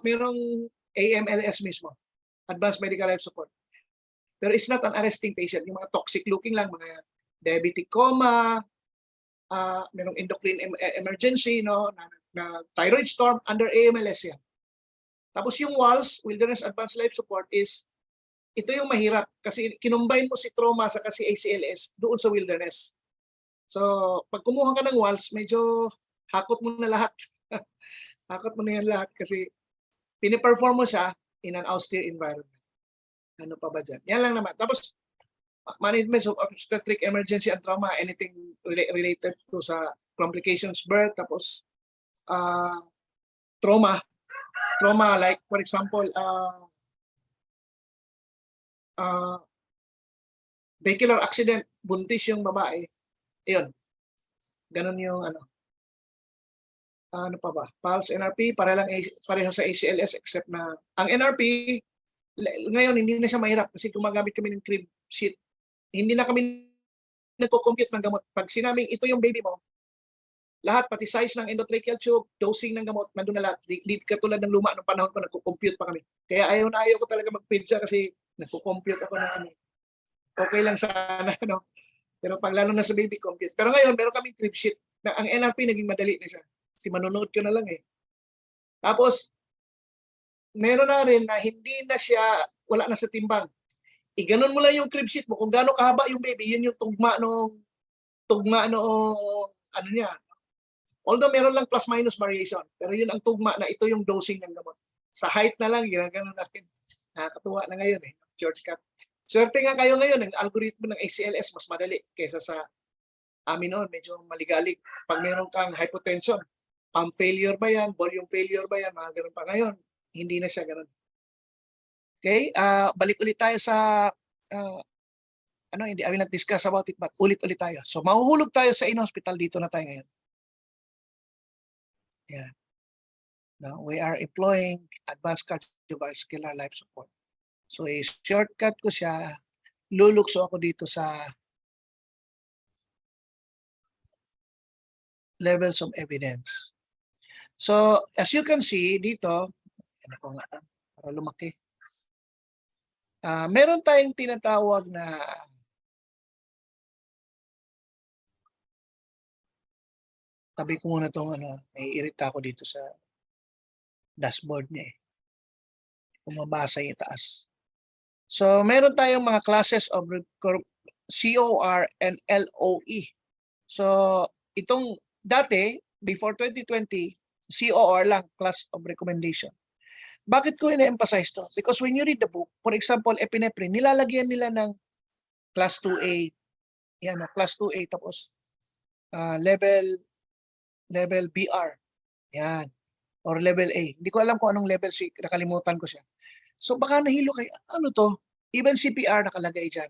merong AMLS mismo, Advanced Medical Life Support. Pero it's not an arresting patient. Yung mga toxic looking lang, mga diabetic coma, merong endocrine emergency, no, na thyroid storm, under AMLS yan. Tapos yung WALS, Wilderness Advanced Life Support, is ito yung mahirap kasi kinumbine mo si trauma sa kasi ACLS doon sa wilderness. So, pag kumuha ka ng WALS, medyo hakot mo na lahat. Hakot mo na yan lahat kasi piniperform mo siya in an austere environment. Ano pa ba dyan? Yan lang naman. Tapos, management of obstetric emergency and trauma, anything related to sa complications, birth, tapos trauma like, for example, vehicular accident, buntis yung babae. Ayun. Ganun yung ano pa ba? Pulse NRP, pareho sa ACLS except na ang NRP ngayon hindi na siya mahirap kasi gumagamit kami ng crib sheet. Hindi na kami nagko-compute ng gamot. Pag sinabing ito yung baby mo, lahat pati size ng endotracheal tube, dosing ng gamot, nandun na lahat. Di katulad ng luma ng panahon ko nagko-compute pa kami. Kaya ayaw ko talaga mag-pizza kasi nagko-compute ako na okay lang sana Pero pag lalo na sa baby compute. Pero ngayon meron kaming crib sheet na ang NRP naging madali na siya. Kasi manonood ko na lang eh. Tapos, meron na rin na hindi na siya, wala na sa timbang. Iganon mo lang yung crib sheet mo. Kung gaano kahaba yung baby, yun yung tugma ano niya. Although meron lang plus minus variation. Pero yun ang tugma na ito yung dosing ng gamot. Sa height na lang, ginaganon natin. Nakakatuwa na ngayon eh. Shortcut. Swerte nga kayo ngayon, ang algoritmo ng ACLS mas madali kaysa sa amin noon. Medyo maligalig. Pag meron kang hypotension, pump failure ba yan? Volume failure ba yan? Mga ganun pa ngayon. Hindi na siya ganun. Okay? Balik ulit tayo sa hindi, I will not discuss about it, but ulit-ulit tayo. So, mahuhulog tayo sa in-hospital. Dito na tayo ngayon. Yeah. Now, we are employing advanced cardiovascular life support. So, shortcut ko siya. Lulukso ako dito sa levels of evidence. So, as you can see dito, para lumaki. Meron tayong tinatawag na tabi ko muna itong naiirita ako dito sa dashboard niya eh. Kung mabasa yung taas. So, meron tayong mga classes of COR and LOE. So, itong dati, before 2020, COR lang, class of recommendation. Bakit ko ina-emphasize to? Because when you read the book, for example, epinephrine, nilalagyan nila ng class 2A. Yan, class 2A. Tapos, level BR. Yan. Or level A. Hindi ko alam kung anong level, nakalimutan ko siya. So, baka nahilo kayo. Ano to? Even CPR nakalagay dyan.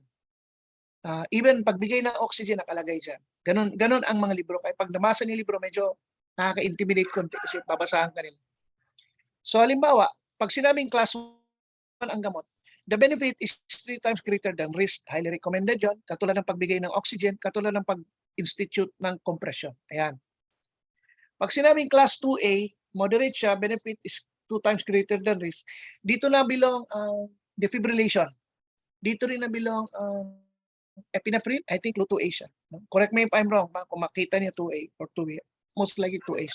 Even pagbigay ng oxygen nakalagay dyan. Ganon ang mga libro. Kaya pag namasa ng libro, medyo nakaka-intimidate konti kasi babasahan ka nila. So, halimbawa, pag sinabing class 1 ang gamot, the benefit is 3 times greater than risk. Highly recommended yun. Katulad ng pagbigay ng oxygen, katulad ng pag-institute ng compression. Ayan. Pag sinabing class 2A, moderate siya, benefit is 2 times greater than risk. Dito na bilong defibrillation. Dito rin na bilong epinephrine. I think 2A siya. Correct me if I'm wrong. Kung makita niyo 2A or 2B, most likely 2A.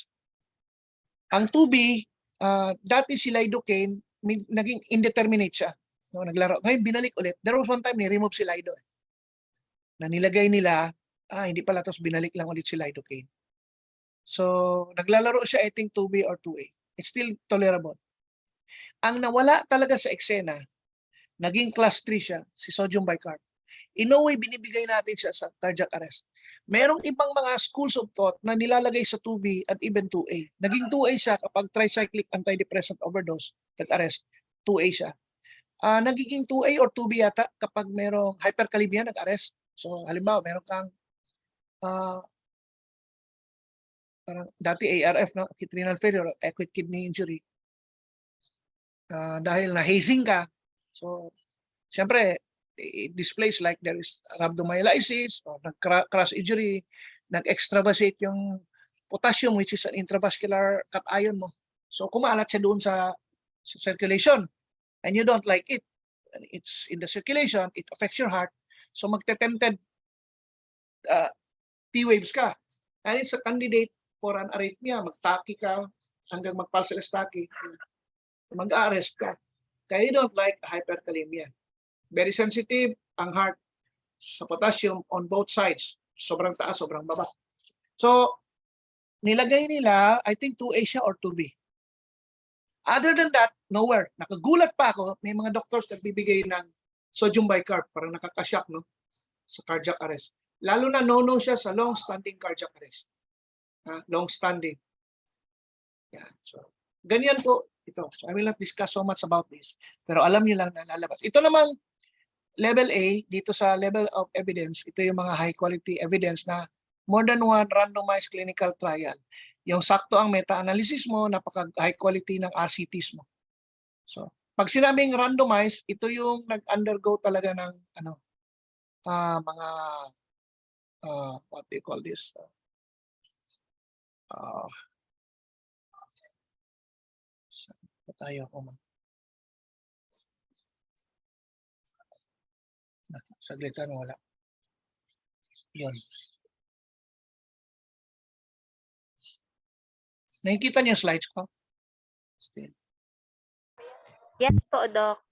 Ang 2B, dati si lidocaine, naging indeterminate siya. Naglaro. Ngayon binalik ulit. There was one time ni-remove si lido. Na nilagay nila, hindi pala, tapos binalik lang ulit si lidocaine. So, naglalaro siya, I think 2B or 2A. It's still tolerable. Ang nawala talaga sa eksena, naging class 3 siya, si sodium bicarb. In no way, binibigay natin siya sa cardiac arrest. Merong ibang mga schools of thought na nilalagay sa 2B at even 2A. Naging 2A siya kapag tricyclic antidepressant overdose at arrest. 2A siya. Nagiging 2A or 2B yata kapag merong hyperkalemia nag-arrest. So, halimbawa, meron kang parang dati ARF, no? Acute renal failure, acute kidney injury. Dahil na-hazing ka, so, siyempre, it displays like there is rhabdomyolysis or nag-crash injury, nag-extravasate yung potassium which is an intravascular cation mo. So, kumalat siya doon sa circulation and you don't like it. It's in the circulation, it affects your heart. So, magte-tempted T-waves ka. And it's a candidate for an arrhythmia. Magtaki ka hanggang mag-pulseless tachy. Mag-arrest ka. Kaya you don't like hyperkalemia. Very sensitive ang heart sa potassium on both sides. Sobrang taas, sobrang baba. So, nilagay nila, I think 2A siya or 2B. Other than that, nowhere. Nakagulat pa ako, may mga doctors nagbibigay ng sodium bicarb, parang nakakashock, no? Sa cardiac arrest. Lalo na no-no siya sa long-standing cardiac arrest. Long-standing. Yeah. So, ganyan po ito. So, I will not discuss so much about this. Pero alam niyo lang na lalabas. Ito namang level A, dito sa level of evidence, ito yung mga high quality evidence na more than one randomized clinical trial. Yung sakto ang meta-analysis mo, napaka high quality ng RCTs mo. So, pag sinabing randomized, ito yung nag-undergo talaga ng mga what do you call this? Tayo ko saglit lang, wala. Yun. Nakikita niyo yung slides ko? Still. Yes po, Doc.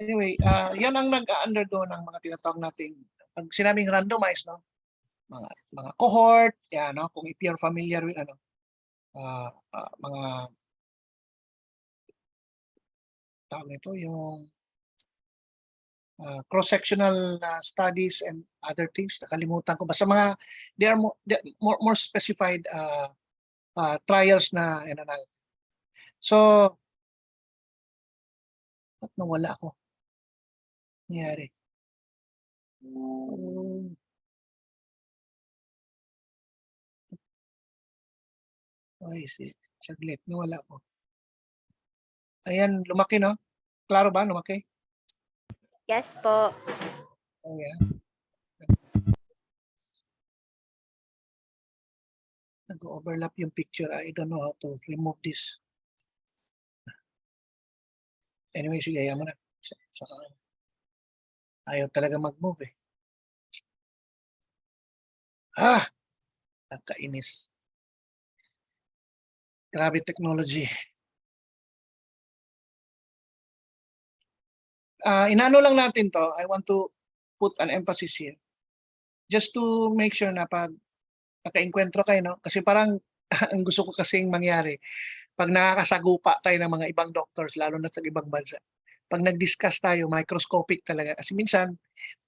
Anyway, yan ang nag-undergo ng mga tinatawag nating, pag sinabing randomized, no? Mga cohort, yan, no? Kung if you're familiar with mga tawag nito, yung cross-sectional studies and other things, nakalimutan ko. Basta mga, they are more specified trials na So, ba't nawala ako? Nangyari. I see. Saglit, nawala ako. Ayan, lumaki, no? Klaro ba, lumaki? Yes po. Oh, yeah. Nag-overlap yung picture. I don't know how to remove this. Anyway, sige, ayaw mo na. Ayaw talaga mag-move eh. Nakainis. Grabe technology. Inano lang natin to. I want to put an emphasis here. Just to make sure na pag naka-enkwentro kayo, no? Kasi parang ang gusto ko kasing mangyari, pag nakakasagupa tayo ng mga ibang doctors, lalo na sa ibang bansa, pag nag-discuss tayo, microscopic talaga. Kasi minsan,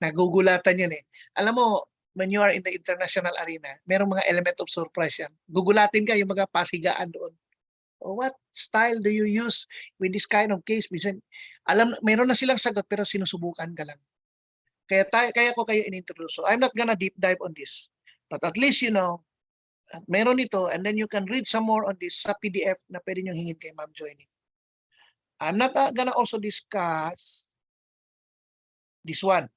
nagugulatan yan eh. Alam mo, when you are in the international arena, merong mga element of surprise yan. Gugulatin ka yung mga pasigaan doon. What style do you use with this kind of case? Minsan, meron na silang sagot pero sinusubukan ka lang. Kaya ko kayo in-introduce. So I'm not gonna deep dive on this. But at least you know, meron ito and then you can read some more on this sa PDF na pwede nyo hingin kay Ma'am Joynie. I'm not gonna also discuss this one.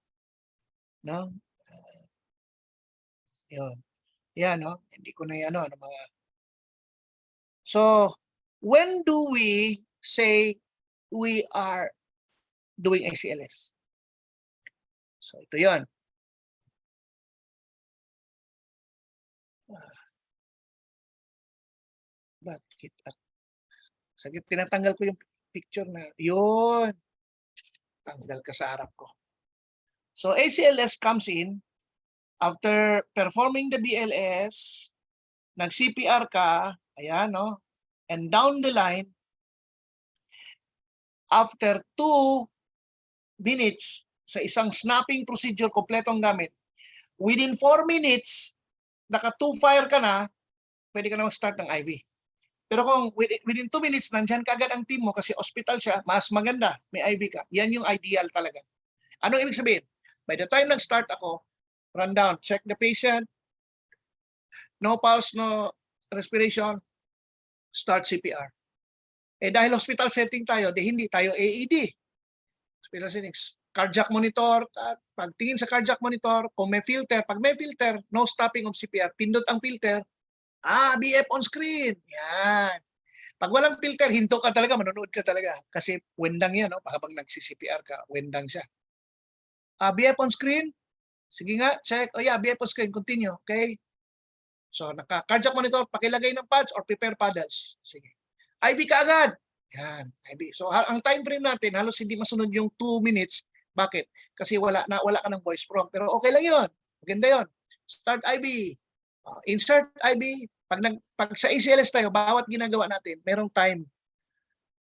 No? Yun. Yan, no? Hindi ko na yan, mga... So, when do we say we are doing ACLS? So, ito yun. Bakit? Saglit, tinatanggal ko yung picture na, yun. Tanggal ka sa harap ko. So, ACLS comes in after performing the BLS, nag-CPR ka, ayan, no? And down the line, after 2 minutes sa isang snapping procedure, kompletong gamit, within 4 minutes, naka-2-fire ka na, pwede ka na mag-start ng IV. Pero kung within 2 minutes, nandyan ka agad ang team mo kasi hospital siya, mas maganda, may IV ka. Yan yung ideal talaga. Anong ibig sabihin? By the time nag-start ako, run down, check the patient, no pulse, no respiration, start CPR. Eh dahil hospital setting tayo, hindi tayo AED. Hospital setting, cardiac monitor, pagtingin sa cardiac monitor, kung may filter, pag may filter, no stopping of CPR, pindot ang filter, BF on screen. Yan. Pag walang filter, hinto ka talaga, manonood ka talaga. Kasi wendang yan, no? Habang nagsi-CPR ka, wendang siya. BF on screen, sige nga, check. Oh yeah, BF on screen, continue, okay? So, naka-cardiac monitor, pakilagay ng pads or prepare paddles. Sige. IV ka agad. Yan, IV. So, ang time frame natin, halos hindi masunod yung 2 minutes. Bakit? Kasi wala ka ng voice prompt. Pero okay lang yun. Maganda yun. Start IV. Insert IV. Pag sa ACLS tayo, bawat ginagawa natin, merong time.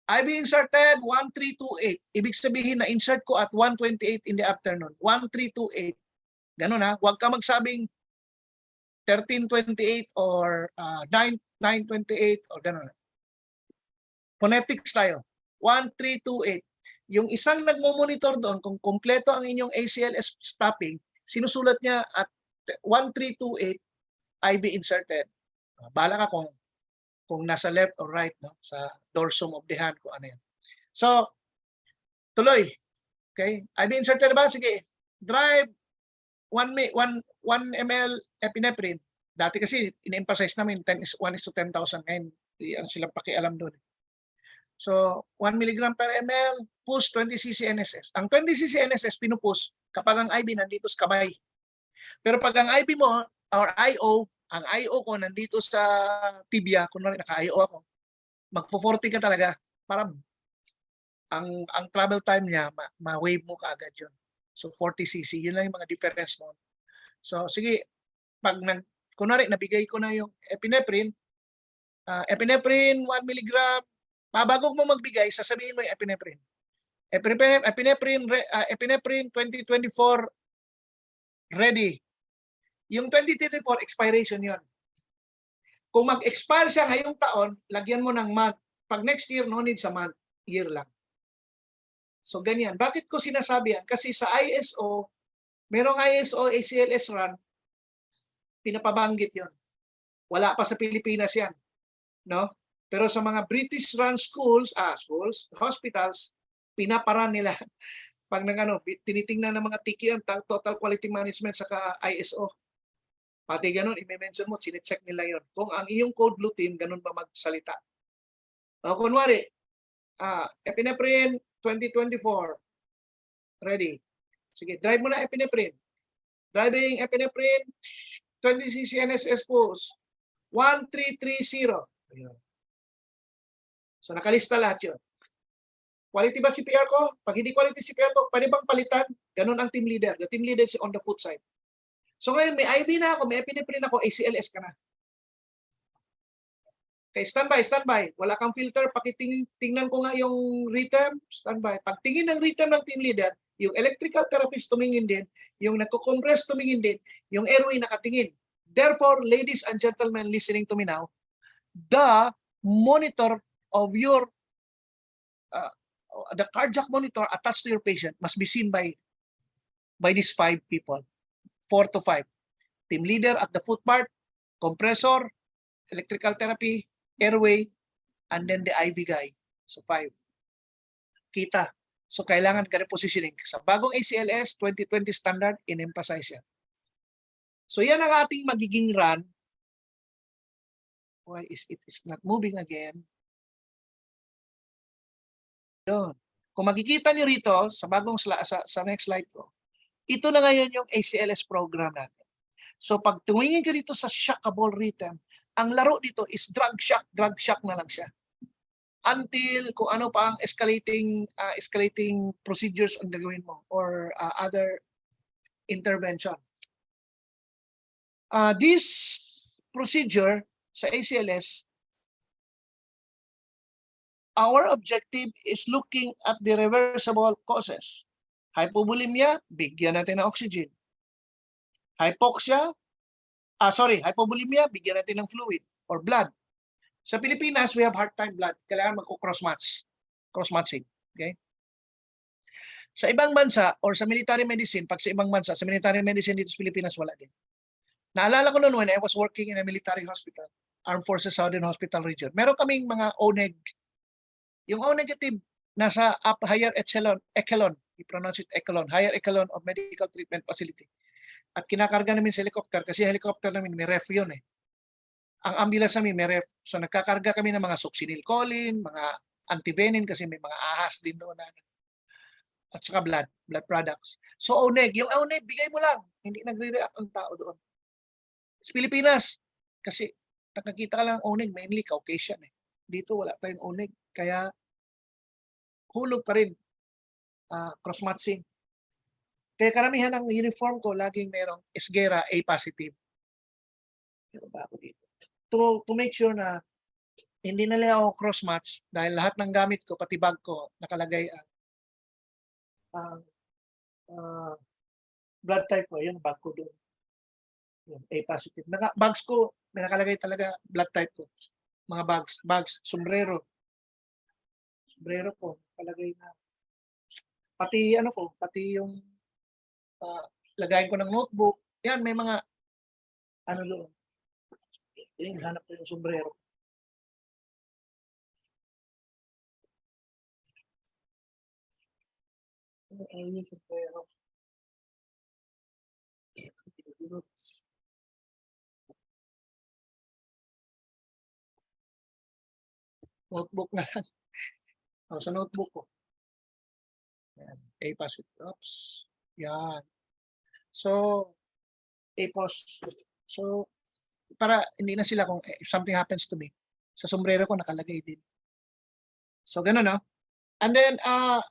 IV inserted, 1328. Ibig sabihin na insert ko at 1:28 in the afternoon. 1328. Ganun ha. Huwag ka magsabing 13:28 or 9:28 or ganun. Phonetics tayo. 1328. Yung isang nagmo-monitor doon, kung kompleto ang inyong ACLS stopping, sinusulat niya at 1328 IV inserted. Bala ka kung nasa left or right, no, sa dorsum of the hand, kung ano yan. So, tuloy. Okay? IV inserted ba? Sige. Drive 1 ml epinephrine. Dati kasi, in-emphasize namin, 1:10,000. Ngayon, ang silang pakialam doon. So, 1 mg per ml, push 20 cc NSS. Ang 20 cc NSS, pinupush kapag ang IV nandito sa kamay. Pero pag ang IV mo, or IO, ang IO ko nandito sa tibia, kunwari naka-IO ako, magpo-40 ka talaga para ang travel time niya, ma-wave mo kaagad yun. So 40 cc, yun lang yung mga difference mo. So sige, pag kunwari nabigay ko na yung epinephrine, epinephrine 1 mg, bago mo magbigay, sasabihin mo yung epinephrine. Epinephrine 2024 ready. Yung 2024 expiration yon. Kung mag-expire siya ngayong taon, lagyan mo ng month. Pag next year, no need sa month, year lang. So ganyan. Bakit ko sinasabi yan? Kasi sa ISO, merong ISO ACLS run, pinapabanggit yon. Wala pa sa Pilipinas yan. No? Pero sa mga British run schools, hospitals, pinaparan nila. Pag tinitingnan ng mga tiki ang total quality management sa ISO. Pati ganun, i-mention mo, sinecheck nila yon. Kung ang iyong code blue team, ganun ba magsalita? Kunwari, epinephrine 2024, ready. Sige, drive mo na epinephrine. Driving epinephrine, 20 cc NSS pulse, 1330. So nakalista lahat yun. Quality ba CPR ko? Pag hindi quality CPR ko, pwede bang palitan? Ganun ang team leader. The team leader is on the foot side. So ngayon, may IV na ako, may epinephrine ako, ACLS ka na. Okay, standby. Wala kang filter, pakitingnan ko nga yung rhythm, standby. Pag tingin ng rhythm ng team leader, yung electrical therapist tumingin din, yung nagko-compress tumingin din, yung airway nakatingin. Therefore, ladies and gentlemen listening to me now, the monitor of your, the cardiac monitor attached to your patient must be seen by these 5 people. 4 to 5. Team leader at the foot part, compressor, electrical therapy, airway, and then the IV guy. So 5. Kita. So kailangan ka rin positioning. Sa bagong ACLS 2020 standard, in-emphasize yan. So yan ang ating magiging run. Why is it is not moving again? Yun. Kung makikita niyo rito, sa bagong sa next slide ko, ito na ngayon yung ACLS program natin. So pag tumingin ka dito sa shockable rhythm, ang laro dito is drug shock na lang siya. Until kung ano pa ang escalating procedures ang gagawin mo or other intervention. This procedure sa ACLS, our objective is looking at the reversible causes. Hypovolemia, bigyan natin ng oxygen. Hypovolemia, bigyan natin ng fluid or blood. Sa Pilipinas, we have hard-time blood. Kailangan cross-matching. Okay? Sa ibang bansa or sa military medicine, pag sa ibang bansa, sa military medicine dito sa Pilipinas, wala din. Naalala ko noon when I was working in a military hospital, Armed Forces Southern Hospital Region. Meron kaming mga O-neg. Yung O-negative, nasa higher echelon, i-pronounce it echelon, higher echelon of medical treatment facility. At kinakarga namin sa helicopter kasi helicopter namin may ref yun eh. Ang ambulance namin may ref. So nagkakarga kami ng mga succinylcholine, mga antivenin kasi may mga ahas din doon. At saka blood products. So O-neg, yung O-neg, bigay mo lang. Hindi nagre-react ang tao doon. Sa Pilipinas, kasi nakakita ka lang O-neg, mainly Caucasian eh. Dito wala tayong O-neg. Kaya hulog pa rin. Cross-matching. Kaya karamihan ng uniform ko, laging merong Esguera A positive. Meron ba ako dito? To make sure na hindi na lang ako cross-match dahil lahat ng gamit ko, pati bag ko, nakalagay ang blood type ko. Yun, bag ko doon. Yun, A positive. Bags ko, may nakalagay talaga blood type ko. Mga bags, sombrero. Sombrero ko, nakalagay na Pati ano ko, pati yung lagayan ko ng notebook. Yan, may mga ano doon. Hanap ko yung sombrero. Ayun yung sombrero. Notebook na lang. Sa notebook ko. Yan. A-pass it. Oops. Yan. So, A-pause. So, para hindi na sila kung if something happens to me, sa sombrero ko nakalagay din. So, ganun, no? And then,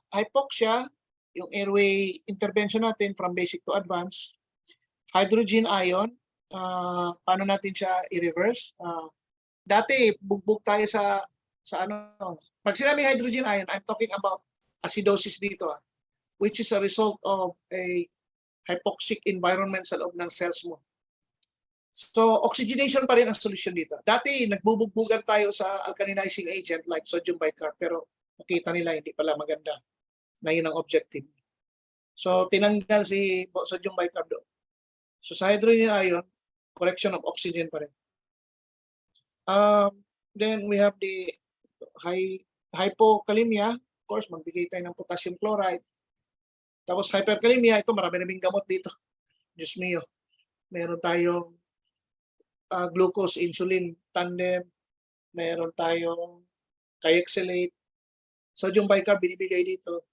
hypoxia, yung airway intervention natin from basic to advanced. Hydrogen ion, paano natin siya i-reverse? Dati, bugbog tayo sa ano. Pag sinabi hydrogen ion, I'm talking about acidosis dito, which is a result of a hypoxic environment sa loob ng cells mo. So, oxygenation pa rin ang solution dito. Dati, nagbubugbugan tayo sa alkalinizing agent like sodium bicarb, pero nakita nila hindi pala maganda na yun ang objective. So, tinanggal si sodium bicarb doon. So, sa hydrogen ion, correction of oxygen pa rin. Then, we have the hypokalemia. Of course, magbigay tayo ng potassium chloride. Tapos, hyperkalemia, ito marami-raming gamot dito. Diyos mio. Meron tayong glucose, insulin, tandem. Meron tayong kayexalate. Sodium bicarb, binibigay dito.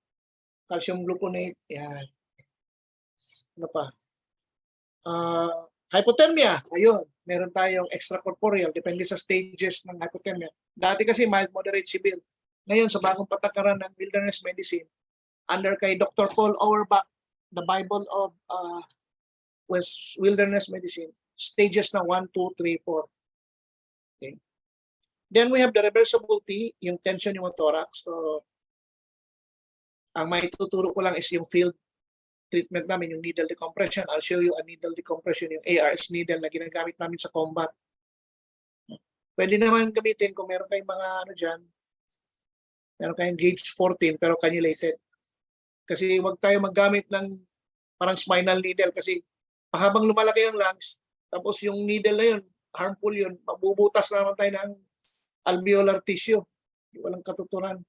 Calcium gluconate. Yan. Ano pa? Hypothermia. Ayun. Meron tayong extracorporeal. Depende sa stages ng hypothermia. Dati kasi mild, moderate, severe. Ngayon, sa bagong patakaran ng wilderness medicine, under kay Dr. Paul Auerbach, the Bible of wilderness medicine, stages na 1, 2, 3, 4. Okay. Then we have the reversible T, yung tension yung thorax. So, ang maituturo ko lang is yung field treatment namin, yung needle decompression. I'll show you a needle decompression, yung ARS needle na ginagamit namin sa combat. Pwede naman gamitin kung meron kayong mga ano dyan, meron kayong gauge 14 pero cannulated. Kasi wag tayo maggamit ng parang spinal needle kasi habang lumalaki ang lungs, tapos yung needle na yun, harmful yun, mabubutas naman tayo ng alveolar tissue. Walang katuturan.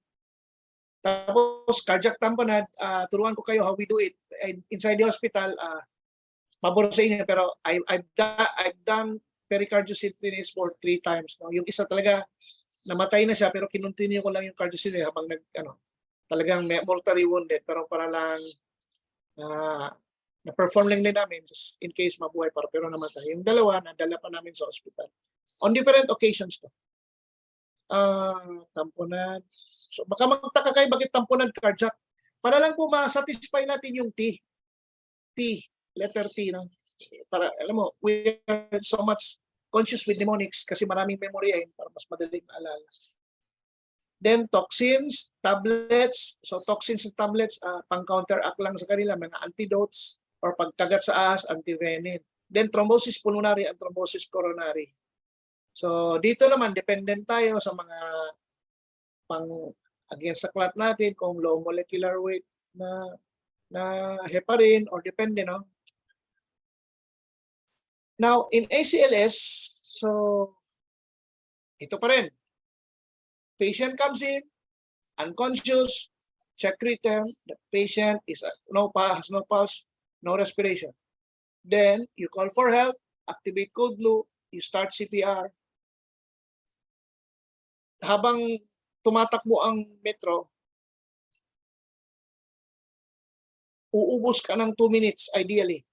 Tapos cardiac tamponade, turuan ko kayo how we do it. Inside the hospital, pabor sa inyo, pero I've done pericardiocytosis for 3 times. No? Yung isa talaga, namatay na siya, pero kinontinue ko lang yung cardiocytosis habang talagang mortally wounded, pero para lang na-perform lang din namin just in case mabuhay pero namatay. Yung dalawa, nadala pa namin sa hospital. On different occasions to. Tamponade. So baka magtaka kayo bakit tamponade cardiac. Para lang po ma-satisfy natin yung T. T, letter T. No? Para, alam mo, we are so much conscious with mnemonics kasi maraming memory para mas madaling maalala. Then toxins, tablets. So toxins and tablets, pang-counteract lang sa kanila, mga antidotes or pagkagat sa ahas, antivenin. Then thrombosis pulmonary and thrombosis coronary. So dito naman, dependent tayo sa mga against sa clot natin, kung low molecular weight na heparin or depende, no? Now, in ACLS, so ito pa rin. Patient comes in, unconscious, check written, the patient is has no pulse, no respiration. Then, you call for help, activate code blue, you start CPR. Habang tumatakbo ang metro, uubos ka ng 2 minutes ideally.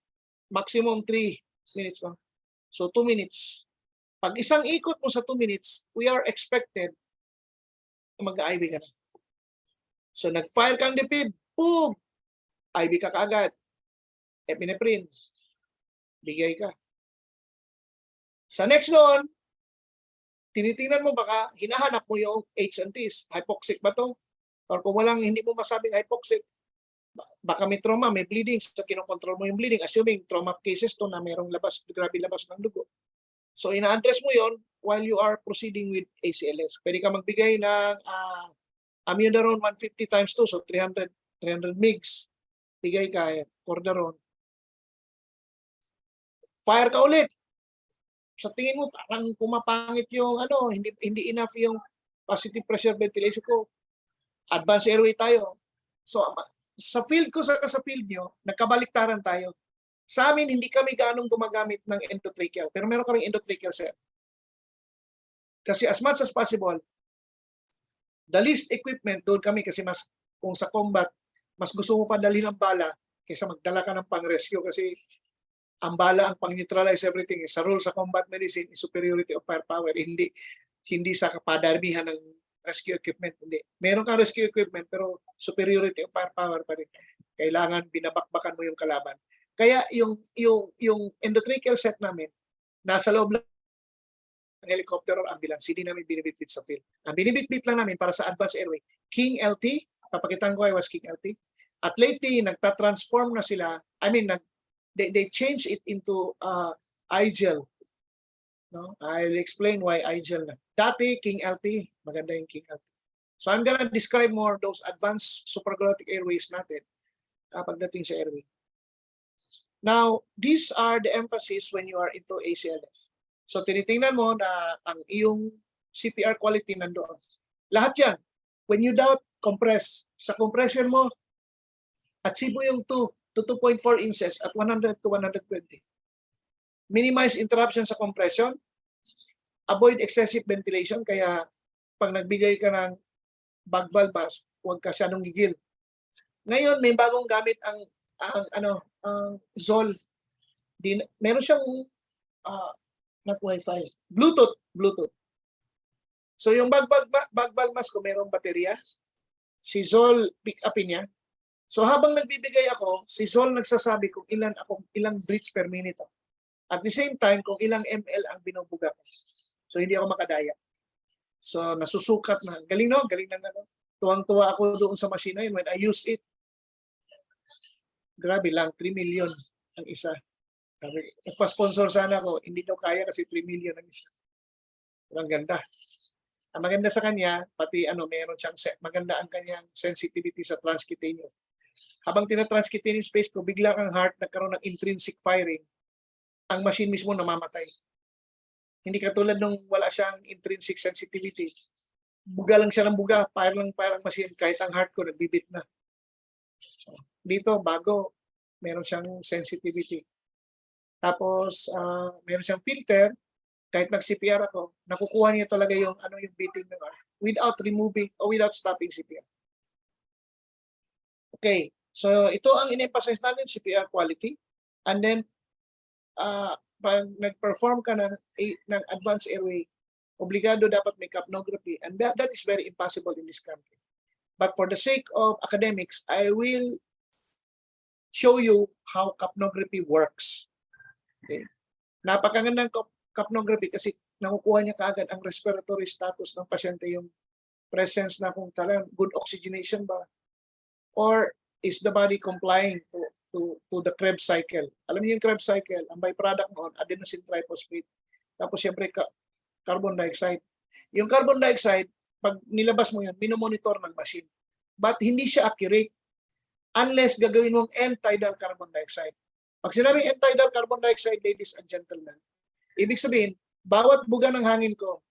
Maximum 3 minutes. No? So 2 minutes. Pag isang ikot mo sa 2 minutes, we are expected mag-IV ka na. So nag-fire kang dipid, boom! IV ka kaagad. Epinephrine. Bigay ka. Sa next noon, tinitingnan mo baka hinahanap mo yung H&Ts. Hypoxic ba to? Or kung walang hindi mo masabing hypoxic, baka may trauma, may bleeding. So kinokontrol mo yung bleeding. Assuming trauma cases to na mayroong grabe labas ng dugo. So ina-address mo yon while you are proceeding with ACLS. Pwede ka magbigay ng amiodarone 150 times 2, so 300 300 mgs. Bigay ka, Cordaron. Fire ka ulit. Sa tingin mo, parang pumapangit yung hindi enough yung positive pressure ventilation ko. Advanced airway tayo. So, sa field ko sa field nyo, nagkabaliktaran tayo. Sa amin, hindi kami ganong gumagamit ng endotracheal. Pero meron kaming endotracheal set. Kasi as much as possible, the least equipment, doon kami kasi mas, kung sa combat, mas gusto mo padali ng bala kaysa magdala ka ng pang-rescue kasi ang bala ang pang-neutralize everything. Sa rule sa combat medicine is superiority of firepower. Hindi sa kapadarmihan ng rescue equipment. Hindi. Meron kang rescue equipment pero superiority of firepower pa rin. Kailangan binabakbakan mo yung kalaban. Kaya yung endotracheal set namin, nasa loob lang ng helicopter or ambulance, hindi namin binibitbit sa field. Ang binibitbit lang namin para sa advanced airway, King LT, papakitan ko ay was King LT. At lately, nagta-transform na sila, they change it into iGel. No? I'll explain why iGel na. Dati, King LT, maganda yung King LT. So I'm gonna describe more those advanced supraglottic airways natin pagdating sa airway. Now, these are the emphasis when you are into ACLS. So tinitingnan mo na ang iyong CPR quality nandoon. Lahat yan. When you doubt, compress. Sa compression mo, achieve mo yung 2 to 2.4 inches at 100 to 120. Minimize interruption sa compression. Avoid excessive ventilation. Kaya pag nagbigay ka ng bag valve, huwag ka siyadong gigil. Ngayon, may bagong gamit ang Zoll. Meron siyang not Wi-Fi. Bluetooth. So yung bag valve mask ko merong baterya. Si Zoll pick upin niya. So habang nagbibigay ako, si Zoll nagsasabi kung ilang breaths per minute. At the same time, kung ilang ml ang binubuga ko. So hindi ako makadaya. So nasusukat na. Galing no? Galing ng Tuwang-tuwa ako doon sa machine na yun when I use it. Grabe lang, 3 million ang isa. Nagpa-sponsor sana ako, hindi daw kaya kasi 3 million ang isa. Ang ganda. Ang maganda sa kanya, pati meron siyang maganda ang kanyang sensitivity sa transcutaneous. Habang tina-transcutaneous space ko, bigla ang heart nagkaroon ng intrinsic firing. Ang machine mismo namamatay. Hindi katulad nung wala siyang intrinsic sensitivity. Buga lang siya ng buga, fire lang ang machine, kahit ang heart ko nagbibit na. Dito, bago, meron siyang sensitivity. Tapos, meron siyang filter, kahit nag-CPR ako, nakukuha niya talaga yung beating ng heart without removing or without stopping CPR. Okay, so ito ang in-emphasize natin, CPR quality. And then, pag nag-perform ka ng advanced airway, obligado dapat may capnography, and that is very impossible in this country. But for the sake of academics, I will show you how capnography works. Okay. Napakagandang capnography kasi nakukuha niya kaagad ang respiratory status ng pasyente, yung presence na kung talagang good oxygenation ba, or is the body complying to the Krebs cycle. Alam niyo yung Krebs cycle, ang byproduct noon, adenosine triphosphate. Tapos siyempre carbon dioxide. Yung carbon dioxide, pag nilabas mo yan, minomonitor ng machine. But hindi siya accurate unless gagawin mong end-tidal carbon dioxide. Pag sinabing end-tidal carbon dioxide, ladies and gentlemen, ibig sabihin, bawat buga ng hangin ko,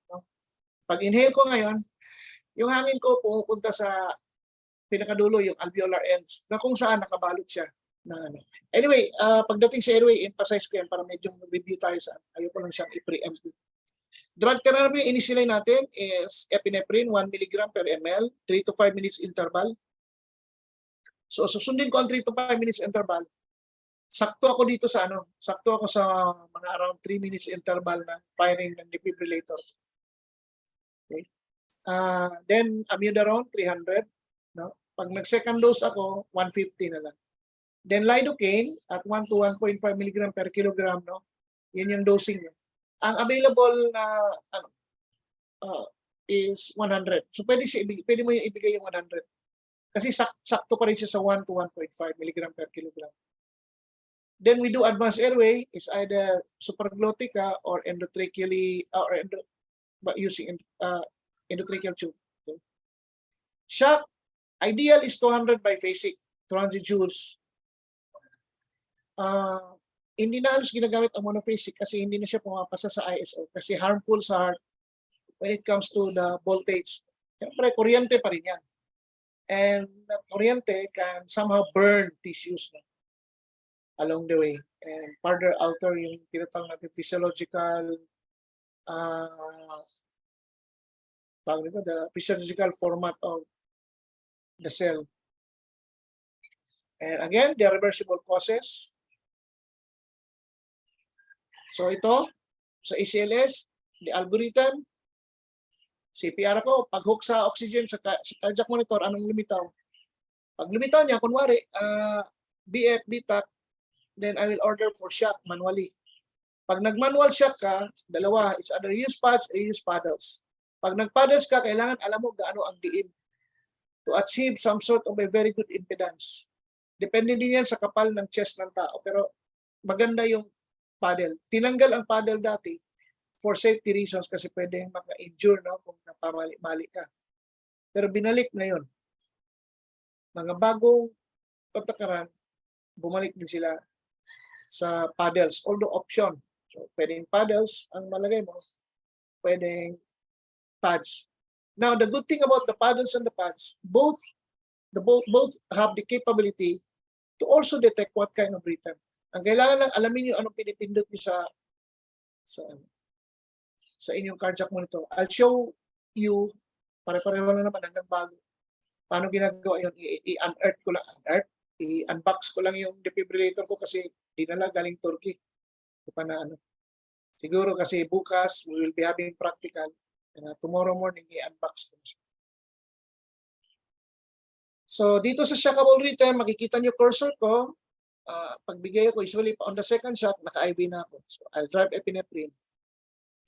pag inhale ko ngayon, yung hangin ko pumupunta sa pinakadulo, yung alveolar ends, na kung saan nakabalot siya. Anyway, pagdating sa airway, emphasize ko yan para medyo review tayo sa ayoko lang siyang i-preempt. Drug therapy, initially natin is epinephrine, 1 mg per ml, 3 to 5 minutes interval. So, susundin ko ang 3 to 5 minutes interval. Sakto ako dito sa sakto ako sa mga around 3 minutes interval na firing ng defibrillator. Okay. Then, amiodarone, 300. No? Pag nag-second dose ako, 150 na lang. Then, lidocaine at 1 to 1.5 mg per kilogram. No? Yan yung dosing niya. Ang available na is 100. So pwede mo yung ibigay yung 100. Kasi sakto pa rin siya sa 1 to 1.5 mg per kilogram. Then we do advanced airway is either supraglottica or endotracheally using endotracheal tube. Okay. Shock, Ideal is 200 by basic, 200 joules. Hindi na halos ginagamit ang monophasic kasi hindi na siya pumapasa sa ISO kasi harmful sa heart when it comes to the voltage. Siyempre, kuryente pa rin yan. And the kuryente can somehow burn tissues along the way and further alter yung tinatawag natin physiological the physiological format of the cell. And again, the reversible causes. So ito, sa ACLS, the algorithm, CPR ako, pag-hook sa oxygen sa cardiac monitor, anong lumitaw? Pag lumitaw niya, kunwari, BF, BTAC, then I will order for shock manually. Pag nag-manual shock ka, dalawa, it's either use pads or use paddles. Pag nag-paddles ka, kailangan alam mo gaano ang diin to achieve some sort of a very good impedance. Depende din yan sa kapal ng chest ng tao, pero maganda yung paddle. Tinanggal ang paddle dati for safety reasons kasi pwedeng maka-injure kung napamali-mali ka. Pero binalik ngayon. Mga bagong patakaran, bumalik din sila sa paddles, although option. So, pwedeng paddles ang malagay mo, pwedeng pads. Now, the good thing about the paddles and the pads, both have the capability to also detect what kind of rhythm. Ang kailangan lang alamin nyo anong pinipindot nyo sa inyong cardiac monitor. I'll show you, pare-pareho lang naman hanggang bago. Paano ginagawa yun? I-unearth ko lang. I-unbox ko lang yung defibrillator ko kasi dinala galing Turkey. Siguro kasi bukas we will be having practical. Tomorrow morning i-unbox ko. So dito sa shockable rhythm, makikita nyo cursor ko. Pagbigay ko, usually on the second shock, naka-IV na ako. So I'll drive epinephrine.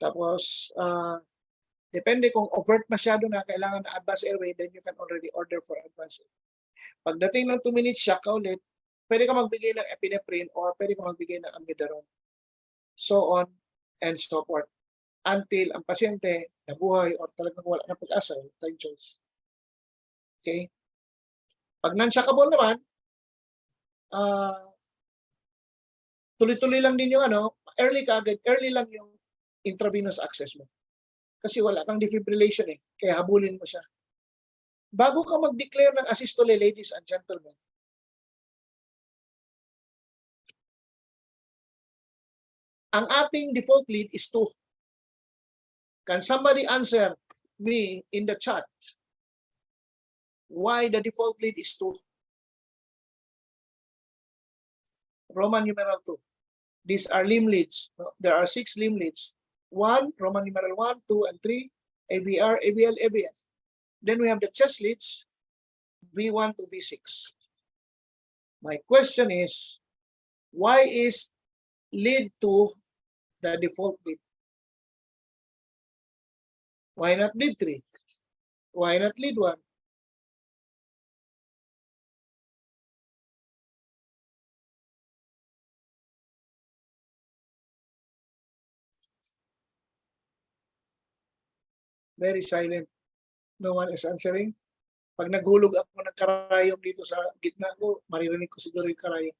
Tapos, depende kung overt masyado na kailangan na advanced airway, then you can already order for advanced airway. Pagdating ng 2 minutes shock ka ulit, pwede ka magbigay ng epinephrine or pwede ka magbigay ng amiodarone. So on and so forth. Until ang pasyente nabuhay or talagang wala na pag-asa, time choice. Okay? Pag non-shockable naman, tuloy-tuloy lang din yung early lang yung intravenous access mo. Kasi wala kang defibrillation kaya habulin mo siya. Bago ka mag-declare ng asystole, ladies and gentlemen, ang ating default lead is 2. Can somebody answer me in the chat why the default lead is 2? Roman numeral 2. These are limb leads. There are 6 limb leads. 1, Roman numeral 1, 2, and 3, AVR, AVL, AVL. Then we have the chest leads, V1 to V6. My question is, why is lead 2 the default lead? Why not lead 3? Why not lead 1? Very silent. No one is answering. Pag naghulog ako ng karayom dito sa gitna ko, maririnig ko siguro yung karayom.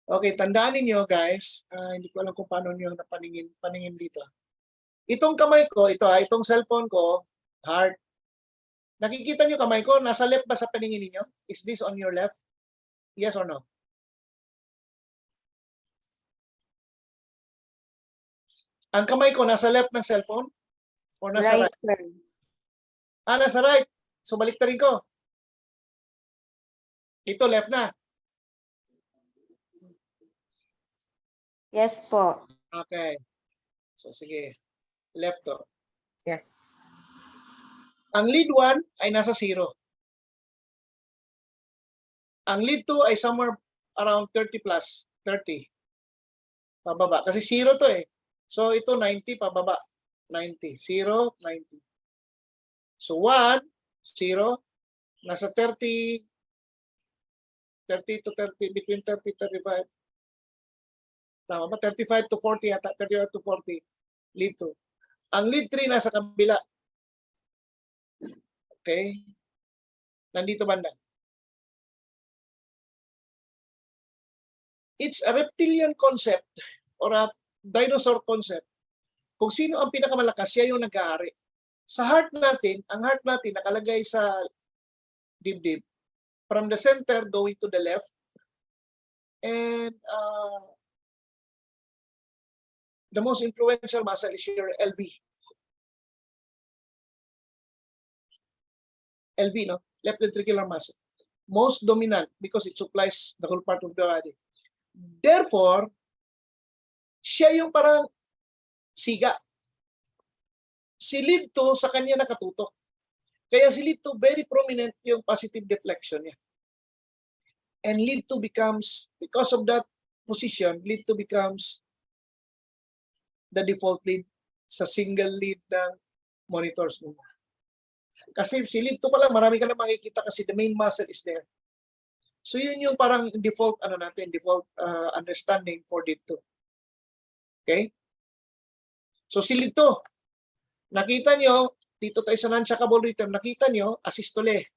Okay, tandaan niyo guys, hindi ko alam kung paano niyo paningin dito. Itong kamay ko, itong cellphone ko, heart. Nakikita niyo kamay ko, nasa left ba sa paningin niyo? Is this on your left? Yes or no? Ang kamay ko nasa left ng cellphone? Or nasa right? Nasa right. So baliktarin ko. Ito left na. Yes po. Okay. So sige. Left to. Yes. Ang lead 1 ay nasa 0. Ang lead 2 ay somewhere around 30 plus. 30. Pababa. Kasi 0 to So ito 90 pababa. 90. 0, 90. So 1, 0. Nasa 30 to 30, between 30 35. Tama ba? 35 to 40 ata. 35 to 40. Lead 2. Ang lead 3 nasa kabila. Okay? Nandito banda. It's a reptilian concept or a dinosaur concept. Kung sino ang pinakamalakas, siya yung nag-aari. Sa heart natin, ang heart natin nakalagay sa dibdib. From the center going to the left. And the most influential muscle is your LV. LV, no? Left ventricular muscle. Most dominant because it supplies the whole part of the body. Therefore, siya yung parang siga. Si lead 2 sa kanya nakatutok. Kaya si lead 2 very prominent yung positive deflection niya. And lead 2 becomes, because of that position, lead 2 becomes the default lead sa single lead ng monitors mo. Kasi si lead 2 pa lang, marami ka na makikita kasi the main muscle is there. So yun yung parang default, default understanding for lead 2. Okay? So si lead 2, nakita nyo, dito tayo sa non-shockable rhythm, nakita nyo, asystole.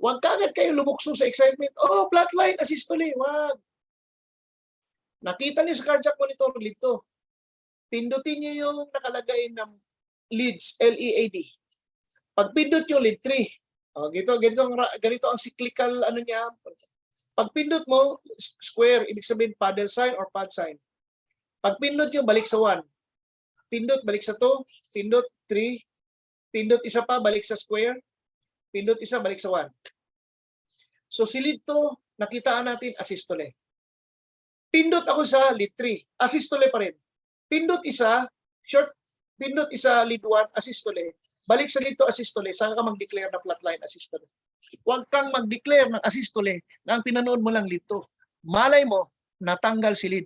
Huwag kagad kayo lumukso sa excitement. Oh, flatline, asystole. Huwag. Nakita niyo sa cardiac monitor, lead 2. Pindutin niyo yung nakalagay ng leads, L-E-A-D. Pag pindot yung lead 3, ganito ang cyclical niya. Pag pindot mo, square, ibig sabihin paddle sign or pad sign. Pag pindot yung balik sa 1. Pindot, balik sa 2. Pindot, 3. Pindot isa pa, balik sa square. Pindot isa, balik sa 1. So si lead 2, nakitaan natin, asystole. Pindot ako sa lead 3, asystole pa rin. Pindot isa, short, pindot isa, lead 1, asystole. Balik sa lead 2, asystole. Saka ka mag-declare na flatline asystole. Huwag kang mag-declare ng asystole na ang pinanood mo lang lead 2. Malay mo, natanggal si lead.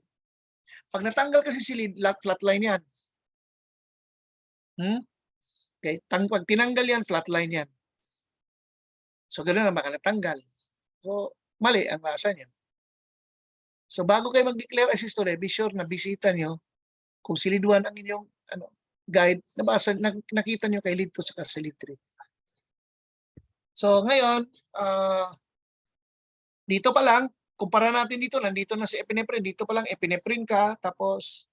Pag natanggal kasi si lead, flatline yan. Okay? Pag tinanggal yan, flatline yan. So, ganoon na makalatanggal. So, mali ang basa niya. So, bago kayo mag-declare asystole, be sure na bisita nyo kung si lead 1 ang inyong guide, nabasa, nakita nyo kay lead 2 sa lead 3. So, ngayon, dito pa lang, kumpara natin dito, nandito na si epinephrine, dito pa lang epinephrine ka, tapos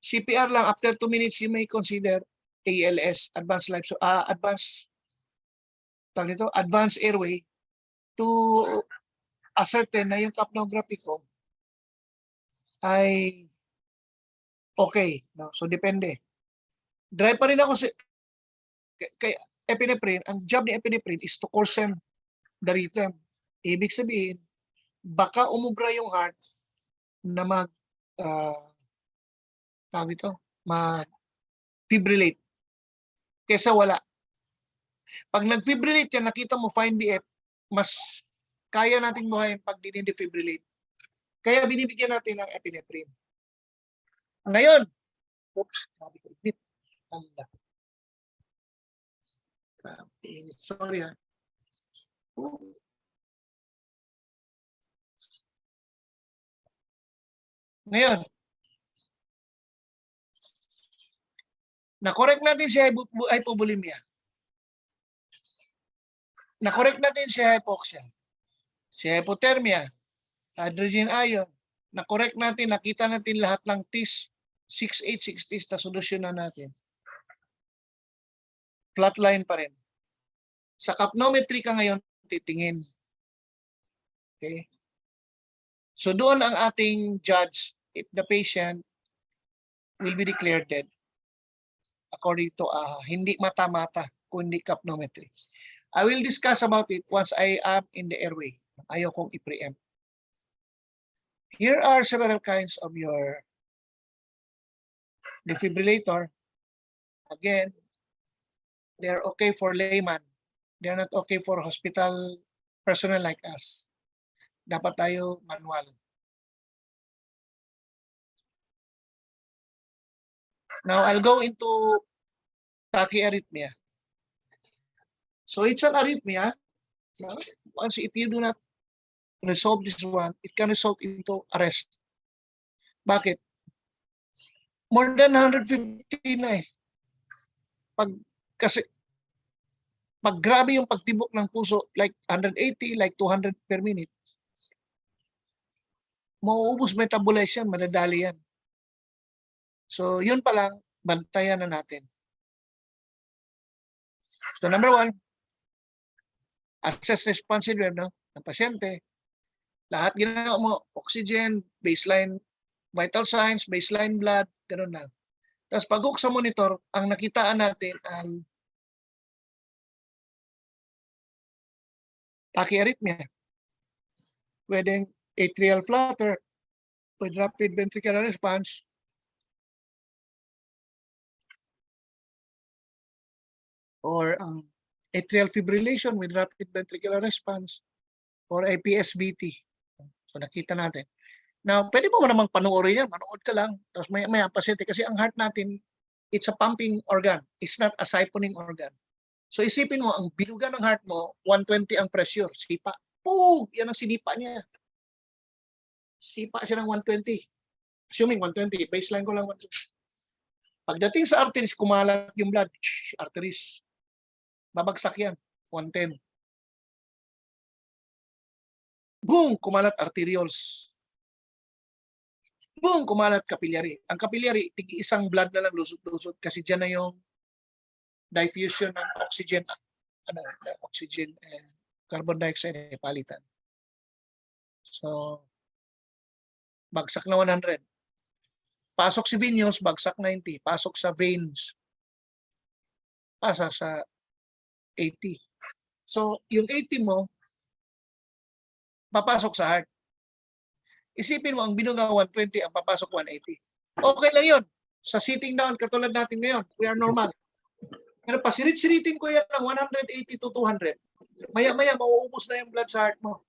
CPR lang, after 2 minutes, you may consider ALS, advanced life, advanced airway, to ascertain na yung capnography ko ay okay. No? So, depende. Drive pa rin ako kay epinephrine. Ang job ni epinephrine is to coarsen the rhythm. Ibig sabihin, baka umubra yung heart na mag-fibrillate kesa wala. Pag nag-fibrillate yan, nakita mo fine BF, mas kaya nating buhayin pag dinidefibrillate. Kaya binibigyan natin ng epinephrine. Ngayon, sabi ko, sorry ha. Ngayon, na-correct natin si hypovolemia. Na-correct natin si hypoxia. Si hypothermia, hydrogen ion. Na-correct natin, nakita natin lahat ng TIS, 6, 6 TIS, na solusyon na natin. Flatline pa rin. Sa capnometry ka ngayon titingin. Okay? So doon ang ating judge if the patient will be declared dead according to hindi mata-mata kundi capnometry. I will discuss about it once I am in the airway. Ayaw kong i-preempt. Here are several kinds of your defibrillator. Again, they are okay for layman. They are not okay for hospital personnel like us. Dapat tayo manual. Now, I'll go into tachyarrhythmia. So, it's an arrhythmia. Once if you do not resolve this one, it can result into arrest. Bakit? More than 150 na eh. Kasi pag grabe yung pagtibok ng puso, like 180, like 200 per minute, mauubos metabolized yan, madadali yan. So, yun pa lang, bantayan na natin. So, number 1, assess responsive rate ng pasyente. Lahat ginawa mo, oxygen, baseline vital signs, baseline blood, gano'n lang. Tapos pag-hook sa monitor, ang nakitaan natin ay tachyarrhythmia. Pwedeng atrial flutter with rapid ventricular response, or atrial fibrillation with rapid ventricular response, or APSVT. So nakita natin. Now, pwede mo namang panoorin yan. Manood ka lang. Tapos maya pasyente. Kasi ang heart natin, it's a pumping organ. It's not a siphoning organ. So isipin mo, ang bilugan ng heart mo, 120 ang pressure. Sipa. Pug! Yan ang sinipa niya. Sipa siya ng 120. Assuming 120. Baseline ko lang 120. Pagdating sa arteries, kumalat yung blood. Arteries. Babagsak yan. 110. Boom! Kumalat arterioles. Boom! Kumalat capillary. Ang capillary, tig-isang blood na lang lusot-lusot kasi dyan na yung diffusion ng oxygen, oxygen and carbon dioxide ay palitan. So, bagsak na 100. Pasok si venules, bagsak 90. Pasok sa veins, pasa sa 80. So, yung 80 mo, papasok sa heart. Isipin mo, ang binuga 120, ang papasok 180. Okay lang yun. Sa sitting down, katulad natin ngayon, we are normal. Pero pasirit-siritin ko yan ng 180 to 200. Maya-maya, mauubos na yung blood sa heart mo.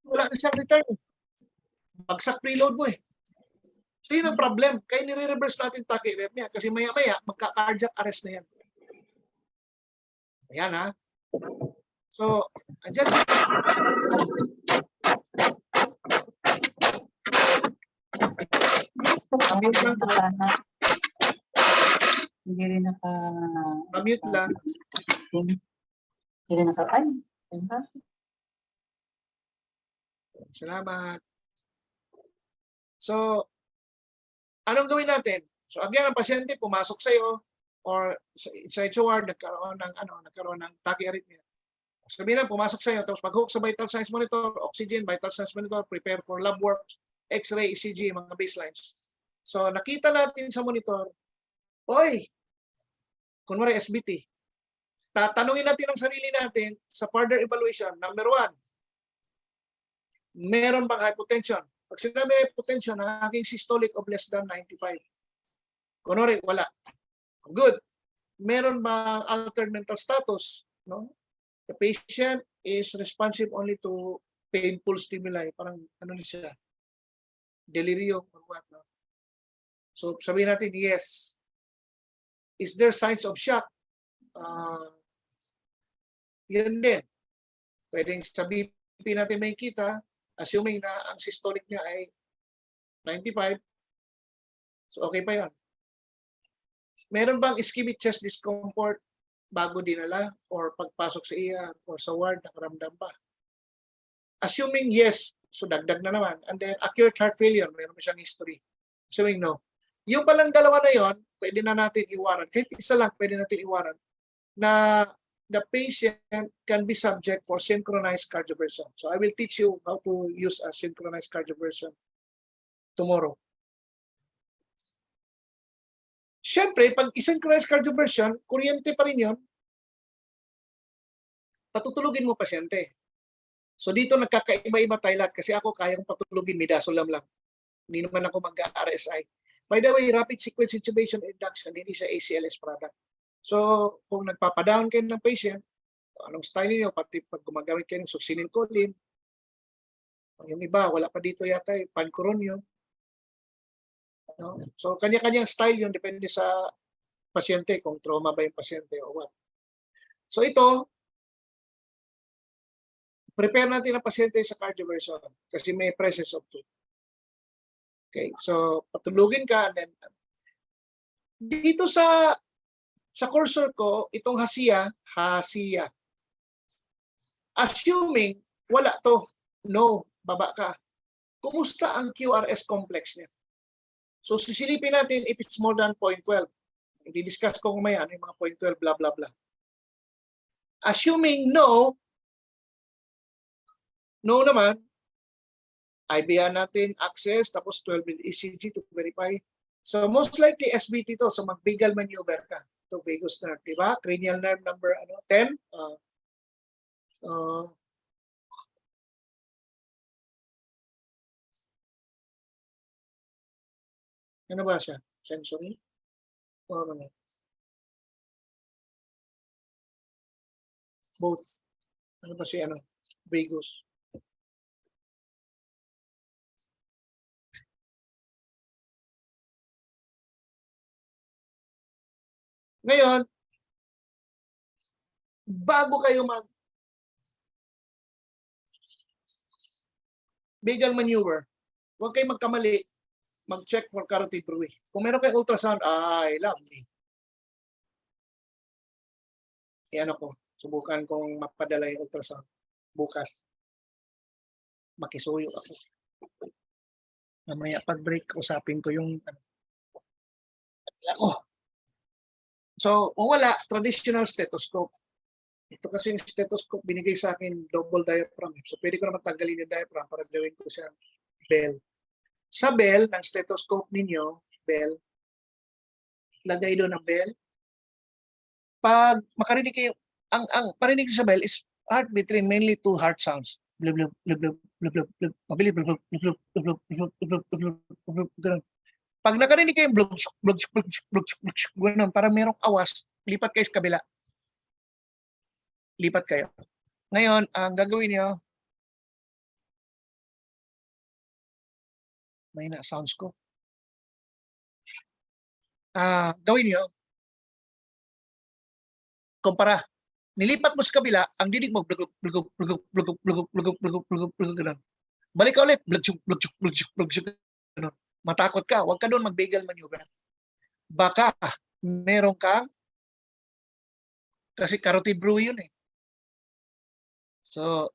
Wala na siyang return. Bagsak preload mo eh. So yun ang problem. Kaya nire-reverse natin tachyarrhythmia kasi maya-maya, magka-cardiac arrest na yan. Ayan ha. So, andyan siya. Mute lang po. Hindi rin Mute lang. Hindi rin Salamat. So, anong gawin natin? So, again, ang pasyente pumasok sa iyo or sa ward nagkaroon ng tachyarrhythmia. Sabihin na, pumasok sa iyo, tapos pag-hook sa vital signs monitor, oxygen, vital signs monitor, prepare for lab works, X-ray, ECG, mga baselines. So, nakita natin sa monitor, oy, kunwari SBT, tatanungin natin ang sarili natin sa further evaluation. Number 1, meron bang hypotension? Pag sinabi hypotension, ang aking systolic of less than 95. Kunwari, wala. Good. Meron bang altered mental status? No? The patient is responsive only to painful stimuli. Parang ano na siya? Delirium or what. No? So sabihin natin, yes. Is there signs of shock? Yan din. Pwedeng sa BP natin may kita, assuming na ang systolic niya ay 95. So okay pa yan. Meron bang ischemic chest discomfort bago dinala or pagpasok sa ER or sa ward, nakaramdam pa? Assuming yes, so dagdag na naman. And then acute heart failure, meron siyang history. Assuming no. Yung palang dalawa na yon, pwede na natin iwaran. Kahit isa lang, pwede natin iwaran na the patient can be subject for synchronized cardioversion. So I will teach you how to use a synchronized cardioversion tomorrow. Siyempre, pag synchronized cardioversion, kuryente pa rin yun, patutulugin mo pasyente. So dito nagkakaiba-iba tayo lahat kasi ako kaya kong patulugin, midasolam lang. Hindi naman ako mag-RSI. By the way, rapid sequence intubation induction, hindi siya ACLS product. So kung nagpapadown kayo ng patient, anong style niyo, pati pag gumagamit kayo ng succinylcholine, yung iba, wala pa dito yata, pancoronio. No? So kanya-kanyang style yun, depende sa pasyente, kung trauma ba yung pasyente o what. So ito, prepare natin ang pasyente sa cardioversion kasi may presence of two. Okay, so patulugin ka and then dito sa Sa cursor ko, itong hasiya. Assuming wala to, no, baba ka. Kumusta ang QRS complex niya? So sisilipin natin if it's more than 0.12. I-discuss ko kumaya ano yung mga 0.12, blah, blah, blah. Assuming no naman, IBA natin, access, tapos 12 ECG to verify. So most likely SBT to, so mag-vagal maneuver ka. To vagus nerve, di ba? Cranial nerve number 10. Ano ba siya? Sensory? O ano? Both. Ano ba siya? Vagus. Ngayon, bago kayo vagal maneuver, huwag kayo magkamali, mag-check for carotid bruit. Kung meron kayo ultrasound, ay, lovely. Subukan kong mapadala yung ultrasound bukas. Makisuyo ako. Mamaya pag-break, usapin ko yung So, kung wala, traditional stethoscope. Ito kasi yung stethoscope, binigay sa akin double diaphragm. So, pwede ko naman tanggalin yung diaphragm para gawin ko siya bell. Sa bell, ng stethoscope ninyo, bell, lagay doon ang bell. Pag makarinig kayo, ang parinig sa bell is heart between mainly two heart sounds. Blub, blub, blub, blub, blub, blub, blub, mabilis, blub, blub, blub, blub, blub, blub, blub, blub, blub, blub, pag nakarinig kayo yung blub, blub, blub, blub, blub, ganun, parang merong awas, lipat kayo sa kabila. Lipat kayo. Ngayon, ang gagawin nyo, may na sounds ko. Gawin nyo, kumpara. Nilipat mo sa kabila, ang dinig mo, blug, blug, blug, blug, blug, blug, blug, blug, blug, ganun. Balik ka ulit, blug, blug, blug, blug, ganun. Matakot ka, huwag ka doon mag-vagal maneuver. Baka meron kang, kasi carotid bruit yun eh. So,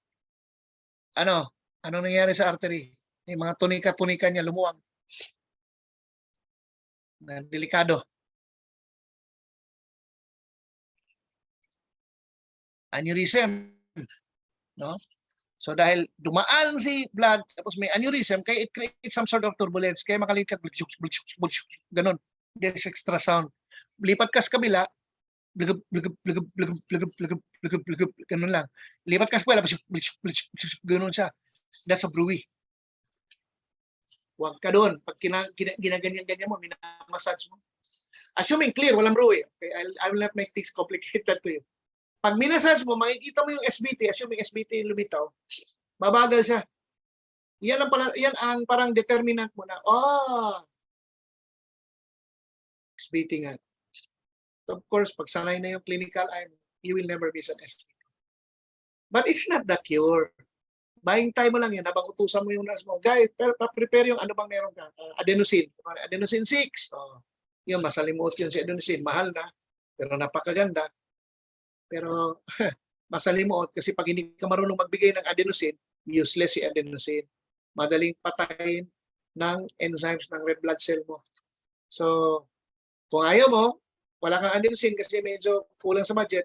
anong nangyari sa artery? Yung mga tunika-tunika niya lumuwag. Delikado. Aneurysm. No? So dahil dumaan si blood, tapos may aneurysm, kaya it creates some sort of turbulence, kaya makalikat, ganun. There's extra sound. Lipat ka sa kabila, ganun lang. Lipat ka sa kabila, ganun siya. That's a bruit. Huwag ka doon. Pag ginaganyan-ganyan mo, minamassage mo. Assuming clear, walang bruit. Okay, I will not make things complicated to you. Pag minasage mo, makikita mo yung SBT, assuming SBT yung lumitaw, mabagal siya. Yan ang parang determinant mo na, SBT nga. So of course, pag sanay na yung clinical eye, you will never miss an SBT. But it's not the cure. Buying time mo lang yan, habang utusan mo yung nurse mo, guys, prepare yung ano bang meron ka, adenosine. Adenosine 6. Yung masalimuot yun si adenosine, mahal na, pero napakaganda. Pero masalimuot kasi pag hindi ka marunong magbigay ng adenosine, useless si adenosine. Madaling patayin ng enzymes ng red blood cell mo. So, kung ayaw mo, wala kang adenosine kasi medyo kulang sa budget,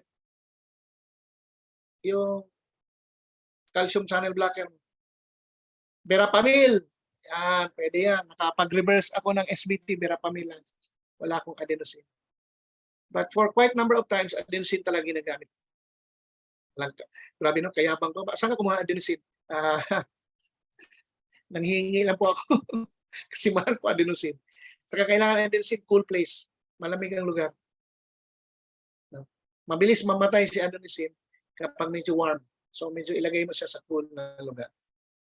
yung calcium channel blocker, Verapamil. Yan, pwede yan. Nakapag-reverse ako ng SBT, Verapamil lang. Wala akong adenosine. But for quite number of times, adenosine talaga ginagamit. Grabe no, kayabang ko. Saan ka kumuha adenosine? Nanghihingi lang po ako. Kasi mahal po adenosine. Saka kailangan adenosine, cool place. Malamig ang lugar. Mabilis mamatay si adenosine kapag medyo warm. So medyo ilagay mo siya sa cool na lugar.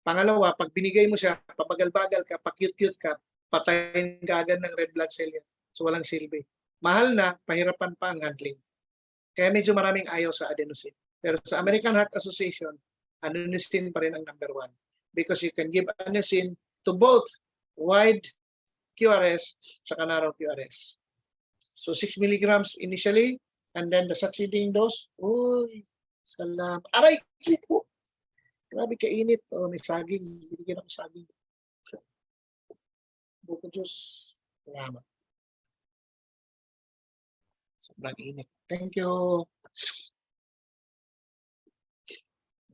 Pangalawa, pag binigay mo siya, pabagal-bagal ka, pa-cute-cute ka, patayin ka agad ng red blood cell yan. So walang silbi. Mahal na, pahirapan pa ang handling. Kaya medyo maraming ayaw sa adenosine. Pero sa American Heart Association, adenosine pa rin ang number 1. Because you can give adenosine to both wide QRS sa narrow QRS. So 6 milligrams initially, and then the succeeding dose. Uy, salamat. Aray! Ko. Grabe kainit. Oh, may saging. Binigyan ako saging. Buko juice. Salamat. Sobrang init. Thank you.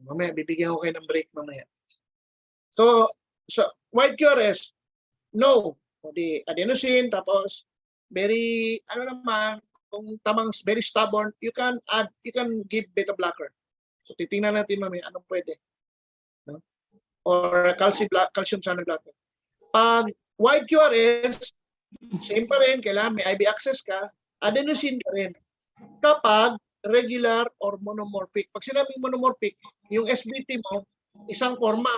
Mamaya, bibigyan ko kayo ng break mamaya. So white QRS, no. O di adenosine, tapos very, kung tamang very stubborn, you can give beta blocker. So titingnan natin mamaya anong pwede. No? Or calcium channel blocker. Pag white QRS, same pa rin, kailangan may IV access ka, adenosine ka rin. Kapag regular or monomorphic. Pag sinabing monomorphic, yung SBT mo, isang forma.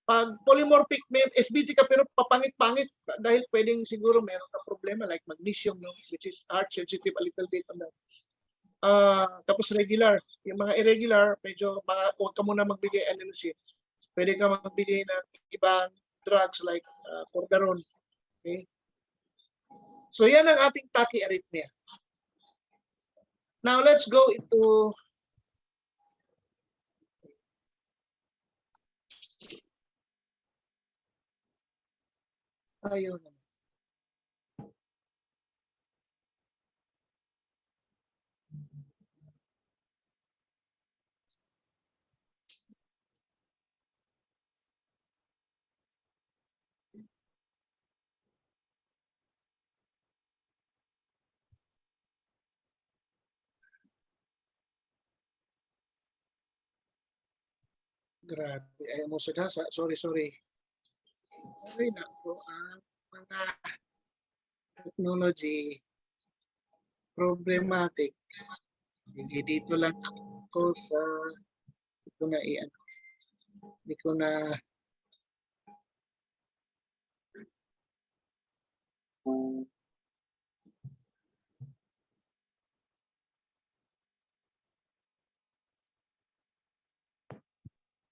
Pag polymorphic, may SBT ka pero papangit-pangit dahil pwedeng siguro meron ka problema like magnesium, no? Which is heart sensitive a little bit. Tapos regular. Yung mga irregular, medyo huwag ka muna magbigay adenosine. Pwede ka magbigay ng ibang drugs like cordarone. Okay? So yan ang ating tachyarrhythmia. Now let's go into ayun. Grabe. Ayaw mo sagasa. Sorry. Ay, nako. Mga technology problematic. Hindi dito lang ako sa hindi ko na hindi ko na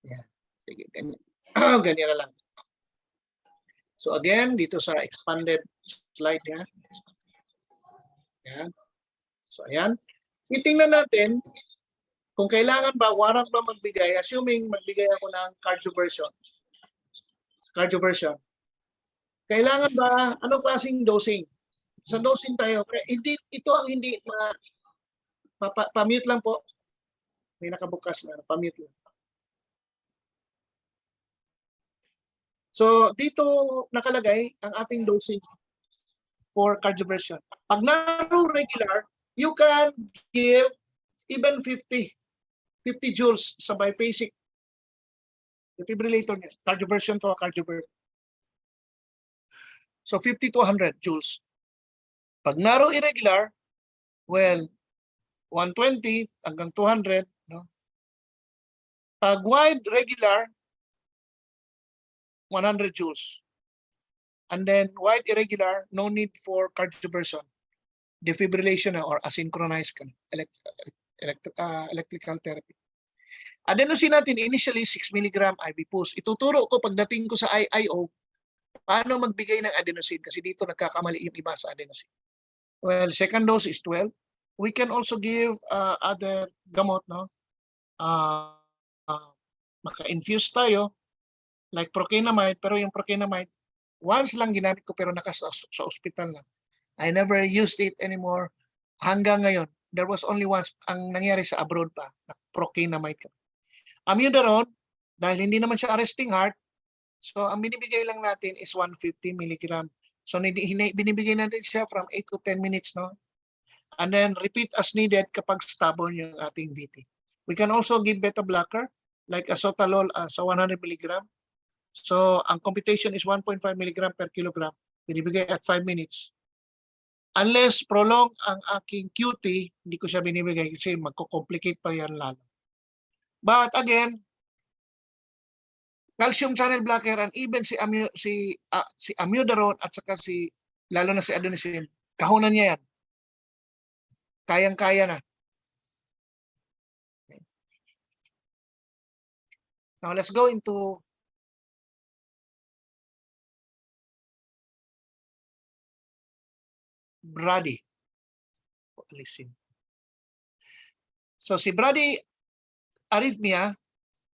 yeah. Sige, ganyan. Ganyan na lang. So again, dito sa expanded slide niya. Yan. So ayan. Titingnan natin kung kailangan ba, warrant ba magbigay, assuming magbigay ako ng cardioversion. Kailangan ba, anong klaseng dosing? Sa dosing tayo, ito ang hindi pa-mute lang po. May nakabukas na, pa-mute lang. So, dito nakalagay ang ating dosing for cardioversion. Pag narrow regular, you can give even 50 joules sa biphasic defibrillator niya. Cardioversion to cardioversion. So, 50 to 100 joules. Pag narrow irregular, well, 120 hanggang 200. No? Pag wide regular, 100 joules. And then wide irregular, no need for cardioversion. Defibrillation or asynchronized electrical therapy. Adenosine natin initially 6 mg IV pulse. Ituturo ko pagdating ko sa IIO paano magbigay ng adenosine kasi dito nagkakamali yung iba sa adenosine. Well, second dose is 12. We can also give other gamot, no? Maka-infuse tayo like procainamide, pero yung procainamide once lang ginamit ko pero sa ospital lang. I never used it anymore hanggang ngayon. There was only once ang nangyari sa abroad pa, na procainamide. Amiodarone, dahil hindi naman siya arresting heart, so ang binibigay lang natin is 150 mg. So binibigay natin siya from 8 to 10 minutes, no? And then repeat as needed kapag stubborn yung ating VT. We can also give beta blocker like azotalol sa 100 mg. So ang computation is 1.5 mg per kilogram. Binibigay at 5 minutes. Unless prolong ang aking QT, hindi ko siya binibigay kasi magko-complicate pa yan lalo. But again, calcium channel blocker and even si amiodarone at saka lalo na si adenosine, kahunan niya yan. Kayang-kaya na. Now let's go into Brady. alisin. So si bradyarrhythmia,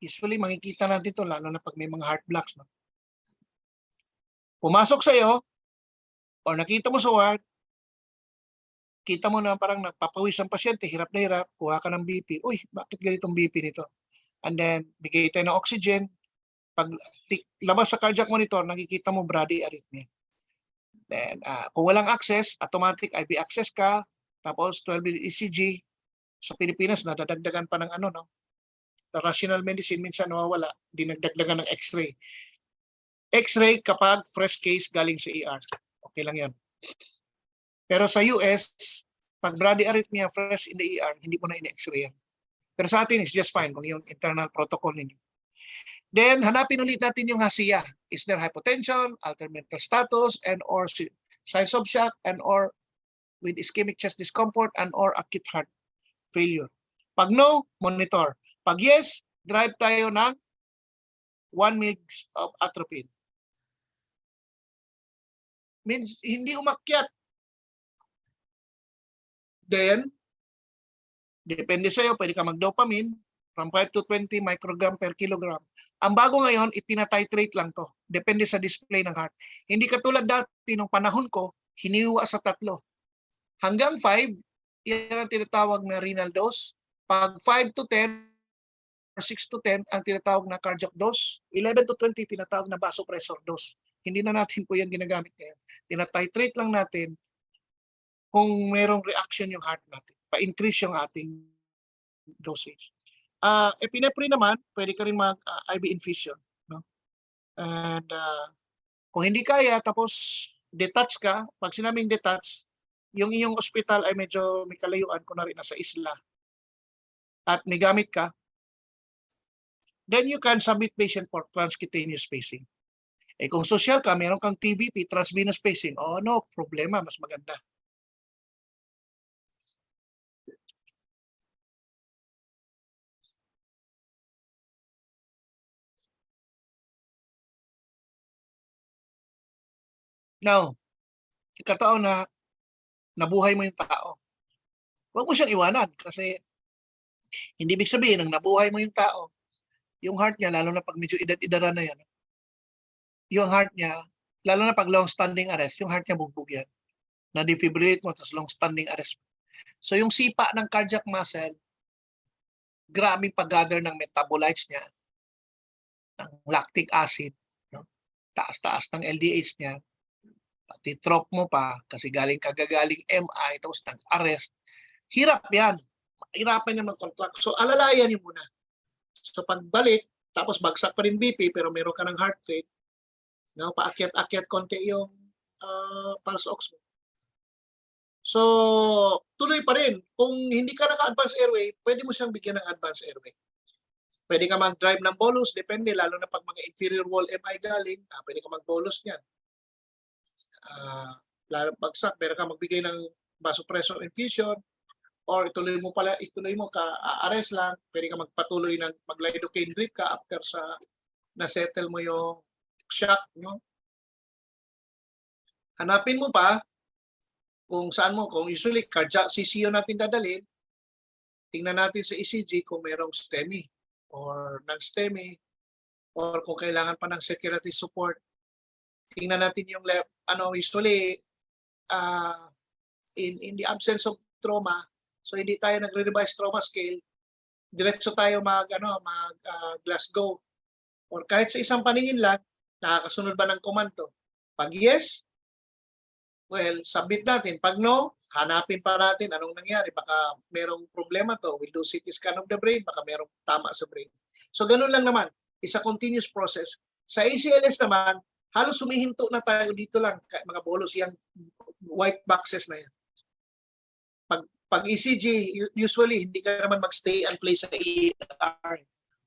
usually makikita natin ito lalo na pag may mga heart blocks. No? Pumasok sa'yo, or nakita mo sa ward, kita mo na parang nagpapawis ang pasyente, hirap na hirap, kuha ka ng BP. Uy, bakit ganitong BP nito? And then, bigay tayo ng oxygen. Pag labas sa cardiac monitor, nakikita mo bradyarrhythmia. Then, kung walang access, automatic IV access ka, tapos 12-lead ECG. Sa Pilipinas, nadadagdagan pa ng no? The rational medicine, minsan nawawala, dinagdagdagan ng X-ray. X-ray kapag fresh case galing sa ER. Okay lang yan. Pero sa US, pag bradyarrhythmia fresh in the ER, hindi mo na in-X-ray yan. Pero sa atin, it's just fine kung yung internal protocol ninyo. Then, hanapin ulit natin yung HASIA. Is there hypotension, altered mental status, and or signs of shock, and or with ischemic chest discomfort, and or acute heart failure. Pag no, monitor. Pag yes, drive tayo ng 1 mg of atropine. Means, hindi umakyat. Then, depende sa'yo, pwede ka mag-dopamine from 5 to 20 microgram per kilogram. Ang bago ngayon, itinatitrate lang to. Depende sa display ng heart. Hindi katulad dati nung panahon ko, hiniwa sa 3. Hanggang 5, yan ang tinatawag na renal dose. Pag 5 to 10, or 6 to 10, ang tinatawag na cardiac dose. 11 to 20, tinatawag na vasopressor dose. Hindi na natin po yan ginagamit ngayon. Tinatitrate lang natin kung merong reaction yung heart natin. Pa-increase yung ating dosage. Epinephrine naman, pwede ka rin mag-IV infusion. No? And kung hindi kaya, tapos detach ka, pag sinabing detach, yung iyong ospital ay medyo may kalayuan, kunwari nasa isla, at may gamit ka, then you can submit patient for transcutaneous spacing. Kung social ka, meron kang TVP, transvenous spacing, no problema, mas maganda. Now, ikataon na nabuhay mo yung tao. Huwag mo siyang iwanan kasi hindi ibig sabihin ng nabuhay mo yung tao, yung heart niya, lalo na pag medyo edad-edaran na yan, yung heart niya, lalo na pag long-standing arrest, yung heart niya bugbog yan. Na-defibrillate mo, tapos long-standing arrest. So yung sipa ng cardiac muscle, grabing pag-gather ng metabolites niya, ng lactic acid, no? Taas-taas ng LDH niya, pati trop mo pa, kasi kagagaling MI, tapos nag-arrest. Hirap yan. Mahirapan yan mag-contract. So, alalayan yun muna. So, pagbalik, tapos bagsak pa rin BP, pero meron ka ng heart rate, no? Paakyat-akyat konti yung pulse ox mo. So, tuloy pa rin. Kung hindi ka naka-advance airway, pwede mo siyang bigyan ng advance airway. Pwede ka mag-drive ng bolus, depende, lalo na pag mga inferior wall MI galing, pwede ka mag-bolus niyan. Lalo bagsak, pero ka magbigay ng vasopressor infusion, or ituloy mo ka, arrest lang, pwede ka magpatuloy ng mag-lidocaine drip ka after sa na-settle mo yung shock, no? Hanapin mo pa kung saan mo, kung usually cardiac CCO natin dadalhin, tingnan natin sa ECG kung merong STEMI or non-STEMI, or kung kailangan pa ng circulatory support. Tingnan natin yung usually in the absence of trauma, so hindi tayo nagre-revise trauma scale, diretso tayo Glasgow, or kahit sa isang paningin lang, nakakasunod ba ng komando? Pag yes, well, submit natin. Pag no, hanapin pa natin anong nangyari. Baka merong problema to. We'll do CT scan of the brain. Baka merong tama sa brain. So, ganun lang naman. It's a continuous process. Sa ACLS naman, halos sumihinto na tayo dito lang. Mga bolus, yung white boxes na yan. Pag ECG, usually, hindi ka naman magstay and play sa ER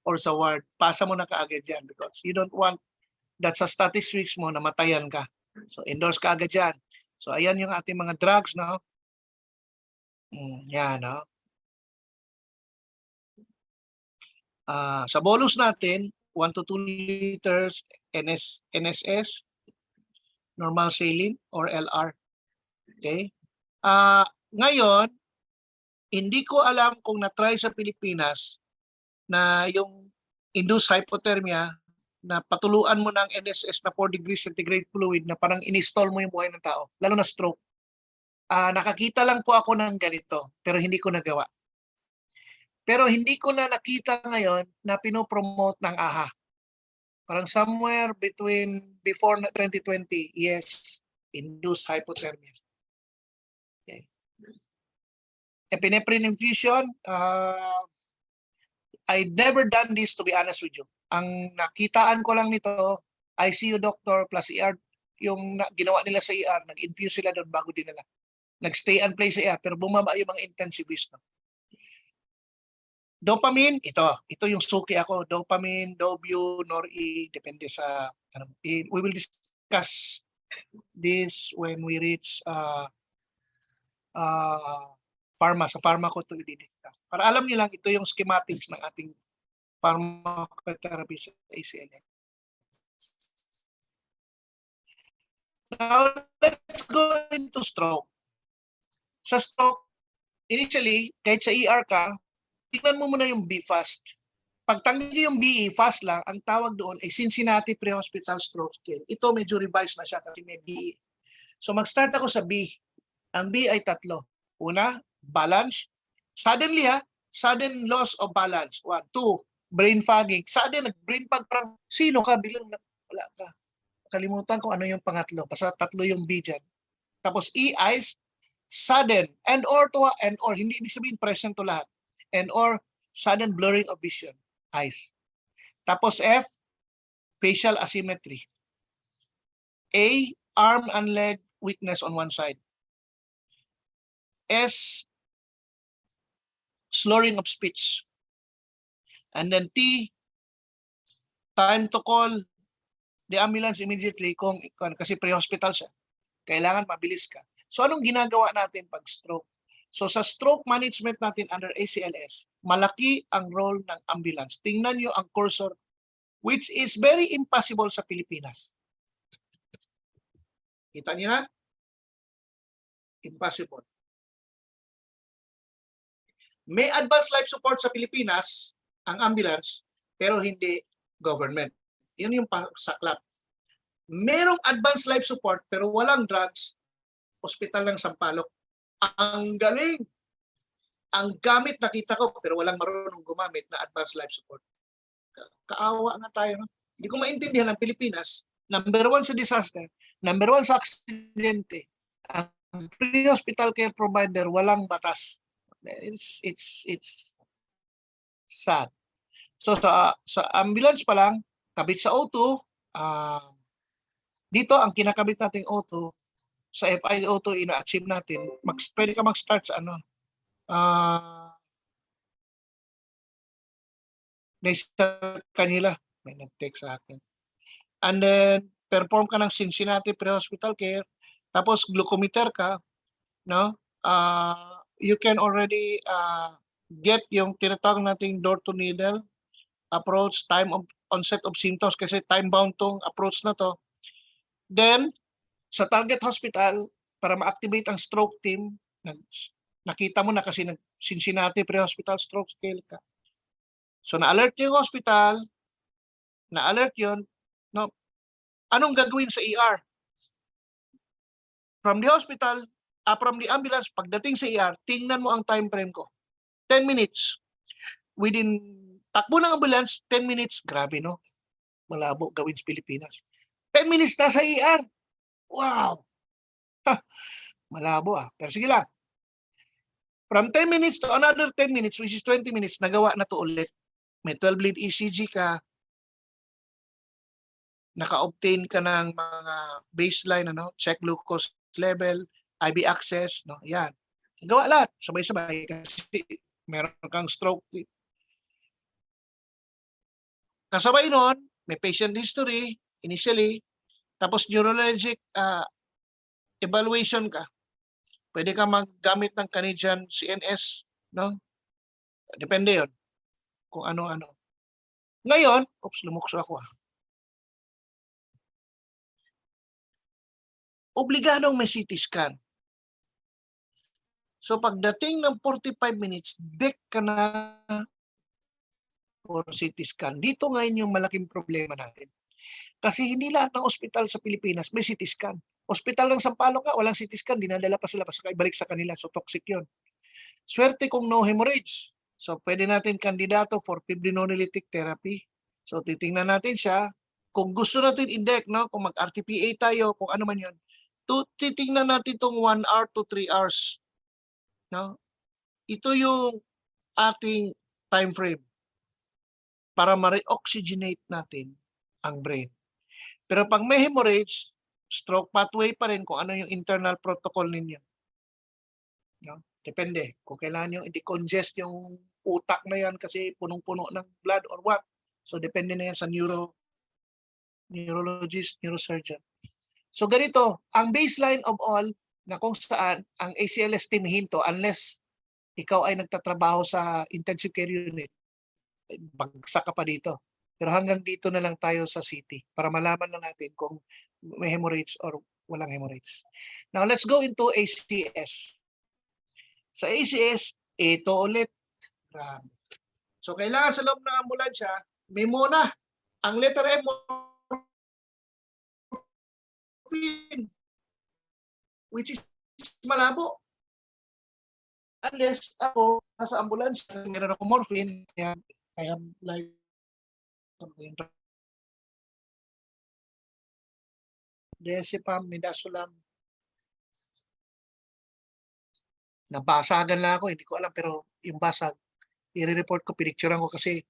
or sa ward. Pasa mo na kaagad yan because you don't want that sa statistics mo na matayan ka. So, endorse ka agad yan. So, ayan yung ating mga drugs, no? Yan, no? Sa bolus natin, 1 to 2 liters NSS, normal saline, or LR. Okay? Ngayon, Hindi ko alam kung na-try sa Pilipinas na yung induced hypothermia na patuluan mo ng NSS na 4 degrees centigrade fluid na parang in-install mo yung buhay ng tao, lalo na stroke. Nakakita lang po ako ng ganito, pero hindi ko nagawa. Pero hindi ko na nakita ngayon na pinopromote ng AHA. Parang somewhere between before 2020, yes, induced hypothermia. Okay. Epinephrine infusion, I never done this, to be honest with you. Ang nakitaan ko lang nito, ICU doctor plus ER, yung ginawa nila sa ER, nag-infuse sila doon bago dinala. Nag-stay and play sa ER, pero bumaba yung mga intensivist. No? Dopamine, ito yung suki ako. Dopamine, Dobu, Nor-E, depende sa, we will discuss this when we reach pharma. Sa pharma ko ito i-discuss. Para alam niyo lang, ito yung schematics ng ating pharmacotherapy sa ACLS. Now, let's go into stroke. Sa stroke, initially, kahit sa ER ka, tignan mo muna yung B-fast. Pag tanggi yung BE, fast lang, ang tawag doon ay Cincinnati Pre-Hospital Stroke Scale. Ito medyo revised na siya kasi may BE. So mag-start ako sa B. Ang B ay 3. Una, balance. Suddenly sudden loss of balance. 1, 2, brain fogging. Sudden, nag-brain fog parang, sino ka? Bilang wala ka. Kalimutan ko ano yung pangatlo. Basta 3 yung B dyan. Tapos E, eyes, sudden, and or, hindi ibig sabihin present to lahat. And or sudden blurring of vision, eyes. Tapos F, facial asymmetry. A, arm and leg weakness on one side. S, slurring of speech. And then T, time to call the ambulance immediately kasi pre-hospital siya. Kailangan mabilis ka. So anong ginagawa natin pag stroke? So sa stroke management natin under ACLS, malaki ang role ng ambulance. Tingnan nyo ang cursor, which is very impossible sa Pilipinas. Kita niyo na? Impossible. May advanced life support sa Pilipinas, ang ambulance, pero hindi government. Yun yung saklap. Merong advanced life support, pero walang drugs, hospital ng Sampaloc. Ang galing. Ang gamit nakita ko pero walang marunong gumamit na advanced life support. Kaawa nga tayo. No? Hindi ko maintindihan ang Pilipinas. Number 1 sa disaster. Number 1 sa aksidente. Ang pre-hospital care provider walang batas. It's sad. So sa ambulance pa lang, kabit sa O2, dito ang kinakabit nating O2, sa FiO2 ina-achieve natin, pwede ka mag-start sa kanila, may nag-text sa akin. And then, perform ka ng Cincinnati Pre-Hospital Care, tapos glucometer ka, no? You can already get yung tinatawag nating door-to-needle approach, time of onset of symptoms, kasi time-bound tong approach na to. Then, sa target hospital, para ma-activate ang stroke team, nakita mo na kasi Cincinnati Pre-Hospital Stroke Scale ka. So na-alert yung hospital, na-alert yun, no? Anong gagawin sa ER? From the hospital, from the ambulance, pagdating sa ER, tingnan mo ang time frame ko. 10 minutes. Within, takbo ng ambulance, 10 minutes. Grabe, no? Malabo gawin sa Pilipinas. 10 minutes na sa ER. Wow! Malabo Pero sige lang. From 10 minutes to another 10 minutes, which is 20 minutes, nagawa na to ulit. May 12 lead ECG ka. Naka-obtain ka ng mga baseline, check glucose level, IV access, no? Yan. Nagawa lahat. Sabay-sabay kasi meron kang stroke. Kasabay nun, may patient history, initially, tapos neurologic evaluation ka. Pwede ka maggamit ng Canadian CNS, no? Depende yon kung ano-ano. Ngayon, lumukso ako. Obligadong may CT scan. So pagdating ng 45 minutes, dek ka na for CT scan. Dito ngayon yung malaking problema natin. Kasi hindi lahat ng ospital sa Pilipinas may CT scan. Ospital ng Sampaloc nga, walang CT scan, dinadala pa sila, basta ibalik sa kanila. So toxic yun. Swerte kung no hemorrhage. So pwede natin kandidato for fibrinolytic therapy. So titingnan natin siya. Kung gusto natin i-deck, no? Kung mag-RTPA tayo, kung ano man yun, titingnan natin itong 1 hour to 3 hours. No? Ito yung ating time frame para ma-reoxygenate natin ang brain. Pero pag may hemorrhage, stroke pathway pa rin kung ano yung internal protocol ninyo. No? Depende kung kailangan nyo i-decongest yung utak na yan kasi punong-puno ng blood or what. So depende na yan sa neurologist, neurosurgeon. So ganito, ang baseline of all na kung saan ang ACLS team hinto unless ikaw ay nagtatrabaho sa intensive care unit, bagsak ka pa dito. Pero hanggang dito na lang tayo sa city para malaman lang natin kung may hemorrhage or walang hemorrhage. Now let's go into ACS. Sa ACS, ito ulit. So kailangan sa loob ng ambulansya, may muna. Ang letter M, morphine, which is malabo. Unless ako nasa ambulansya, meron ako morphine, I have like Desipam, Midazolam. Nabasagan lang ako, hindi ko alam, pero yung basag, i-report ko, pinicturean ko kasi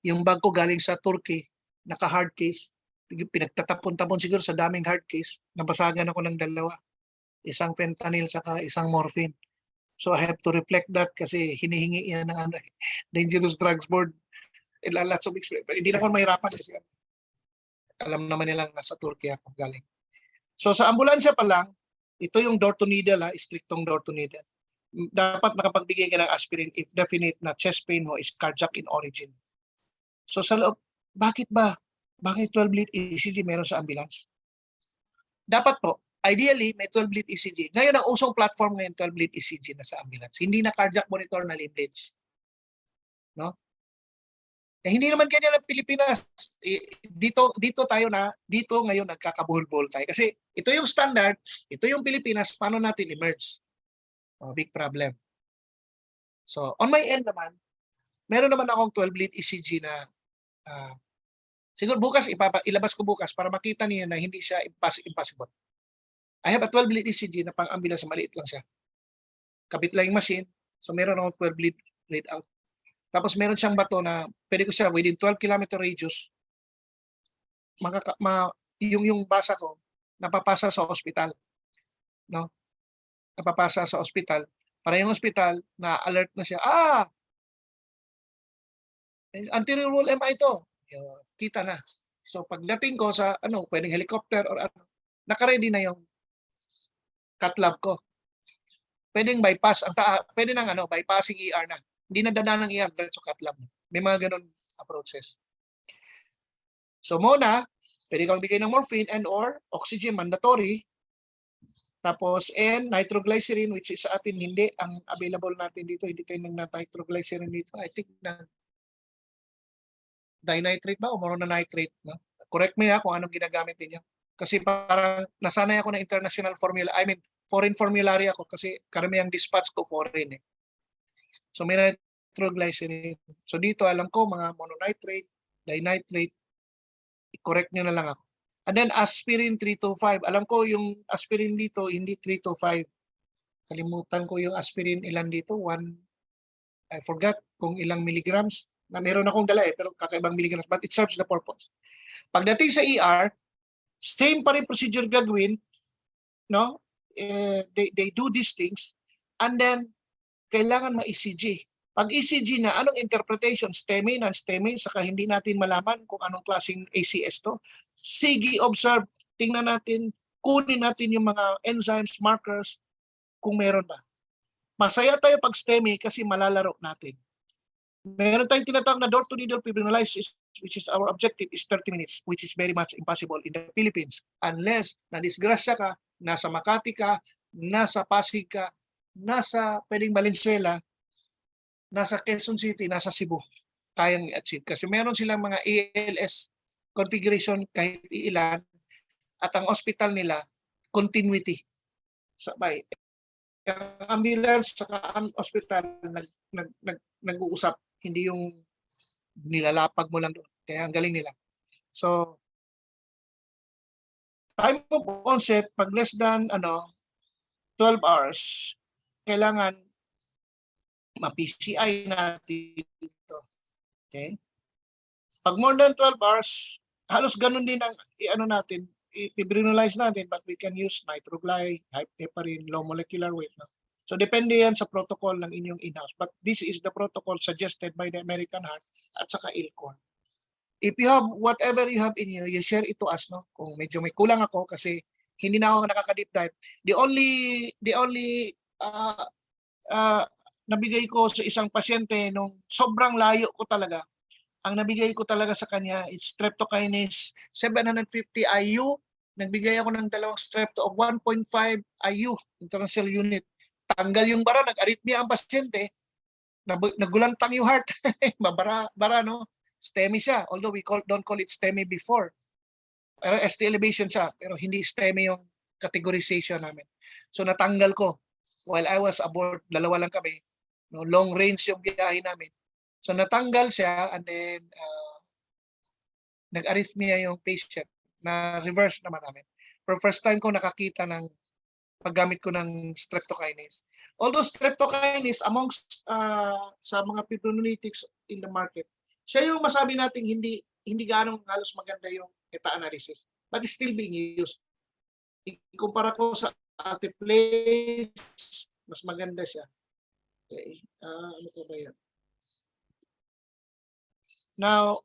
yung bag ko galing sa Turkey, naka-hard case, pinagtatapon-tapon siguro sa daming hard case, nabasagan ako ng dalawa. Isang fentanyl saka isang morphine. So I have to reflect that kasi hinihingi yan ng Dangerous Drugs Board. Lots of experience. Hindi na ako mahirapan kasi alam naman nilang nasa Turkey ako galing. So sa ambulansya pa lang, ito yung door to needle, strictong door to needle. Dapat nakapagbigay ka ng aspirin if definite na chest pain mo is cardiac in origin. So sa loob, bakit 12 lead ECG meron sa ambulance? Dapat po, ideally may 12 lead ECG. Ngayon ang usong platform ngayon 12 lead ECG na sa ambulance. Hindi na cardiac monitor na limb leads. No? Hindi naman ganyan ang Pilipinas. Dito ngayon nagkakabuhol-buhol tayo. Kasi ito yung standard, ito yung Pilipinas, paano natin emerge? Big problem. So, on my end naman, meron naman akong 12 lead ECG na siguro bukas, ilabas ko bukas para makita niyo na hindi siya impossible. I have a 12 lead ECG na pang-ambulance, maliit lang siya. Kabit lang yung machine, so meron akong 12 lead readout. Tapos meron siyang bato na pwede ko siya within 12 km radius, yung basa ko, napapasa sa ospital. No? Napapasa sa ospital. Para yung ospital, na-alert na siya, anterior wall MI ito. Kita na. So pagdating ko sa, pwedeng helicopter or naka-ready na yung cut lab ko. Pwedeng bypass, pwede nang bypassing ER na. Hindi na dadaan ng ER diretso cut lab. May mga ganun approaches. So muna, pwede kang bigay ng morphine and or oxygen mandatory. Tapos nitroglycerin, which is sa atin hindi ang available natin dito. Hindi tayo ng nitroglycerin dito. I think na dinitrate ba o mononitrate? No? Correct me kung anong ginagamit niyo. Kasi parang nasanay ako ng international formula. I mean, foreign formulary ako kasi karamihang dispatch ko foreign eh. So may nitroglycerin. So dito alam ko mga mononitrate, dinitrate, i-correct nyo na lang ako. And then aspirin 325. Alam ko yung aspirin dito hindi 325. Kalimutan ko yung aspirin ilan dito. I forgot kung ilang milligrams. Na meron akong dala pero kakaibang milligrams. But it serves the purpose. Pagdating sa ER, same pa rin procedure gagawin. No? They do these things. And then kailangan ma-ECG. Pag ECG na, anong interpretation? STEMI, non-STEMI, saka hindi natin malaman kung anong klaseng ACS to. Sige, observe, tingnan natin, kunin natin yung mga enzymes, markers, kung meron ba. Masaya tayo pag STEMI kasi malalaro natin. Meron tayong tinatawag na door-to-needle fibrinolysis, which is our objective is 30 minutes, which is very much impossible in the Philippines. Unless na-disgrasya ka, nasa Makati ka, nasa Pasig ka, nasa pwedeng Valenzuela, nasa Quezon City, nasa Cebu, kayang i-achieve. Kasi meron silang mga ALS configuration kahit ilan at ang hospital nila, continuity. Sabay. Ang ambulance sa hospital nag-uusap, hindi yung nilalapag mo lang doon. Kaya ang galing nila. So, time of onset, pag less than 12 hours, kailangan ma-PCI natin ito. Okay? Pag more than 12 hours, halos ganun din ang natin, i-fibrinolyze natin, but we can use nitroglide, heparin, low molecular weight. No? So depende yan sa protocol ng inyong in-house. But this is the protocol suggested by the American Heart at saka ILCOR. If you have whatever you have in you share it to us, no? Kung medyo may kulang ako kasi hindi na ako nakaka-deep dive. The only nabigay ko sa isang pasyente nung sobrang layo ko talaga, ang nabigay ko talaga sa kanya is streptokinase 750 IU. Nagbigay ako ng dalawang strepto of 1.5 IU, international unit. Tanggal yung bara, nag-arrhythmia ang pasyente, nagulantang yung heart. bara, no? STEMI siya, although we don't call it STEMI before. Pero ST elevation siya, pero hindi STEMI yung categorization namin. So natanggal ko while I was aboard, dalawa lang kami. No, long range yung biyahe namin. So natanggal siya and then nag-arrhythmia yung patient. Na-reverse naman namin. For first time ko nakakita ng paggamit ko ng streptokinase. Although streptokinase amongst sa mga fibrinolytics in the market, siya yung masabi natin hindi ganong halos maganda yung meta-analysis. But it's still being used. Ikumpara ko sa Acls, mas maganda siya. Okay. Ano po ba yan? Now,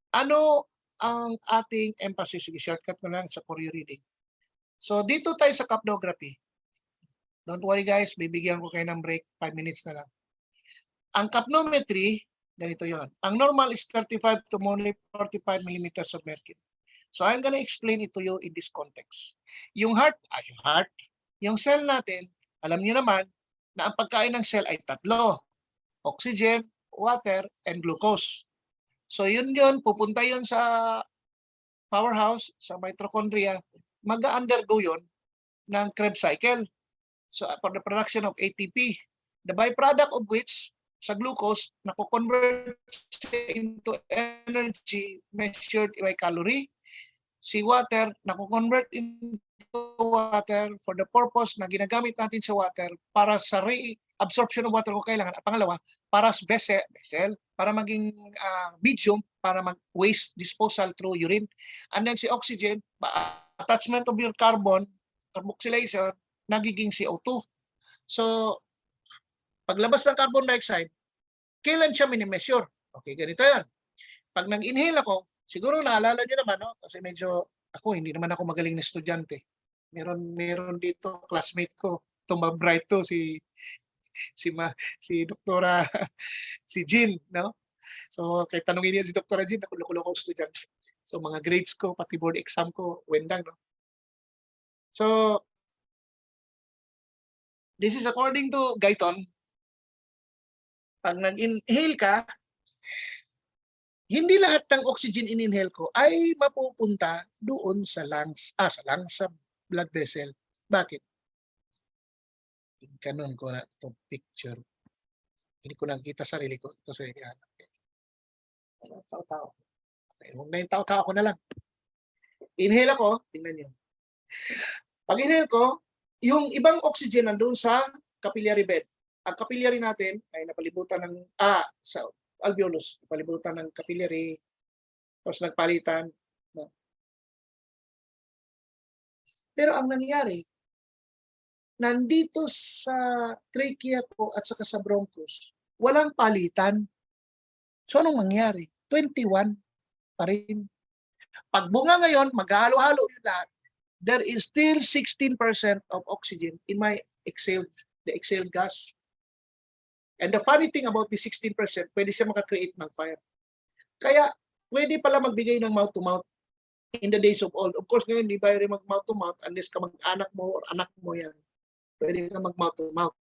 ano ang ating emphasis? Sige, shortcut ko lang sa choreo reading. So, dito tayo sa capnography. Don't worry guys, bibigyan ko kayo ng break, 5 minutes na lang. Ang capnometry, ganito yon. Ang normal is 35 to 45 millimeters of mercury. So, I'm gonna explain it to you in this context. Yung heart, yung cell natin, alam niyo naman na ang pagkain ng cell ay tatlo. Oxygen, water, and glucose. So yun, pupunta yun sa powerhouse, sa mitochondria, mag-undergo yun ng Krebs cycle. So for the production of ATP, the byproduct of which, sa glucose, nako-convert into energy measured by calorie. Si water, nako-convert into water for the purpose na ginagamit natin sa water para sa reabsorption of water kung kailangan. At pangalawa, para sa vessel, para maging medium, para mag-waste disposal through urine. And then si oxygen, attachment of your carbon, carboxylation, nagiging CO2. So, paglabas ng carbon dioxide, kailan siya minimeasure? Okay, ganito yan. Pag nag-inhale ako, siguro naalala nyo naman, no? Kasi medyo ako, hindi naman ako magaling na estudyante. Meron dito, classmate ko, tumabright to, si Doktora, si Jean, no? So, kay tanongin niya si Doktora Jean, nakulo-kulo ko estudyante. So, mga grades ko, pati board exam ko, wendang, no? So, this is according to Guyton. Pag nag-inhale ka, hindi lahat ng oxygen in-inhale ko ay mapupunta doon sa lungs, sa blood vessel. Bakit? Kanon ko na itong picture. Hindi ko nakikita sarili ko. Ito sarili ko. Tao-tao. Okay, huwag na yung tao-tao ko na lang. Inhale ako, tingnan nyo. Pag inhale ko, yung ibang oxygen nandun sa capillary bed. Ang capillary natin ay napalibutan ng, sa alveolus, napalibutan ng capillary, tapos nagpalitan. No? Pero ang nangyari, nandito sa trachea ko at saka sa bronchus, walang palitan. So anong mangyari? 21 pa rin. Pag bunga ngayon, maghalo-halo yung lahat. There is still 16% of oxygen in my the exhaled gas. And the funny thing about the 16%, pwede siya makakreate ng fire. Kaya, pwede pala magbigay ng mouth-to-mouth. in the days of old. Of course, ngayon, hindi pwede mag-mouth to mouth unless ka mag-anak mo or anak mo yan. Pwede ka mag-mouth to mouth.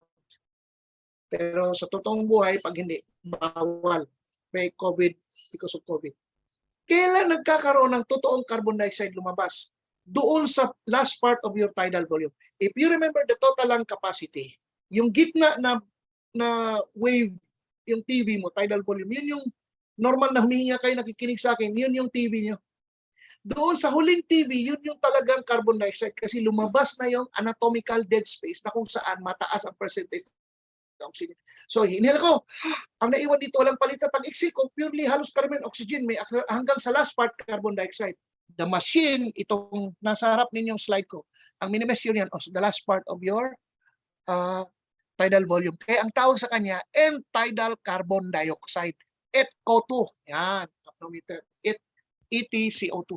Pero sa totoong buhay, pag hindi, bawal. May COVID because of COVID. Kailan nagkakaroon ng totoong carbon dioxide lumabas? Doon sa last part of your tidal volume. If you remember the total lung capacity, yung gitna na wave, yung TV mo, tidal volume, yun yung normal na humihinga kayo, nakikinig sa akin, yun yung TV nyo. Doon sa huling TV, yun yung talagang carbon dioxide kasi lumabas na yung anatomical dead space na kung saan mataas ang percentage ng oxygen. So, hinihila ko, ang naiwan dito walang palitan. Pag exhale ko, purely halos karamihan oxygen, may hanggang sa last part carbon dioxide. The machine, itong nasa harap ninyong slide ko, ang minimeasure yan, the last part of your tidal volume. Kaya ang tawag sa kanya, end-tidal carbon dioxide. ETCO2. Yan, capnometer. ETCO2.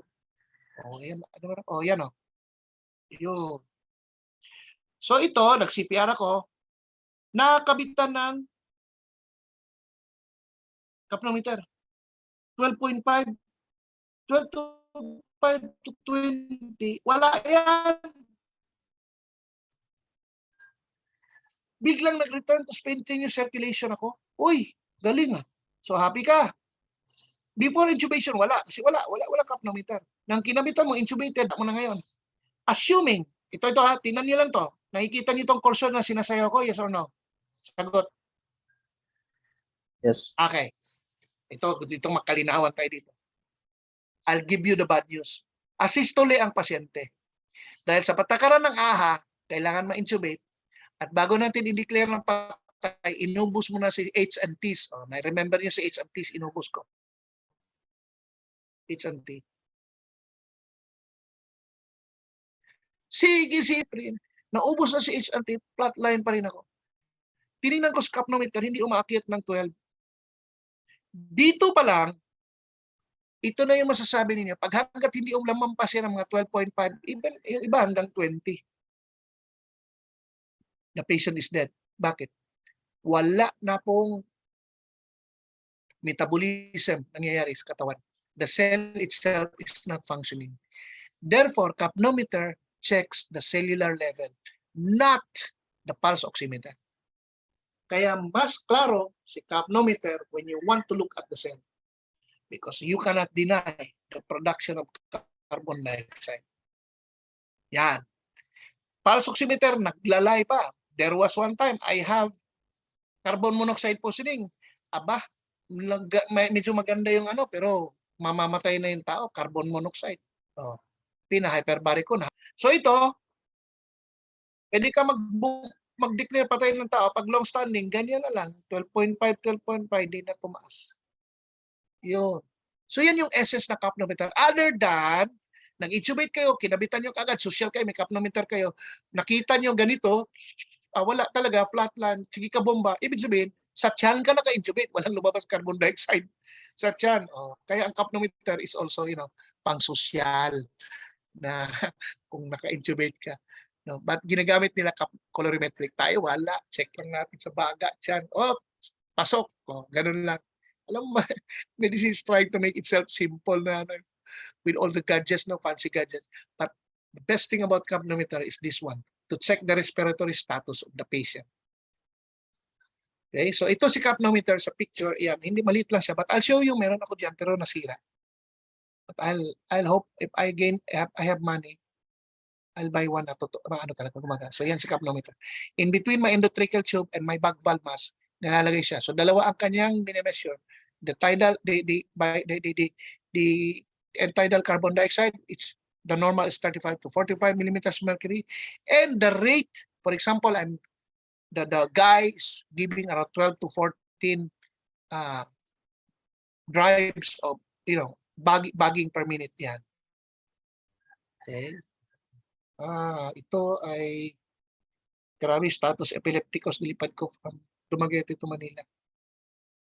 Oh, yan. Oh, yan oh. Yun. So ito, nag-CPR ako, nakabitan ng capnometer. 12.5. 12.5 to 20. Wala yan. Biglang nag-return to spontaneous circulation ako. Uy, galing ah. So happy ka. Before intubation, wala. Kasi wala capnometer. Nang kinabitan mo, intubated mo na ngayon. Assuming, ito ha, tingnan niyo lang to. Nakikita niyo itong cursor na sinasayaw ko, yes or no? Sagot. Yes. Okay. Itong makalinawan tayo dito. I'll give you the bad news. Asystole ang pasyente. Dahil sa patakaran ng AHA, kailangan ma-intubate. At bago natin i-declare ng patay, inubos mo na si H&Ts. Oh, na-remember niyo si H&Ts, inubos ko. H&T. Sige, Cyprian. Naubos na si H&T, flatline pa rin ako. Tinignan ko sa capnometer, hindi umaakyat ng 12. Dito pa lang, ito na yung masasabi ninyo. Pag hanggat hindi lamampas yan ng mga 12.5, yung iba hanggang 20. The patient is dead. Bakit? Wala na pong metabolism nangyayari sa katawan. The cell itself is not functioning. Therefore, capnometer checks the cellular level, not the pulse oximeter. Kaya mas klaro si capnometer when you want to look at the cell because you cannot deny the production of carbon dioxide. Yan. Pulse oximeter, naglalay pa. There was one time I have carbon monoxide poisoning. Aba, medyo maganda yung pero mamamatay na yung tao, carbon monoxide. Oh, pina-hyperbaric ko na. So ito, pwede ka mag-declare patay ng tao pag long standing, ganyan na lang, 12.5, di na tumaas. Yun. So yan yung essence na capnometer. Other than, nag-intubate kayo, kinabitan nyo kagad, social kayo, may capnometer kayo, nakita nyo ganito, wala talaga, flatline, sige ka bomba, ibig sabihin, sa tiyan ka naka-intubate, walang lumabas carbon dioxide sa tiyan. Oh, kaya ang capnometer is also, pang-social na kung naka-intubate ka. No, but ginagamit nila colorimetric. Tayo wala. Check lang natin sa baga, tiyan. Oh, pasok. Oh, ganun lang. Alam mo, medicine is trying to make itself simple na with all the gadgets, no fancy gadgets. But the best thing about capnometer is this one, to check the respiratory status of the patient. Okay, so ito si capnometer sa picture, yan, hindi maliit lang siya, but I'll show you, meron ako dyan, pero nasira. But I'll hope if I have money, I'll buy one na talaga gumaga. So yan si capnometer. In between my endotracheal tube and my bag valve mask, nilalagay siya. So dalawa ang kanyang binemeasure. The end-tidal carbon dioxide, the normal is 35 to 45 millimeters mercury, and the rate, for example, the guy is giving around 12 to 14 drives of, bagging per minute yan. Okay. Ito ay grabe, status epilepticus, nilipad ko from Dumaguete to Manila.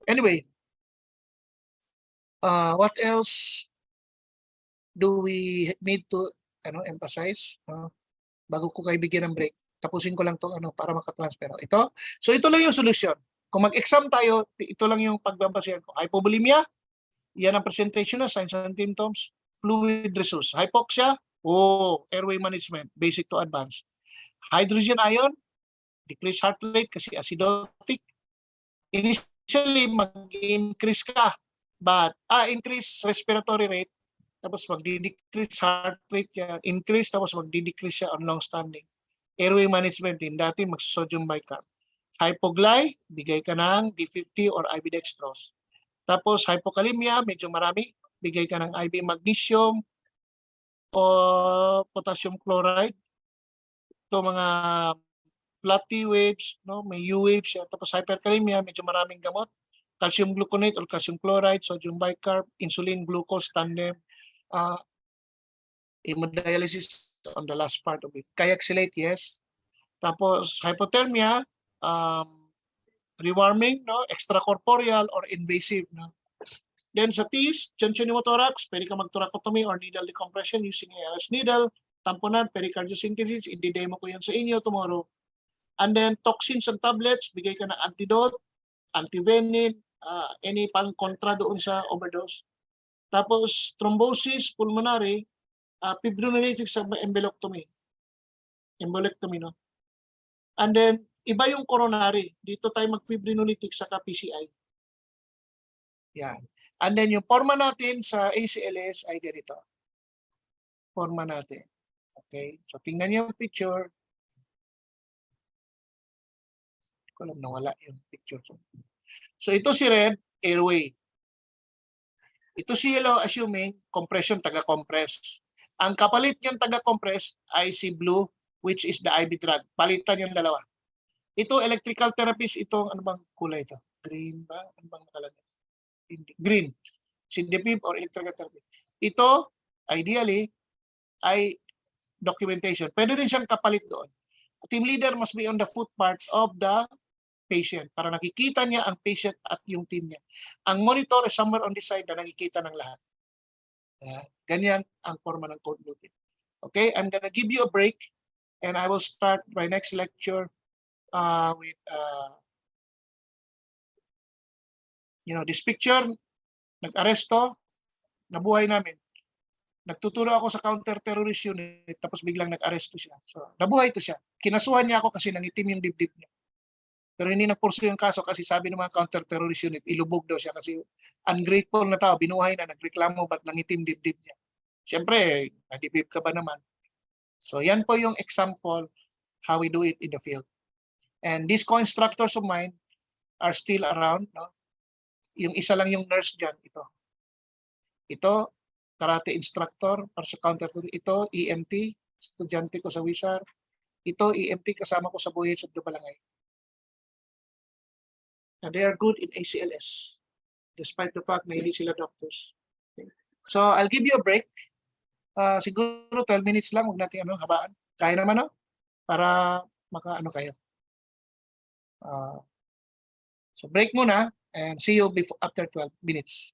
Anyway, what else do we need to emphasize? Bago ko kayo bigyan ng break, tapusin ko lang to para makatransfer. Ito. So ito lang yung solution. Kung mag-exam tayo, ito lang yung pagbabasihan ko. Hypovolemia, yan ang presentation na signs and symptoms. fluid resource. Hypoxia, airway management, basic to advanced. Hydrogen ion, decrease heart rate kasi acidotic. Initially, mag-increase ka, but increase respiratory rate, tapos magdi-decrease heart rate niya, increase, tapos magdi-decrease siya on long-standing. Airway management din, dati mag-sodium bicarb. Hypogly, bigay ka ng D50 or IV dextrose. Tapos hypokalemia, medyo marami, bigay ka ng IV magnesium o potassium chloride. Ito mga flat T waves, no? May U waves siya. Tapos hyperkalemia, medyo maraming gamot. Calcium gluconate or calcium chloride, sodium bicarb, insulin, glucose, tandem, hemodialysis on the last part of it. Kayaksilate, yes. Tapos hypothermia, rewarming, no? Extracorporeal or invasive, no? Then sa TIS, pneumothorax, pwede ka mag-thoracotomy or needle decompression using ALS needle, tamponade, pericardiocentesis, i-demo ko yan sa inyo tomorrow. And then toxins and tablets, bigay ka ng antidote, antivenin, any pang-kontra doon sa overdose. Tapos thrombosis, pulmonary, fibrinolytic sa embolectomy. Embolectomy, no? And then, iba yung coronary. Dito tayo mag-fibrinolytic sa PCI. Yan. And then yung forma natin sa ACLS ay ganito. Forma natin. Okay? So tingnan niyo yung picture. Hindi ko alam, nawala yung picture. So ito si red, airway. Ito si yellow, assuming compression, taga-compress. Ang kapalit niyang taga-compress ay si blue, which is the IV drug. Palitan yung dalawa. Ito, electrical therapist, itong ano bang kulay ito? Green ba? Ano bang nakalagay? Green. Sidepib or electrical therapy. Ito, ideally, ay documentation. Pwede rin siyang kapalit doon. Team leader must be on the foot part of the patient para nakikita niya ang patient at yung team niya. Ang monitor is somewhere on the side na nakikita ng lahat. Ganyan ang forma ng code blue team. Okay, I'm gonna give you a break and I will start my next lecture with this picture. Nag-aresto, nabuhay namin. Nagtuturo ako sa counter-terrorist unit, tapos biglang nag-aresto siya. So, nabuhay to siya. Kinasuhan niya ako kasi nangitim yung dibdib niya. Pero hindi nagpursu yung kaso kasi sabi ng mga counter-terrorist unit, ilubog daw siya kasi ungrateful na tao, binuhay na, nagreklamo, ba't nangitim dibdib niya. Siyempre, nadibib ka ba naman? So, yan po yung example how we do it in the field. And these co-instructors of mine are still around, no? Yung isa lang yung nurse dyan, ito. Ito, karate instructor para sa counter. Ito, EMT, estudyante ko sa Wisar. Ito, EMT, kasama ko sa Buhis of Balangay. And they are good in ACLS, despite the fact na hindi sila doctors. Okay. So, I'll give you a break. Siguro 12 minutes lang, huwag natin habaan. Kaya naman, no? Para makaano kayo. So, break muna. And see you after 12 minutes.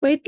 Wait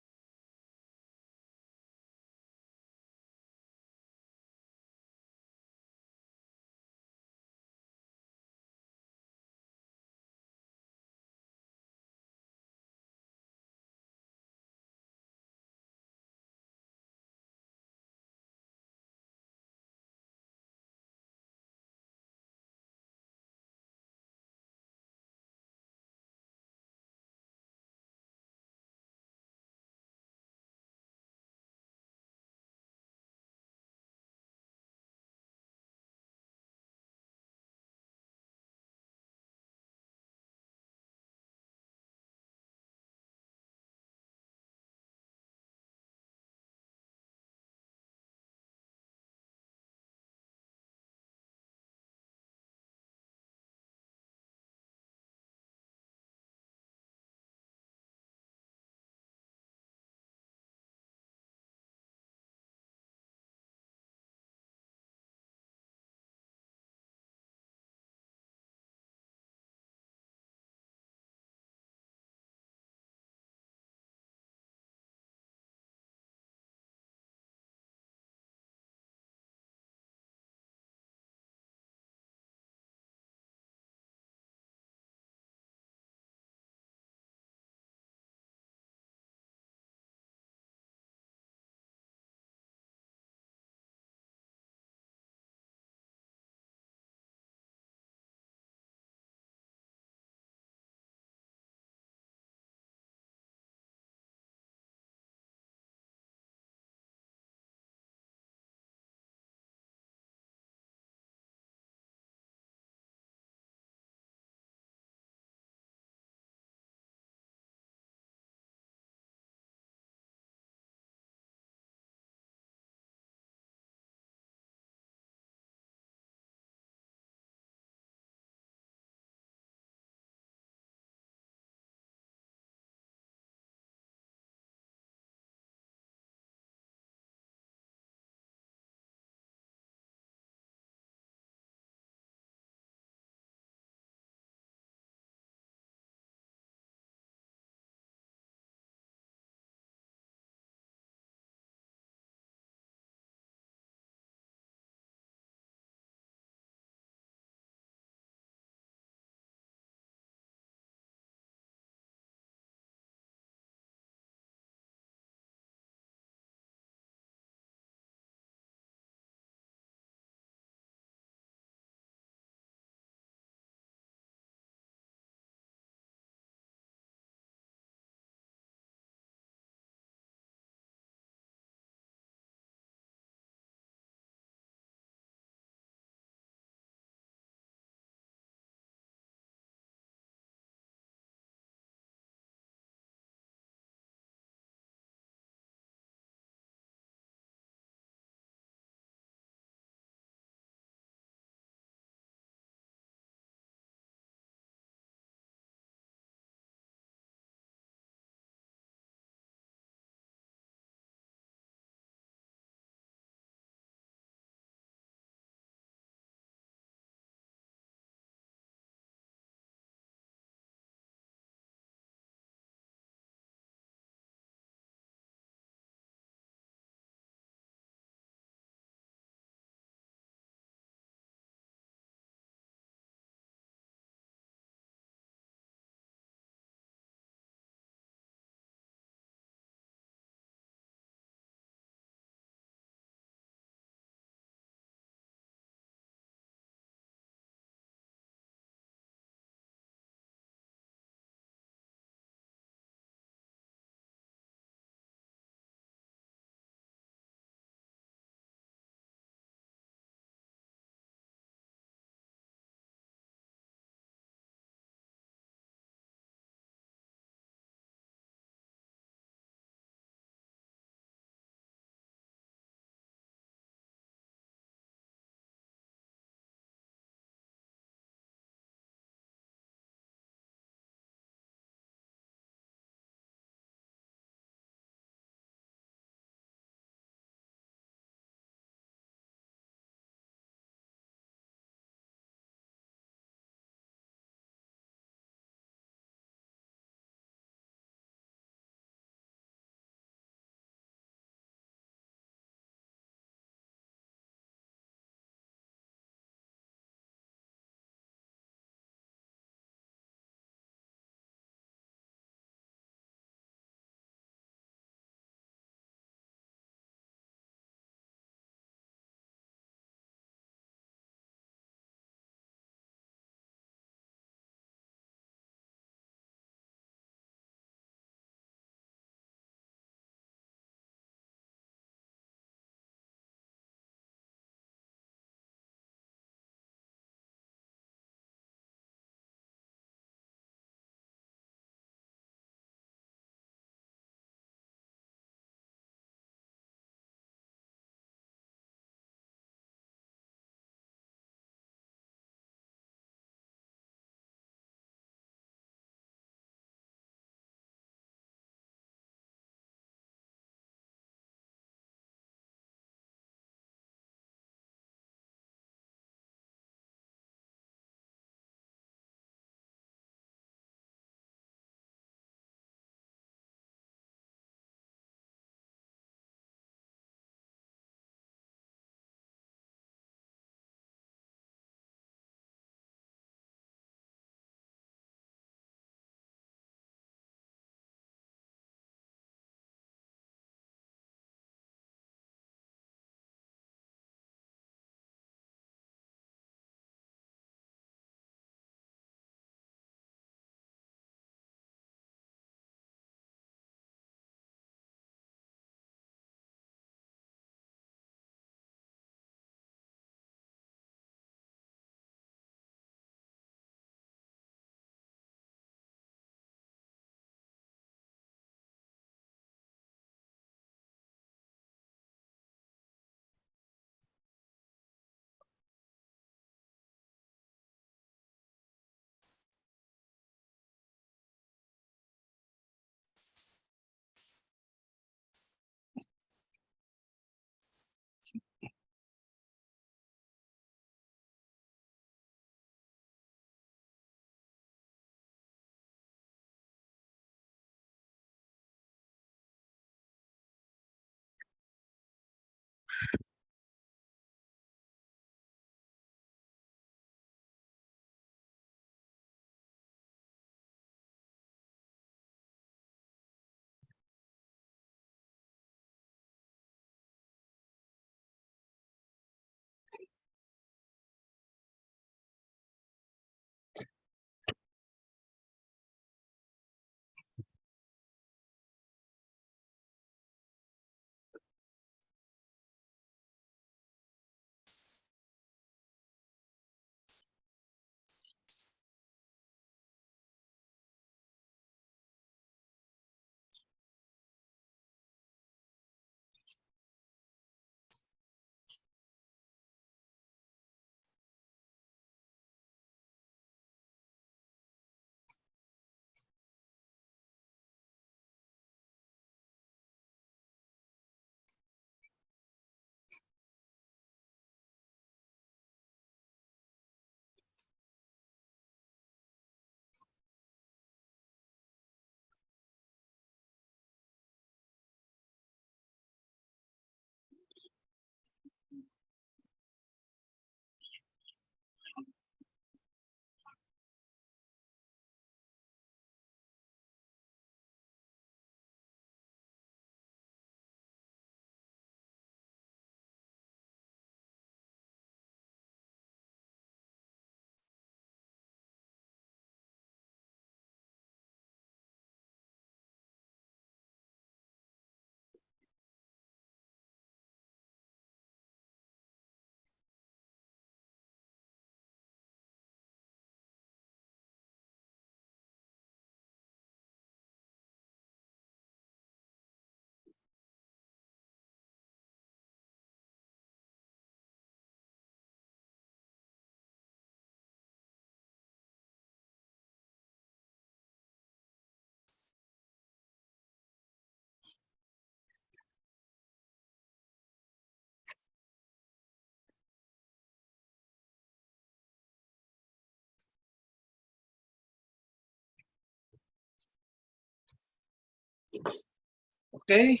Okay?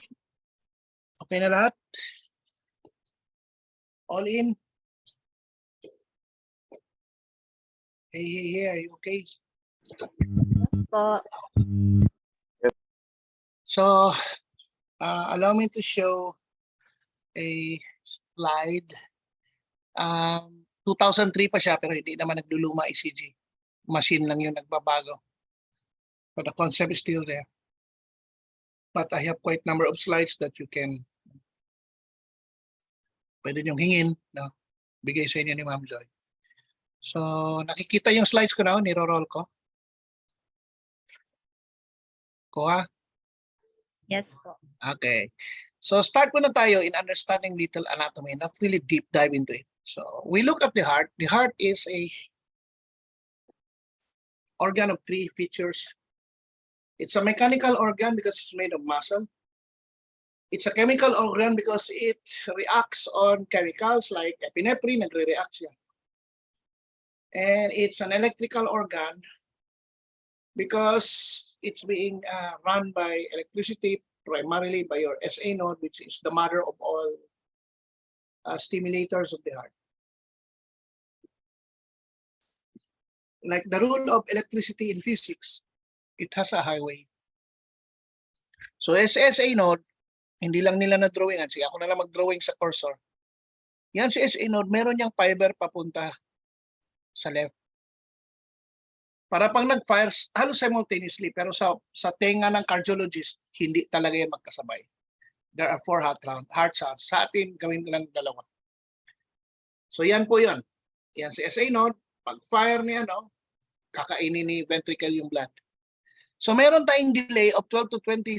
Okay na lahat? All in? Hey, are you okay? Yes po. So, allow me to show a slide. 2003 pa siya pero hindi naman nagluluma ECG. Machine lang yung nagbabago. But the concept is still there. But I have quite number of slides that you can pwede niyong hingin, no? Bigay sa inyo ni Ma'am Joy. So, nakikita yung slides ko na, niro-roll ko. Kuha? Yes po. Okay. So, start muna tayo in understanding little anatomy, not really deep dive into it. So, we look at the heart. The heart is a organ of 3 features. It's a mechanical organ because it's made of muscle. It's a chemical organ because it reacts on chemicals like epinephrine, nagre-react siya. And it's an electrical organ because it's being run by electricity, primarily by your SA node, which is the mother of all stimulators of the heart. Like the rule of electricity in physics, it has a highway. So SA node, hindi lang nila na-drawingan. Sige, ako na lang mag-drawing sa cursor. Yan si SA node, meron niyang fiber papunta sa left. Para pang nag-fire, halos simultaneously, pero sa tenga ng cardiologist, hindi talaga yan magkasabay. There are 4 heart sounds. Sa atin, gawin lang 2. So yan po yun. Yan si SA node, pag-fire niya, no, kakainin ni ventricle yung blood. So meron tayong delay of 12 to 20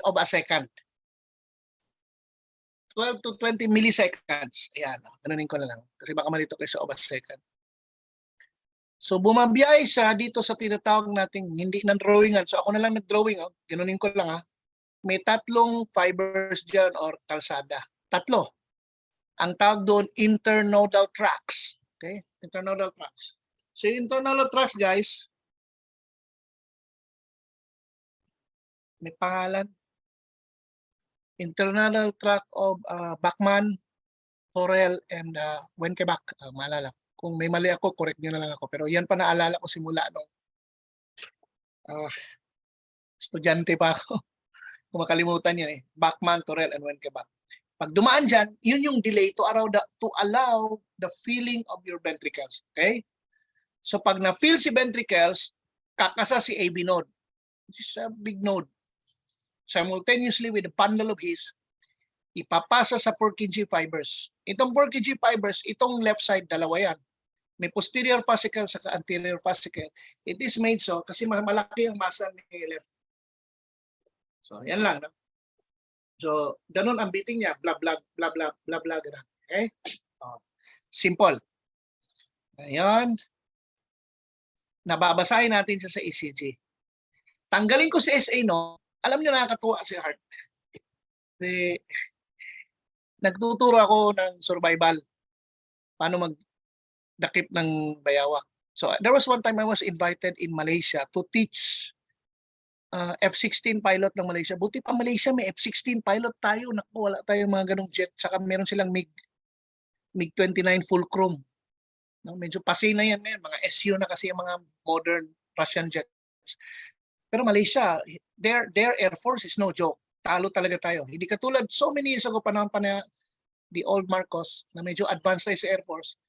of a second. 12 to 20 milliseconds. Ayan, ganunin ko na lang. Kasi baka malito kayo sa of a second. So bumabiyay siya dito sa tinatawag nating hindi ng drawingan. So ako na lang nag-drawing. Ganunin ko lang. May 3 fibers dyan or kalsada. 3. Ang tawag doon, internodal tracts. Okay? Internodal tracts. So yung internodal tracts, guys, may pangalan. Internal tract of Bachmann, Torel, and Wenckebach. Maalala. Kung may mali ako, correct nyo na lang ako. Pero yan pa naalala ko simula nung estudyante pa ako. Kung makalimutan yan eh. Bachmann, Torel, and Wenckebach. Pag dumaan dyan, yun yung delay to allow the feeling of your ventricles. Okay? So pag na-feel si ventricles, kakasa si AB node, which is a big node. Simultaneously with the bundle of his, ipapasa sa Purkinje fibers. Itong Purkinje fibers, itong left side, dalawa yan. May posterior fascicle sa anterior fascicle. It is made so kasi malaki ang muscle ni left. So, yan lang. No? So, ganun ang beating niya. Blah, blah, blah, blah, blah, blah. Ganun. Okay? Simple. Ayan. Nababasahin natin siya sa ECG. Tanggalin ko si SA, no? Alam niyo, nakakatuwa si heart. Nagtuturo ako ng survival. Paano magdakip ng bayawak. So there was one time I was invited in Malaysia to teach F-16 pilot ng Malaysia. Buti pa Malaysia may F-16 pilot tayo. Naku, wala tayong mga ganong jet. Saka meron silang MiG-29 Fulcrum. No, medyo pasay na yan ngayon. Mga SU na kasi yung mga modern Russian jets. Pero Malaysia, their Air Force is no joke. Talo talaga tayo. Hindi katulad so many years ago, panahon pa na the old Marcos, na medyo advanced tayo sa Air Force.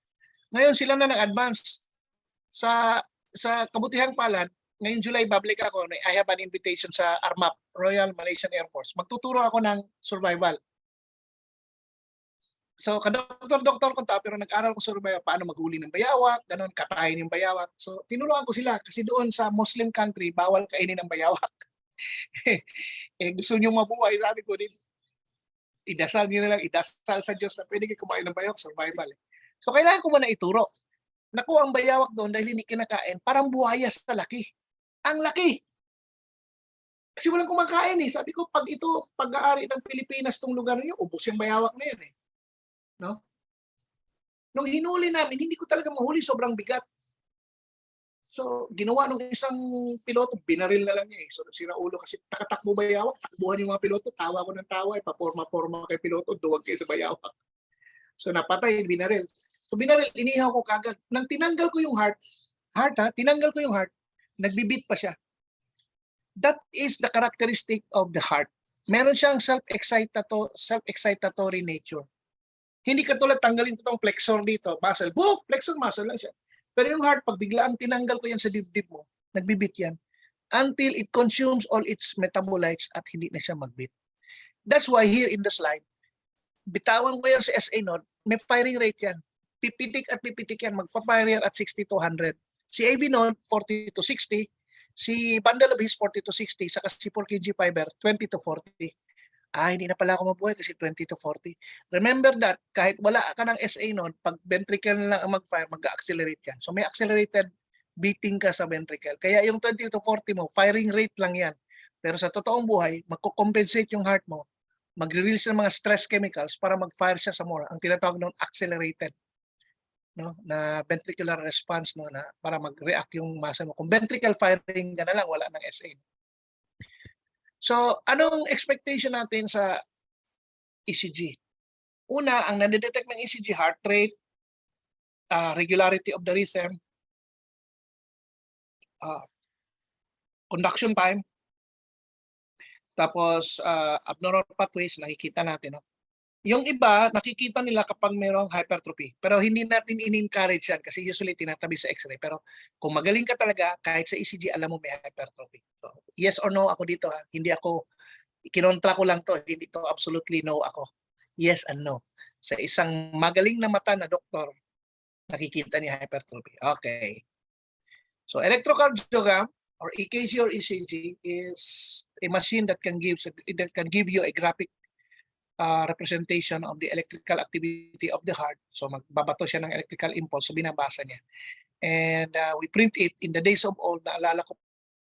Ngayon sila na nag-advance. Sa kabutihang palad, ngayong July, babalik ako. I have an invitation sa ARMAP, Royal Malaysian Air Force. Magtuturo ako ng survival. So, kadoktor-doktor ko pero nag-aral ko sa survival, paano maghuli ng bayawak, ganun, katayin yung bayawak. So, tinuruan ko sila kasi doon sa Muslim country, bawal kainin ng bayawak. Gusto nyo mabuhay, sabi ko din, idasal nyo na lang, idasal sa Diyos na pwede kayo kumain ng bayawak, survival. So, kailangan ko muna ituro. Naku, ang bayawak doon dahil hindi kinakain, parang buhaya sa laki. Ang laki! Kasi walang kumakain eh. Sabi ko, pag ito, pag-aari ng Pilipinas tong lugar nyo, ubos yung bayawak na yan eh. No? Nung hinuli namin, hindi ko talaga mahuli, sobrang bigat. So, ginawa ng isang piloto, binaril na lang niya eh. So, sira ulo kasi takatakbo bayawak, takbuhan yung mga piloto, tawa ko ng tawa, paporma-porma kay piloto, duwag kayo sa bayawak. So, napatay, binaril. So, binaril, inihaw ko kagad. Nang tinanggal ko yung heart tinanggal ko yung heart, nagbibit pa siya. That is the characteristic of the heart. Meron siyang self-excitatory nature. Hindi katulad tanggalin ko tong flexor dito, muscle, flexor muscle lang siya. Pero yung heart, pag biglaan tinanggal ko yan sa dibdib mo, nagbibit yan until it consumes all its metabolites at hindi na siya magbit. That's why here in the slide, bitawan ko yan sa SA node, may firing rate yan. Pipitik at pipitik yan, magpa-fire yan at 60 to 100. Si AV node, 40 to 60. Si bundle of his 40 to 60, saka si 4 kg fiber, 20 to 40. Hindi na pala ako mabuhay kasi 20 to 40. Remember that, kahit wala ka ng SA node, pag ventricle na lang ang mag-fire, mag-accelerate yan. So may accelerated beating ka sa ventricle. Kaya yung 20 to 40 mo, firing rate lang yan. Pero sa totoong buhay, magko-compensate yung heart mo, magre-release ng mga stress chemicals para mag-fire siya sa more. Ang tinatawag ng accelerated, no, na ventricular response, no, na para mag-react yung masa mo. Kung ventricle firing ka na lang, wala ng SA. So, anong expectation natin sa ECG? Una, ang nade-detect ng ECG, heart rate, regularity of the rhythm, conduction time, tapos abnormal pathways, nakikita natin. No? Yung iba, nakikita nila kapag mayroong hypertrophy. Pero hindi natin in-encourage yan kasi usually tinatabi sa x-ray. Pero kung magaling ka talaga, kahit sa ECG, alam mo may hypertrophy. So, yes or no ako dito. Ha? Hindi ako, kinontra ko lang to. Hindi to absolutely no ako. Yes and no. Sa isang magaling na mata na doktor, nakikita niya hypertrophy. Okay. So, electrocardiogram or EKG or ECG is a machine that can give you a graphic representation of the electrical activity of the heart. So magbabato siya ng electrical impulse, so binabasa niya. And we print it in the days of old, naalala ko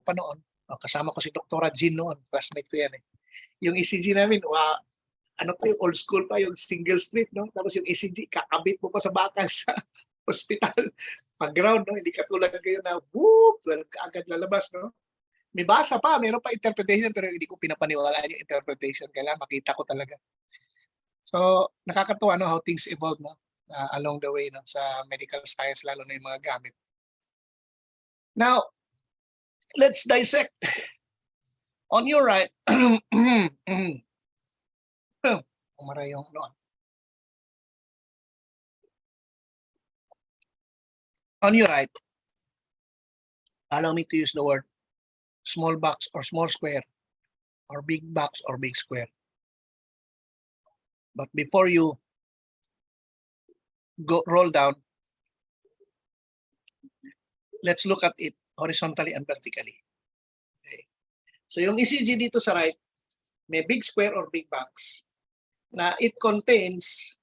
pa noon, kasama ko si Dr. Jean noon, classmate ko yan eh. Yung ECG namin, ano pa yung old school pa, yung single strip, no? Tapos yung ECG, kakabit mo pa sa bakal sa hospital. Pag-ground, no? Hindi katulad kayo na, whoop, agad lalabas, no? May basa pa, meron pa interpretation, pero hindi ko pinapaniwalaan yung interpretation. Kailangan makita ko talaga. So, nakakatuwa no, how things evolve no, along the way no, sa medical science, lalo na yung mga gamit. Now, let's dissect. On your right, umara yung ano. On your right, allow me to use the word small box or small square, or big box or big square. But before you roll down, let's look at it horizontally and vertically. Okay. So yung ECG dito sa right, may big square or big box na it contains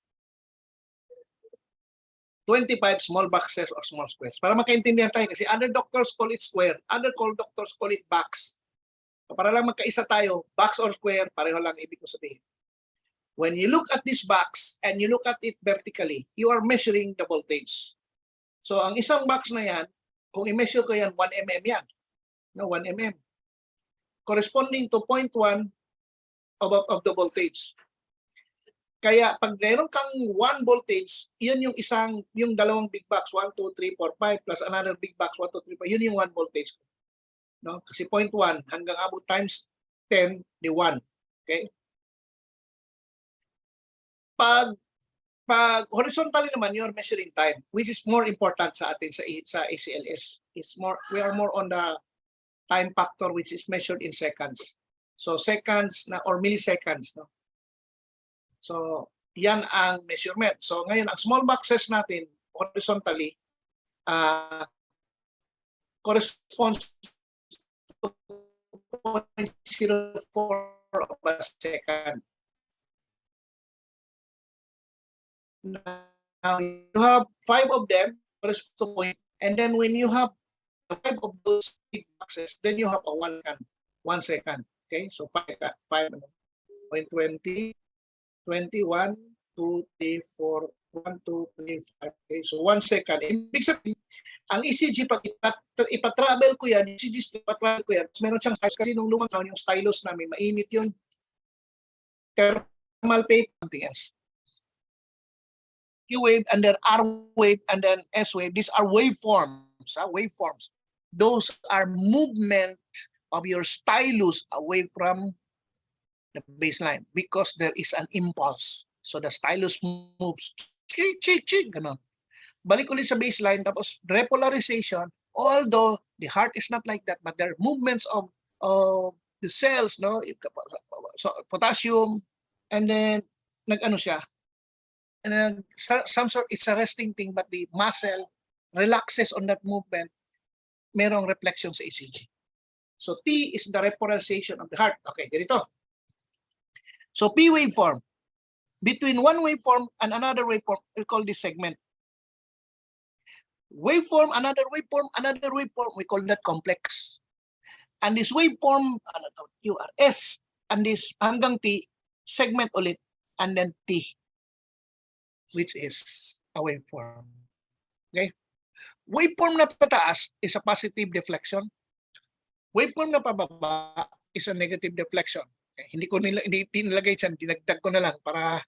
25 small boxes or small squares. Para makaintindihan tayo kasi other doctors call it square, other doctors call it box. So para lang magkaisa tayo, box or square, pareho lang ibig ko sabihin. When you look at this box and you look at it vertically, you are measuring the voltage. So ang isang box na yan, kung i-measure ko yan, 1 mm yan. No, 1 mm. Corresponding to 0.1 of the voltage. Kaya pag meron kang 1 voltage, yun yung dalawang big box, 1, 2, 3, 4, 5, plus another big box, 1, 2, 3, 4, yun yung 1 voltage. No? Kasi 0.1 hanggang abot times 10, di 1. Okay? Pag horizontally naman, you're measuring time, which is more important sa atin sa ACLS. We are more on the time factor, which is measured in seconds. So seconds na or milliseconds, no? So, yan ang measurement. So, ngayon, ang small boxes natin horizontally corresponds to 0.04 of a second. Now, you have 5 of them, corresponds to point, and then when you have 5 of those big boxes, then you have a 1 second. Okay, so 5 0.20, 21, 2, 3, 4, 1, 2, 3, 5. Okay, so 1 second. Ibig sabihin, ang ECG, pag ipatravel ko yan, ECG, ipatravel ko yan, meron siyang size. Kasi nung lumang taon, yung stylus namin, mainit yun. Thermal paper, something else. Q wave, and then R wave, and then S wave. These are waveforms. Waveforms. Those are movement of your stylus away from the baseline because there is an impulse. So the stylus moves. Ganon. Balik ulit sa baseline, tapos repolarization, although the heart is not like that, but there are movements of the cells, no? So potassium, and then nag-ano siya, and some sort, it's a resting thing, but the muscle relaxes on that movement, merong reflection sa ECG. So T is the repolarization of the heart. Okay, ganito. So P waveform. Between one waveform and another waveform, we call this segment. Waveform, another waveform, another waveform, we call that complex. And this waveform, QRS, and this hanggang T, segment ulit, and then T, which is a waveform. Okay? Waveform na pataas is a positive deflection. Waveform na pababa is a negative deflection. Okay? Hindi nilagay dyan, dinagdag ko na lang para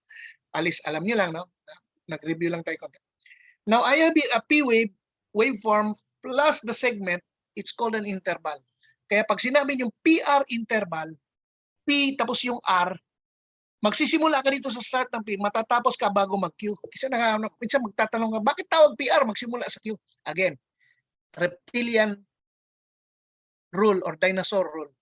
alis, alam niyo lang, no? Nag-review lang tayo konti. Now, I have a P wave, waveform, plus the segment, it's called an interval. Kaya pag sinabi yung PR interval, P tapos yung R, magsisimula ka dito sa start ng P, matatapos ka bago mag-Q. Kasi minsan magtatanong ka, bakit tawag PR magsimula sa Q? Again, reptilian rule or dinosaur rule.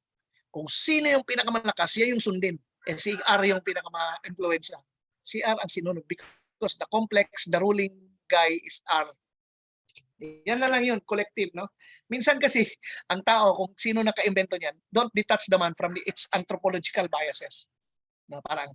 Kung sino yung pinakamalakas, siya yung sundin. Si R yung pinakama-influensya. Si R ang sinunod because the complex, the ruling guy is R. Yan na lang yun, collective, no? Minsan kasi, ang tao, kung sino naka-invento niyan, don't detach the man from its anthropological biases. No, parang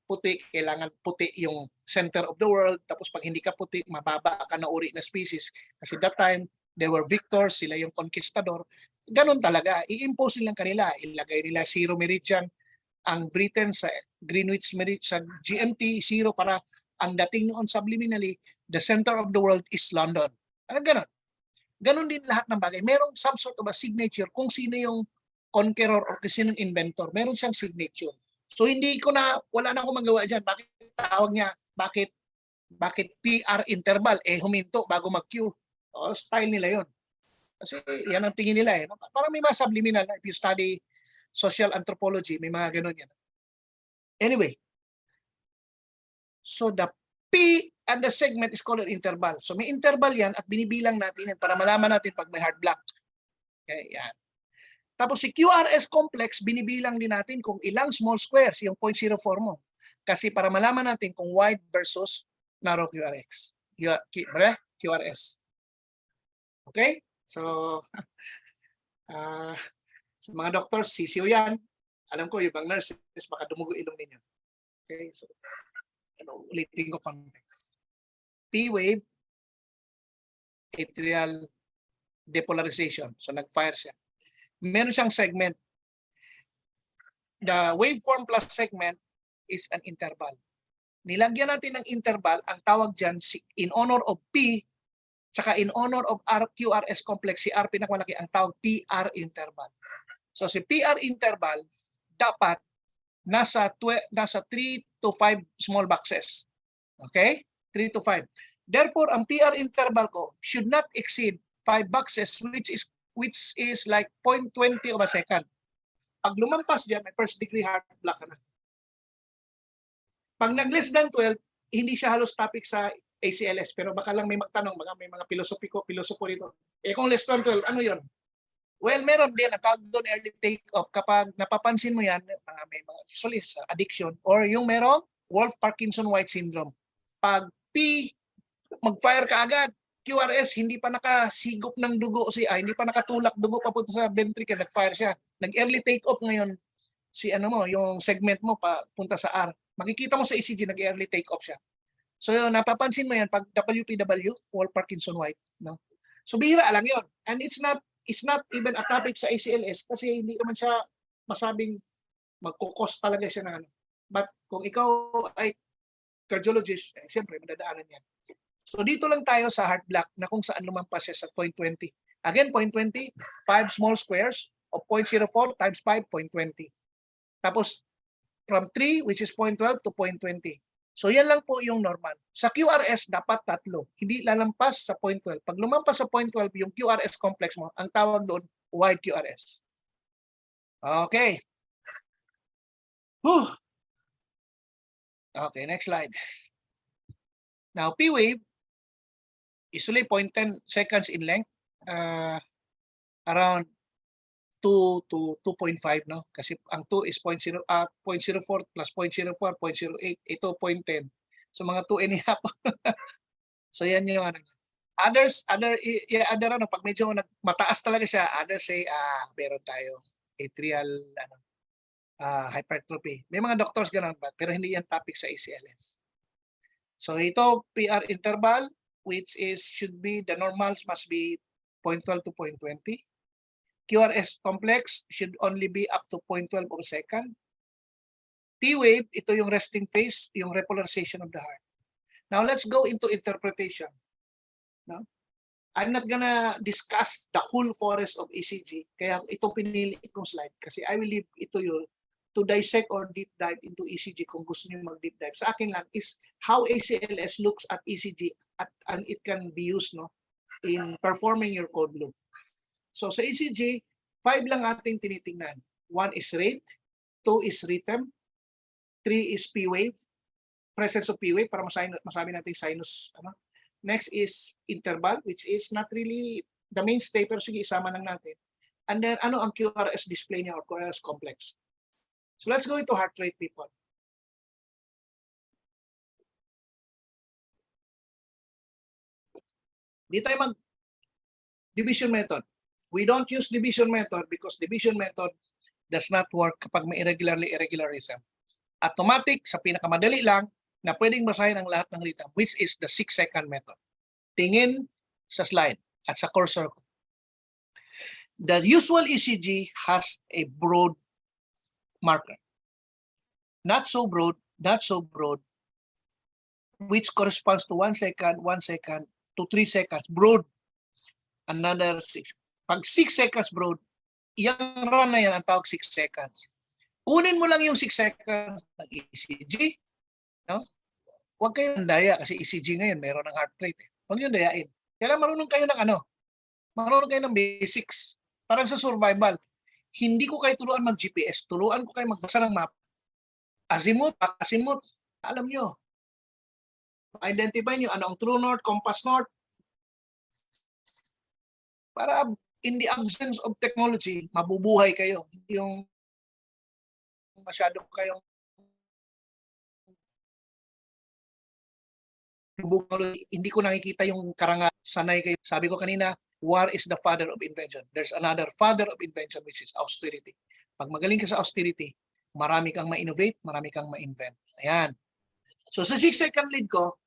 puti, kailangan puti yung center of the world, tapos pag hindi ka puti, mababa ka na uri na species. Kasi that time, they were victors, sila yung conquistador. Ganon talaga, i-impose nilang kanila, ilagay nila zero meridian, ang Britain sa Greenwich Meridian, sa GMT, zero, para ang dating noon subliminally, the center of the world is London. Parang ganon. Ganon din lahat ng bagay. Merong some sort of a signature kung sino yung conqueror or kung sino yung inventor. Meron siyang signature. So hindi ko na, wala na akong magawa dyan. Bakit tawag niya? Bakit PR interval? Huminto bago mag-Q. Style nila yon. Kasi yan ang tingin nila. Parang may mga subliminal. If you study social anthropology, may mga ganun yan. Anyway, so the P and the segment is called an interval. So may interval yan at binibilang natin yan para malaman natin pag may heart block. Okay, yan. Tapos si QRS complex, binibilang din natin kung ilang small squares, yung 0.04 mo. Kasi para malaman natin kung wide versus narrow QRS. QRS. Okay? So, sa mga doctors, sisiyo yan. Alam ko, yung ibang nurses, baka dumugo ilong ninyo. Okay? So, ulitin ko context. P-wave, atrial depolarization. So, nag-fire siya. Meron siyang segment. The waveform plus segment is an interval. Nilagyan natin ng interval, ang tawag dyan, in honor of P, saka in honor of RQRS complex, si R pinakamalaki, ang tawag PR interval. So si PR interval, dapat nasa 3 to 5 small boxes. Okay? 3 to 5. Therefore, ang PR interval ko should not exceed 5 boxes, which is like 0.20 of a second. Pag lumampas dyan, may first degree heart block na. Pag nag-less than 12, hindi siya halos topic sa ACLS, pero baka lang may magtanong, baka may mga pilosopo dito. Kung less than 12, ano yon? Well, meron din, natawag doon early take-off. Kapag napapansin mo yan, may mga usually addiction, or yung merong Wolff-Parkinson-White syndrome. Pag P, mag-fire ka agad. QRS, hindi pa nakasigop ng dugo hindi pa nakatulak dugo papunta sa ventricle, nag-fire siya. Nag-early take-off ngayon, yung segment mo papunta sa R. Makikita mo sa ECG, nag-early take-off siya. So napapansin mo yan pag WPW, Wolff-Parkinson-White, no? So bihira lang yon. And it's not even a topic sa ACLS kasi hindi naman siya masabing magkukos talaga siya ng ano. But kung ikaw ay cardiologist, siyempre, madadaanan yan. So dito lang tayo sa heart block na kung saan lumampas siya sa 0.20. Again, 0.20, 5 small squares of 0.04 times 5, 0.20. Tapos, from 3, which is 0.12 to 0.20. So yan lang po yung normal. Sa QRS, dapat 3. Hindi lalampas sa 0.12. Pag lumampas sa 0.12, yung QRS complex mo, ang tawag doon, wide QRS. Okay. Whew. Okay, next slide. Now, P wave, usually 0.10 seconds in length, around 2 to 2.5, no? Kasi ang 2 is 0.04 plus 0.04, 0.08, ito 0.10. So mga 2.5. So yan yung ano. Other ano, pag medyo mataas talaga siya, others say, meron tayo atrial hypertrophy. May mga doctors ganun ba, pero hindi yan topic sa ACLS. So ito, PR interval, which is, should be, the normals must be 0.12 to 0.20. QRS complex should only be up to 0.12 of a second. T-wave, ito yung resting phase, yung repolarization of the heart. Now let's go into interpretation. No? I'm not gonna discuss the whole forest of ECG, kaya itong pinili kong slide kasi I will leave ito yun to dissect or deep dive into ECG kung gusto niyo mag-deep dive. Sa akin lang is how ACLS looks at ECG and it can be used, no, in performing your code loop. So sa ECG, 5 lang ating tinitingnan. 1 is rate, 2 is rhythm, 3 is P wave, presence of P wave para masabi natin sinus. Ano? Next is interval, which is not really the mainstay, pero sige, isama lang natin. And then, ano ang QRS display niya or QRS complex? So let's go into heart rate, people. Di tayo mag-division method. We don't use division method because division method does not work kapag may irregularism. Automatic, sa pinakamadali lang, na pwedeng basahin ang lahat ng rhythm, which is the 6-second method. Tingin sa slide at sa cursor. The usual ECG has a broad marker. Not so broad, which corresponds to 1 second, 1 second, to 3 seconds. Broad, another 6. Pag 6 seconds broad, yung run na yan ang tawag 6 seconds. Kunin mo lang yung 6 seconds ng ECG, no? Huwag kayong daya kasi ECG ngayon meron ng heart rate. Huwag yung dayain. Kaya marunong kayo ng marunong kayo ng basics. Parang sa survival. Hindi ko kayo turuan mag-GPS. Turuan ko kayo magbasa ng map. Azimuth, alam nyo. Identify nyo ano ang true north, compass north. Para in the absence of technology, mabubuhay kayo. Yung masyado kayong hindi ko nakikita yung karangal. Sanay kayo. Sabi ko kanina, war is the father of invention. There's another father of invention which is austerity. Pag magaling ka sa austerity, marami kang ma-innovate, marami kang ma-invent. Ayan. So sa 6-second lead ko,